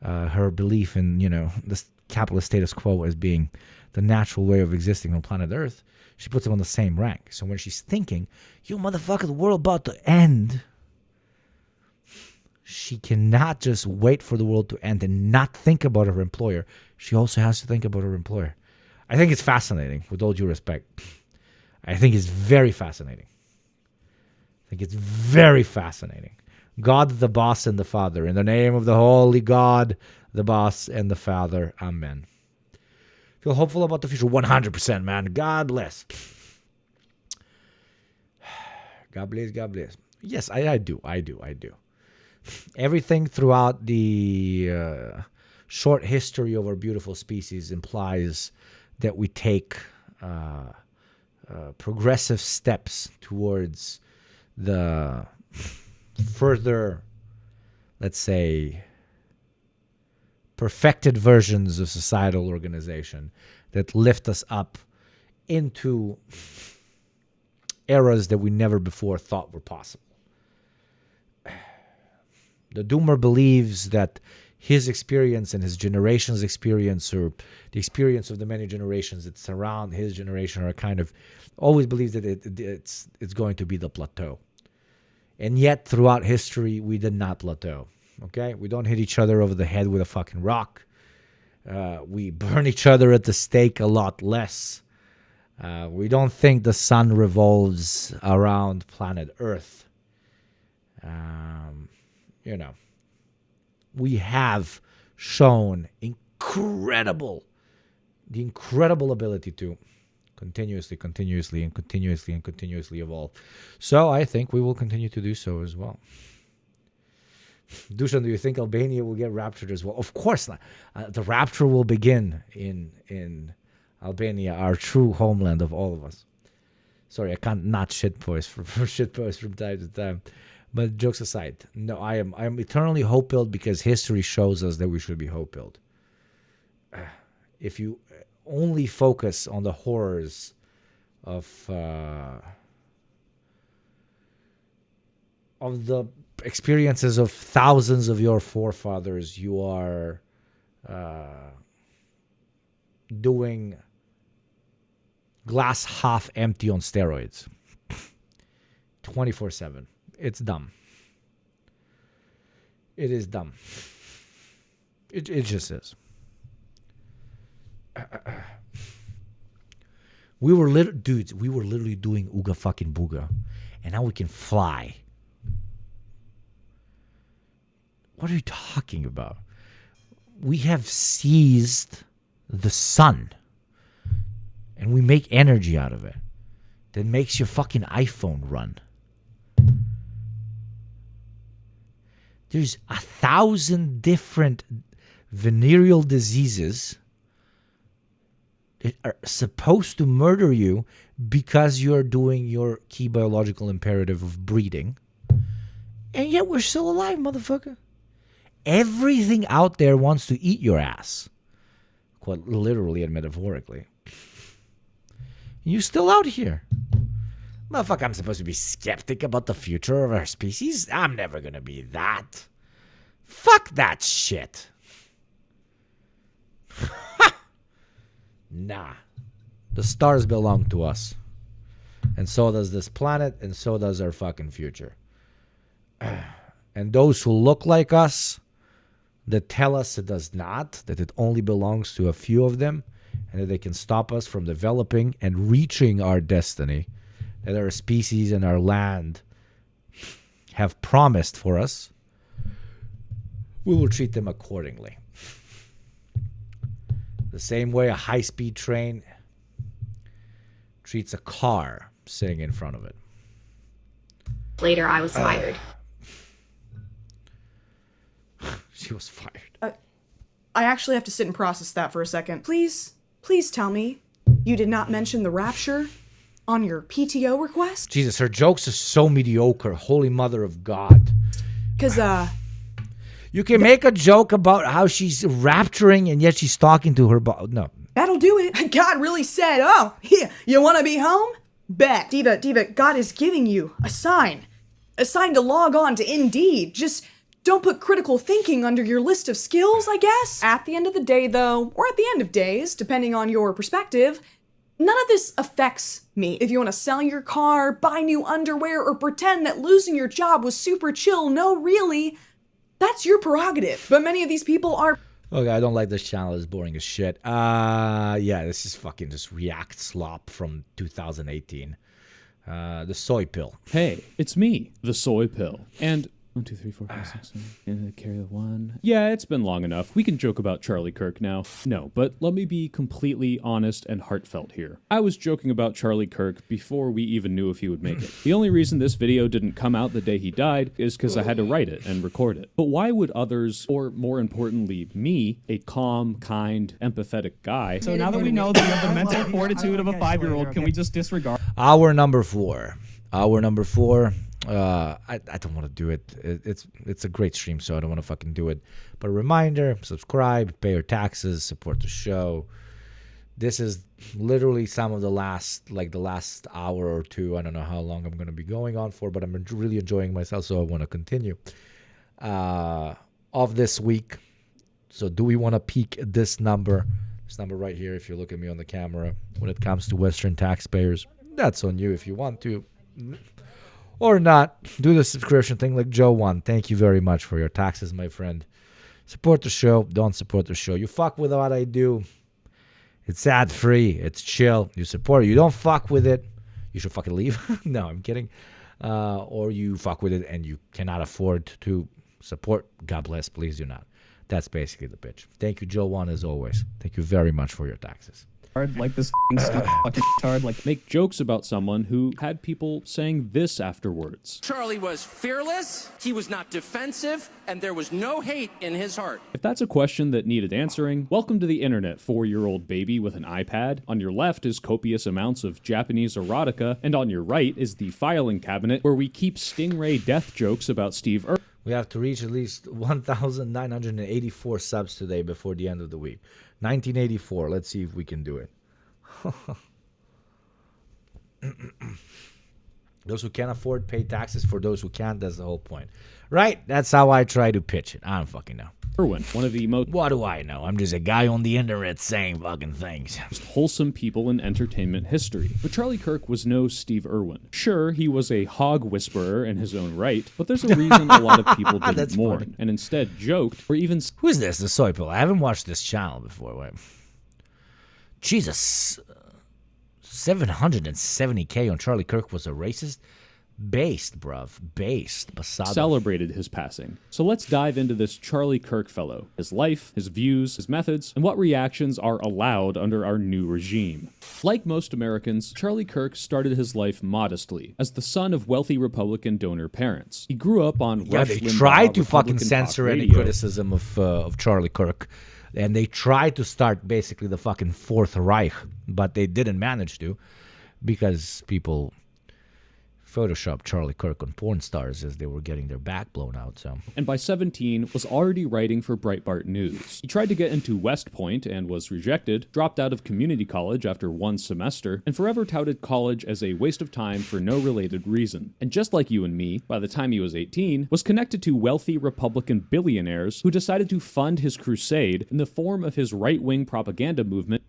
her belief in, the capitalist status quo as being the natural way of existing on planet Earth, she puts them on the same rank. So when she's thinking, you motherfucker, the world about to end, she cannot just wait for the world to end and not think about her employer. She also has to think about her employer. I think it's fascinating, with all due respect. I think it's very fascinating. God, the boss, and the Father. In the name of the Holy God, the boss, and the Father. Amen. Feel hopeful about the future? 100%, man. God bless. God bless, God bless. Yes, I do. Everything throughout the short history of our beautiful species implies that we take progressive steps towards the further, let's say, perfected versions of societal organization that lift us up into eras that we never before thought were possible. The Doomer believes that his experience and his generation's experience, or the experience of the many generations that surround his generation, are kind of always believes that it's going to be the plateau. And yet, throughout history, we did not plateau. Okay? We don't hit each other over the head with a fucking rock. We burn each other at the stake a lot less. We don't think the sun revolves around planet Earth. We have shown the incredible ability to continuously evolve. So I think we will continue to do so as well. Dusan, do you think Albania will get raptured as well? Of course not. The rapture will begin in Albania, our true homeland of all of us. Sorry, I can't not shitpost from time to time. But jokes aside, no, I am eternally hope-filled because history shows us that we should be hope-filled. If you only focus on the horrors of of the experiences of thousands of your forefathers, you are doing glass half empty on steroids 24/7. It's dumb. It is dumb. It just is. We were literally doing ooga fucking booga, and now we can fly. What are you talking about? We have seized the sun, and we make energy out of it that makes your fucking iPhone run. There's 1,000 different venereal diseases that are supposed to murder you because you're doing your key biological imperative of breeding. And yet we're still alive, motherfucker. Everything out there wants to eat your ass. Quite literally and metaphorically. You're still out here. Motherfucker, I'm supposed to be skeptic about the future of our species? I'm never gonna be that. Fuck that shit. Nah. The stars belong to us. And so does this planet, and so does our fucking future. And those who look like us, that tell us it does not, that it only belongs to a few of them, and that they can stop us from developing and reaching our destiny, that our species and our land have promised for us, we will treat them accordingly. The same way a high-speed train treats a car sitting in front of it. Later, I was fired. She was fired. I actually have to sit and process that for a second. Please tell me you did not mention the rapture on your PTO request? Jesus, her jokes are so mediocre. Holy Mother of God. Because, you can make a joke about how she's rapturing and yet she's talking to her. No. That'll do it. God really said, oh, here, you want to be home? Bet. Diva, God is giving you a sign. A sign to log on to Indeed. Just don't put critical thinking under your list of skills, I guess. At the end of the day, though, or at the end of days, depending on your perspective, none of this affects me. If you want to sell your car, buy new underwear, or pretend that losing your job was super chill, no, really, that's your prerogative. But many of these people are... Okay, I don't like this channel. It's boring as shit. Yeah, this is fucking just React slop from 2018. The soy pill. Hey, it's me, the soy pill. And 1, 2, 3, 4, 5, 6, 7. Carry the 1. Yeah, it's been long enough. We can joke about Charlie Kirk now. No, but let me be completely honest and heartfelt here. I was joking about Charlie Kirk before we even knew if he would make it. The only reason this video didn't come out the day he died is because I had to write it and record it. But why would others, or more importantly, me, a calm, kind, empathetic guy... So now that we know that you have the mental fortitude of a 5-year-old, can we just disregard... Hour number 4. I don't want to do it. It's a great stream, so I don't want to fucking do it. But a reminder, subscribe, pay your taxes, support the show. This is literally some of the last hour or two. I don't know how long I'm going to be going on for, but I'm really enjoying myself, so I want to continue. Of this week. So do we want to peak this number? This number right here, if you look at me on the camera, when it comes to Western taxpayers, that's on you if you want to. Or not, do the subscription thing like Joe won. Thank you very much for your taxes, my friend. Support the show. Don't support the show. You fuck with what I do. It's ad-free. It's chill. You support it. You don't fuck with it. You should fucking leave. No, I'm kidding. Or you fuck with it and you cannot afford to support. God bless. Please do not. That's basically the pitch. Thank you, Joe won, as always. Thank you very much for your taxes. Like this fucking retard, like make jokes about someone who had people saying this afterwards. Charlie was fearless, he was not defensive, and there was no hate in his heart. If that's a question that needed answering, welcome to the internet, 4-year-old baby with an iPad. On your left is copious amounts of Japanese erotica, and on your right is the filing cabinet where we keep Stingray death jokes about Steve Irwin. We have to reach at least 1,984 subs today before the end of the week. 1984. Let's see if we can do it. Those who can afford pay taxes. For those who can't, that's the whole point. Right? That's how I try to pitch it. I don't fucking know. Irwin, one of the most... What do I know? I'm just a guy on the internet saying fucking things. ...wholesome people in entertainment history. But Charlie Kirk was no Steve Irwin. Sure, he was a hog whisperer in his own right, but there's a reason a lot of people didn't mourn, funny. And instead joked, or even... Who is this? The Soy Pill. I haven't watched this channel before. Wait. Jesus. 770K on Charlie Kirk was a racist? Based, bruv. Based. Basado. Celebrated his passing. So let's dive into this Charlie Kirk fellow. His life, his views, his methods, and what reactions are allowed under our new regime. Like most Americans, Charlie Kirk started his life modestly, as the son of wealthy Republican donor parents. He grew up on Rush they Limbaugh, tried to Republican fucking censor talk any radio. criticism of Charlie Kirk. And they tried to start basically the fucking Fourth Reich, but they didn't manage to because people Photoshopped Charlie Kirk on porn stars as they were getting their back blown out. So, and by 17 was already writing for Breitbart News. He tried to get into West Point and was rejected, dropped out of community college after one semester, and forever touted college as a waste of time for no related reason. And just like you and me, by the time he was 18, was connected to wealthy Republican billionaires who decided to fund his crusade in the form of his right-wing propaganda movement.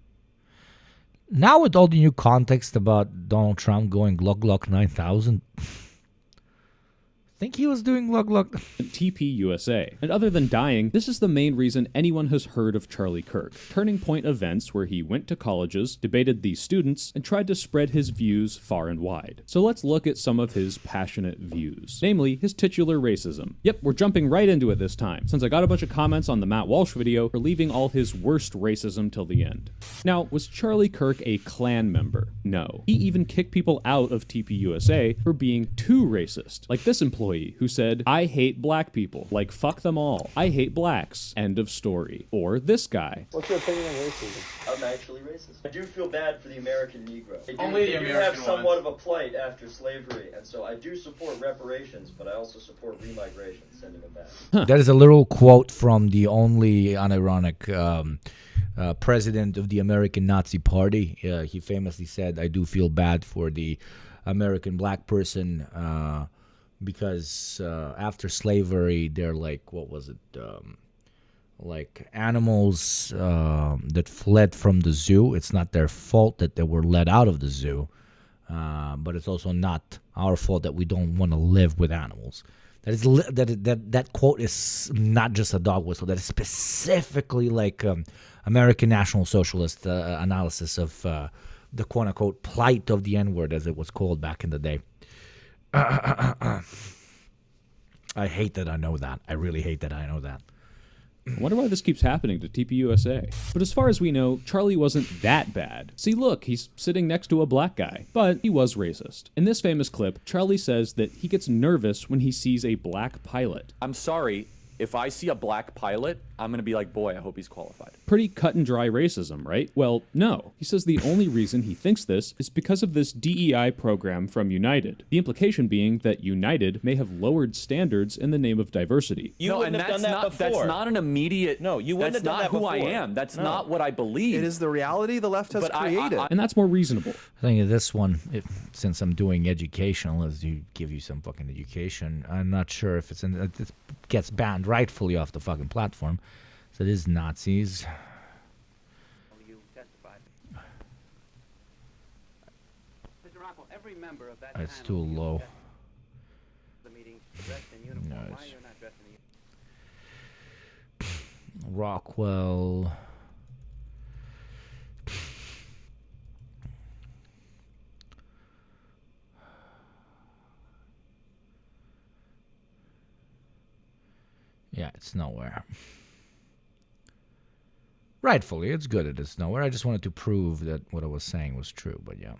now with all the new context about Donald Trump going Glug Glug 9000, I think he was doing Glug Glug. TP USA. And other than dying, this is the main reason anyone has heard of Charlie Kirk. Turning point events where he went to colleges, debated these students, and tried to spread his views far and wide. So let's look at some of his passionate views. Namely, his titular racism. Yep, we're jumping right into it this time, since I got a bunch of comments on the Matt Walsh video for leaving all his worst racism till the end. Now, was Charlie Kirk a Klan member? No. He even kicked people out of TP USA for being too racist. Like this employee who said, "I hate black people. Like, fuck them all. I hate blacks. End of story." Or this guy. What's your opinion on racism? I'm actually racist. I do feel bad for the American Negro. They do have somewhat of a plight after slavery, and so I do support reparations, but I also support remigration, sending them back. That is a little quote from the only unironic president of the American Nazi Party. He famously said, "I do feel bad for the American black person because after slavery, they're like, what was it? Like animals that fled from the zoo. It's not their fault that they were let out of the zoo, but it's also not our fault that we don't want to live with animals." That quote is not just a dog whistle. That is specifically like American National Socialist analysis of the quote-unquote plight of the N-word, as it was called back in the day. I hate that I know that. I really hate that I know that. I wonder why this keeps happening to TPUSA. But as far as we know, Charlie wasn't that bad. See, look, he's sitting next to a black guy. But he was racist. In this famous clip, Charlie says that he gets nervous when he sees a black pilot. I'm sorry, if I see a black pilot, I'm gonna be like, boy, I hope he's qualified. Pretty cut and dry racism, right? Well, no. He says the only reason he thinks this is because of this DEI program from United. The implication being that United may have lowered standards in the name of diversity. You wouldn't have done that before. That's not an immediate... No, you wouldn't have done that before. That's not who I am. That's not what I believe. It is the reality the left has created. And that's more reasonable. I think this one, since I'm doing education, let's give you some fucking education. I'm not sure if it gets banned rightfully off the fucking platform. So it is Nazis. It's too low. No, Rockwell. Yeah, it's nowhere. Rightfully, it's good it is nowhere. I just wanted to prove that what I was saying was true, but yeah.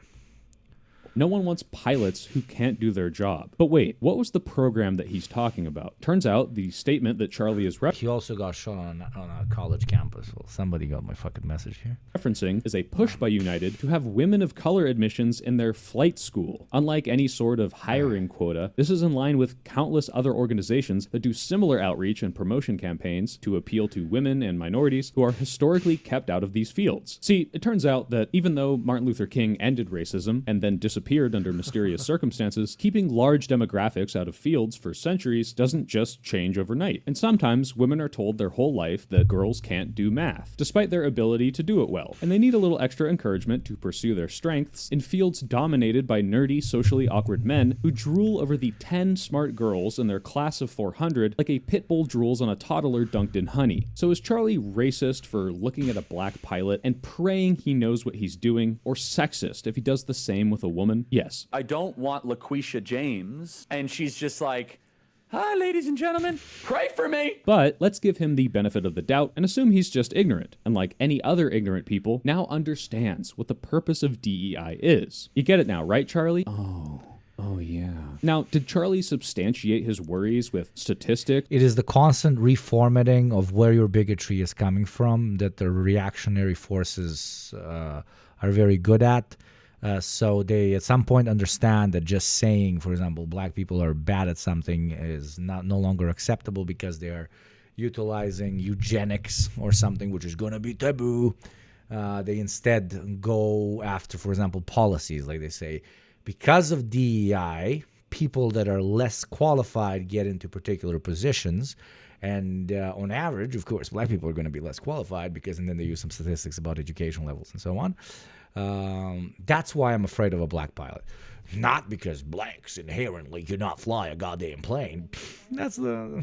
No one wants pilots who can't do their job. But wait, what was the program that he's talking about? Turns out the statement that Charlie is He also got shot on a college campus. Well, somebody got my fucking message here. Referencing is a push by United to have women of color admissions in their flight school. Unlike any sort of hiring quota, this is in line with countless other organizations that do similar outreach and promotion campaigns to appeal to women and minorities who are historically kept out of these fields. See, it turns out that even though Martin Luther King ended racism and then disappeared disappeared under mysterious circumstances, keeping large demographics out of fields for centuries doesn't just change overnight. And sometimes women are told their whole life that girls can't do math, despite their ability to do it well, and they need a little extra encouragement to pursue their strengths in fields dominated by nerdy, socially awkward men who drool over the 10 smart girls in their class of 400 like a pit bull drools on a toddler dunked in honey. So is Charlie racist for looking at a black pilot and praying he knows what he's doing, or sexist if he does the same with a woman? Yes. I don't want LaQuisha James, and she's just like, hi, ladies and gentlemen, pray for me. But let's give him the benefit of the doubt and assume he's just ignorant, and like any other ignorant people, now understands what the purpose of DEI is. You get it now, right, Charlie? Oh, yeah. Now, did Charlie substantiate his worries with statistics? It is the constant reformatting of where your bigotry is coming from that the reactionary forces are very good at. So they at some point understand that just saying, for example, black people are bad at something is no longer acceptable because they are utilizing eugenics or something which is going to be taboo. They instead go after, for example, policies. Like they say, because of DEI, people that are less qualified get into particular positions. And on average, of course, black people are going to be less qualified because, and then they use some statistics about education levels and so on. That's why I'm afraid of a black pilot. Not because blacks inherently cannot fly a goddamn plane. That's the...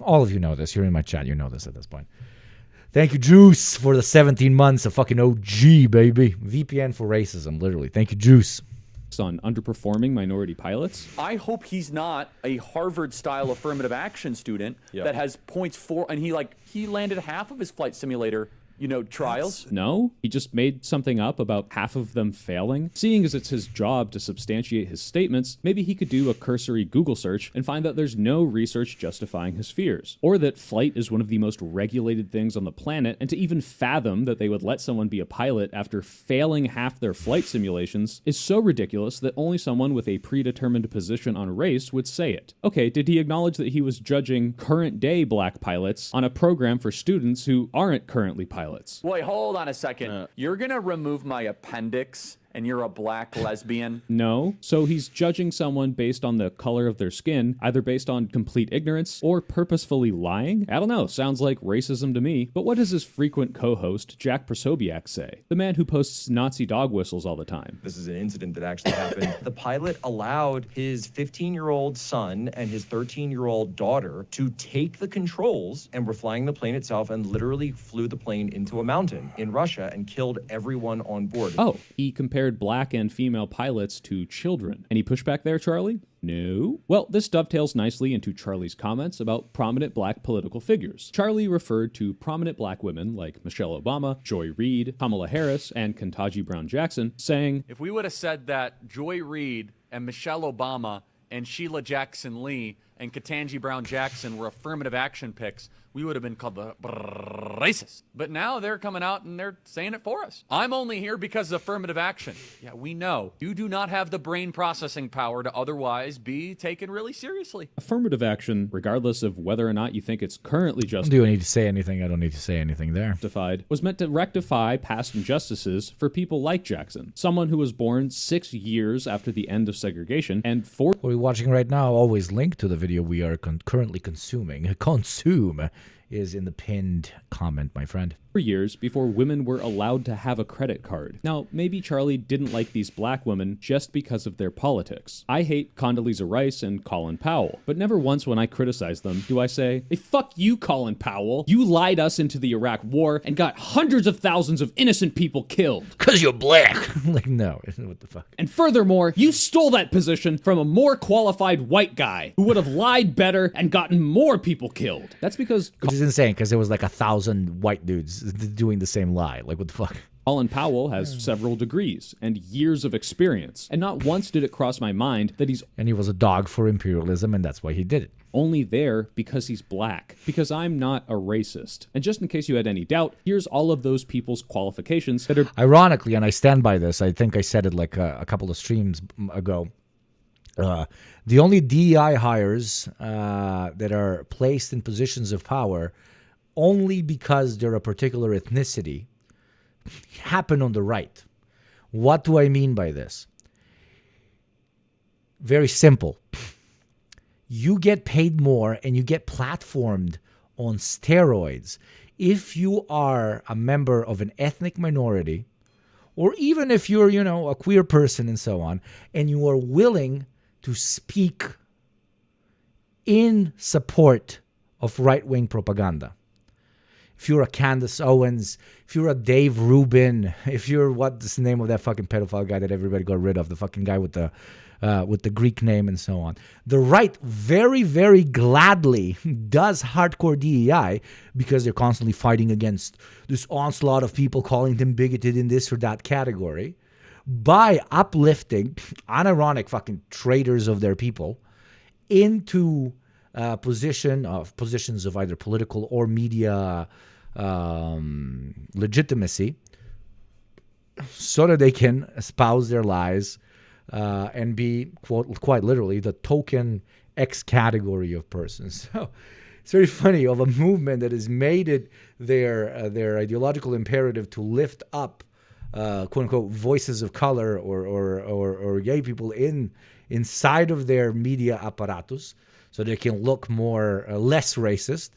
All of you know this. You're in my chat. You know this at this point. Thank you, Juice, for the 17 months of fucking OG, baby. VPN for racism, literally. Thank you, Juice. On underperforming minority pilots. I hope he's not a Harvard-style affirmative action student that has points for, and he landed half of his flight simulator trials. No, he just made something up about half of them failing. Seeing as it's his job to substantiate his statements, maybe he could do a cursory Google search and find that there's no research justifying his fears. Or that flight is one of the most regulated things on the planet, and to even fathom that they would let someone be a pilot after failing half their flight simulations is so ridiculous that only someone with a predetermined position on race would say it. Okay, did he acknowledge that he was judging current-day black pilots on a program for students who aren't currently pilots? Wait, hold on a second. You're gonna remove my appendix and you're a black lesbian? No. So he's judging someone based on the color of their skin, either based on complete ignorance or purposefully lying? I don't know. Sounds like racism to me. But what does his frequent co-host, Jack Prosobiec, say? The man who posts Nazi dog whistles all the time. This is an incident that actually happened. The pilot allowed his 15-year-old son and his 13-year-old daughter to take the controls and were flying the plane itself and literally flew the plane into a mountain in Russia and killed everyone on board. Oh, he compared black and female pilots to children. Any pushback there, Charlie? No. Well, this dovetails nicely into Charlie's comments about prominent black political figures. Charlie referred to prominent black women like Michelle Obama, Joy Reid, Kamala Harris, and Ketanji Brown Jackson, saying, If we would have said that Joy Reid and Michelle Obama and Sheila Jackson Lee and Ketanji Brown Jackson were affirmative action picks, we would have been called the racist. But now they're coming out and they're saying it for us. I'm only here because of affirmative action. Yeah, we know. You do not have the brain processing power to otherwise be taken really seriously. Affirmative action, regardless of whether or not you think it's currently justified. Do I need to say anything? I don't need to say anything there. Was meant to rectify past injustices for people like Jackson, someone who was born 6 years after the end of segregation and what we're watching right now, always linked to the video we are currently consuming. Consume is in the pinned comment, my friend. Years before women were allowed to have a credit card. Now, maybe Charlie didn't like these black women just because of their politics. I hate Condoleezza Rice and Colin Powell, but never once when I criticize them do I say, hey, fuck you, Colin Powell. You lied us into the Iraq war and got hundreds of thousands of innocent people killed. Because you're black. Like, no, what the fuck? And furthermore, you stole that position from a more qualified white guy who would have lied better and gotten more people killed. That's because... Which is insane, because there was like 1,000 white dudes doing the same lie. Like, what the fuck? Colin Powell has several degrees and years of experience, and not once did it cross my mind that And he was a dog for imperialism, and that's why he did it. Only there because he's black, because I'm not a racist. And just in case you had any doubt, here's all of those people's qualifications that are... Ironically, and I stand by this, I think I said it like a couple of streams ago, the only DEI hires that are placed in positions of power only because they're a particular ethnicity happen on the right. What do I mean by this? Very simple. You get paid more and you get platformed on steroids if you are a member of an ethnic minority, or even if you're, a queer person and so on, and you are willing to speak in support of right-wing propaganda. If you're a Candace Owens, if you're a Dave Rubin, if you're, what's the name of that fucking pedophile guy that everybody got rid of, the fucking guy with the Greek name and so on. The right very, very gladly does hardcore DEI because they're constantly fighting against this onslaught of people calling them bigoted in this or that category by uplifting unironic fucking traitors of their people into positions of either political or media legitimacy so that they can espouse their lies and be, quite literally, the token X category of persons. So it's very funny of a movement that has made it their ideological imperative to lift up, quote unquote, voices of color or gay people inside of their media apparatus, so they can look less racist,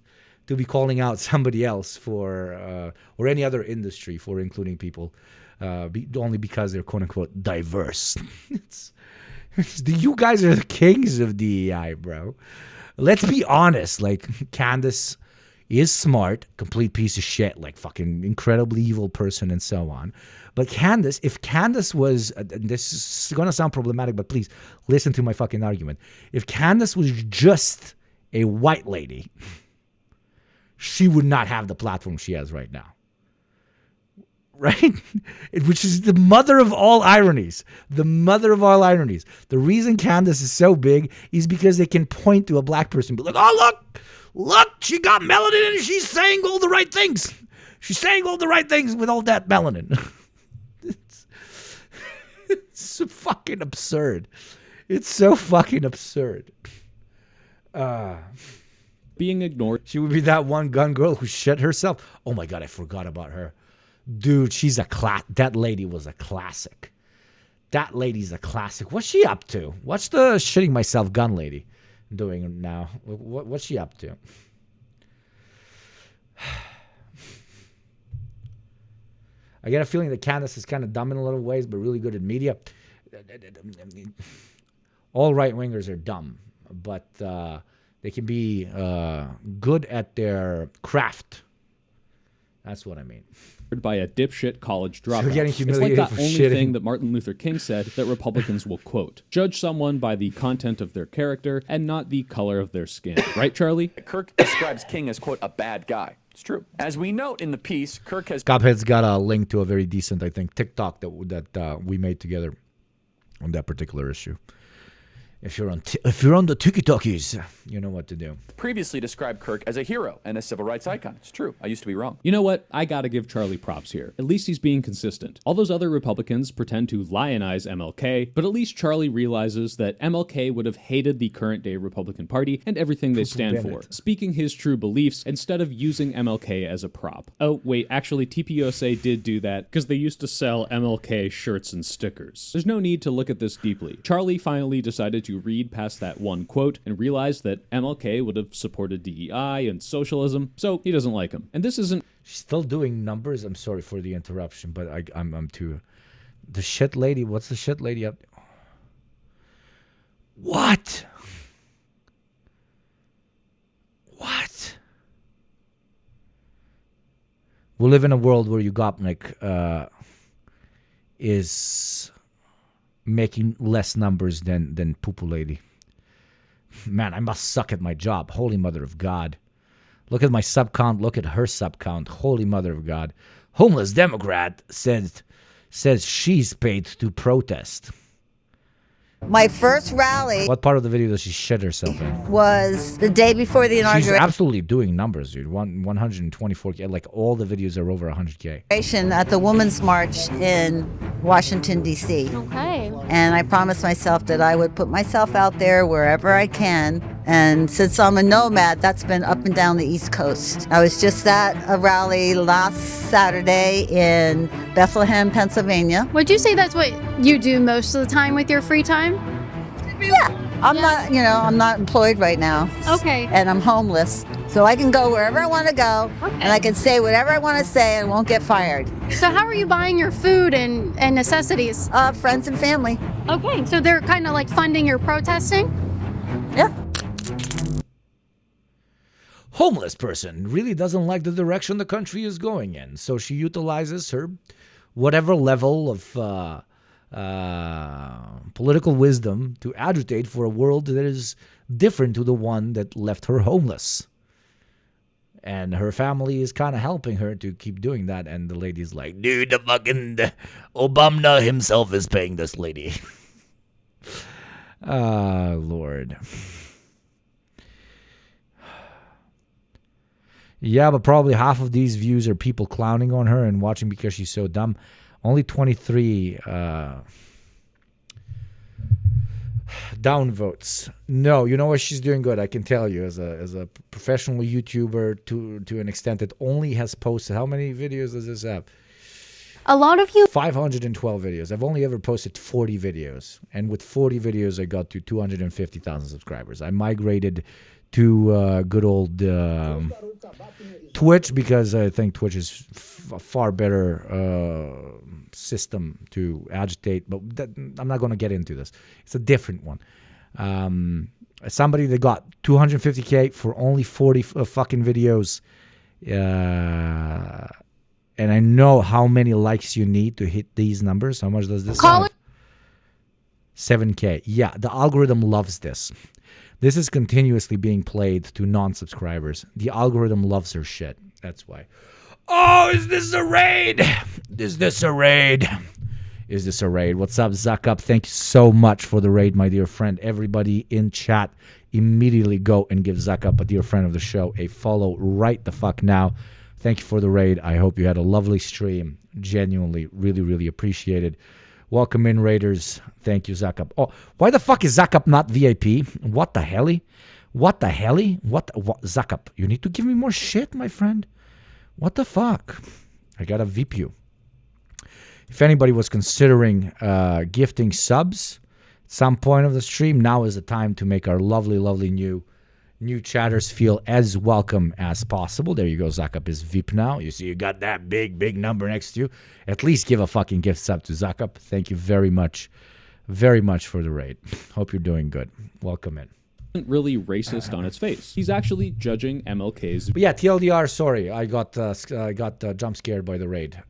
to be calling out somebody else for or any other industry for including people. Only because they're quote unquote diverse. You guys are the kings of DEI, bro. Let's be honest. Like, Candace is smart, complete piece of shit, like fucking incredibly evil person and so on. But Candace, if Candace was, this is gonna sound problematic, but please listen to my fucking argument. If Candace was just a white lady, she would not have the platform she has right now. Right? Which is the mother of all ironies. The mother of all ironies. The reason Candace is so big is because they can point to a black person and be like, oh, look, she got melanin and she's saying all the right things. She's saying all the right things with all that melanin. It's so fucking absurd. It's so fucking absurd. Being ignored. She would be that one gun girl who shit herself. Oh my God, I forgot about her. Dude, she's that lady was a classic. That lady's a classic. What's she up to? What's the shitting myself gun lady doing now? What's she up to? I get a feeling that Candace is kind of dumb in a lot of ways, but really good at media. All right-wingers are dumb, but they can be good at their craft. That's what I mean. By a dipshit college dropout. So getting humiliated it's like for the only shitting. thing that Martin Luther King said that Republicans will quote. Judge someone by the content of their character and not the color of their skin. Right, Charlie? Kirk describes King as, quote, a bad guy. It's true. As we note in the piece, Kirk has... Cophead's got a link to a very decent, I think, TikTok that we made together on that particular issue. If you're on the TikTokies, you know what to do. previously described Kirk as a hero and a civil rights icon. It's true. I used to be wrong. You know what? I gotta give Charlie props here. At least he's being consistent. All those other Republicans pretend to lionize MLK, but at least Charlie realizes that MLK would have hated the current day Republican Party and everything they stand for, speaking his true beliefs instead of using MLK as a prop. Oh, wait, actually TPUSA did do that because they used to sell MLK shirts and stickers. There's no need to look at this deeply. Charlie finally decided to read past that one quote and realized that MLK would have supported DEI and socialism, so he doesn't like him. And this isn't... She's still doing numbers. I'm sorry for the interruption, but I'm too... The shit lady, what's the shit lady up... What? What? We live in a world where Ugopnik is making less numbers than Poo-Poo Lady. Man, I must suck at my job. Holy Mother of God. Look at my sub count. Look at her sub count. Holy Mother of God. Homeless Democrat says she's paid to protest. My first rally What part of the video does she shit herself in? was the day before the She's inauguration absolutely doing numbers, dude. 124K. Like, all the videos are over 100K. at the Women's March in Washington, D.C. Okay. And I promised myself that I would put myself out there wherever I can. And since I'm a nomad, that's been up and down the East Coast. I was just at a rally last Saturday in Bethlehem, Pennsylvania. Would you say that's what you do most of the time with your free time? I'm not employed right now. Okay. And I'm homeless. So I can go wherever I want to go, and I can say whatever I want to say and won't get fired. So how are you buying your food and necessities? Friends and family. Okay, so they're kind of like funding your protesting? Yeah. Homeless person really doesn't like the direction the country is going in, so she utilizes her whatever level of political wisdom to agitate for a world that is different to the one that left her homeless. And her family is kind of helping her to keep doing that. And the lady's like, dude, the fucking Obama himself is paying this lady. Lord. Yeah, but probably half of these views are people clowning on her and watching because she's so dumb. Only 23 downvotes. No, you know what? She's doing good. I can tell you, as a professional YouTuber, to an extent, that only has posted. How many videos does this have? A lot of you. 512 videos. I've only ever posted 40 videos, and with 40 videos, I got to 250,000 subscribers. I migrated to good old Twitch because I think Twitch is a far better system to agitate, but I'm not going to get into this. It's a different one. Somebody that got 250K for only 40 fucking videos, and I know how many likes you need to hit these numbers. How much does this have? 7K. Yeah, the algorithm loves this. This is continuously being played to non-subscribers. The algorithm loves her shit. That's why. Oh, is this a raid? Is this a raid? Is this a raid? What's up, Zuckup? Thank you so much for the raid, my dear friend. Everybody in chat, immediately go and give Zuckup, a dear friend of the show, a follow right the fuck now. Thank you for the raid. I hope you had a lovely stream. Genuinely, really, really appreciated. Welcome in, Raiders. Thank you, Zuckup. Oh, why the fuck is Zuckup not VIP? What the helly? What the helly? What Zuckup, you need to give me more shit, my friend. What the fuck? I gotta VIP you. If anybody was considering gifting subs at some point of the stream, now is the time to make our lovely, lovely new chatters feel as welcome as possible. There you go. Zuckup is VIP now. You see, you got that big number next to you. At least give a fucking gift sub to Zuckup. Thank you very much for the raid. Hope you're doing good. Welcome in. Isn't really racist on its face. He's actually judging MLK's. But yeah, TLDR. Sorry, I got jump scared by the raid.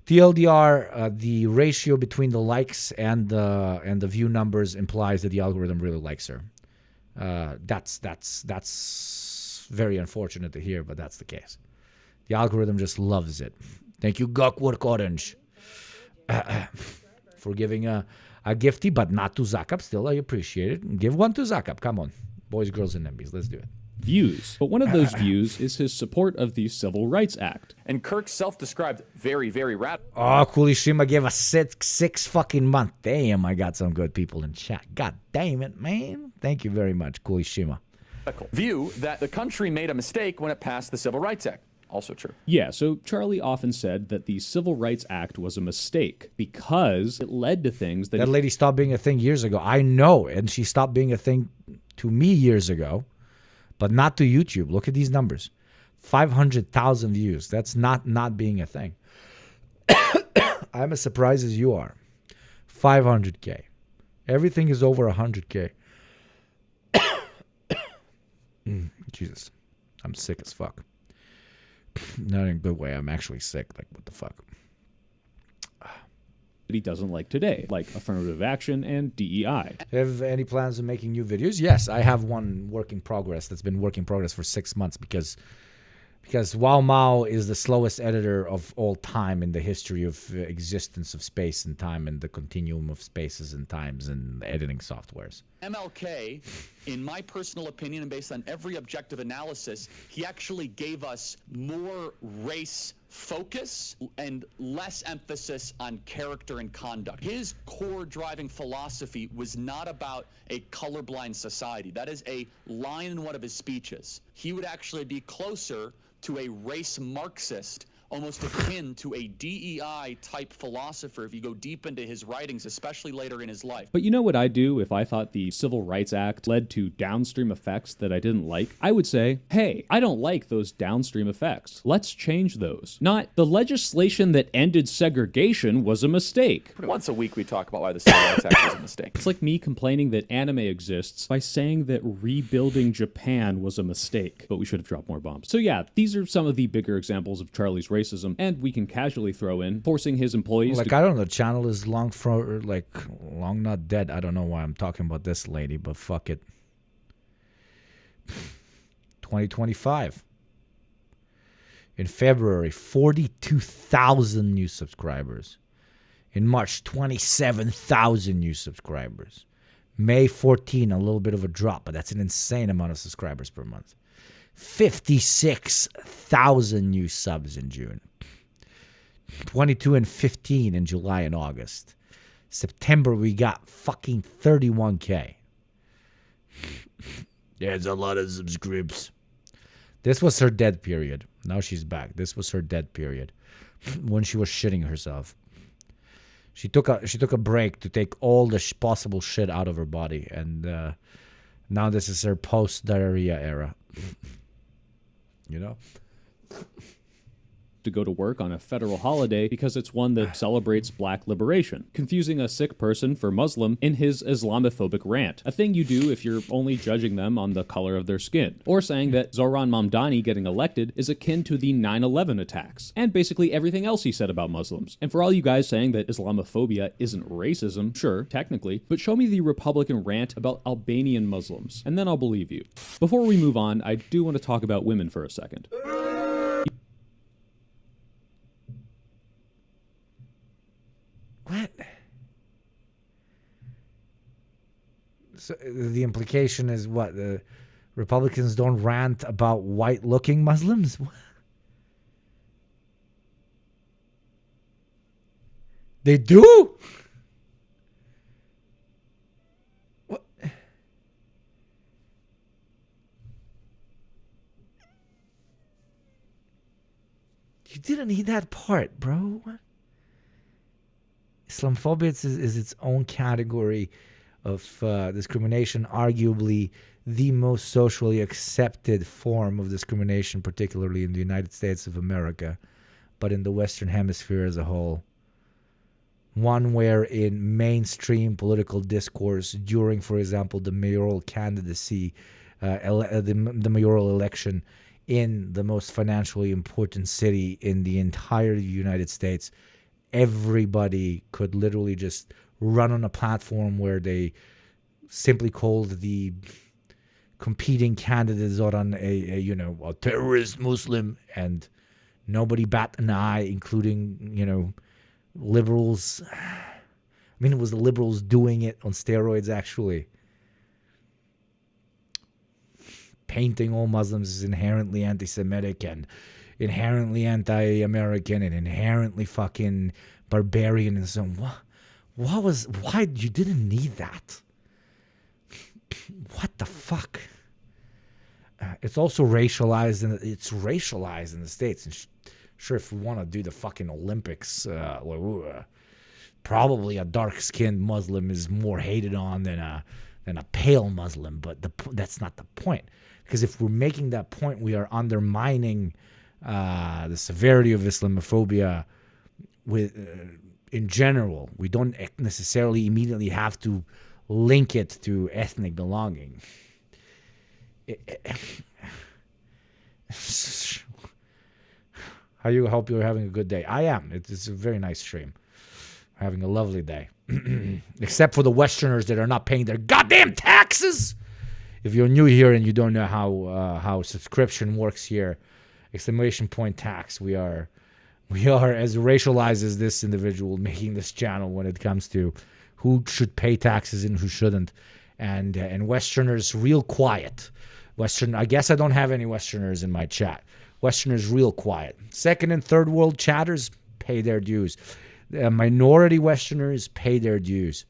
TLDR, the ratio between the likes and the view numbers implies that the algorithm really likes her. That's very unfortunate to hear, but that's the case. The algorithm just loves it. Thank you, Gokwork Orange, for giving a gifty, but not to Zuckup. Still, I appreciate it. Give one to Zuckup. Come on, boys, girls, and NIMBYs. Let's do it. Views. But one of those views is his support of the Civil Rights Act. And Kirk's self-described very, very radical. Oh, Kulishima gave a six fucking month. Damn, I got some good people in chat. God damn it, man. Thank you very much, Kulishima. View that the country made a mistake when it passed the Civil Rights Act. Also true. Yeah, so Charlie often said that the Civil Rights Act was a mistake because it led to things that... That lady stopped being a thing years ago. I know, and she stopped being a thing to me years ago. But not to YouTube. Look at these numbers. 500,000 views. That's not being a thing. I'm as surprised as you are. 500K. Everything is over 100K. Jesus. I'm sick as fuck. Not in a good way. I'm actually sick. Like, what the fuck? That he doesn't like today, like affirmative action and DEI. Have any plans of making new videos? Yes, I have one work in progress that's been work in progress for 6 months because Wow Mao is the slowest editor of all time in the history of existence of space and time and the continuum of spaces and times and editing softwares. MLK, in my personal opinion and based on every objective analysis, he actually gave us more race focus and less emphasis on character and conduct. His core driving philosophy was not about a colorblind society. That is a line in one of his speeches. He would actually be closer to a race Marxist almost akin to a DEI type philosopher if you go deep into his writings, especially later in his life. But you know what I'd do if I thought the Civil Rights Act led to downstream effects that I didn't like? I would say, hey, I don't like those downstream effects. Let's change those. Not the legislation that ended segregation was a mistake. Once a week we talk about why the Civil Rights Act was a mistake. It's like me complaining that anime exists by saying that rebuilding Japan was a mistake, but we should have dropped more bombs. So yeah, these are some of the bigger examples of Charlie's racism, and we can casually throw in forcing his employees Like, I don't know, the channel is long not dead. I don't know why I'm talking about this lady, but fuck it. 2025. In February, 42,000 new subscribers. In March, 27,000 new subscribers. May 14, a little bit of a drop, but that's an insane amount of subscribers per month. 56,000 new subs in June. 22 and 15 in July and August. September, we got fucking 31K. There's a lot of subscribes. This was her dead period. Now she's back. This was her dead period when she was shitting herself. She took a break to take all the possible shit out of her body, and now this is her post-diarrhea era. You know? to go to work on a federal holiday because it's one that celebrates black liberation, confusing a Sikh person for Muslim in his Islamophobic rant, a thing you do if you're only judging them on the color of their skin, or saying that Zohran Mamdani getting elected is akin to the 9/11 attacks, and basically everything else he said about Muslims. And for all you guys saying that Islamophobia isn't racism, sure, technically, but show me the Republican rant about Albanian Muslims, and then I'll believe you. Before we move on, I do want to talk about women for a second. What? So the implication is what? The Republicans don't rant about white-looking Muslims? They do? What? You didn't need that part, bro. What? Islamophobia is its own category of discrimination, arguably the most socially accepted form of discrimination, particularly in the United States of America, but in the Western Hemisphere as a whole. One where in mainstream political discourse during, for example, the mayoral candidacy, the mayoral election in the most financially important city in the entire United States, everybody could literally just run on a platform where they simply called the competing candidates on a terrorist Muslim, and nobody bat an eye, including, liberals. I mean, it was the liberals doing it on steroids, actually. Painting all Muslims as inherently anti-Semitic and inherently anti-American and inherently fucking barbarian and so on. Why you didn't need that? What the fuck? It's also racialized, and it's racialized in the States. And sure, if we want to do the fucking Olympics, probably a dark-skinned Muslim is more hated on than a pale Muslim. But that's not the point. Because if we're making that point, we are undermining the severity of Islamophobia in general. We don't necessarily immediately have to link it to ethnic belonging. I hope you're having a good day. I am. It's a very nice stream. I'm having a lovely day. Except for the Westerners that are not paying their goddamn taxes. If you're new here and you don't know how subscription works here, exclamation point tax. We are as racialized as this individual making this channel when it comes to who should pay taxes and who shouldn't. And Westerners real quiet. I guess I don't have any Westerners in my chat. Westerners real quiet. Second and third world chatters pay their dues. Minority Westerners pay their dues.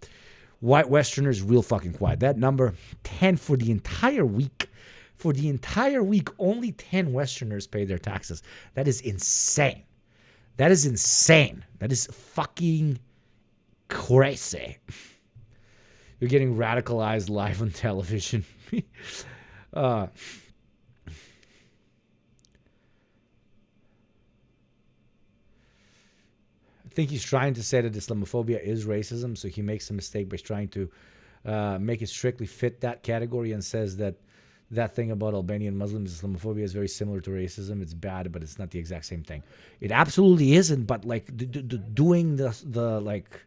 White Westerners real fucking quiet. That number 10 for the entire week. For the entire week, only 10 Westerners pay their taxes. That is insane. That is insane. That is fucking crazy. You're getting radicalized live on television. I think he's trying to say that Islamophobia is racism, so he makes a mistake by trying to make it strictly fit that category and says that thing about Albanian Muslims, Islamophobia, is very similar to racism. It's bad, but it's not the exact same thing. It absolutely isn't, but like doing the like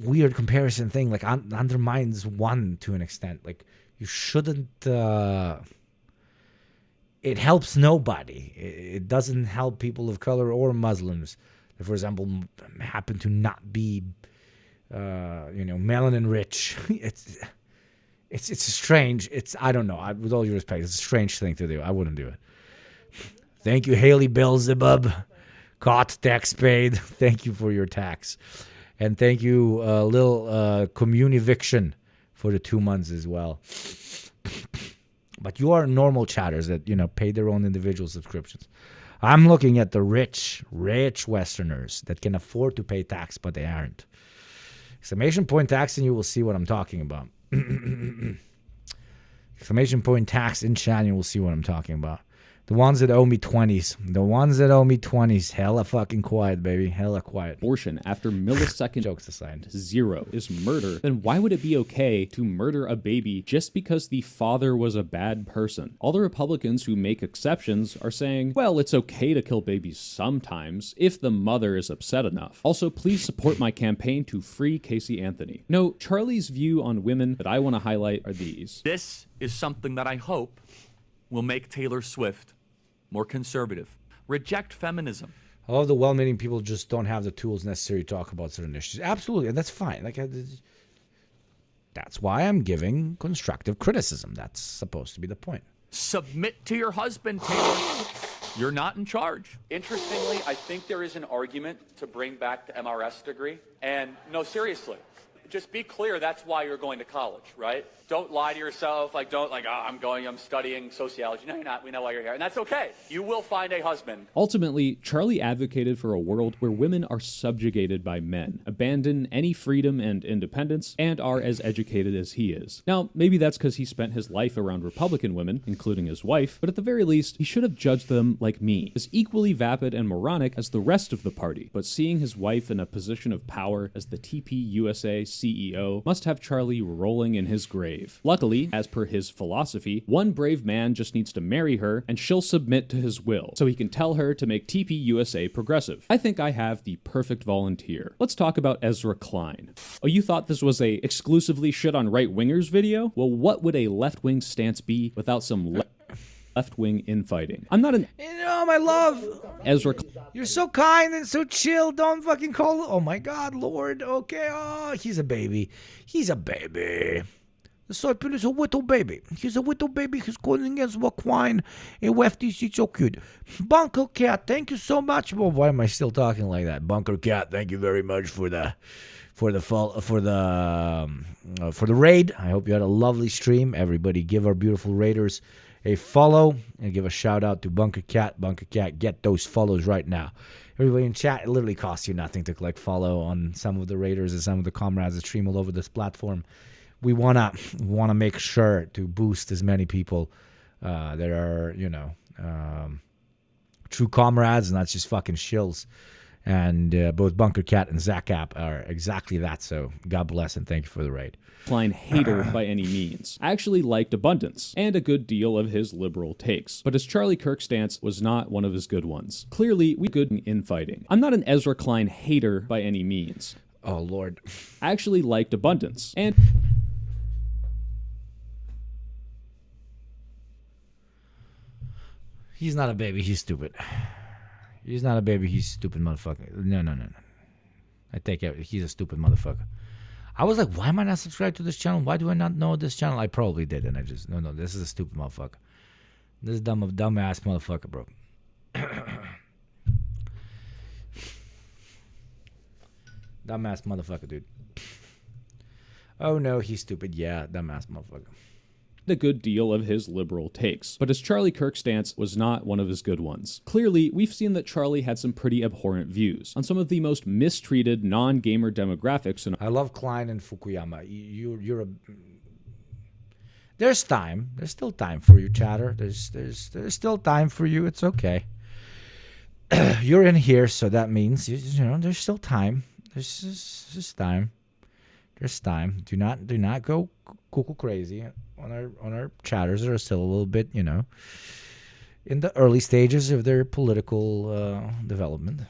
weird comparison thing like undermines one to an extent. Like you shouldn't. It helps nobody. It doesn't help people of color or Muslims that, for example, happen to not be, melanin rich. It's strange. I don't know. With all due respect, it's a strange thing to do. I wouldn't do it. Thank you, Haley Beelzebub. Caught tax paid. Thank you for your tax. And thank you, Lil Communiviction, for the 2 months as well. But you are normal chatters that, pay their own individual subscriptions. I'm looking at the rich Westerners that can afford to pay tax, but they aren't. Exclamation point tax, and you will see what I'm talking about. Exclamation point tax in chat, you will see what I'm talking about. The ones that owe me 20s. The ones that owe me 20s. Hella fucking quiet, baby. Hella quiet. Abortion after millisecond jokes aside. 0 is murder. Then why would it be okay to murder a baby just because the father was a bad person? All the Republicans who make exceptions are saying, well, it's okay to kill babies sometimes if the mother is upset enough. Also, please support my campaign to free Casey Anthony. No, Charlie's view on women that I want to highlight are these. This is something that I hope will make Taylor Swift more conservative. Reject feminism. A lot of the well-meaning people just don't have the tools necessary to talk about certain issues. Absolutely, and that's fine. That's why I'm giving constructive criticism. That's supposed to be the point. Submit to your husband, Taylor. You're not in charge. Interestingly, I think there is an argument to bring back the MRS degree. And no, seriously, just be clear that's why you're going to college, right? Don't lie to yourself, I'm studying sociology. No, you're not. We know why you're here. And that's okay. You will find a husband. Ultimately, Charlie advocated for a world where women are subjugated by men, abandon any freedom and independence, and are as educated as he is. Now, maybe that's because he spent his life around Republican women, including his wife, but at the very least, he should have judged them like me, as equally vapid and moronic as the rest of the party. But seeing his wife in a position of power as the TP USA CEO must have Charlie rolling in his grave. Luckily, as per his philosophy, one brave man just needs to marry her and she'll submit to his will, so he can tell her to make TP USA progressive. I think I have the perfect volunteer. Let's talk about Ezra Klein. Oh, you thought this was a exclusively shit on right-wingers video? Well, what would a left-wing stance be without some left-wing infighting? I'm not an... my love. Ezra... You're so kind and so chill. Don't fucking call... Oh, my God, Lord. Okay. Oh, he's a baby. He's a baby. The Soypill is a little baby. He's a little baby. He's calling Ezra Klein a lefty. He's so cute. Bunker Cat, thank you so much. Well, why am I still talking like that? Bunker Cat, thank you very much for the raid. I hope you had a lovely stream. Everybody, give our beautiful raiders a follow and give a shout out to Bunker Cat. Bunker Cat, get those follows right now. Everybody in chat, it literally costs you nothing to click follow on some of the raiders and some of the comrades that stream all over this platform. We wanna make sure to boost as many people that are, true comrades, and not just fucking shills. And both Bunker Cat and Zach App are exactly that. So God bless and thank you for the raid. Klein hater by any means. I actually liked Abundance and a good deal of his liberal takes, but his Charlie Kirk stance was not one of his good ones. Clearly, we good in infighting. I'm not an Ezra Klein hater by any means. Oh Lord. I actually liked Abundance and... He's not a baby. He's stupid. He's not a baby. He's a stupid motherfucker. No. I take it. He's a stupid motherfucker. I was like, why am I not subscribed to this channel? Why do I not know this channel? I probably did, and I just no. This is a stupid motherfucker. This is dumbass motherfucker, bro. Dumbass motherfucker, dude. Oh no, he's stupid. Yeah, dumbass motherfucker. a good deal of his liberal takes. But his Charlie Kirk stance was not one of his good ones. Clearly, we've seen that Charlie had some pretty abhorrent views on some of the most mistreated non-gamer demographics. And I love Klein and Fukuyama. You're a... There's time. There's still time for you, chatter. There's still time for you. It's okay. You're in here, so that means you know there's still time. There's just time. There's time. Do not go cuckoo crazy on our chatters that are still a little bit, you know, in the early stages of their political development.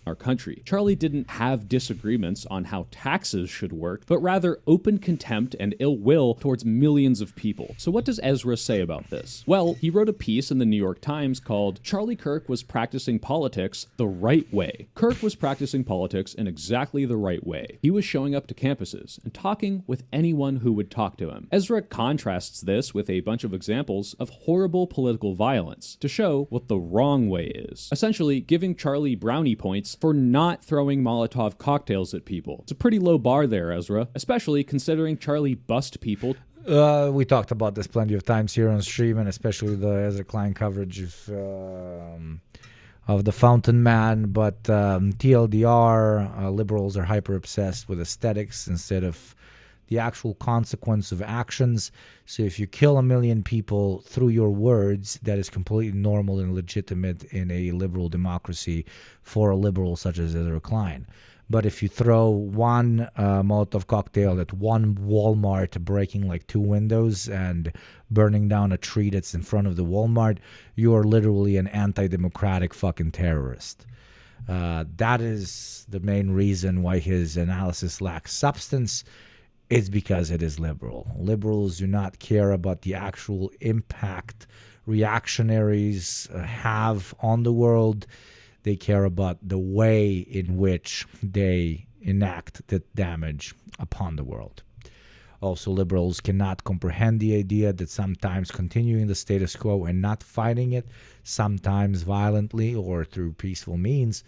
Our country. Charlie didn't have disagreements on how taxes should work, but rather open contempt and ill will towards millions of people. So what does Ezra say about this? Well, he wrote a piece in the New York Times called "Charlie Kirk was practicing politics the right way." Kirk was practicing politics in exactly the right way. He was showing up to campuses and talking with anyone who would talk to him. Ezra contrasts this with a bunch of examples of horrible political violence to show what the wrong way is, essentially giving Charlie brownie points for not throwing Molotov cocktails at people. It's a pretty low bar there, Ezra, especially considering Charlie bussed people. We talked about this plenty of times here on stream, and especially the Ezra Klein coverage of the Fountain Man. But TLDR, liberals are hyper obsessed with aesthetics instead of the actual consequence of actions. So if you kill 1 million people through your words, that is completely normal and legitimate in a liberal democracy for a liberal such as Ezra Klein. But if you throw one Molotov cocktail at one Walmart, breaking like 2 windows and burning down a tree that's in front of the Walmart, you are literally an anti-democratic fucking terrorist. That is the main reason why his analysis lacks substance. It's because it is liberal. Liberals do not care about the actual impact reactionaries have on the world. They care about the way in which they enact the damage upon the world. Also, liberals cannot comprehend the idea that sometimes continuing the status quo and not fighting it, sometimes violently or through peaceful means,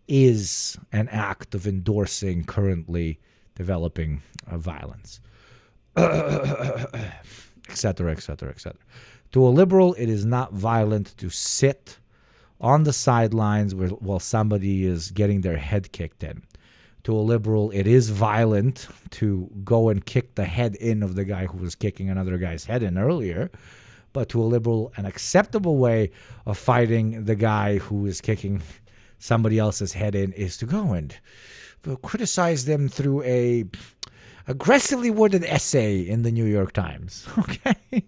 is an act of endorsing currently developing violence, etc., etc., etc. To a liberal, it is not violent to sit on the sidelines while somebody is getting their head kicked in. To a liberal, it is violent to go and kick the head in of the guy who was kicking another guy's head in earlier. But to a liberal, an acceptable way of fighting the guy who is kicking somebody else's head in is to go and criticize them through a aggressively worded essay in the New York Times. Okay.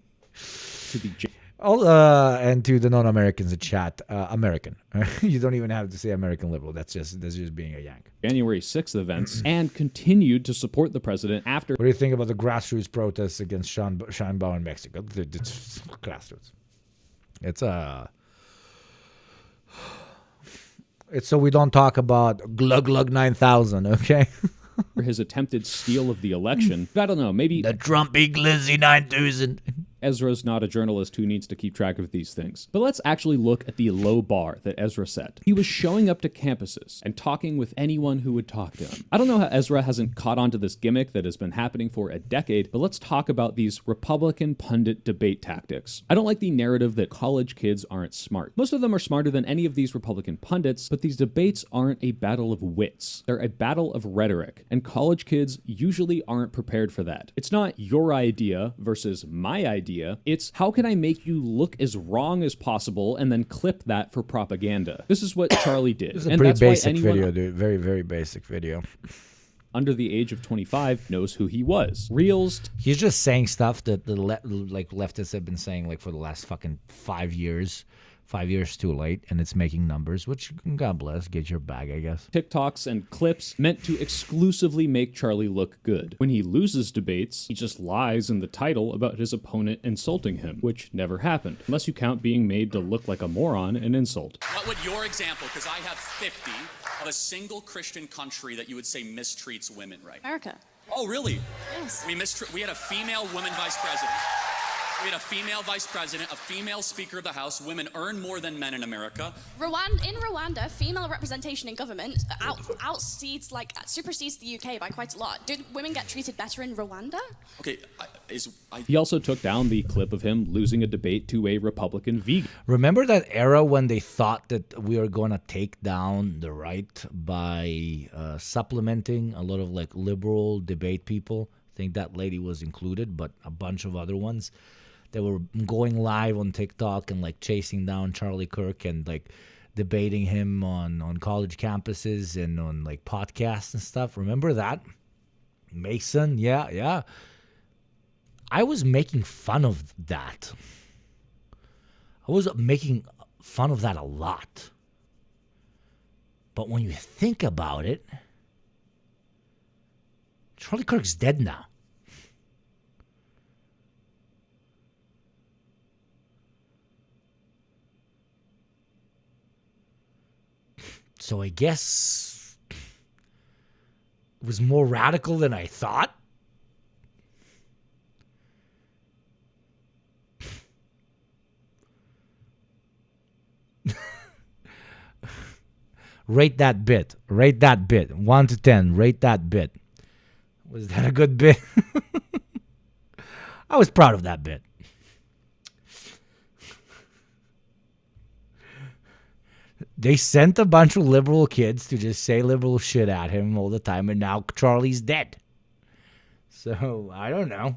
And to the non-Americans in chat, American. You don't even have to say American liberal. That's just being a yank. January 6th events and continued to support the president after. What do you think about the grassroots protests against Sheinbaum in Mexico? It's grassroots. It's so we don't talk about Glug Glug 9000, okay? For his attempted steal of the election. I don't know, maybe... The Trumpy Glizzy 9000. Ezra's not a journalist who needs to keep track of these things. But let's actually look at the low bar that Ezra set. He was showing up to campuses and talking with anyone who would talk to him. I don't know how Ezra hasn't caught on to this gimmick that has been happening for a decade, but let's talk about these Republican pundit debate tactics. I don't like the narrative that college kids aren't smart. Most of them are smarter than any of these Republican pundits, but these debates aren't a battle of wits. They're a battle of rhetoric, and college kids usually aren't prepared for that. It's not your idea versus my idea. It's how can I make you look as wrong as possible and then clip that for propaganda. This is what Charlie did. This is a pretty basic video, dude. Very, very basic video. Under the age of 25 knows who he was. Reels. He's just saying stuff that the leftists have been saying like for the last fucking 5 years. 5 years too late, and it's making numbers, which, God bless, get your bag, I guess. TikToks and clips meant to exclusively make Charlie look good. When he loses debates, he just lies in the title about his opponent insulting him, which never happened, unless you count being made to look like a moron an insult. What would your example, because I have 50, of a single Christian country that you would say mistreats women right? America. Oh, really? Yes. We had a female woman vice president. We had a female vice president, a female speaker of the House. Women earn more than men in America. In Rwanda, female representation in government supersedes the UK by quite a lot. Did women get treated better in Rwanda? Okay, He also took down the clip of him losing a debate to a Republican vegan. Remember that era when they thought that we were going to take down the right by supplementing a lot of like liberal debate people? I think that lady was included, but a bunch of other ones. They were going live on TikTok and like chasing down Charlie Kirk and like debating him on college campuses and on like podcasts and stuff. Remember that? Mason, yeah. I was making fun of that. I was making fun of that a lot. But when you think about it, Charlie Kirk's dead now. So I guess it was more radical than I thought. Rate that bit. 1 to 10. Rate that bit. Was that a good bit? I was proud of that bit. They sent a bunch of liberal kids to just say liberal shit at him all the time, and now Charlie's dead. So, I don't know.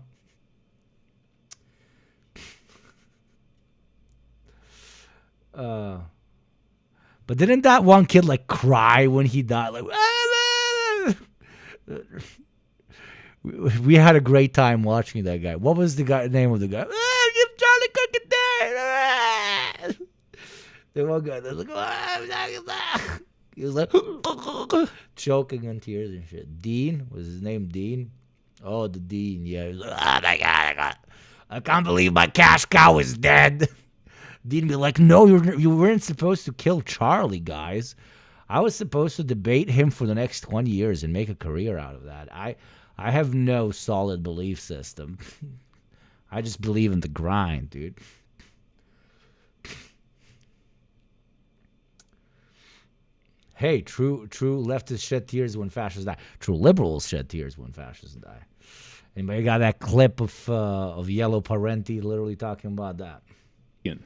But didn't that one kid like cry when he died? Like, we had a great time watching that guy. What was the name of the guy? Charlie Kirk is dead. The one guy that was like, he was like choking in tears and shit. Dean, was his name Dean? Oh, the Dean. Yeah, he was like, oh my god, I can't believe my cash cow is dead. Dean be like, no, you weren't supposed to kill Charlie, guys. I was supposed to debate him for the next 20 years and make a career out of that. I have no solid belief system. I just believe in the grind, dude. Hey, true leftists shed tears when fascists die. True liberals shed tears when fascists die. Anybody got that clip of Yellow Parenti literally talking about that?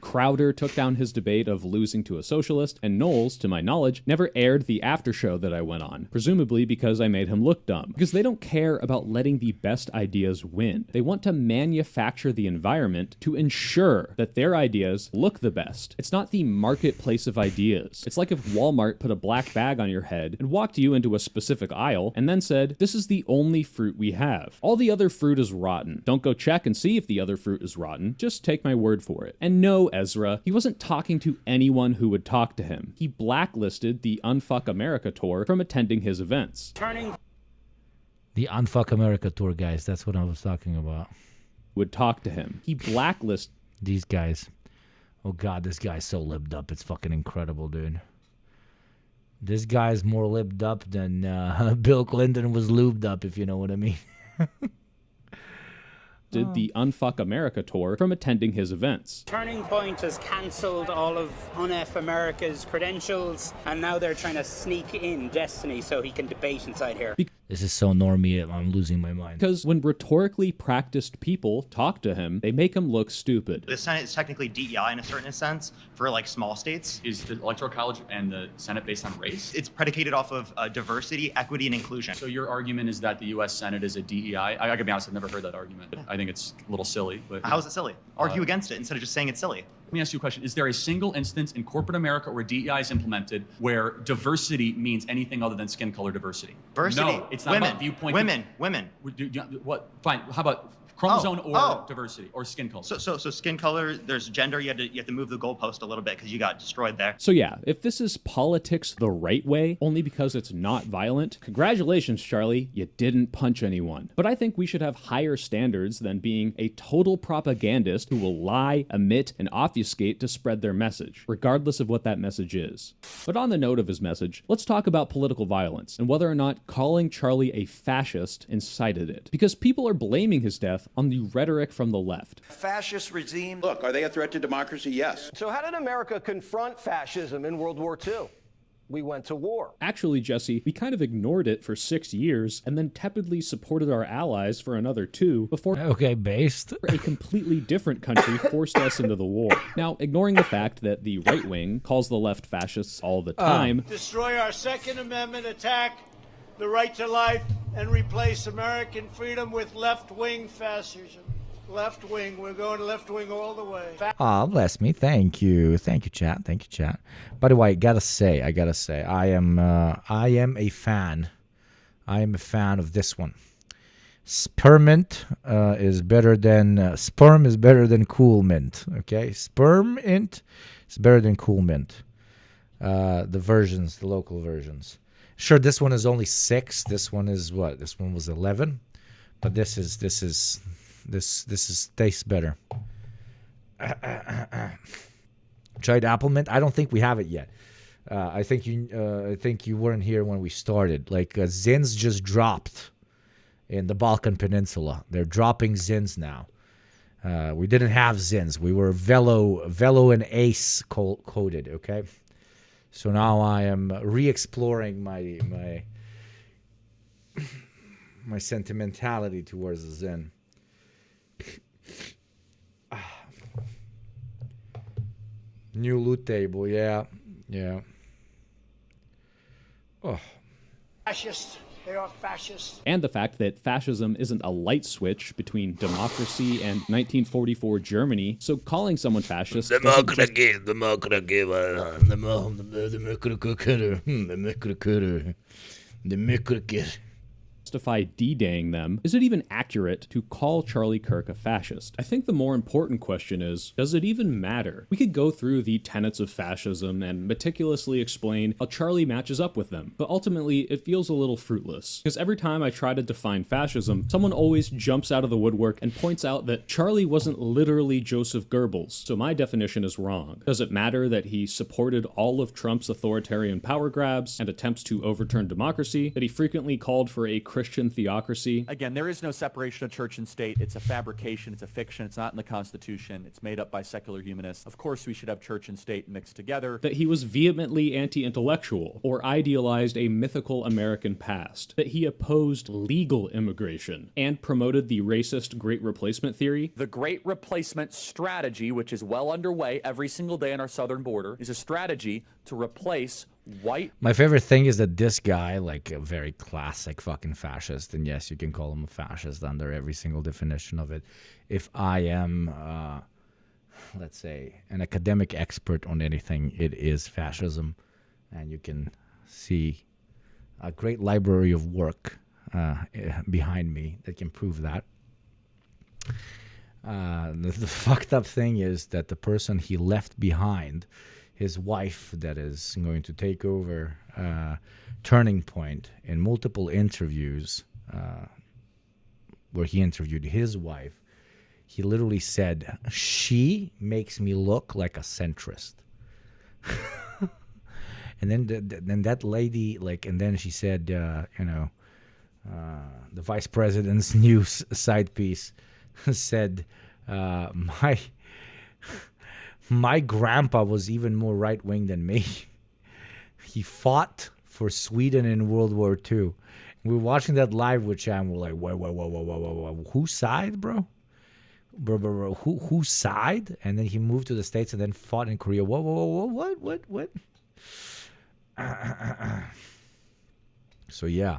Crowder took down his debate of losing to a socialist, and Knowles, to my knowledge, never aired the after show that I went on, presumably because I made him look dumb. Because they don't care about letting the best ideas win. They want to manufacture the environment to ensure that their ideas look the best. It's not the marketplace of ideas. It's like if Walmart put a black bag on your head and walked you into a specific aisle and then said, this is the only fruit we have. All the other fruit is rotten. Don't go check and see if the other fruit is rotten. Just take my word for it. And no, Ezra, he wasn't talking to anyone who would talk to him. He blacklisted the Unfuck America tour from attending his events. The Unfuck America tour, guys, that's what I was talking about. Would talk to him. He blacklisted these guys. Oh god, this guy's so libbed up. It's fucking incredible, dude. This guy's more libbed up than Bill Clinton was lubed up, if you know what I mean. Did the Unfuck America tour from attending his events. Turning Point has cancelled all of UNF America's credentials, and now they're trying to sneak in Destiny so he can debate inside here. This is so normie, I'm losing my mind. Because when rhetorically practiced people talk to him, they make him look stupid. The Senate is technically DEI in a certain sense for like small states. Is the Electoral College and the Senate based on race? It's predicated off of diversity, equity, and inclusion. So your argument is that the U.S. Senate is a DEI? I gotta be honest, I've never heard that argument. I think it's a little silly. But how is it silly? Argue against it instead of just saying it's silly. Let me ask you a question. Is there a single instance in corporate America where DEI is implemented where diversity means anything other than skin color diversity? Diversity. No, it's not about viewpoint. Women. What? Fine. How about chromosome or diversity or skin color? So skin color, there's gender. You have to move the goalpost a little bit because you got destroyed there. So yeah, if this is politics the right way, only because it's not violent, congratulations, Charlie, you didn't punch anyone. But I think we should have higher standards than being a total propagandist who will lie, omit, and obfuscate to spread their message, regardless of what that message is. But on the note of his message, let's talk about political violence and whether or not calling Charlie a fascist incited it. Because people are blaming his death on the rhetoric from the left. Fascist regime. Look, are they a threat to democracy? Yes. So how did America confront fascism in World War II? We went to war. Actually, Jesse, we kind of ignored it for 6 years and then tepidly supported our allies for another 2 before a completely different country forced us into the war. Now, ignoring the fact that the right wing calls the left fascists all the time, destroy our Second Amendment, attack the right to life, and replace American freedom with left-wing fascism. Left wing, we're going to left wing all the way. Aw, bless me. Thank you, chat. Thank you, chat. By the way, I gotta say, I am a fan. I am a fan of this one. Spearmint is better than sperm is better than cool mint. Okay, Spearmint is better than cool mint. The versions, the local versions. Sure, this one is only 6. This one is what? This one was 11, but this tastes better. Tried apple mint? I don't think we have it yet. I think you weren't here when we started. Like Zins just dropped in the Balkan Peninsula. They're dropping Zins now. We didn't have Zins. We were Velo and Ace coded. Okay, so now I am re-exploring my sentimentality towards the Zin. New loot table, yeah. Oh. Fascists. They are fascists. And the fact that fascism isn't a light switch between democracy and 1944 Germany, so calling someone fascist justify D-daying them. Is it even accurate to call Charlie Kirk a fascist? I think the more important question is, does it even matter? We could go through the tenets of fascism and meticulously explain how Charlie matches up with them, but ultimately it feels a little fruitless. Because every time I try to define fascism, someone always jumps out of the woodwork and points out that Charlie wasn't literally Joseph Goebbels, so my definition is wrong. Does it matter that he supported all of Trump's authoritarian power grabs and attempts to overturn democracy, that he frequently called for a Christian theocracy? Again, there is no separation of church and state. It's a fabrication. It's a fiction. It's not in the Constitution. It's made up by secular humanists. Of course, we should have church and state mixed together. That he was vehemently anti-intellectual or idealized a mythical American past. That he opposed legal immigration and promoted the racist Great Replacement theory. The Great Replacement strategy, which is well underway every single day on our southern border, is a strategy to replace white. My favorite thing is that this guy, like a very classic fucking fascist, and yes, you can call him a fascist under every single definition of it. If I am, let's say, an academic expert on anything, it is fascism. And you can see a great library of work behind me that can prove that. The fucked up thing is that the person he left behind, his wife that is going to take over Turning Point, in multiple interviews where he interviewed his wife, he literally said, "She makes me look like a centrist." And then that lady, like, and then she said, the vice president's news side piece said, my grandpa was even more right-wing than me. He fought for Sweden in World War II. We were watching that live with Chan. We're like, whoa. Whose side, bro? Bro, whose side? And then he moved to the States and then fought in Korea. Whoa, what? So, yeah.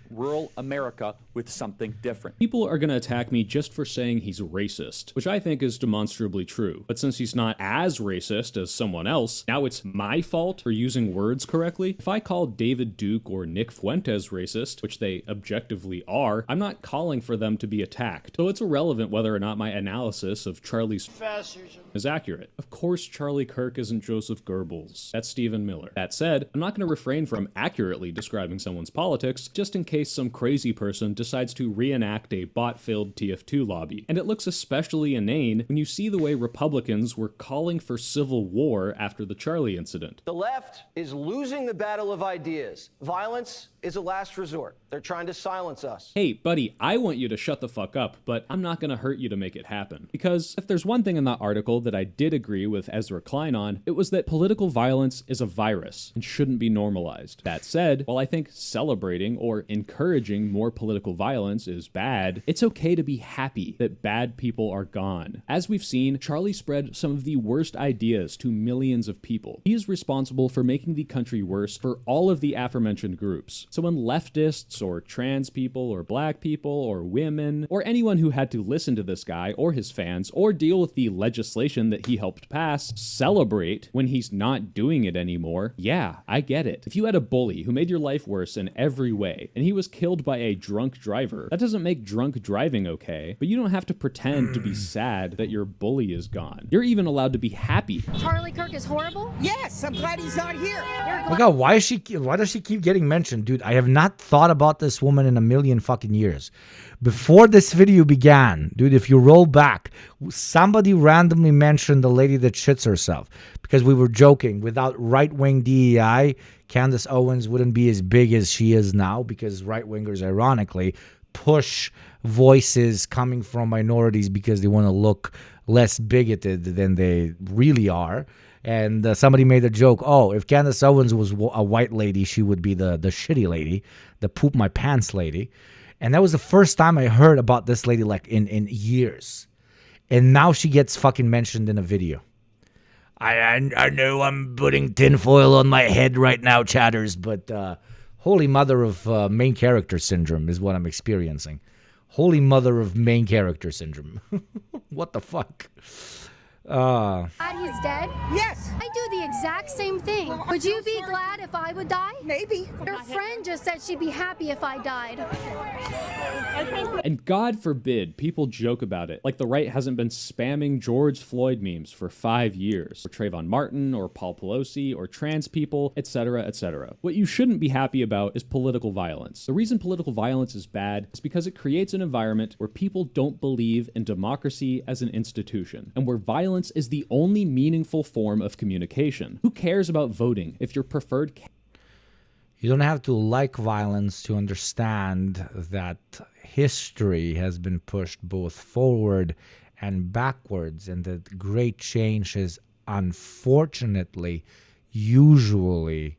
Rural America with something different. People are going to attack me just for saying he's racist, which I think is demonstrably true. But since he's not as racist as someone else, now it's my fault for using words correctly. If I call David Duke or Nick Fuentes racist, which they objectively are, I'm not calling for them to be attacked. So it's irrelevant whether or not my analysis of Charlie's fascism is accurate. Of course, Charlie Kirk isn't Joseph Goebbels. That's Stephen Miller. That said, I'm not going to refrain from accurately describing someone's politics just in case case some crazy person decides to reenact a bot-filled TF2 lobby. And it looks especially inane when you see the way Republicans were calling for civil war after the Charlie incident. The left is losing the battle of ideas. Violence is a last resort. They're trying to silence us. Hey, buddy, I want you to shut the fuck up, but I'm not gonna hurt you to make it happen. Because if there's one thing in that article that I did agree with Ezra Klein on, it was that political violence is a virus and shouldn't be normalized. That said, while I think celebrating or encouraging more political violence is bad, it's okay to be happy that bad people are gone. As we've seen, Charlie spread some of the worst ideas to millions of people. He is responsible for making the country worse for all of the aforementioned groups. So when leftists or trans people or black people or women or anyone who had to listen to this guy or his fans or deal with the legislation that he helped pass celebrate when he's not doing it anymore, yeah, I get it. If you had a bully who made your life worse in every way and he was killed by a drunk driver, that doesn't make drunk driving okay, but you don't have to pretend to be sad that your bully is gone. You're even allowed to be happy. Charlie Kirk is horrible? Yes, I'm glad he's not here. Oh my God, why does she keep getting mentioned? Dude, I have not thought about this woman in a million fucking years. Before this video began, dude, if you roll back, somebody randomly mentioned the lady that shits herself because we were joking. Without right-wing DEI, Candace Owens wouldn't be as big as she is now because right-wingers, ironically, push voices coming from minorities because they want to look less bigoted than they really are. And somebody made a joke, oh, if Candace Owens was a white lady, she would be the shitty lady, the poop my pants lady. And that was the first time I heard about this lady like in years. And now she gets fucking mentioned in a video. I know I'm putting tinfoil on my head right now, chatters, but holy mother of main character syndrome is what I'm experiencing. Holy mother of main character syndrome. What the fuck? Glad he's dead? Yes. I do the exact same thing. Would you be glad if I would die? Maybe. Your friend just said she'd be happy if I died. And God forbid people joke about it, like the right hasn't been spamming George Floyd memes for 5 years, or Trayvon Martin, or Paul Pelosi, or trans people, etc., etc. What you shouldn't be happy about is political violence. The reason political violence is bad is because it creates an environment where people don't believe in democracy as an institution, and where violence is the only meaningful form of communication. Who cares about voting if your preferred... You don't have to like violence to understand that history has been pushed both forward and backwards, and that great change has unfortunately usually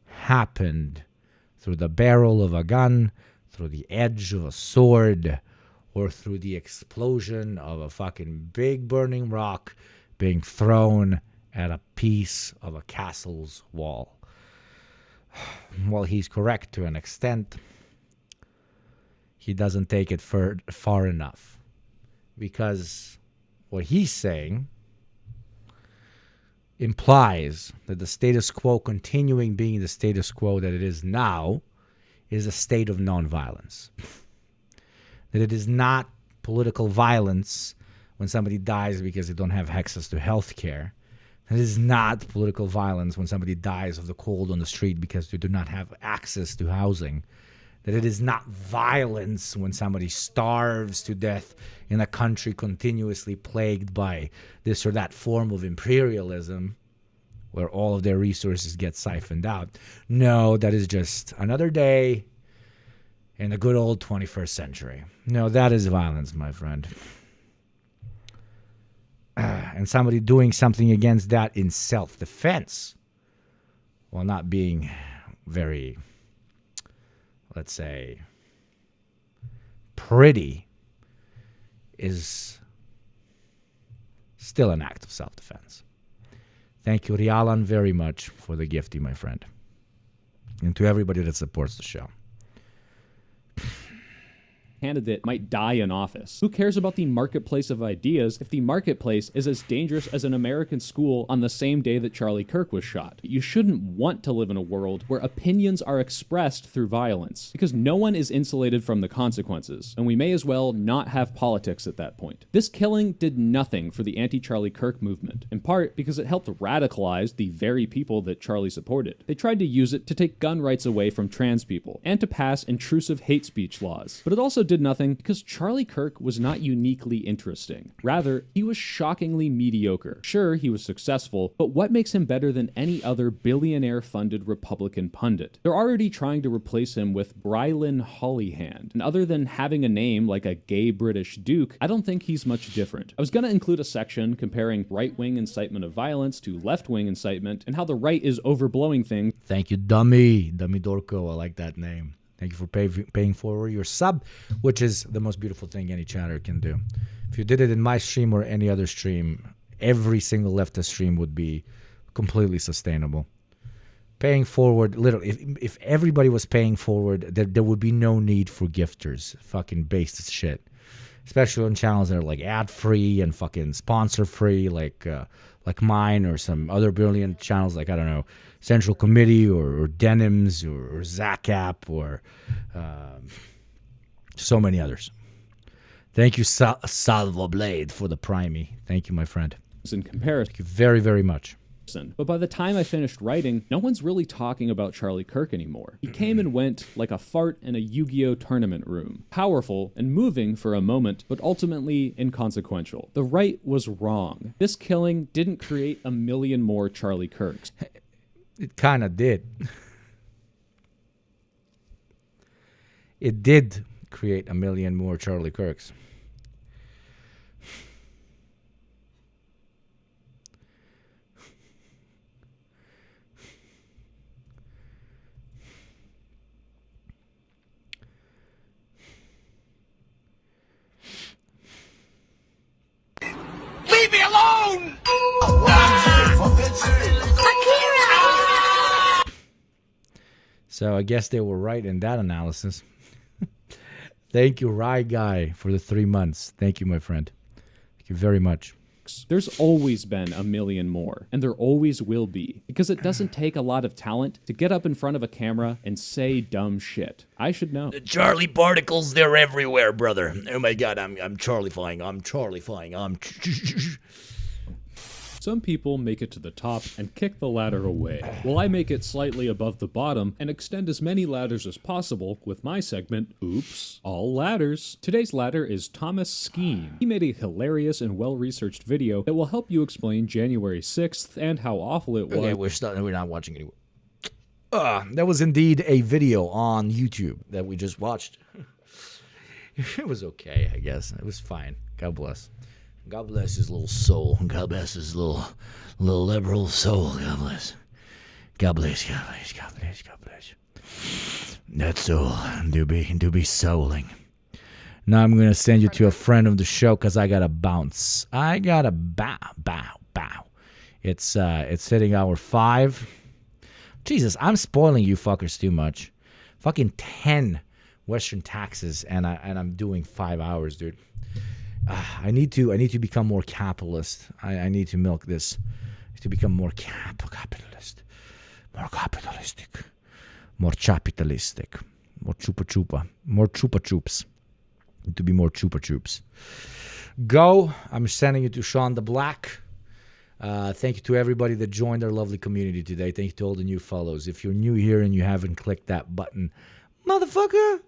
happened through the barrel of a gun, through the edge of a sword, or through the explosion of a fucking big burning rock being thrown at a piece of a castle's wall. Well, he's correct to an extent. He doesn't take it far enough. Because what he's saying implies that the status quo continuing being the status quo that it is now is a state of nonviolence. That it is not political violence when somebody dies because they don't have access to health care. It is not political violence when somebody dies of the cold on the street because they do not have access to housing. That it is not violence when somebody starves to death in a country continuously plagued by this or that form of imperialism where all of their resources get siphoned out. No, that is just another day in the good old 21st century. No, that is violence, my friend. And somebody doing something against that in self-defense, while not being very, let's say, pretty, is still an act of self-defense. Thank you, Rialan, very much for the gifty, my friend. And to everybody that supports the show. candidate might die in office. Who cares about the marketplace of ideas if the marketplace is as dangerous as an American school on the same day that Charlie Kirk was shot? You shouldn't want to live in a world where opinions are expressed through violence, because no one is insulated from the consequences, and we may as well not have politics at that point. This killing did nothing for the anti-Charlie Kirk movement, in part because it helped radicalize the very people that Charlie supported. They tried to use it to take gun rights away from trans people, and to pass intrusive hate speech laws. But it also did nothing because Charlie Kirk was not uniquely interesting. Rather, he was shockingly mediocre. Sure, he was successful, but what makes him better than any other billionaire-funded Republican pundit? They're already trying to replace him with Brylan Hollyhand, and other than having a name like a gay British duke, I don't think he's much different. I was gonna include a section comparing right-wing incitement of violence to left-wing incitement, and how the right is overblowing things. Thank you, Dummy Dorko. I like that name. Thank you for paying forward your sub, which is the most beautiful thing any chatter can do. If you did it in my stream or any other stream, every single leftist stream would be completely sustainable. Paying forward, literally, if everybody was paying forward, there would be no need for gifters. Fucking base as shit. Especially on channels that are like ad-free and fucking sponsor-free, like mine or some other brilliant channels like, I don't know, Central Committee or Denims or Zacap or so many others. Thank you, Salvo Blade, for the primey. Thank you, my friend. In comparison. Thank you very, very much. But by the time I finished writing, no one's really talking about Charlie Kirk anymore. He came and went like a fart in a Yu-Gi-Oh! Tournament room. Powerful and moving for a moment, but ultimately inconsequential. The right was wrong. This killing didn't create a million more Charlie Kirks. It kind of did. It did create a million more Charlie Kirks. Leave me alone! So I guess they were right in that analysis. Thank you, Rye Guy, for the 3 months. Thank you, my friend. Thank you very much. There's always been a million more, and there always will be, because it doesn't take a lot of talent to get up in front of a camera and say dumb shit. I should know. The Charlie particles, they're everywhere, brother. Oh my god, I'm Charlie-fying. I'm Charlie-fying. Some people make it to the top and kick the ladder away, while I make it slightly above the bottom and extend as many ladders as possible with my segment, Oops, All Ladders. Today's ladder is Thomas Skeen. He made a hilarious and well-researched video that will help you explain January 6th and how awful it was. Okay, we're not watching anymore. That was indeed a video on YouTube that we just watched. It was okay, I guess. It was fine. God bless. God bless his little soul. God bless his little liberal soul. God bless. God bless. God bless. God bless. God bless. That soul do be souling. Now I'm gonna send you to a friend of the show because I gotta bounce. I gotta bow. It's hitting hour 5. Jesus, I'm spoiling you fuckers too much. Fucking 10 Western taxes and I'm doing 5 hours, dude. I need to become more capitalist. I need to milk this to become more capitalist, more capitalistic, more capitalistic, more chupa chupa, more chupa chups. To be more chupa chups. Go. I'm sending you to Sean the Black. Thank you to everybody that joined our lovely community today. Thank you to all the new follows. If you're new here and you haven't clicked that button, motherfucker.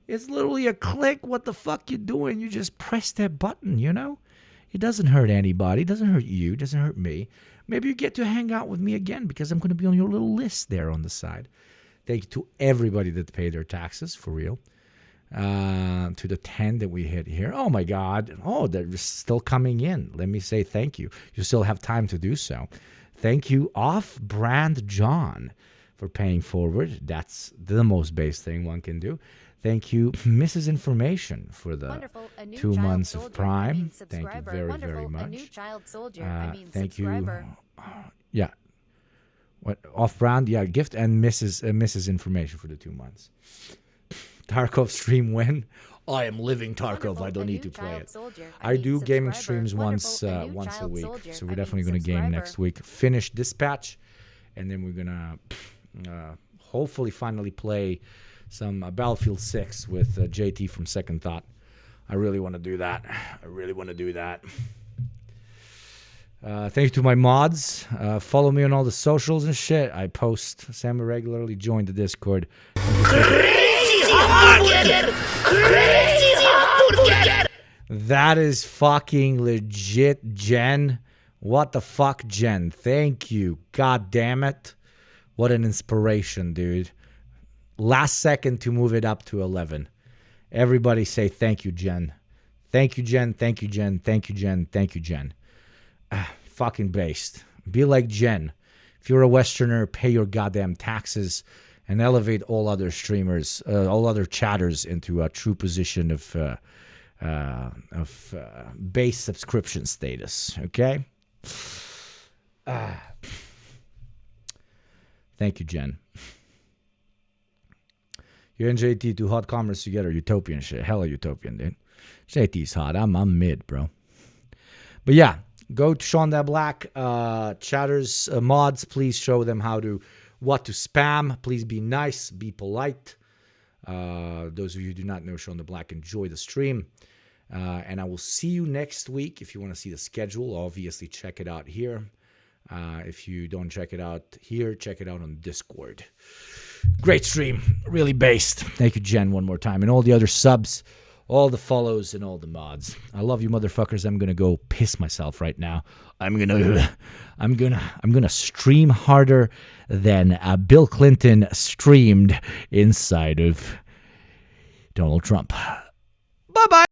It's literally a click. What the fuck you doing? You just press that button, you know? It doesn't hurt anybody. It doesn't hurt you. It doesn't hurt me. Maybe you get to hang out with me again because I'm going to be on your little list there on the side. Thank you to everybody that paid their taxes, for real. To the 10 that we hit here. Oh, my God. Oh, they're still coming in. Let me say thank you. You still have time to do so. Thank you, Off-Brand John, for paying forward. That's the most base thing one can do. Thank you, Mrs. Information, for the 2 months of Prime. Thank you very, very much. Thank you. Yeah. What Off-Brand? Yeah, gift and Mrs. Information for the 2 months. Tarkov stream when? I am living Tarkov. I don't need to play it. I do gaming streams once a week, so we're definitely going to game next week. Finish Dispatch, and then we're going to hopefully finally play some Battlefield 6 with JT from Second Thought. I really want to do that. Thank you to my mods. Follow me on all the socials and shit. I post semi-regularly. Join the Discord. That is fucking legit, Jen. What the fuck, Jen? Thank you. God damn it. What an inspiration, dude. Last second to move it up to 11. Everybody say thank you, Jen. Thank you, Jen. Thank you, Jen. Thank you, Jen. Thank you, Jen. Fucking based. Be like Jen. If you're a Westerner, pay your goddamn taxes and elevate all other streamers, all other chatters into a true position of base subscription status. Okay? Thank you, Jen. You and JT do hot commerce together. Utopian shit. Hella utopian, dude. JT's hot. I'm mid, bro. But yeah, go to Sean That Black. Chatters, mods, please show them what to spam. Please be nice, be polite. Those of you who do not know Sean the Black, enjoy the stream. And I will see you next week. If you want to see the schedule, obviously check it out here. If you don't check it out here, check it out on Discord. Great stream. Really based. Thank you, Jen, one more time. And all the other subs, all the follows, and all the mods. I love you, motherfuckers. I'm gonna go piss myself right now. I'm gonna stream harder than Bill Clinton streamed inside of Donald Trump. Bye-bye.